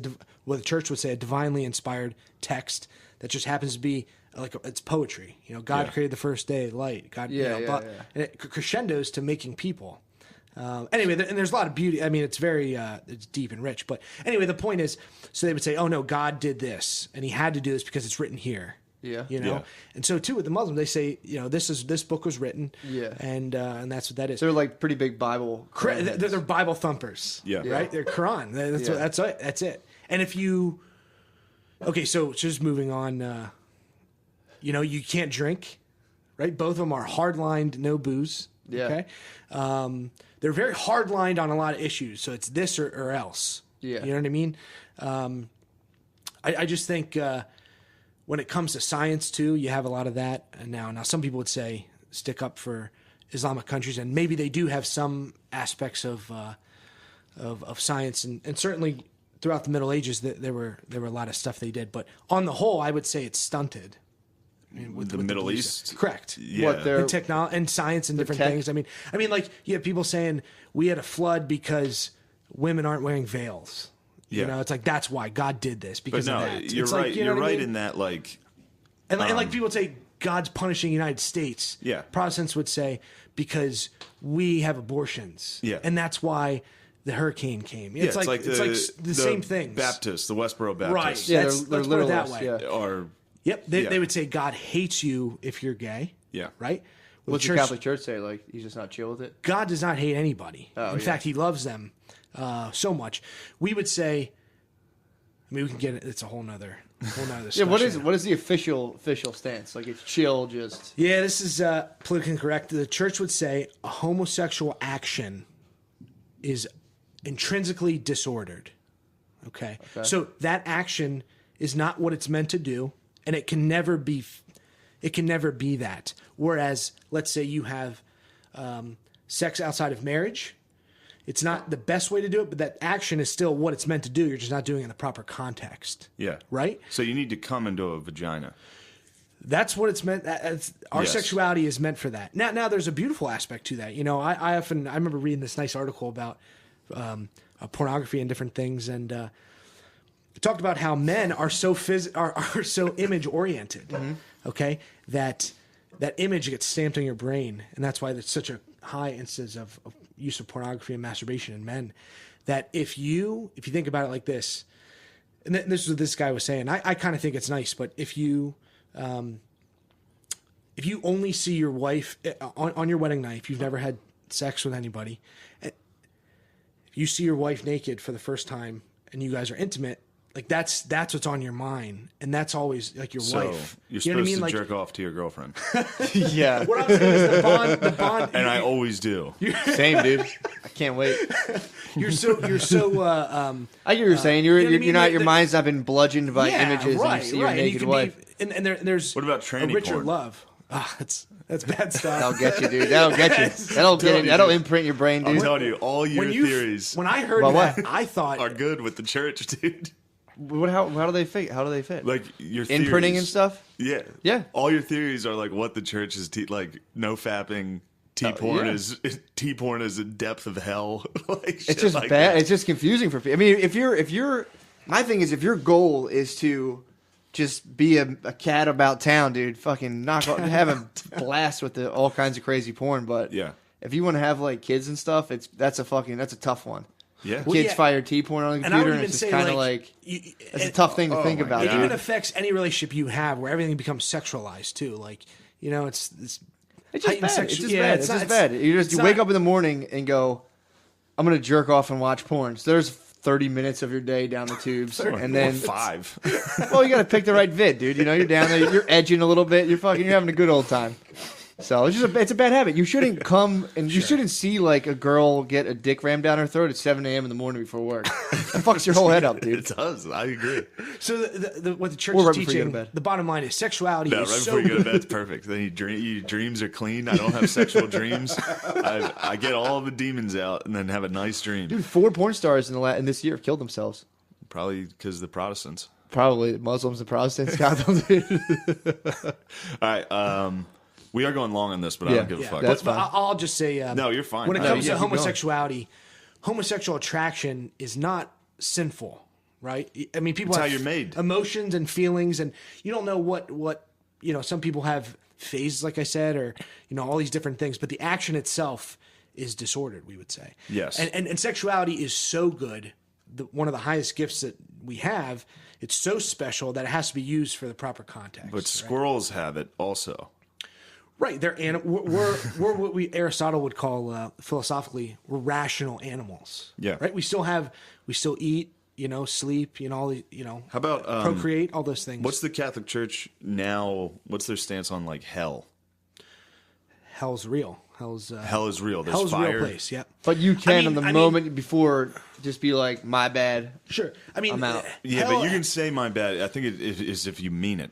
what the church would say, a divinely inspired text that just happens to be like it's poetry. You know, God created the first day, light. God, and it crescendos to making people. Anyway, and there's a lot of beauty. I mean, it's very it's deep and rich. But anyway, the point is, so they would say, "Oh no, God did this, and He had to do this because it's written here." Yeah. You know, Yeah. and so too with the Muslims, they say, you know, this book was written, Yeah. and that's what that is. So they're like pretty big Bible. They're Bible thumpers. Yeah. Right? They're Quran. That's it. And if you so just moving on, you know, you can't drink, right? Both of them are hard-lined, no booze. Yeah. Okay. They're very hard-lined on a lot of issues. So it's this or else. Yeah. You know what I mean? I just think when it comes to science too, you have a lot of that. And now some people would say stick up for Islamic countries, and maybe they do have some aspects of science, and certainly throughout the Middle Ages there were a lot of stuff they did. But on the whole, I would say it's stunted. I mean, with The Middle East? Correct. Yeah. What they're And technology and science and different tech- things. I mean, like you have people saying we had a flood because women aren't wearing veils. You Yeah. know, it's like that's why God did this But because no, of that. you're It's right. like, you know You're what I right mean? in that, like, And like people would say God's punishing the United States. Yeah. Protestants would say because we have abortions. Yeah. And that's why the hurricane came. yeah, It's like the same things. Baptists, the Westboro Baptists. Right. Yeah, Let's they're put it that literalists, way. yeah. Are Yep. They Yeah. would say God hates you if you're gay. Yeah. Right? With What's the Catholic Church say? Like he's just not chill with it. God does not hate anybody. Oh, In yeah. fact, He loves them so much. We would say, I mean, we can get it. It's a whole nother Yeah. discussion. What is the official stance? Like it's chill, just Yeah, this is politically incorrect. The church would say a homosexual action is intrinsically disordered. Okay. So that action is not what it's meant to do, and it can never be that. Whereas, let's say you have sex outside of marriage, it's not the best way to do it, but that action is still what it's meant to do. You're just not doing it in the proper context. yeah. Right? So you need to come into a vagina. That's what it's meant. Our Yes. sexuality is meant for that. Now there's a beautiful aspect to that. You know, I remember reading this nice article about pornography and different things, and it talked about how men are so are so image oriented. Okay, that image gets stamped on your brain, and that's why there's such a high instance of use of pornography and masturbation in men. That if you think about it like this, and this is what this guy was saying. I kind of think it's nice, but if you only see your wife on your wedding night, if you've never had sex with anybody, if you see your wife naked for the first time and you guys are intimate, like that's what's on your mind, and that's always like your So wife. you're You know what I supposed mean? to Like, jerk off to your girlfriend. yeah. what I'm saying is the bond. And I always do. Same, dude. I can't wait. You're so. I get what you're saying. you know what I mean? You're not. Your mind's not been bludgeoned by images, right, and you see your right. And you naked can wife. and there's What about tranny a richer porn? love. Ah, that's bad stuff. That'll get you, dude. That'll get you. That'll imprint your brain, I'm dude. telling you, all your theories When I heard Well, that, what? I thought are good with the church, dude. How do they fit? How do they fit? Like your Imprinting theories, and stuff. Yeah, Yeah. All your theories are like what the church is like. No fapping. T-porn yeah. is a depth of hell. Like, It's shit just like bad. that. It's just confusing for people. I mean, if you're, my thing is, if your goal is to just be a cat about town, dude, fucking have a blast with all kinds of crazy porn. But Yeah. if you want to have like kids and stuff, that's a tough one. Yeah. Well, Kids yeah. fire T-porn on the and I would computer, and even it's say just kind of like it's a tough thing to think my about, it God. even dude. affects any relationship you have where everything becomes sexualized too. Like, you know, it's It's just heightened bad. sex- It's just yeah, bad. it's It's not- just bad. You it's wake not- up in the morning and go, I'm gonna jerk off and watch porn. So there's 30 minutes of your day down the tubes, and then 5. well, you got to pick the right vid, dude. You know, you're down there, you're edging a little bit, you're having a good old time. So it's just it's a bad habit. You shouldn't come and you shouldn't see like a girl get a dick rammed down her throat at 7 a.m. in the morning before work. That fucks your whole head up, dude. It does. I agree. so what the church Or is right before you go to teaching. bed. The bottom line is sexuality No, is right so before you go to good. bed, it's perfect. Then your dreams are clean. I don't have sexual dreams. I get all the demons out and then have a nice dream. Dude, 4 porn stars in this year have killed themselves. Probably because the Protestants. Probably Muslims and Protestants got them, dude. All right. We are going long on this, but I Yeah. don't give a Yeah, fuck. That's but fine. I'll just say No, you're fine. when it No, comes yeah, to keep going. homosexuality, homosexual attraction is not sinful, right? I mean, people It's how have you're made. emotions and feelings, and you don't know what you know. Some people have phases, like I said, or you know, all these different things, but the action itself is disordered. We would say Yes. and sexuality is so good. One of the highest gifts that we have. It's so special that it has to be used for the proper context. But squirrels have it also. Right, we're what Aristotle would call philosophically, we're rational animals. Yeah. Right. We still eat, you know, sleep, you know, all the, you know, How about procreate, all those things. what's the Catholic Church now? What's their stance on like hell? Hell's real. Hell's Hell is real. There's hell's a fire. real place. Yep. But you can I mean- moment before just be like, my bad. Sure. I mean, I'm out. Yeah, hell- but you can say my bad. I think it is if you mean it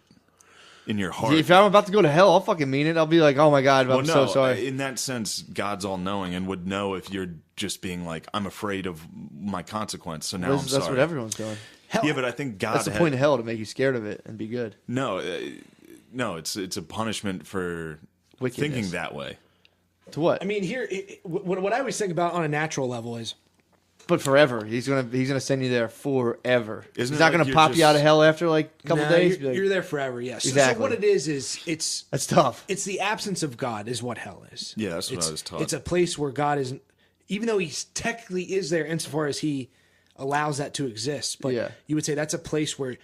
in your heart. If I'm about to go to hell, I'll fucking mean it. I'll be like, oh my God, I'm so sorry. In that sense, God's all knowing and would know if you're just being like, I'm afraid of my consequence. So now I'm That's sorry. what everyone's doing. hell, Yeah, but I think God. That's the point of hell, to make you scared of it and be good. No, it's a punishment for Wickedness. thinking that way. To what? I mean, here, what I always think about on a natural level is, But forever. He's gonna send you there forever. Isn't He's it not like gonna you're pop you just- out of hell after like a couple nah, days. you're, Be like, you're there forever. Yes. Exactly. So what it is it's that's tough. it's the absence of God is what hell is. Yeah, that's what It's- I was taught. It's a place where God isn't, even though he technically is there insofar as he allows that to exist. But Yeah. you would say that's a place where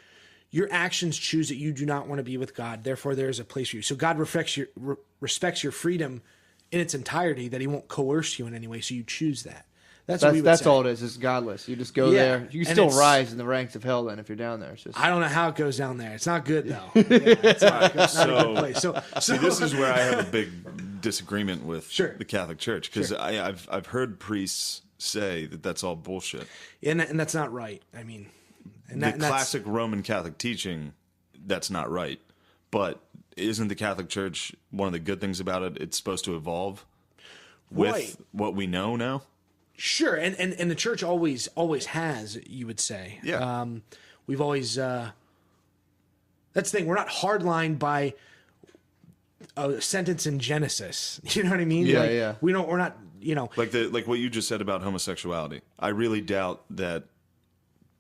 your actions choose that you do not want to be with God. Therefore, there is a place for you. So God respects your freedom in its entirety, that he won't coerce you in any way. So you choose that. That's what we would That's say. all it is. It's godless. You just go Yeah, there. You and can still it's- rise in the ranks of hell then if you're down there. It's just I don't know how it goes down there. It's not good though. Yeah, it's not, it's not a good place. So See, this is where I have a big disagreement with Sure. the Catholic Church because I've heard priests say that that's all bullshit. and that's not right. I mean, and The and that's- classic Roman Catholic teaching, that's not right. But isn't the Catholic Church one of the good things about it? It's supposed to evolve with Right. what we know now. Sure, and the church always has, you would say. Yeah. We've always that's the thing. We're not hardlined by a sentence in Genesis. You know what I mean? Yeah, Like, yeah. We're not. You know. Like what you just said about homosexuality. I really doubt that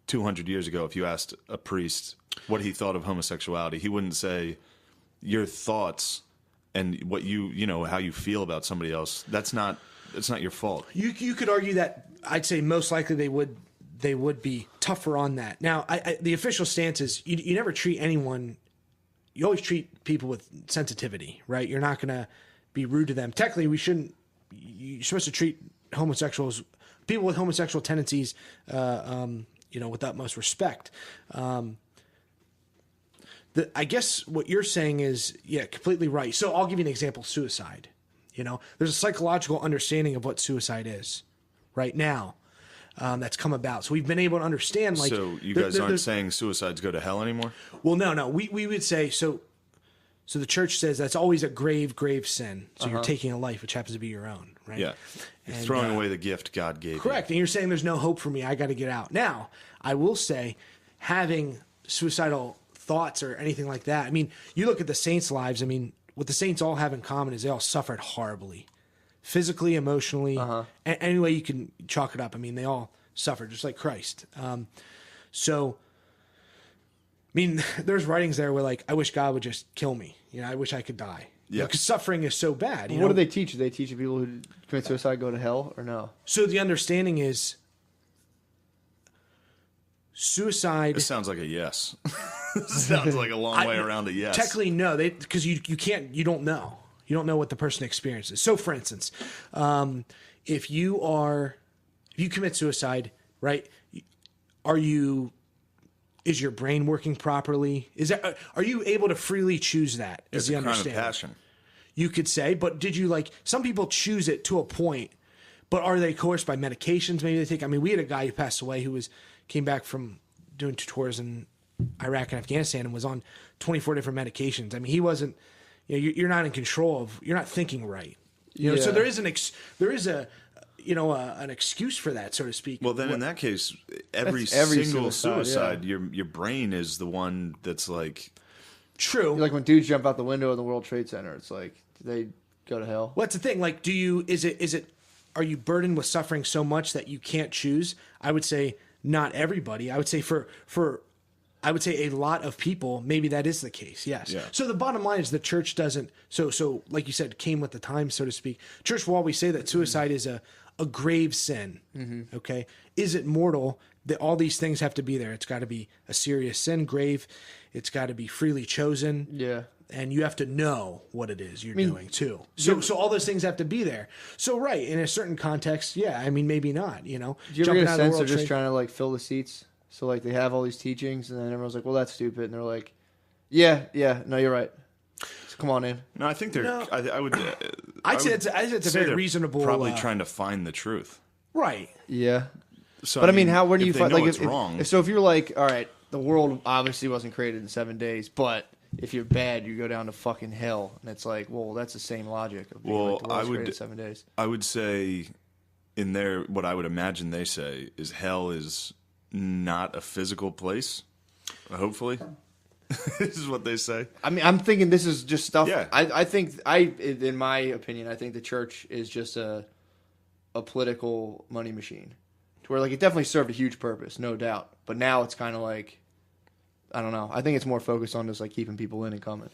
200 years ago, if you asked a priest what he thought of homosexuality, he wouldn't say your thoughts and what you know how you feel about somebody else. That's not your fault. You could argue that I'd say most likely they would be tougher on that. Now, the official stance is you never treat anyone. You always treat people with sensitivity, right? You're not going to be rude to them. Technically, we shouldn't. You're supposed to treat homosexuals, people with homosexual tendencies, you know, with utmost respect. I guess what you're saying is, yeah, completely right. So I'll give you an example: suicide. You know, there's a psychological understanding of what suicide is right now. that's come about. So we've been able to understand, like, So you guys aren't saying suicides go to hell anymore? well, no, we would say so. So the church says that's always a grave sin. So you're taking a life which happens to be your own, right? Yeah. You're And, throwing away the gift God gave correct. you. And you're saying there's no hope for me. I got to get out. Now, I will say, having suicidal thoughts or anything like that. I mean, you look at the saints' lives. I mean, what the saints all have in common is they all suffered horribly, physically, emotionally, any way you can chalk it up. I mean, they all suffered just like Christ. So, I mean, there's writings there where, like, I wish God would just kill me. You know, I wish I could die. Yeah. Because suffering is so bad. You What know? do they teach? Do they teach people who commit suicide go to hell or no? So the understanding is suicide. This sounds like a yes. Sounds like a long way around a yes. Technically, no, because you don't know. You don't know what the person experiences. So, for instance, if you commit suicide, right? Is your brain working properly? Are you able to freely choose that? It's a crime of passion. You could say, but did you some people choose it to a point, but are they coerced by medications? Maybe they take. I mean, we had a guy who passed away who came back from doing tours in Iraq and Afghanistan and was on 24 different medications. I mean, he wasn't. You know, you're not in control of. You're not thinking right. You know, so there is an excuse for that, so to speak. Well, then in that case, every single suicide, your brain is the one that's like. True. Like when dudes jump out the window in the World Trade Center, it's like, do they go to hell? What's the thing? Like, are you burdened with suffering so much that you can't choose? I would say not everybody. I would say I would say a lot of people, maybe that is the case. Yes. Yeah. So the bottom line is the church doesn't. So like you said, came with the times, so to speak. Church will always say that suicide is a grave sin. Mm-hmm. Okay. Is it mortal? All these things have to be there. It's got to be a serious sin, grave. It's got to be freely chosen. Yeah. And you have to know what it is you're doing too. So all those things have to be there. So right, in a certain context, yeah. I mean, maybe not. You know, do you ever get a sense they're just trying to like fill the seats? So like they have all these teachings, and then everyone's like, "Well, that's stupid," and they're like, "Yeah, no, you're right. So come on in." No, I think they're. No. I'd say it's a very reasonable. Probably trying to find the truth. Right. Yeah. So, but I mean, where do you find like it's wrong? So if you're like, all right, the world obviously wasn't created in 7 days, but if you're bad, you go down to fucking hell, and it's like, well, that's the same logic. Of being like the world's created in 7 days. I would say, what I would imagine they say is hell is not a physical place. Hopefully, this is what they say. I mean, I'm thinking this is just stuff. Yeah. I think in my opinion, I think the church is just a political money machine, to where like it definitely served a huge purpose, no doubt. But now it's kind of like, I don't know. I think it's more focused on just like keeping people in and coming,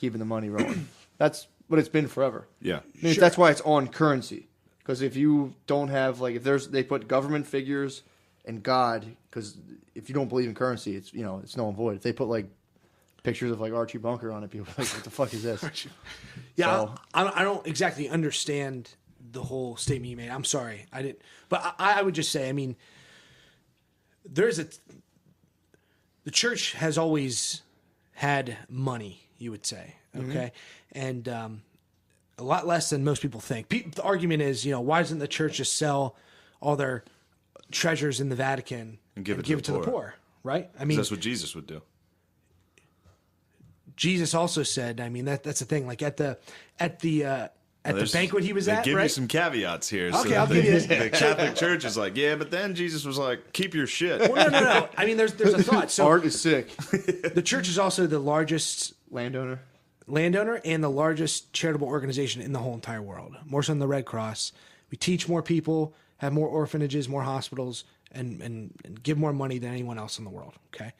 keeping the money rolling. That's what it's been forever. Yeah, I mean, that's why it's on currency. Because if you don't have like they put government figures and God, because if you don't believe in currency, it's it's null and void. If they put like pictures of like Archie Bunker on it, people are like, what the fuck is this? Yeah, so, I don't exactly understand the whole statement you made. I'm sorry, I didn't. But I would just say, I mean, the church has always had money, you would say, okay, and a lot less than most people think. The argument is, why doesn't the church just sell all their treasures in the Vatican and give it to the poor, right? I mean, that's what Jesus would do. Jesus also said, I mean, that's the thing. Like at the banquet he was at, give right? you some caveats here. Okay, so I'll give you. The Catholic Church is like, yeah, but then Jesus was like, keep your shit. Well, no. I mean, there's a thought. So art is sick. The church is also the largest landowner and the largest charitable organization in the whole entire world. More so than the Red Cross. We teach more people, have more orphanages, more hospitals, and give more money than anyone else in the world. Okay.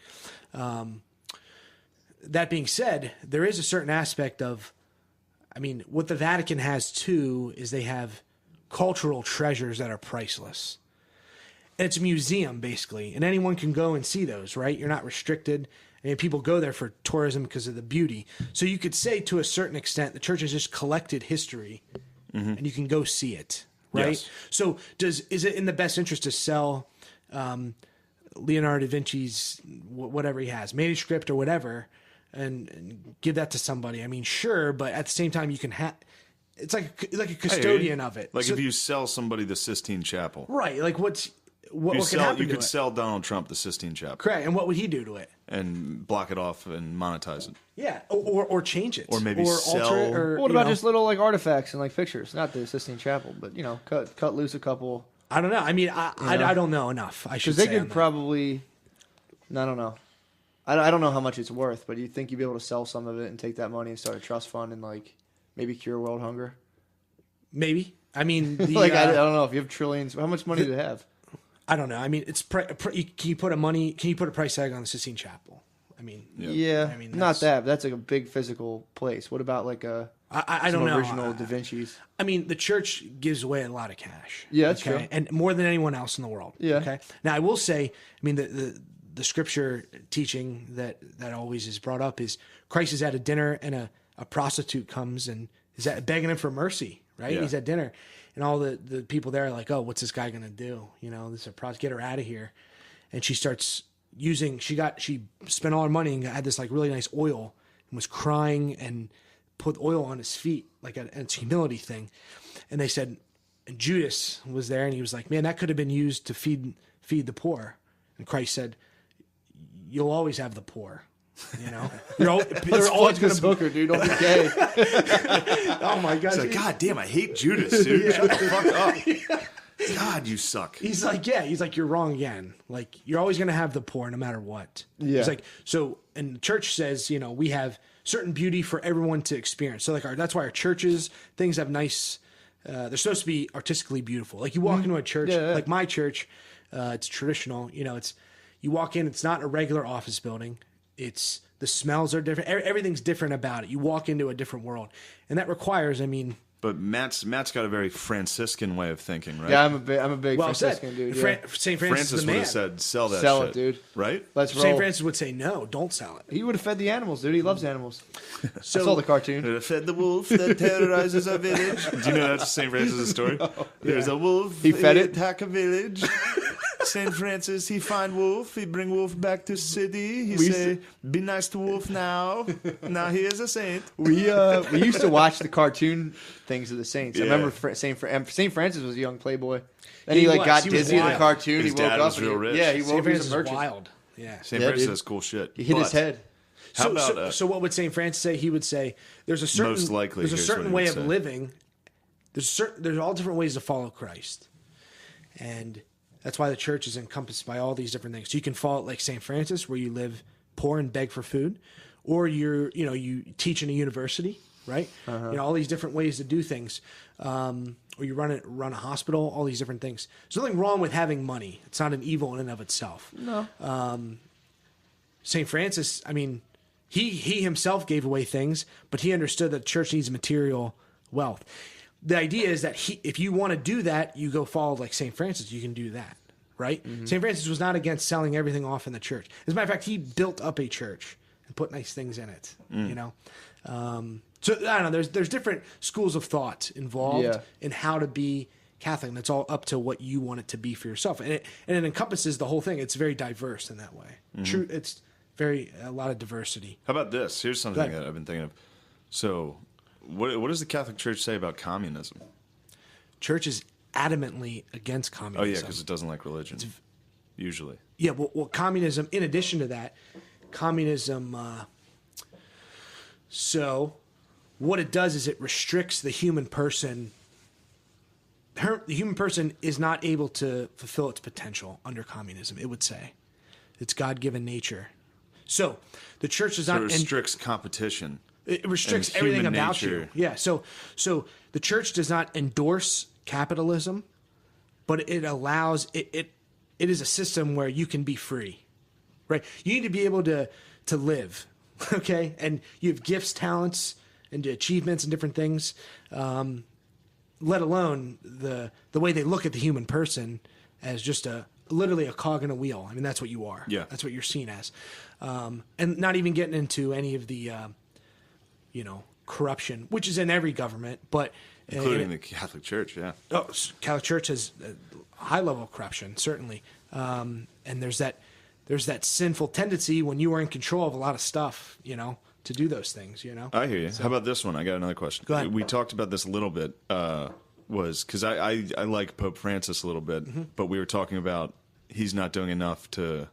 That being said, there is a certain aspect of, I mean, what the Vatican has too is they have cultural treasures that are priceless. And it's a museum, basically, and anyone can go and see those, right? You're not restricted. And people go there for tourism because of the beauty. So you could say, to a certain extent, the church has just collected history, and you can go see it, right? Yes. So is it in the best interest to sell Leonardo da Vinci's whatever he has, manuscript or whatever, and give that to somebody? I mean, sure, but at the same time, you can it's like a custodian of it. Like if you sell somebody the Sistine Chapel, right? Like what can happen You to could it? sell Donald Trump the Sistine Chapel Correct. And what would he do to it? and block it off and monetize it. Yeah, or change it, Or maybe alter sell- it, or What you about know. just little like artifacts and like pictures? Not the Sistine Chapel, but cut loose a couple. I don't know. I mean, I don't know enough. I should Because they say could on that. probably. I don't know. I don't know how much it's worth, but you think you'd be able to sell some of it and take that money and start a trust fund and like maybe cure world hunger? Maybe. I mean, the, Like I don't know if you have trillions. How much money do they have? I don't know. I mean, it's can you put a price tag on the Sistine Chapel? I mean, Yeah, I mean, not that. But that's like a big physical place. What about like I some don't know. original Da Vinci's? I mean, the church gives away a lot of cash. Yeah, that's true. And more than anyone else in the world. Yeah. Okay. Now, I will say, I mean, the scripture teaching that always is brought up is Christ is at a dinner and a prostitute comes and is begging him for mercy, right? Yeah. He's at dinner and all the people there are like, oh, what's this guy going to do? This is a prostitute, get her out of here. And she starts she spent all her money and had this like really nice oil and was crying and put oil on his feet, like it's a humility thing. And they said, and Judas was there and he was like, man, that could have been used to feed the poor. And Christ said, you'll always have the poor. They're always going to Booker, dude. Don't be gay. Oh my God! It's like, God damn, I hate Judas, dude. Shut the fuck up. God, you suck. He's like, you're wrong again. Like, you're always going to have the poor no matter what. Yeah. He's like, so, and the church says, we have certain beauty for everyone to experience. So, like, that's why our churches, things have nice, they're supposed to be artistically beautiful. Like, you walk into a church, like my church, it's traditional, it's, you walk in, it's not a regular office building. It's, the smells are different. Everything's different about it. You walk into a different world. And that requires, But Matt's got a very Franciscan way of thinking, right? Yeah, I'm a big well Franciscan said. dude. Yeah. St. Francis Francis is the would man. have said, sell that Sell shit. it, dude. Right? Let's roll. St. Francis would say, no, don't sell it. He would have fed the animals, dude. He loves animals. So, I saw the cartoon. Fed the wolf that terrorizes our village. Do you know that's St. Francis' story? There's a wolf. He fed it? Attack a village. St. Francis, he find wolf. He bring wolf back to city. He say, be nice to wolf now. Now he is a saint. We used to watch the cartoon things of the saints. Yeah. I remember St. Francis was a young playboy. Then He he was. got He was dizzy in the wild. cartoon. His he woke dad up. was and real rich. Yeah, he St. woke. He was Francis a is merchant. wild. Yeah. St. Yeah, Francis dude. has cool shit. He hit his head. How about So what would St. Francis say? He would say there's a certain Most likely, there's a here's certain what he way would of say. living. There's all different ways to follow Christ, and that's why the church is encompassed by all these different things. So you can follow it like St. Francis, where you live poor and beg for food, or you teach in a university, right? All these different ways to do things, or you run a hospital. All these different things. There's nothing wrong with having money. It's not an evil in and of itself. No. St. Francis, I mean, he himself gave away things, but he understood that the church needs material wealth. The idea is that if you want to do that, you go follow like St. Francis, you can do that, right? St. Francis was not against selling everything off in the church. As a matter of fact, he built up a church and put nice things in it, So I don't know, there's different schools of thought involved in how to be Catholic, and it's all up to what you want it to be for yourself. And it encompasses the whole thing. It's very diverse in that way. True, it's a lot of diversity. How about this? Here's something that I've been thinking of. So, what does the Catholic Church say about communism? Church is adamantly against Oh, communism. yeah, because it doesn't like religion, usually. Yeah, well, communism, in addition to that, communism, so what it does is it restricts the human person. The human person is not able to fulfill its potential under communism, it would say. It's God-given nature. So the church does not... So it restricts competition. It restricts and everything human about you. nature. Yeah. So the church does not endorse capitalism, but it allows it. It is a system where you can be free, right? You need to be able to live, okay? And you have gifts, talents, and achievements and different things. Let alone the way they look at the human person as just literally a cog in a wheel. I mean, that's what you are. Yeah. That's what you're seen as. And not even getting into any of the corruption, which is in every government, but Including the Catholic Church, yeah. Catholic Church has a high level of corruption, certainly. And there's that sinful tendency when you are in control of a lot of stuff, to do those things, I hear you. How about this one? I got another question. Go ahead. We talked about this a little bit. was because I like Pope Francis a little bit, but we were talking about he's not doing enough to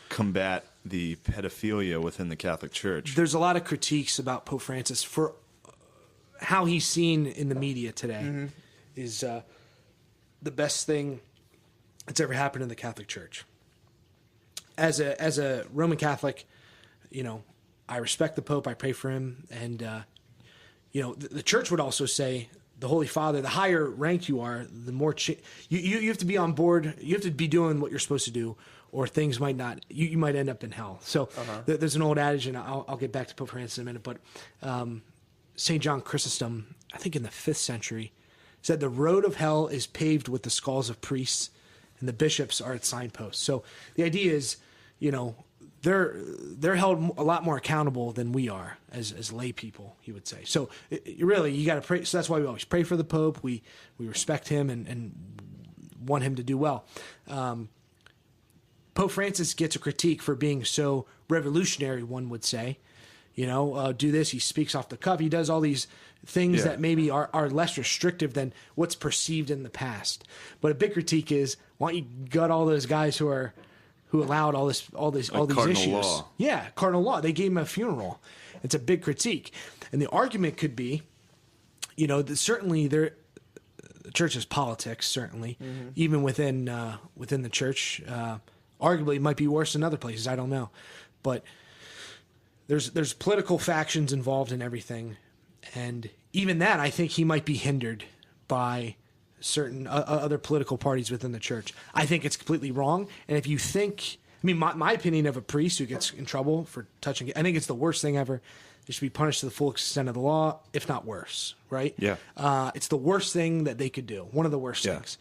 combat the pedophilia within the Catholic Church. There's a lot of critiques about Pope Francis for how he's seen in the media today. Is the best thing that's ever happened in the Catholic Church. As a Roman Catholic, I respect the Pope. I pray for him, and the Church would also say the Holy Father. The higher ranked you are, the more you have to be on board. You have to be doing what you're supposed to do, or things might not. You might end up in hell. So there's an old adage, and I'll get back to Pope Francis in a minute. But St. John Chrysostom, I think in the 5th century, said the road of hell is paved with the skulls of priests, and the bishops are its signposts. So the idea is, they're held a lot more accountable than we are as lay people, he would say. So you got to pray. So that's why we always pray for the Pope. We respect him and want him to do well. Pope Francis gets a critique for being so revolutionary, one would say. Do this. He speaks off the cuff. He does all these things that maybe are less restrictive than what's perceived in the past. But a big critique is, why don't you gut all those guys who allowed all these issues? Law. Yeah, cardinal law. They gave him a funeral. It's a big critique, and the argument could be, certainly the church is politics. Certainly, even within the church, arguably it might be worse in other places. I don't know, but there's political factions involved in everything, and even that, I think he might be hindered by certain other political parties within the church. I think it's completely wrong. And if you think, my opinion of a priest who gets in trouble for touching it, I think it's the worst thing ever. They should be punished to the full extent of the law, if not worse, right? Yeah. It's the worst thing that they could do. One of the worst things.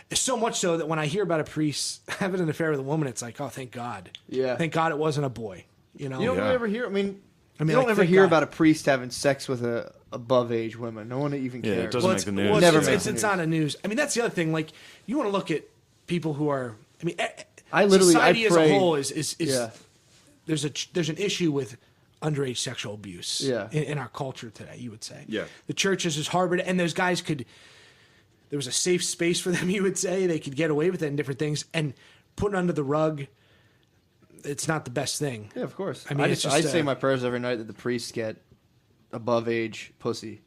It's so much so that when I hear about a priest having an affair with a woman, it's like, oh, thank God. Yeah. Thank God it wasn't a boy. You don't really ever hear, you don't ever hear about a priest having sex with a above age woman. No one even cares. It doesn't make the news. It's not a news. That's the other thing. Like, you want to look at people who are. Society as a whole is there's an issue with underage sexual abuse. In our culture today, you would say. Yeah. The churches is harbored, and those guys there was a safe space for them. You would say they could get away with it and different things, and put it under the rug. It's not the best thing. Yeah, of course. I say my prayers every night that the priests get above age pussy.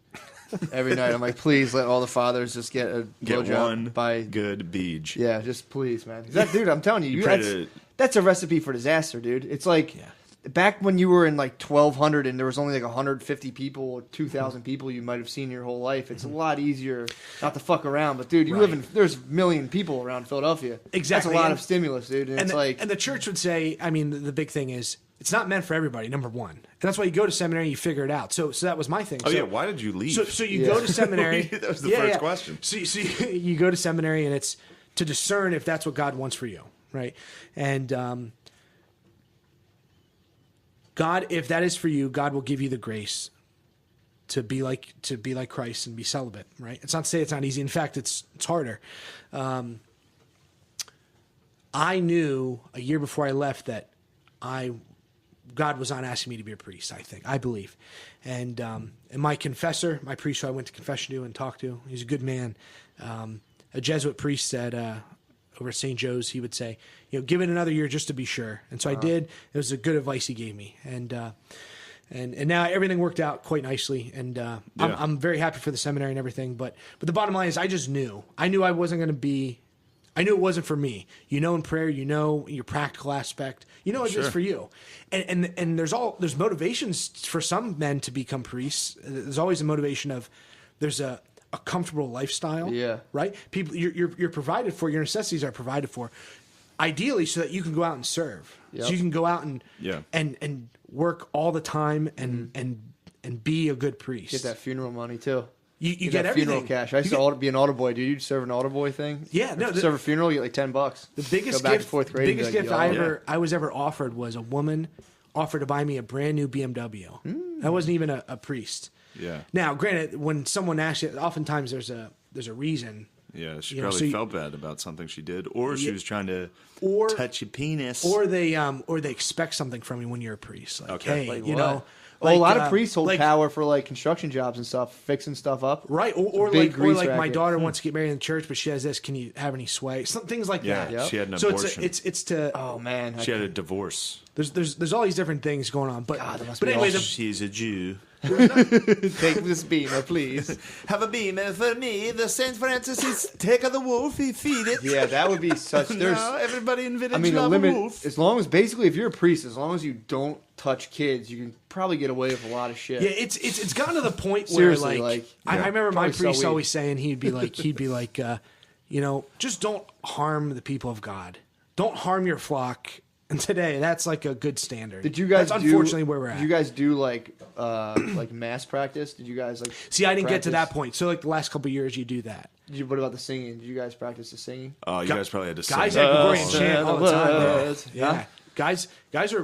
Every night, I'm like, please let all the fathers just get a blowjob by good beach. Yeah, just please, man. Dude, I'm telling you, that's a recipe for disaster, dude. It's like back when you were in like 1200 and there was only like 150 people or 2,000 people you might have seen your whole life. It's a lot easier not to fuck around. But dude, there's a million people around Philadelphia. Exactly. That's a lot of stimulus, dude. And the church would say, the big thing is, it's not meant for everybody, number one. And that's why you go to seminary and you figure it out. So that was my thing. Why did you leave? So you go to seminary. That was the first question. So you go to seminary and it's to discern if that's what God wants for you, right? And God, if that is for you, God will give you the grace to be like Christ and be celibate, right? It's not to say it's not easy. In fact, it's harder. I knew a year before I left that God was not asking me to be a priest, I believe. And my confessor, my priest who I went to confession to and talked to, he's a good man. A Jesuit priest said, over at St. Joe's, he would say, give it another year just to be sure. And so I did. It was a good advice he gave me. And now everything worked out quite nicely. And I'm very happy for the seminary and everything. But the bottom line is I just knew. I knew I wasn't going to be... I knew it wasn't for me. In prayer, your practical aspect. It's just for you. And there's motivations for some men to become priests. There's always a motivation of there's a comfortable lifestyle. Yeah. Right? People you're provided for, your necessities are provided for. Ideally so that you can go out and serve. Yep. So you can go out and work all the time and be a good priest. Get that funeral money too. You get everything. Funeral cash. I used to be an altar boy, dude. You'd serve an altar boy thing. Yeah, no. Serve a funeral, you get like $10. The biggest gift, biggest gift I was ever offered was a woman offered to buy me a brand new BMW. I wasn't even a priest. Yeah. Now, granted, when someone asks you, oftentimes there's a reason. Yeah, she probably felt bad about something she did, or she was trying to touch your penis, or they expect something from you when you're a priest. Like, hey, a lot of priests hold power for like construction jobs and stuff, fixing stuff up. Right, or like my daughter wants to get married in the church, but she has this. Can you have any sway? Some things like that. Yeah, she had an So abortion. it's to. Oh man, she had a divorce. There's all these different things going on, but God, but anyway, she's a Jew. Take this beamer, please. Have a beamer for me. The Saint Francis is take of the wolf. He feed it. Yeah, that would be such. There's everybody in village. I mean, a love limit. a wolf. As long as basically, if you're a priest, as long as you don't touch kids, you can probably get away with a lot of shit. Yeah, it's gotten to the point where Seriously, I remember my priest so always saying he'd be like just don't harm the people of God. Don't harm your flock. And today, that's like a good standard. Did you guys? That's unfortunately where we're at. Did you guys do like mass practice? Did you guys like? See, I didn't practice? get to that point. So like the last couple of years, you do that. What about the singing? Did you guys practice the singing? Oh, you guys probably had to sing. Guys had Gregorian chant all the time. Bro. Yeah, Huh? guys are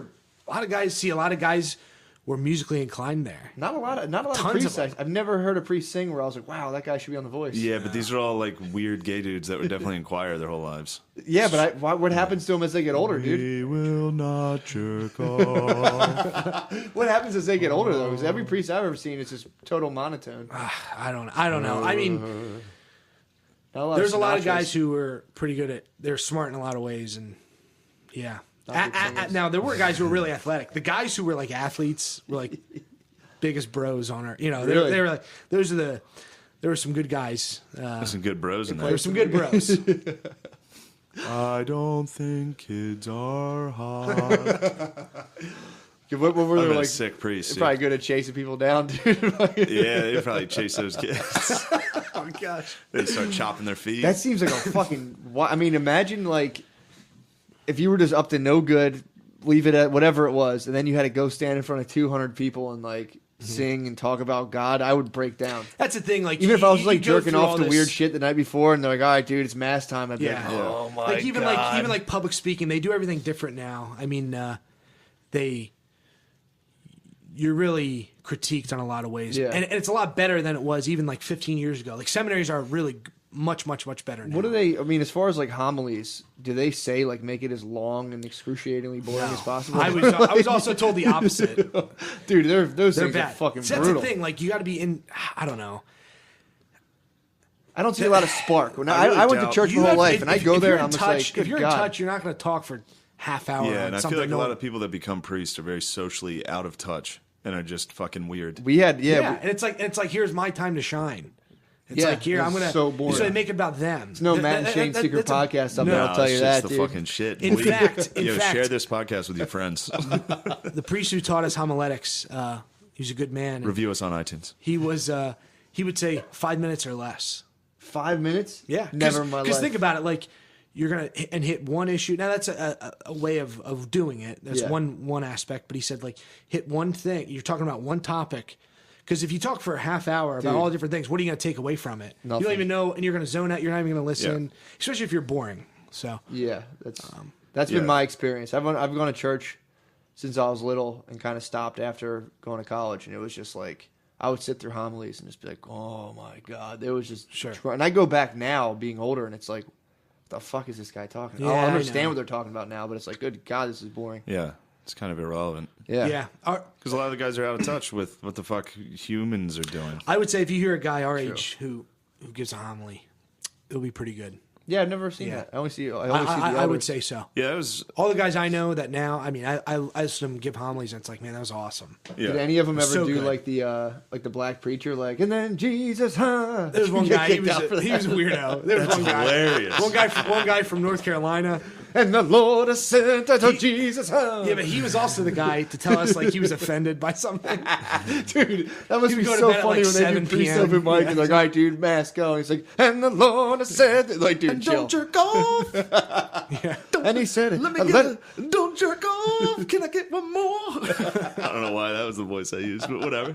a lot of guys. See, a lot of guys were musically inclined there. Not a lot of Tons priests. of them. I've never heard a priest sing where I was like, wow, that guy should be on The Voice. Yeah, but these are all like weird gay dudes that would definitely inquire their whole lives. Yeah, but what happens to them as they get older, dude? We will not jerk off. What happens as they get older though? Because every priest I've ever seen is just total monotone. I don't know. I mean, there's a lot of guys who were pretty good at. They're smart in a lot of ways, and yeah. Now there were guys who were really athletic. The guys who were like athletes were like biggest bros on our. You know, Really? they were like those are the. There were some good guys. There's some good bros in There there. were some good bros. I don't think kids are hot. What were I'm they a like? sick priest. They're probably good at chasing people down, dude. Yeah, they probably chase those kids. Oh gosh. They start chopping their feet. That seems like a fucking. I mean, imagine like if you were just up to no good, leave it at whatever it was, and then you had to go stand in front of 200 people and like sing and talk about God. I would break down. That's the thing. Like Even if I was like you go jerking through off all to this- weird shit the night before, and they're like, "All right, dude, it's mass time." I'd be Yeah. like, "Oh my like even god!" like public speaking, they do everything different now. I mean, you're really critiqued on a lot of ways, Yeah. and it's a lot better than it was even like 15 years ago. Like seminaries are really much better now. What do they? I mean, as far as like homilies, do they say like make it as long and excruciatingly boring as possible? I was also told the opposite. Dude, those They're things bad. are fucking See, brutal. that's the thing. Like you got to be in. I don't know. I don't see a lot of spark. When I really I went to doubt- church You my whole have- life, if- and I if- go if there you're and I'm in just touch, like, if "Good you're in God." touch, you're not going to talk for half hour. Yeah, on and I something feel like a lot no- of people that become priests are very socially out of touch and are just fucking weird. We had Yeah, and it's like here's my time to shine. It's Yeah, like here it's I'm gonna. so boring. So they make it about them. It's no Matt and Shane's secret podcast up there. I'll tell it's you just that, the dude. fucking shit. In fact, share this podcast with your friends. the priest who taught us homiletics, he was a good man. and Review us on iTunes. He was. He would say 5 minutes or less. 5 minutes? Yeah, Never in my life. Because think about it, like you're gonna hit one issue. Now that's a way of doing it. That's Yeah. one aspect. But he said like hit one thing. You're talking about one topic. Because if you talk for a half hour about Dude. all the different things, what are you going to take away from it? You Nothing. don't even know, and you're going to zone out. You're not even going to listen, especially if you're boring. So Yeah, that's yeah. been my experience. I've gone to church since I was little and kind of stopped after going to college, and it was just like I would sit through homilies and just be like, "Oh my god!" There was just Sure. and I go back now, being older, and it's like, "What the fuck is this guy talking?" Yeah, I I understand know. what they're talking about now, but it's like, "Good God, this is boring." Yeah, it's kind of irrelevant. yeah. Because a lot of the guys are out of touch with what the fuck humans are doing. I would say if you hear a guy our age who gives a homily, it'll be pretty good. Yeah, I've never seen Yeah. that. I only see. I only see the I would elders. say so. Yeah, it was. All the guys I know that now, I mean, I listen to them give homilies, and it's like, man, that was awesome. Yeah. Did any of them ever So do good. like the black preacher, like, and then Jesus, huh? There was one Get guy. He kicked was out for he was a that. weirdo. There was one guy. hilarious. One guy from North Carolina. And the Lord has sent unto Jesus, huh? Yeah, but he was also the guy to tell us like he was offended by something. Dude, that must He be would go to so bed at, funny like, when they 7 do priest p.m. open mic Yeah. and like, all right, dude, mask go. And he's like, and the Lord has said, like, dude, chill. Don't jerk off. And he said it. Let me I get let- it. Don't jerk off. Can I get one more? I don't know why that was the voice I used, but whatever.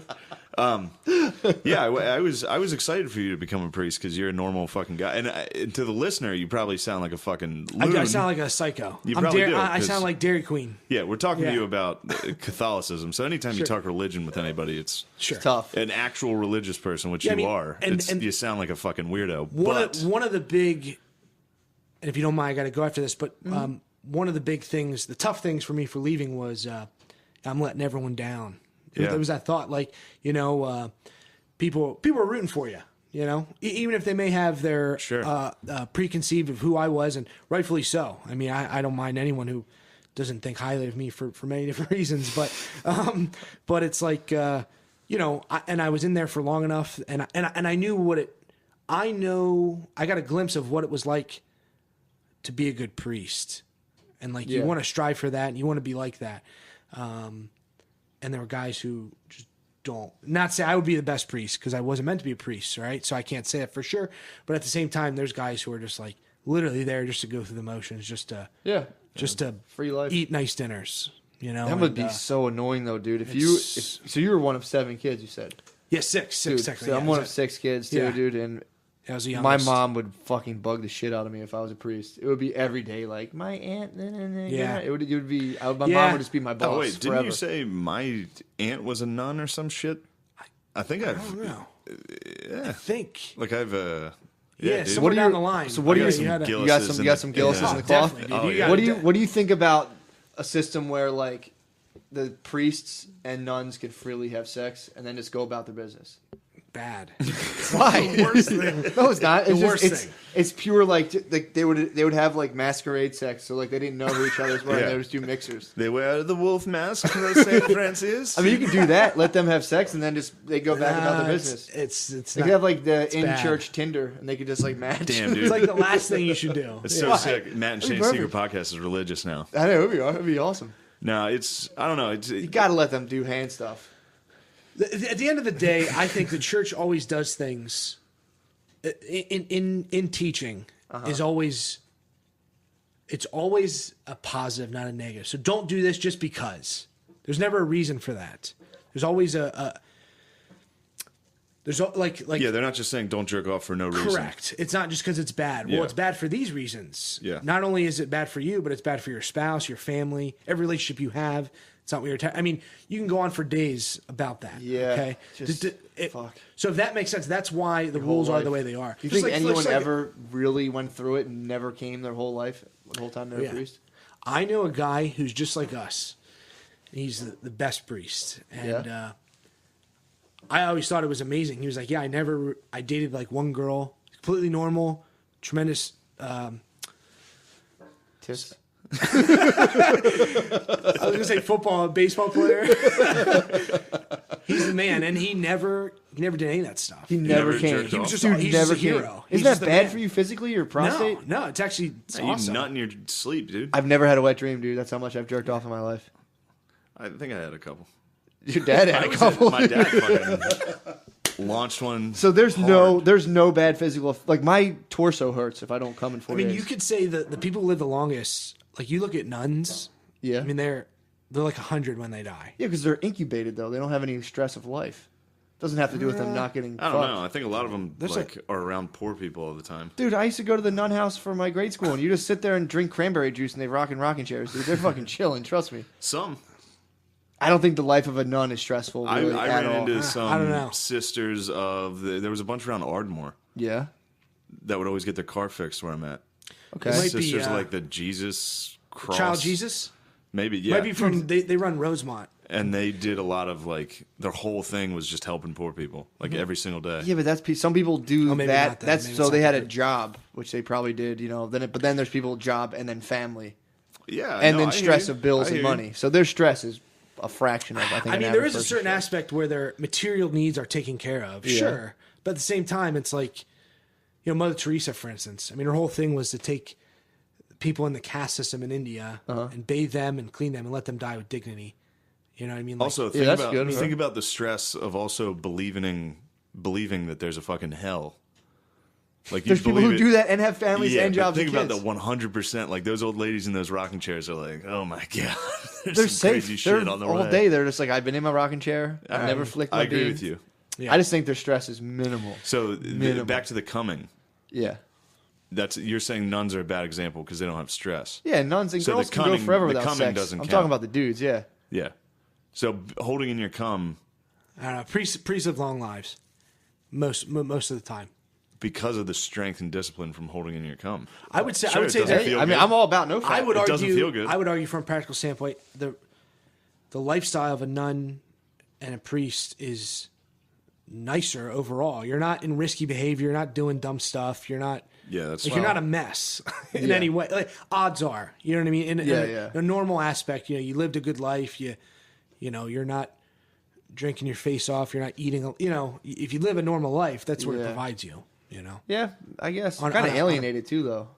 Yeah, I was excited for you to become a priest because you're a normal fucking guy. And to the listener, you probably sound like a fucking loon. I sound like a psycho. You probably do, I 'cause- sound like Dairy Queen. Yeah, we're talking to Yeah. you about Catholicism. So anytime you Sure. talk religion with anybody, it's Sure. tough. an actual religious person, which Yeah, I you mean, are. and- and- you sound like a fucking weirdo. One of the big, and if you don't mind, I got to go after this. But one of the big things, the tough things for me for leaving was I'm letting everyone down. Yeah. There was that thought, like, people were rooting for you. Even if they may have their Sure. preconceived of who I was, and rightfully so. I mean, I don't mind anyone who doesn't think highly of me for many different reasons, but it's like, I was in there for long enough, and I knew I got a glimpse of what it was like to be a good priest, and like you want to strive for that, and you want to be like that. And there were guys who just don't. Not say I would be the best priest because I wasn't meant to be a priest, right? So I can't say that for sure. But at the same time, there's guys who are just like literally there just to go through the motions, just to free life, eat nice dinners. That would be so annoying though, dude. So you were one of 7 kids, you said. Yeah, six. Dude, Technically. So I'm one of 6 kids too, dude, and I was the my youngest. mom would fucking bug the shit out of me if I was a priest. It would be every day, like my aunt. Yeah. It would be. My mom would just be my boss. Oh wait, forever. didn't you say my aunt was a nun or some shit? I think I don't know. Yeah. I think. Like I've Yeah, dude. somewhere down the line. So what do you? some You got Gillises some Gillises in the cloth. Definitely, dude. What do you think about a system where like the priests and nuns could freely have sex and then just go about their business? Bad. Why? The worst thing. No, it's not. It's The worst just, thing. It's pure like they would have like masquerade sex, so like they didn't know who each other's were, and they would just do mixers. They wear the wolf mask for St. Francis. I mean, you can do that. Let them have sex, and then they go back about their business. It's They not, could have like the in bad. church Tinder, and they could just like match. Damn, dude. It's like the last thing you should do. It's so Why? sick. Matt and That'd be Shane's Secret perfect. Podcast is religious now. I know it'd be awesome. No, I don't know. You got to let them do hand stuff. At the end of the day, I think the church always does things in teaching is always it's always a positive, not a negative. So don't do this just because. There's never a reason for that. There's always like Yeah, they're not just saying don't jerk off for no reason. correct. It's not just because it's bad. Well, Yeah. it's bad for these reasons. Yeah. Not only is it bad for you, but it's bad for your spouse, your family, every relationship you have. It's not what you're. I mean, you can go on for days about that. Yeah, Okay. just fuck. So if that makes sense, that's why the rules are the way they are. Do you Just think like- anyone just like- ever really went through it and never came their whole life, the whole time they were a Yeah. priest? I know a guy who's just like us. He's the best priest, and I always thought it was amazing. He was like, "Yeah, I dated like one girl, completely normal, tremendous." Tits. I was gonna say football, baseball player. He's the man, and he never did any of that stuff. He never never came. jerked He was off. just, Dude, he's never just a came. hero. Isn't He's that just the bad man. for you physically, your prostate? No, it's actually You awesome. nut in your sleep, dude. I've never had a wet dream, dude. That's how much I've jerked off in my life. I think I had a couple. Your dad had I a was couple. my dad fucking launched one. So there's hard. no bad physical. Like my torso hurts if I don't come in 4 I mean, days. you could say that the people who live the longest, like you look at nuns. Yeah. I mean, they're like 100 when they die. Yeah, because they're incubated though. They don't have any stress of life. Doesn't have to do with them not getting. I don't fucked. know. I think a lot of them There's are around poor people all the time. Dude, I used to go to the nun house for my grade school, and you just sit there and drink cranberry juice, and they rock in rocking chairs, dude. They're fucking chilling. Trust me. Some. I don't think the life of a nun is stressful. Really, I at ran all. into I don't know. some sisters of there was a bunch around Ardmore Yeah. that would always get their car fixed where I'm at. Okay. Might be, Sisters of, like the Jesus cross. Child Jesus? Maybe, yeah. Might be from, they run Rosemont. And they did a lot of like their whole thing was just helping poor people, like every single day. Yeah, but some people do Oh, maybe that. not then. That's Maybe so it's they not had a good. job, which they probably did. But then there's people job and then family, Yeah, and no, then I hear stress you. of bills I and hear you. money. So their stress is a fraction of. I think. I an mean, there average is a person's certain stress. aspect where their material needs are taken care of, Yeah. sure. But at the same time, it's like, Mother Teresa, for instance. I mean, her whole thing was to take people in the caste system in India and bathe them and clean them and let them die with dignity. You know what I mean? Like, Also, Yeah, that's good, think right? about the stress of also believing that there's a fucking hell. Like you There's people believe who it- do that and have families Yeah, and but jobs. think and about kids. the 100%. Like those old ladies in those rocking chairs are like, oh my god, there's They're some safe. crazy They're shit on the all way. day. They're just like, I've been in my rocking chair. I've never flicked my I agree bean. with you. Yeah. I just think their stress is minimal. So Minimal. back to the coming. Yeah. You're saying nuns are a bad example because they don't have stress. Yeah, nuns and So girls the can coming- go forever the without coming sex. doesn't I'm count. talking about the dudes. Yeah. Yeah. So holding in your cum I don't know. Priests live long lives. Most of the time. because of the strength and discipline from holding in your cum. I would say. Sure, I would it say doesn't that. feel I mean, good. I'm all about no fat. I would It argue. doesn't feel good. I would argue from a practical standpoint, the lifestyle of a nun and a priest is nicer overall. You're not in risky behavior. You're not doing dumb stuff. You're not. Yeah, that's like, you're not a mess in any way. Like, odds are, you know what I mean. In a normal aspect, you lived a good life. You know, you're not drinking your face off. You're not eating. You know, if you live a normal life, that's what it provides you. You know. Yeah, I guess. Kind of alienated too, though.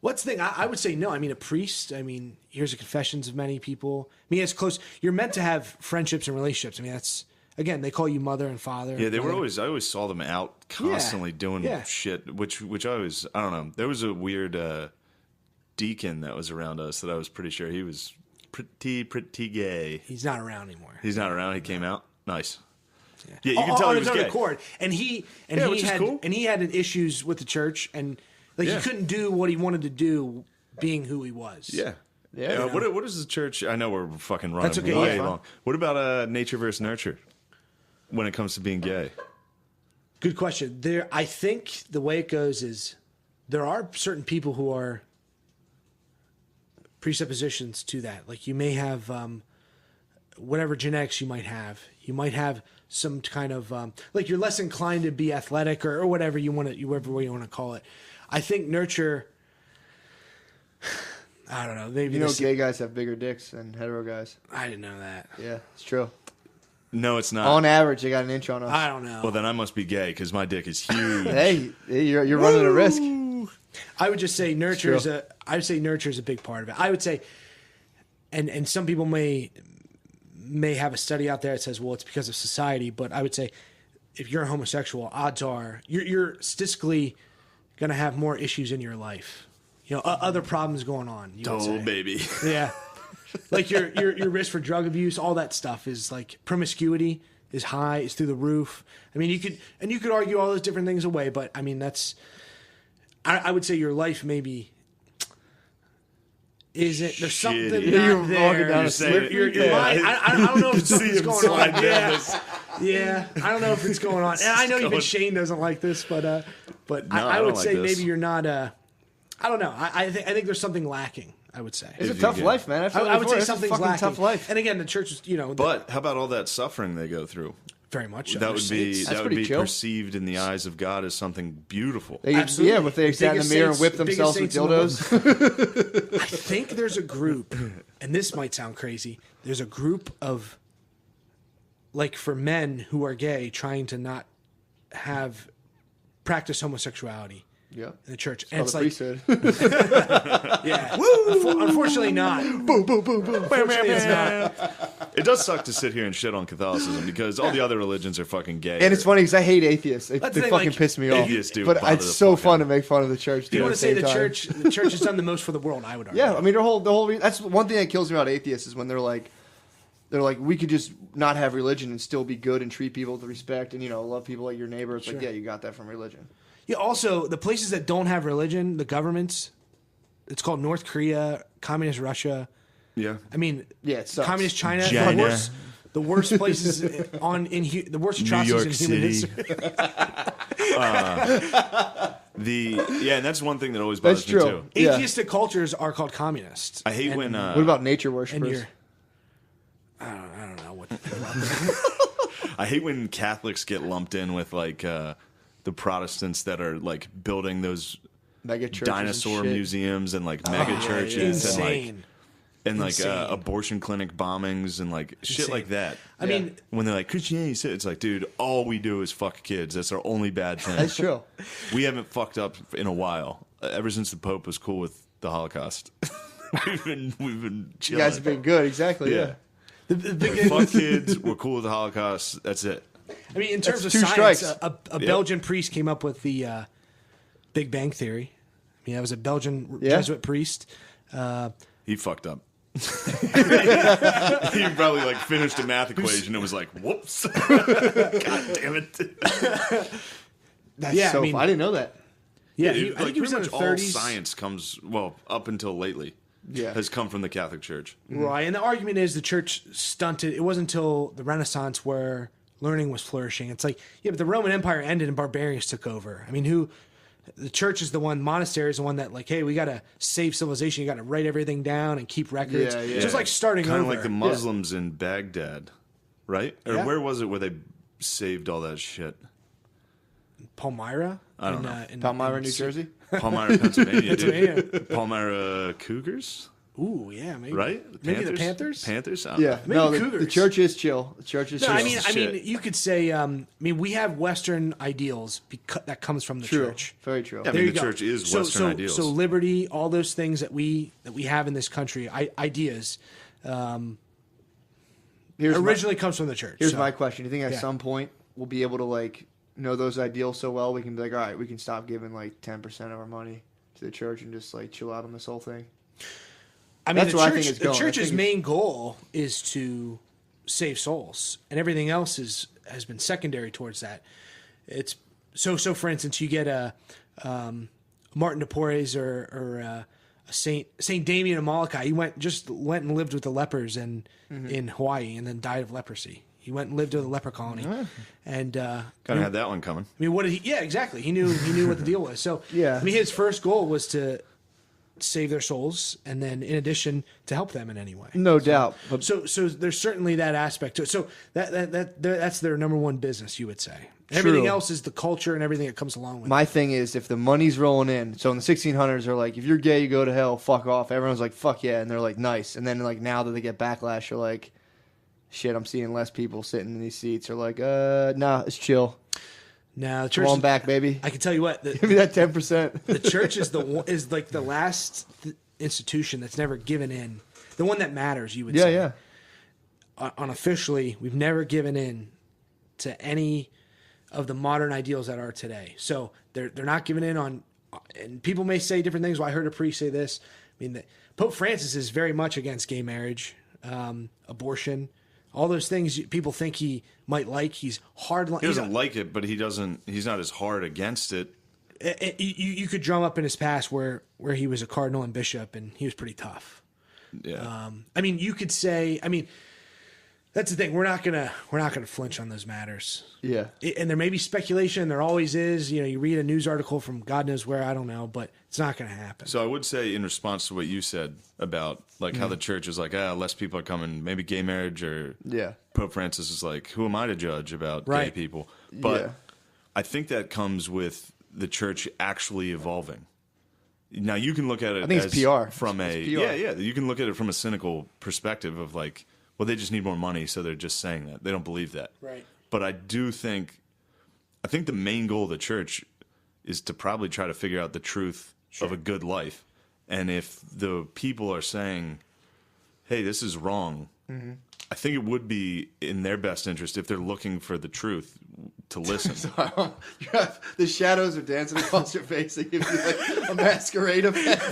What's the thing? I would say no. I mean, a priest. I mean, here's the confessions of many people. I mean, it's close. You're meant to have friendships and relationships. I mean, that's. Again, they call you mother and father. Yeah, they were always. I always saw them out constantly doing shit, which I was. I don't know. There was a weird deacon that was around us that I was pretty sure he was pretty gay. He's not around anymore. He's not around. He came out. Nice. Yeah, you can tell he was gay. Accord. And he had issues with the church, and he couldn't do what he wanted to do, being who he was. Yeah. Yeah. What is the church? I know we're fucking running okay, way long. What about nature versus nurture? When it comes to being gay? Good question. I think the way it goes is there are certain people who are presuppositions to that. Like you may have whatever genetics you might have. You might have some kind of like you're less inclined to be athletic or whatever whatever way you want to call it. I think nurture. I don't know. Maybe gay guys have bigger dicks than hetero guys. I didn't know that. Yeah, it's true. No, it's not. On average, they got an inch on us. I don't know. Well, then I must be gay because my dick is huge. Hey, you're running a risk. I would just say nurture is a big part of it. I would say, and some people may have a study out there that says, well, it's because of society. But I would say, if you're a homosexual, odds are you're statistically going to have more issues in your life. You know, other problems going on. Baby. Yeah. Like your risk for drug abuse, all that stuff is like promiscuity is high, is through the roof. I mean, you could argue all those different things away, but I mean I would say your life maybe isn't. There's something not you're there. walking down a slippery I don't know if something's going on. Yeah, I don't know if it's going on. And I know even Shane doesn't like this, but No, I would like say this. maybe you're not. I don't know. I think there's something lacking. I would say It's a tough life, man. I would say it's something's a fucking lacking. tough life. And again, the church is, But how about all that suffering they go through? very much. That would be pretty chill. perceived in the eyes of God as something beautiful. Absolutely. Yeah, if they sat in the mirror and whipped themselves with dildos. I think there's a group, and this might sound crazy. There's a group of, like, for men who are gay, trying to not practice homosexuality. Yeah, in the church, and it's like priesthood. Yeah, unfortunately not. Boom, boom, boom, boom. Unfortunately, it's not. It does suck to sit here and shit on Catholicism because all the other religions are fucking gay. And it's funny because I hate atheists. They fucking piss me off. Atheists do, but it's so fun to make fun of the church. Do you want to say the church has done the most for the world? I would argue. Yeah, I mean the whole that's one thing that kills me about atheists is when they're like we could just not have religion and still be good and treat people with respect and love people like your neighbor. It's like, yeah, you got that from religion. Yeah, also, the places that don't have religion, the governments, it's called North Korea, Communist Russia. Yeah. I mean, it sucks. Communist China. The worst places the worst atrocities in human history. And that's one thing that always bothers me too. Atheistic cultures are called communists. I hate when... what about nature worshippers? I don't know what to think about that. I hate when Catholics get lumped in with like... the Protestants that are like building those mega dinosaur museums and like mega churches insane. and like abortion clinic bombings and like shit like that. I mean, when they're like Christianity, it's like, dude, all we do is fuck kids. That's our only bad thing. That's true. We haven't fucked up in a while. Ever since the Pope was cool with the Holocaust, we've been chilling. You guys have been good, exactly. Yeah. Fuck kids. We're cool with the Holocaust. That's it. I mean, in terms of science, a Belgian priest came up with the Big Bang Theory. I mean, that was a Belgian Jesuit priest. He fucked up. He probably like finished a math equation and was like, "Whoops, god damn it!" That's so. I didn't know that. Yeah, I think he was in pretty the much 30s. all science comes up until lately. Has come from the Catholic Church, right? And the argument is the church stunted. It wasn't until the Renaissance where learning was flourishing. It's like, but the Roman Empire ended and barbarians took over. I mean, the church is the one, monastery is the one that like, hey, we got to save civilization. You got to write everything down and keep records. Just like starting kind over. of like the Muslims in Baghdad, right? Or Yeah. where was it where they saved all that shit? Palmyra? I don't know. Palmyra, New Jersey. Palmyra, Pennsylvania, Pennsylvania. dude. Palmyra Cougars, Ooh, yeah, maybe. right? Maybe the Panthers? Panthers? I don't Yeah, know. Maybe no, the Cougars. church is chill. The church is No, chill. I mean, Shit. you could say, we have Western ideals because that comes from the true, church. very true. Yeah, I There mean, you the go. church is so, Western so, ideals. So liberty, all those things that we have in this country, ideas, originally comes from the church. Here's so. my question: do you think at Yeah. some point we'll be able to like know those ideals so well we can be like, all right, we can stop giving like 10% of our money to the church and just like chill out on this whole thing? I mean, That's the where I church, think it's the going. I church's think main goal is to save souls, and everything else has been secondary towards that. It's so. For instance, you get a Martin de Porres or a Saint Damien of Molokai. He went and lived with the lepers in Hawaii, and then died of leprosy. He went and lived in a leper colony, and Kind of had that one coming. I mean, what did he? Yeah, exactly. He knew what the deal was. So Yeah. I mean, his first goal was to save their souls, and then in addition to help them in any way. No doubt. But So there's certainly that aspect to it. So that's their number one business, you would say. Everything else is the culture and everything that comes along with it. my thing is, if the money's rolling in, so in the 1600s, they're like, if you're gay, you go to hell, fuck off. Everyone's like, fuck yeah, and they're like, nice. And then like now that they get backlash, they're like, shit, I'm seeing less people sitting in these seats. They're like, nah, it's chill. Now the Come church. on back, baby. I can tell you what. Give me that 10%. The church is like the last institution that's never given in. The one that matters, you would say. Yeah. Unofficially, we've never given in to any of the modern ideals that are today. So they're not giving in on, and people may say different things. Well, I heard a priest say this. I mean, Pope Francis is very much against gay marriage, abortion, all those things people think he might like. He's hard. He doesn't like it, but he's not as hard against it. You could drum up in his past where he was a cardinal and bishop, and he was pretty tough. Yeah. I mean, you could say. I mean, that's the thing. We're not gonna flinch on those matters. Yeah. And there may be speculation. There always is. You know, you read a news article from God knows where. I don't know, but it's not going to happen. So I would say, in response to what you said about like how the church is like, less people are coming, maybe gay marriage, or Yeah. Pope Francis is like, who am I to judge about gay Right. people? But Yeah. I think that comes with the church actually evolving. Now you can look at it. I think it's as PR. from It's a PR. yeah. You can look at it from a cynical perspective of like, well, they just need more money, so they're just saying that. They don't believe that. Right. But I think the main goal of the church is to probably try to figure out the truth of a good life. And if the people are saying, hey, this is wrong, I think it would be in their best interest, if they're looking for the truth, to listen. The shadows are dancing across your face. They give you like a masquerade effect.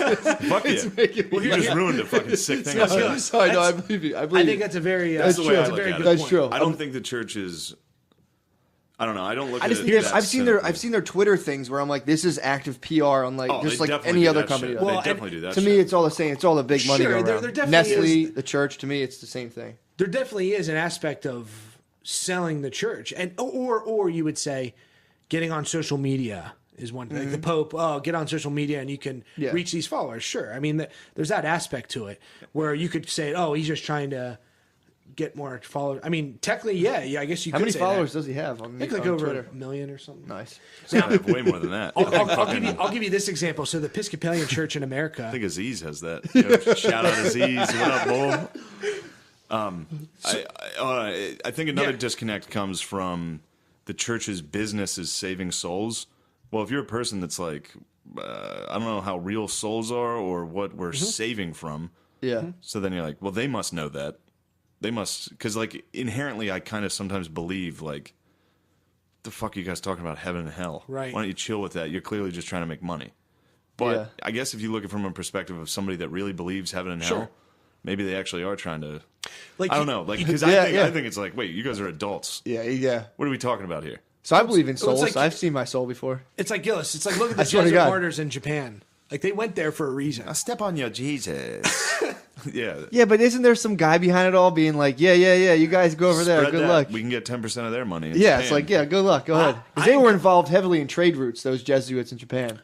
Fuck yeah. making me You just ruined a fucking sick thing. I said. I'm sorry, no, I believe you. I think that's a very That's the way I that's a look very at good it. That's point. true. I don't think the church is. I don't know. I don't look I at just it. think that I've seen cynically. their Twitter things where I'm like, this is active PR on like Oh, just they like definitely any do other that company. shit. does. They Well, definitely do that. To shit. me, it's all the same. It's all the big money Sure, going there around. definitely Nestle, is- the church. To me, it's the same thing. There definitely is an aspect of selling the church, and or you would say getting on social media is one thing. Like the Pope, get on social media and you can Yeah. reach these followers. Sure, I mean there's that aspect to it where you could say, oh, he's just trying to get more followers. I mean, technically, yeah, I guess you How could many say followers that. does he have on, I think like on over Twitter? 1 million or something. Nice. I have way more than that. I'll give you this example. So the Episcopalian Church in America. I think Aziz has that. Yo, shout out Aziz. What up, bull? I think another disconnect comes from the church's business is saving souls. Well, if you're a person that's like, I don't know how real souls are or what we're saving from. Yeah. So then you're like, well, they must know that. They must, because like inherently, I kind of sometimes believe like, the fuck are you guys talking about heaven and hell? Right. Why don't you chill with that? You're clearly just trying to make money. But Yeah. I guess if you look at it from a perspective of somebody that really believes heaven and hell, Sure. maybe they actually are trying to. Like I don't know, like because Yeah, I think it's like, wait, you guys are adults. Yeah. What are we talking about here? So I believe in it's souls. like- I've seen my soul before. It's like Gillis. It's like look at the I swear to Jesuit God. martyrs in Japan. Like they went there for a reason. Step on your Jesus. yeah. Yeah, but isn't there some guy behind it all being like, yeah, you guys go over there. Spread Good that. luck. We can get 10% of their money. In Yeah, it's Japan. like, yeah, good luck. Go ahead. Because they were involved heavily in trade routes, those Jesuits in Japan.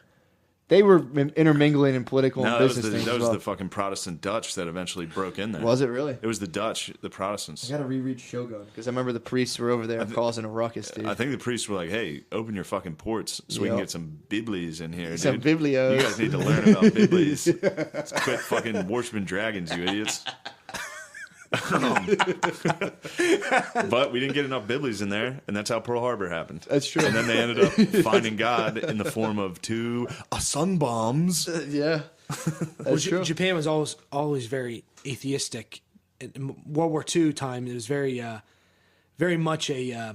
They were intermingling in political No, and business things. that as was well. the fucking Protestant Dutch that eventually broke in there. Was it really? It was the Dutch, the Protestants. I gotta reread Shogun because I remember the priests were over there causing a ruckus, dude. I think the priests were like, "Hey, open your fucking ports so we can get some biblies in here, Some dude. biblios. You guys need to learn about biblies. Let's quit fucking worshiping dragons, you idiots." But we didn't get enough biblies in there, and that's how Pearl Harbor happened. That's true. And then they ended up finding God in the form of 2 sun bombs. Yeah, that's true. Japan was always very atheistic. In World War II time, it was very much a I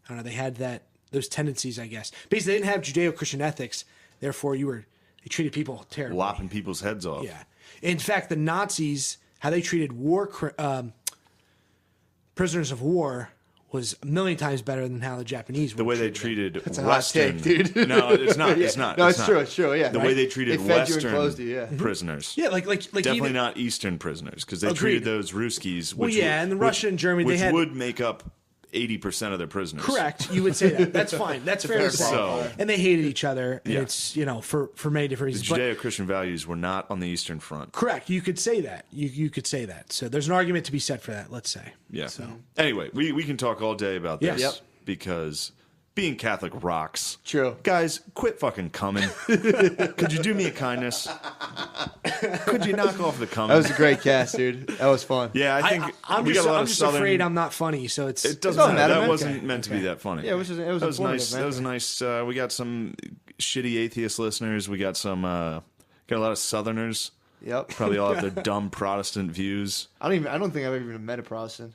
don't know. They had those tendencies, I guess. Basically, they didn't have Judeo-Christian ethics. Therefore, they treated people terribly, Lopping people's heads off. Yeah. In fact, the Nazis, how they treated prisoners of war was a million times better than how the Japanese were. The way they treated treated a hot Western, take, dude. No, it's not. It's not. No, it's it's not. true. It's true. Yeah. The way they treated They fed you and Western clothed you, yeah. prisoners. Yeah, like Definitely even, not Eastern prisoners because they Agreed. treated those Ruskies. Well, Which yeah, and the Russia and Germany, which they had- would make up 80% of their prisoners. Correct. You would say that. That's fine. That's fair to say. So- And they hated each other. And Yeah. it's, for many different The reasons. But Judeo-Christian values were not on the Eastern Front. correct. You could say that. You could say that. So there's an argument to be said for that, let's say. Yeah. So Anyway, we can talk all day about this Yes. Yep. because being Catholic rocks. True. Guys, quit fucking coming. Could you do me a kindness? Could you knock off the coming? That was a great cast, dude. That was fun. Yeah, I think I'm we just, got a lot I'm of just Southern. afraid I'm not funny. So it's It doesn't doesn't matter. matter, That man. wasn't Okay. meant to be that funny. Yeah, it was That was informative, nice. man. That was nice. We got some shitty atheist listeners. We got some. Got a lot of Southerners. Yep. Probably all have their dumb Protestant views. I don't think I've ever even met a Protestant.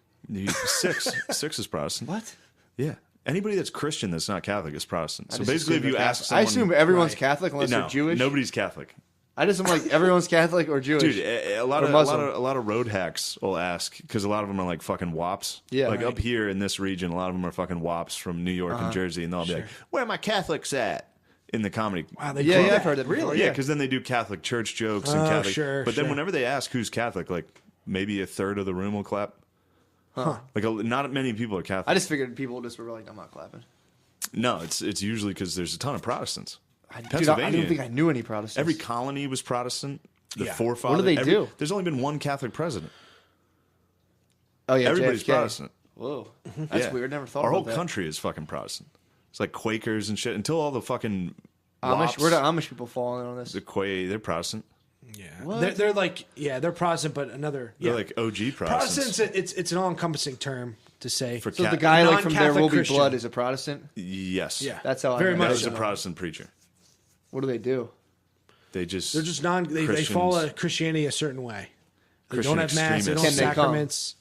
Six is Protestant. What? Yeah. Anybody that's Christian that's not Catholic is Protestant. So just basically, if assume you they're ask Catholic. someone, I assume everyone's Right. Catholic unless no, they're Jewish. nobody's Catholic. I just am like everyone's Catholic or Jewish. Dude, a lot Or of Muslim. a lot of road hacks will ask because a lot of them are like fucking wops. Yeah. like Right. up here in this region, a lot of them are fucking wops from New York and Jersey, and they'll be like, "Where are my Catholics at?" In the comedy. wow, they Yeah, call yeah, that. I've heard that before. Really? Yeah, because then they do Catholic church jokes and Oh, Catholic. sure, but then sure. whenever they ask who's Catholic, like maybe a third of the room will clap. Huh. Like not many people are Catholic. I just figured people just were like, I'm not clapping. No, it's usually because there's a ton of Protestants. Dude, I Pennsylvania, don't think I knew any Protestants. every colony was Protestant. The Yeah. forefathers. What do they do? There's only been one Catholic president. oh yeah, Everybody's JFK. Protestant. Whoa, that's Yeah. weird. Never thought Our about whole that. country is fucking Protestant. It's like Quakers and shit. Until all the fucking Amish. wops, Where do Amish people fall in on this? the they're Protestant. Yeah. What? They're like, they're Protestant, but another. They're Yeah. like OG Protestants. Protestants, it's an all-encompassing term to say. For So Cat- the guy like from There non-Catholic Will Be Christian. Blood is a Protestant. Yes. Yeah. That's how I Very know. That much was a so. Protestant preacher. What do they do? They just They're just they Christians. follow Christianity a certain way. They Christian don't have mass, they don't have extremists. Can they come? sacraments.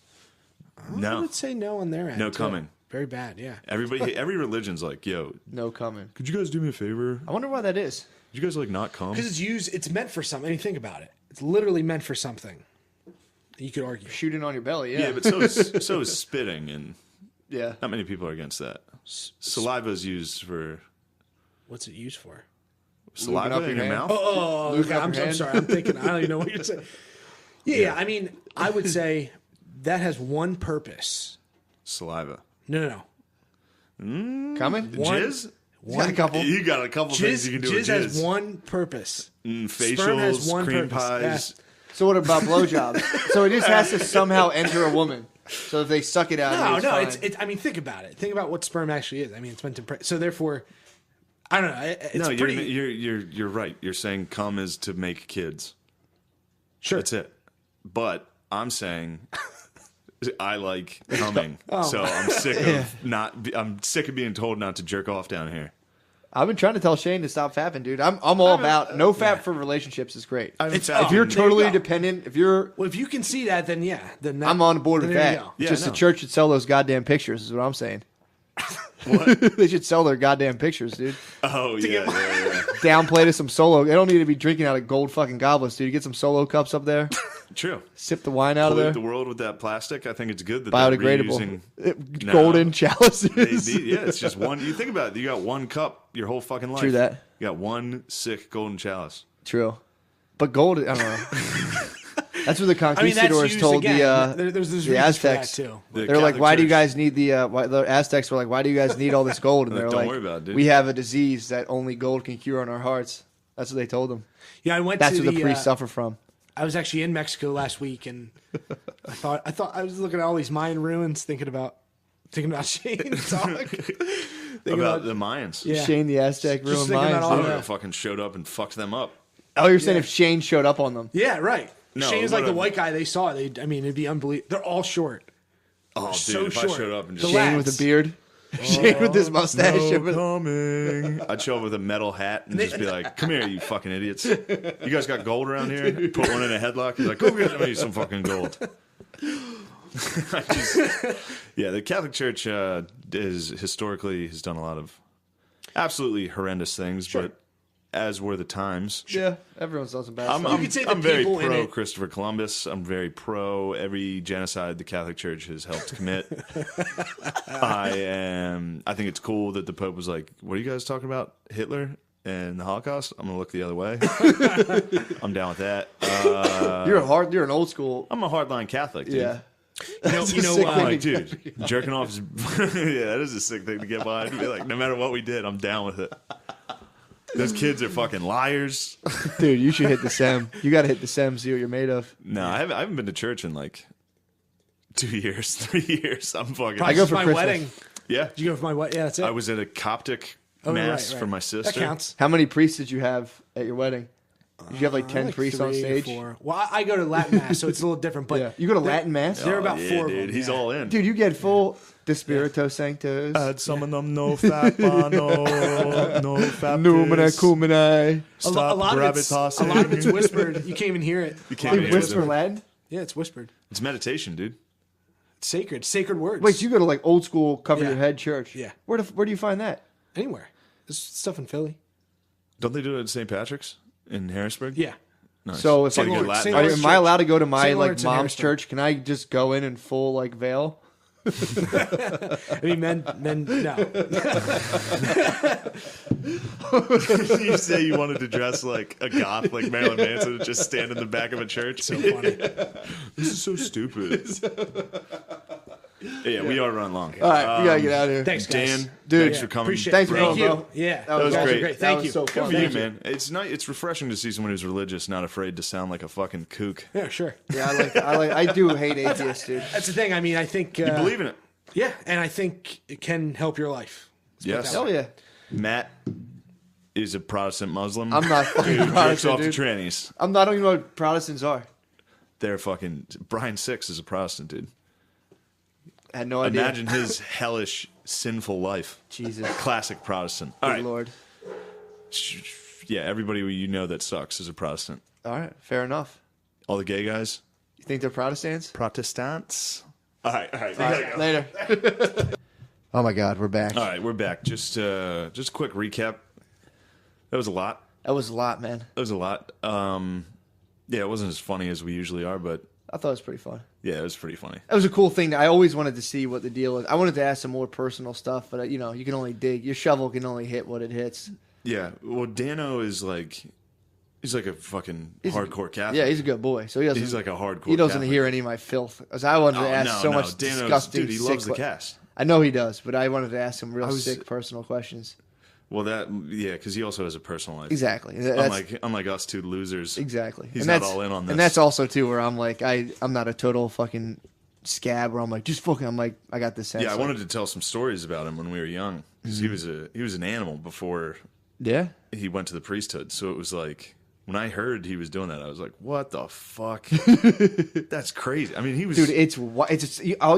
I No. would say no on their end. No too. coming. Very bad, yeah. Every religion's like, yo, No coming. could you guys do me a favor? I wonder why that is. Could you guys like not come? Because it's meant for something. I mean, think about it. It's literally meant for something. You could argue. Shooting on your belly. Yeah. Yeah, but so is spitting, and yeah. not many people are against that. Saliva is used for What's it used for? saliva up in your your hand? mouth. Oh, Lubing okay. up I'm your hand? sorry. I'm thinking. I don't even know what you're saying. Yeah. I mean, I would say that has one purpose. Saliva. No. Coming? One- Jizz? You got a couple. You got a couple things you can do with Jizz has jizz. one purpose. Facials, has one cream purpose. pies. So what about blowjobs? So it just has to somehow enter a woman. So if they suck it out, No, it's fine. it's. I mean, think about it. Think about what sperm actually is. I mean, it's meant to. So therefore, I don't know. It's No, pretty. you're right. You're saying cum is to make kids. Sure. That's it. But I'm saying I like coming, Oh. so I'm sick of I'm sick of being told not to jerk off down here. I've been trying to tell Shane to stop fapping, dude. I'm all about no fap for relationships is great. It's- If you're there you totally go. dependent, if you're, Well, if you can see that, then yeah, then that, I'm on board then with there you that. go. Yeah, Just no. the church should sell those goddamn pictures. Is what I'm saying. They should sell their goddamn pictures, dude. Oh yeah. Downplay to some solo. They don't need to be drinking out of gold fucking goblets, dude. You get some solo cups up there. True. Sip the wine out of Pollute there. the world with that plastic. I think it's good that they're Biodegradable. reusing- No. Golden chalices. Yeah, it's just one. You think about it. You got one cup your whole fucking life. True that. You got one sick golden chalice. True. But gold, I don't know. That's what the I mean, that's conquistadors used told again. the There's the reasons Aztecs. for that too. The They're like, Catholic why do you Church- guys need the Aztecs were like, why do you guys need all this gold? And they're Don't like, worry about it, dude. we have a disease that only gold can cure on our hearts. That's what they told him. Yeah, I went That's to what the priests suffer from. I was actually in Mexico last week, and I thought I was looking at all these Mayan ruins, thinking about Shane talk. About the Mayans. Yeah. Shane the Aztec ruined thinking about mine. all I that. would have fucking showed up and fucked them up. Oh, you're saying if Shane showed up on them? Yeah, right. No, Shane's like the whatever. white guy they saw. I mean, it'd be unbelievable. They're all short. Oh, dude, so if short. I showed up and The just Shane with a beard. Shane with his mustache. coming. I'd show up with a metal hat and just be like, "Come here, you fucking idiots! You guys got gold around here? Put one in a headlock. He's like, go get me some fucking gold." Yeah, the Catholic Church has done a lot of absolutely horrendous things, but as were the times. Yeah, everyone's done some bad I'm, stuff. You could say the I'm very people in pro it- Christopher Columbus. I'm very pro every genocide the Catholic Church has helped commit. I think it's cool that the Pope was like, "What are you guys talking about? Hitler and the Holocaust?" I'm gonna look the other way. I'm down with that. You're an old school. I'm a hardline Catholic, dude. Yeah. You sick know, thing. Like, dude, jerking off is yeah, that is a sick thing to get behind. Be like, no matter what we did, I'm down with it. Those kids are fucking liars. Dude, you should hit the SEM. You got to hit the SEM, see what you're made of. No, I haven't been to church in like 2 years, 3 years. I'm fucking. I go for my Christmas. wedding. Yeah, Did you go for my wedding? Yeah, that's it. I was at a Coptic Oh, mass right. for my sister. That counts. How many priests did you have at your wedding? Did you have like 10 Like priests on 3 or stage? 4. Well, I go to Latin mass, so it's a little different. But Yeah. You go to Latin Mass? There are about yeah, 4 dude, of them. he's yeah. all in. Dude, you get full Despirito Sanctos. Had some of them no fat no fat. Numina Cumini. A lot of it's whispered. You can't even hear it. You can't They even hear whisper it. Latin? Yeah, it's whispered. It's meditation, dude. It's sacred. Sacred words. Wait, so you go to like old school cover Yeah. your head church? Yeah. Where do you find that? Anywhere. There's stuff in Philly. Don't they do it at St. Patrick's in Harrisburg? Yeah. Nice. So if St. I, Lawrence- St. am I allowed to go to my St. like Lawrence in mom's Harrisburg. church? Can I just go in full like veil? I mean, men, no. You say you wanted to dress like a goth, like Marilyn Manson, and just stand in the back of a church. So funny. This is so stupid. Yeah, we are running long. All right, we gotta get out of here. Thanks, guys. Dan, Dude, thanks for coming. Appreciate Thanks it. for Thank coming, you. bro. Yeah. That was You guys are great. great. That Thank was you. so Good fun. for you, Thank you. man. It's refreshing to see someone who's religious, not afraid to sound like a fucking kook. Yeah, sure. Yeah, I do hate atheists, dude. That's the thing. I mean, I think. You believe in it? Yeah, and I think it can help your life. Yes. Hell yeah. Matt is a Protestant Muslim. I'm not fucking who jerks Protestant, off the dude. trannies. I don't even know what Protestants are. They're fucking. Brian Six is a Protestant, dude. I had no idea. Imagine his hellish, sinful life. Jesus. Classic Protestant. All Good right. Lord. Yeah, everybody you know that sucks is a Protestant. All right, fair enough. All the gay guys. You think they're Protestants? Protestants. All right. We All gotta right, go. later. Oh my God, we're back. All right, we're back. Just a quick recap. That was a lot. That was a lot, man. That was a lot. Yeah, it wasn't as funny as we usually are, but I thought it was pretty fun. yeah, it was pretty funny. That was a cool thing. I always wanted to see what the deal was. I wanted to ask some more personal stuff, but you know, you can only dig. Your shovel can only hit what it hits. Yeah, well, Dano is like, he's like a fucking hardcore Catholic. Yeah, he's a good boy. So he doesn't. He's like a hardcore. He doesn't Catholic. hear any of my filth. Because I wanted to ask so much Dano's, disgusting. dude, he sick loves the que- cast. I know he does, but I wanted to ask some real was- sick personal questions. Well, because he also has a personal life. Exactly. That's, Unlike us two losers. exactly. He's And not that's- all in on this. And that's also too where I'm like I'm not a total fucking scab where I'm like just fucking. I'm like I got this sense. Yeah, I like, wanted to tell some stories about him when we were young because he was an animal before Yeah. he went to the priesthood. So it was like when I heard he was doing that, I was like, "What the fuck? That's crazy." I mean, he was Dude,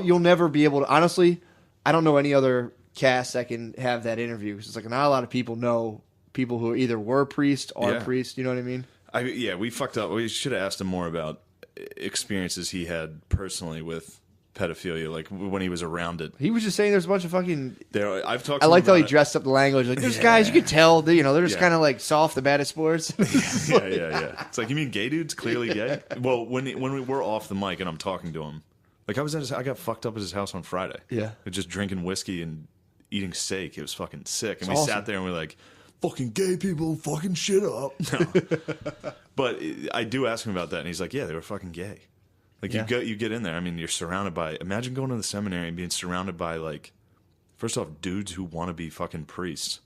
you'll never be able to. Honestly, I don't know any other cast that can have that interview. 'Cause it's like not a lot of people know people who either were priests or Yeah. priests. You know what I mean? we fucked up. We should have asked him more about experiences he had personally with pedophilia, like when he was around it. He was just saying there's a bunch of fucking. I've talked. I to liked him how he about it. dressed up the language. Like there's guys you could tell they're just Yeah. kind of like soft, the bad at sports. Yeah. It's like, you mean gay dude's clearly gay? Well, when we were off the mic and I'm talking to him, like I got fucked up at his house on Friday. Yeah. Just drinking whiskey and eating steak. It was fucking sick. And we awesome. sat there and we're like, fucking gay people fucking shit up. No. But I do ask him about that and he's like, yeah, they were fucking gay. Like Yeah. you get in there. I mean, you're surrounded by, imagine going to the seminary and being surrounded by like, first off, dudes who want to be fucking priests.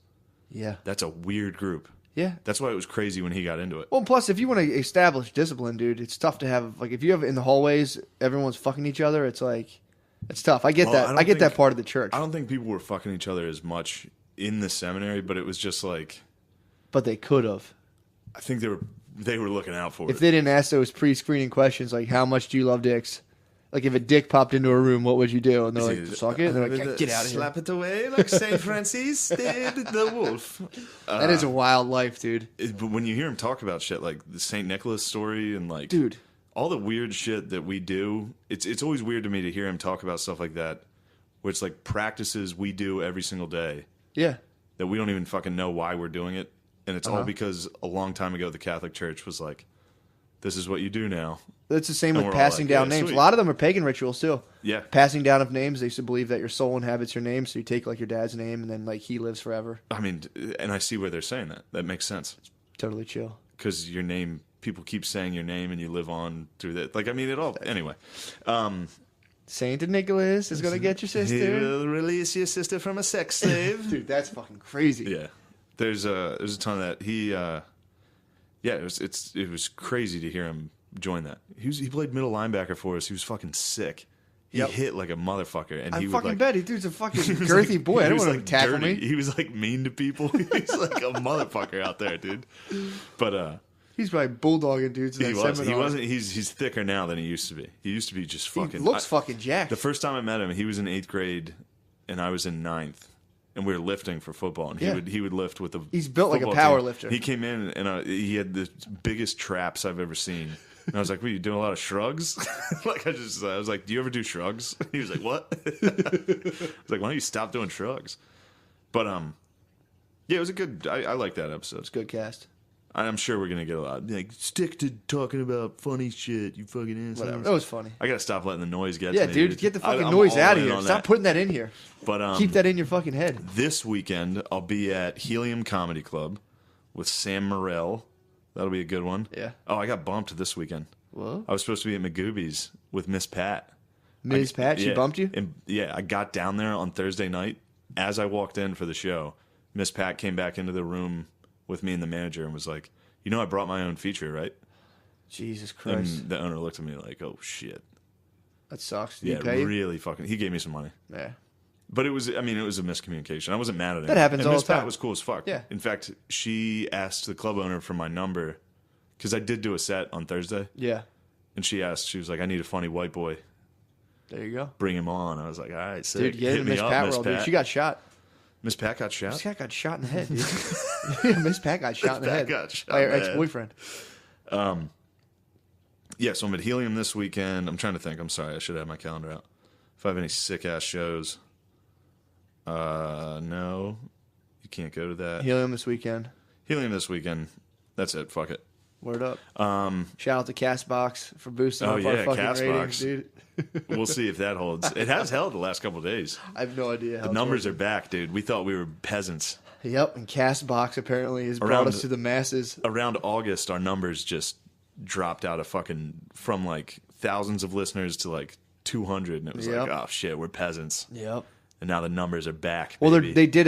Yeah. That's a weird group. Yeah. That's why it was crazy when he got into it. Well, plus, if you want to establish discipline, dude, it's tough to have. Like, if you have in the hallways, everyone's fucking each other. It's like, it's tough. I get that. I get that part of the church. I don't think people were fucking each other as much in the seminary, but it was just like. But they could have. I think they were looking out for it. If they didn't ask those pre-screening questions, like, how much do you love dicks? Like, if a dick popped into a room, what would you do? And they're like, suck it. And they're like, get out of here. Slap it away like St. Francis did the wolf. That is a wild life, dude. But when you hear him talk about shit like the St. Nicholas story and like, dude, all the weird shit that we do, it's always weird to me to hear him talk about stuff like that, where it's like practices we do every single day. Yeah. That we don't even fucking know why we're doing it. And it's all because a long time ago the Catholic Church was like, this is what you do now. It's the same with passing down names. Sweet. A lot of them are pagan rituals too. Yeah. Passing down of names. They used to believe that your soul inhabits your name, so you take like your dad's name and then like he lives forever. I mean, and I see where they're saying that. That makes sense. It's totally chill. Because your name, people keep saying your name and you live on through that. Like, I mean, it all, anyway. Saint Nicholas is going to get your sister. He will release your sister from a sex slave. Dude, that's fucking crazy. Yeah. There's a ton of that. It was crazy to hear him join that. He played middle linebacker for us. He was fucking sick. He hit like a motherfucker, and I he would fucking like, bet he dude's a fucking girthy boy. I don't want to tackle dirty. me. He was like mean to people. He's like a motherfucker out there, dude. But he's probably bulldogging dudes in that seminar. He wasn't. He's thicker now than he used to be. He used to be just fucking. He looks fucking jacked. The first time I met him, he was in 8th grade, and I was in 9th. And we were lifting for football, and he would lift with the. He's built like a power lifter. He came in and he had the biggest traps I've ever seen. And I was like, "What, you doing a lot of shrugs?" Like I was like, "Do you ever do shrugs?" He was like, "What?" I was like, "Why don't you stop doing shrugs?" But yeah, it was a good. I like that episode. It's a good cast. I'm sure we're gonna get a lot. Like, stick to talking about funny shit, you fucking assholes. Whatever. That was funny. I gotta stop letting the noise get to me. Yeah, dude, get the fucking noise out of here. Stop putting that in here. But keep that in your fucking head. This weekend, I'll be at Helium Comedy Club with Sam Morrell. That'll be a good one. Yeah. Oh, I got bumped this weekend. What? I was supposed to be at Magooby's with Miss Pat. Miss Pat? She bumped you? And, yeah, I got down there on Thursday night. As I walked in for the show, Miss Pat came back into the room with me and the manager and was like, "You know I brought my own feature, right?" Jesus Christ. And the owner looked at me like, "Oh, shit." That sucks. Did Yeah, he pay you? really fucking... He gave me some money. Yeah. But it was a miscommunication. I wasn't mad at him. That happens and all Miss the time. Pat was cool as fuck. Yeah. In fact, she asked the club owner for my number because I did do a set on Thursday. Yeah. And she was like, "I need a funny white boy. There you go. Bring him on." I was like, "All right, sick. Dude, get Hit in me Miss up, Pat Miss world, Pat." dude. She got shot. Miss Pat got shot? Miss Pat got shot in the head, dude. Miss Pat got shot in the head by her ex-boyfriend. Yeah, so I'm at Helium this weekend. I'm trying to think. I'm sorry. I should have my calendar out. If I have any sick-ass shows. No. You can't go to that. Helium this weekend. Helium this weekend. That's it. Fuck it. Word up. Shout out to Castbox for boosting up our fucking ratings, dude. We'll see if that holds. It has held the last couple of days. I have no idea how the numbers are back, dude. We thought we were peasants. Yep, and Castbox apparently has brought us to the masses. Around August, our numbers just dropped out of from like thousands of listeners to like 200, and it was like, oh shit, we're peasants. Yep. And now the numbers are back. Well, they did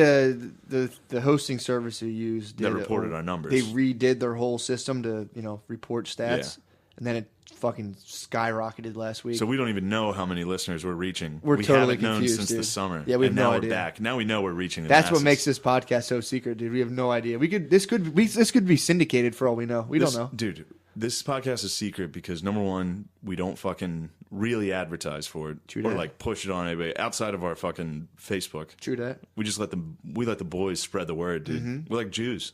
the hosting service you used that reported our numbers. They redid their whole system to report stats, and then it fucking skyrocketed last week. So we don't even know how many listeners we're reaching. We totally haven't known confused, since dude. the summer. Yeah, we have no now idea. We're back. Now we know we're reaching. That's what makes this podcast so secret, dude. We have no idea. This could be syndicated for all we know. We don't know, dude. This podcast is secret because number one, we don't fucking really advertise for it or like push it on anybody outside of our fucking Facebook. True that. We just let the boys spread the word, dude. Mm-hmm. We're like Jews.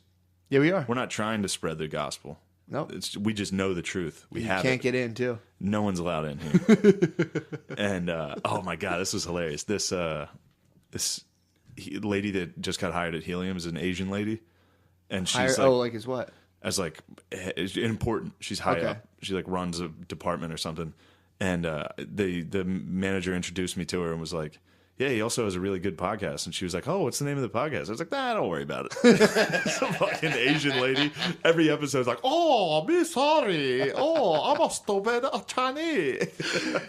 Yeah, we are. We're not trying to spread the gospel. No, we just know the truth. We can't get in too. No one's allowed in here. And oh my god, this was hilarious. This lady that just got hired at Helium is an Asian lady, and she's like is what? As like important. She's high up. She like runs a department or something. And the manager introduced me to her and was like, yeah, he also has a really good podcast. And she was like, oh, what's the name of the podcast? I was like, nah, don't worry about it. Some fucking Asian lady. Every episode's like, oh, be sorry. Oh, I'm a stupid Chinese.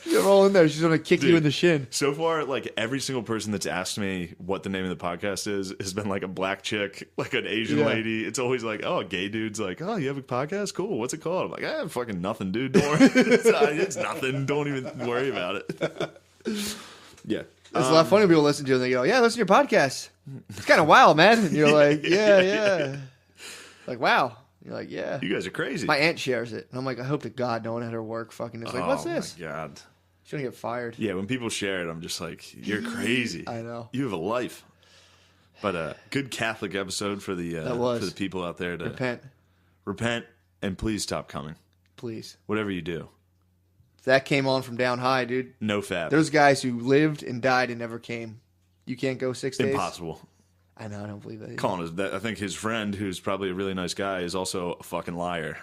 You're all in there. She's going to kick you in the shin. So far, like, every single person that's asked me what the name of the podcast is has been like a black chick, like an Asian lady. It's always like, oh, a gay dude's like, oh, you have a podcast? Cool. What's it called? I'm like, fucking nothing, dude. Don't worry. It's nothing. Don't even worry about it. Yeah. It's a lot of funny when people listen to it and they go, yeah, listen to your podcast. It's kind of wild, man. And you're like, yeah. Like, wow. You're like, yeah. You guys are crazy. My aunt shares it. And I'm like, I hope to God no one at her work fucking is like, what's this? Oh, my God. She's going to get fired. Yeah, when people share it, I'm just like, you're crazy. I know. You have a life. But good Catholic episode for the people out there to repent, and please stop coming. Please. Whatever you do. That came on from down high, dude. No fap. There's guys who lived and died and never came. You can't go 6 days? Impossible. I know, I don't believe that. Colin is that. I think his friend, who's probably a really nice guy, is also a fucking liar.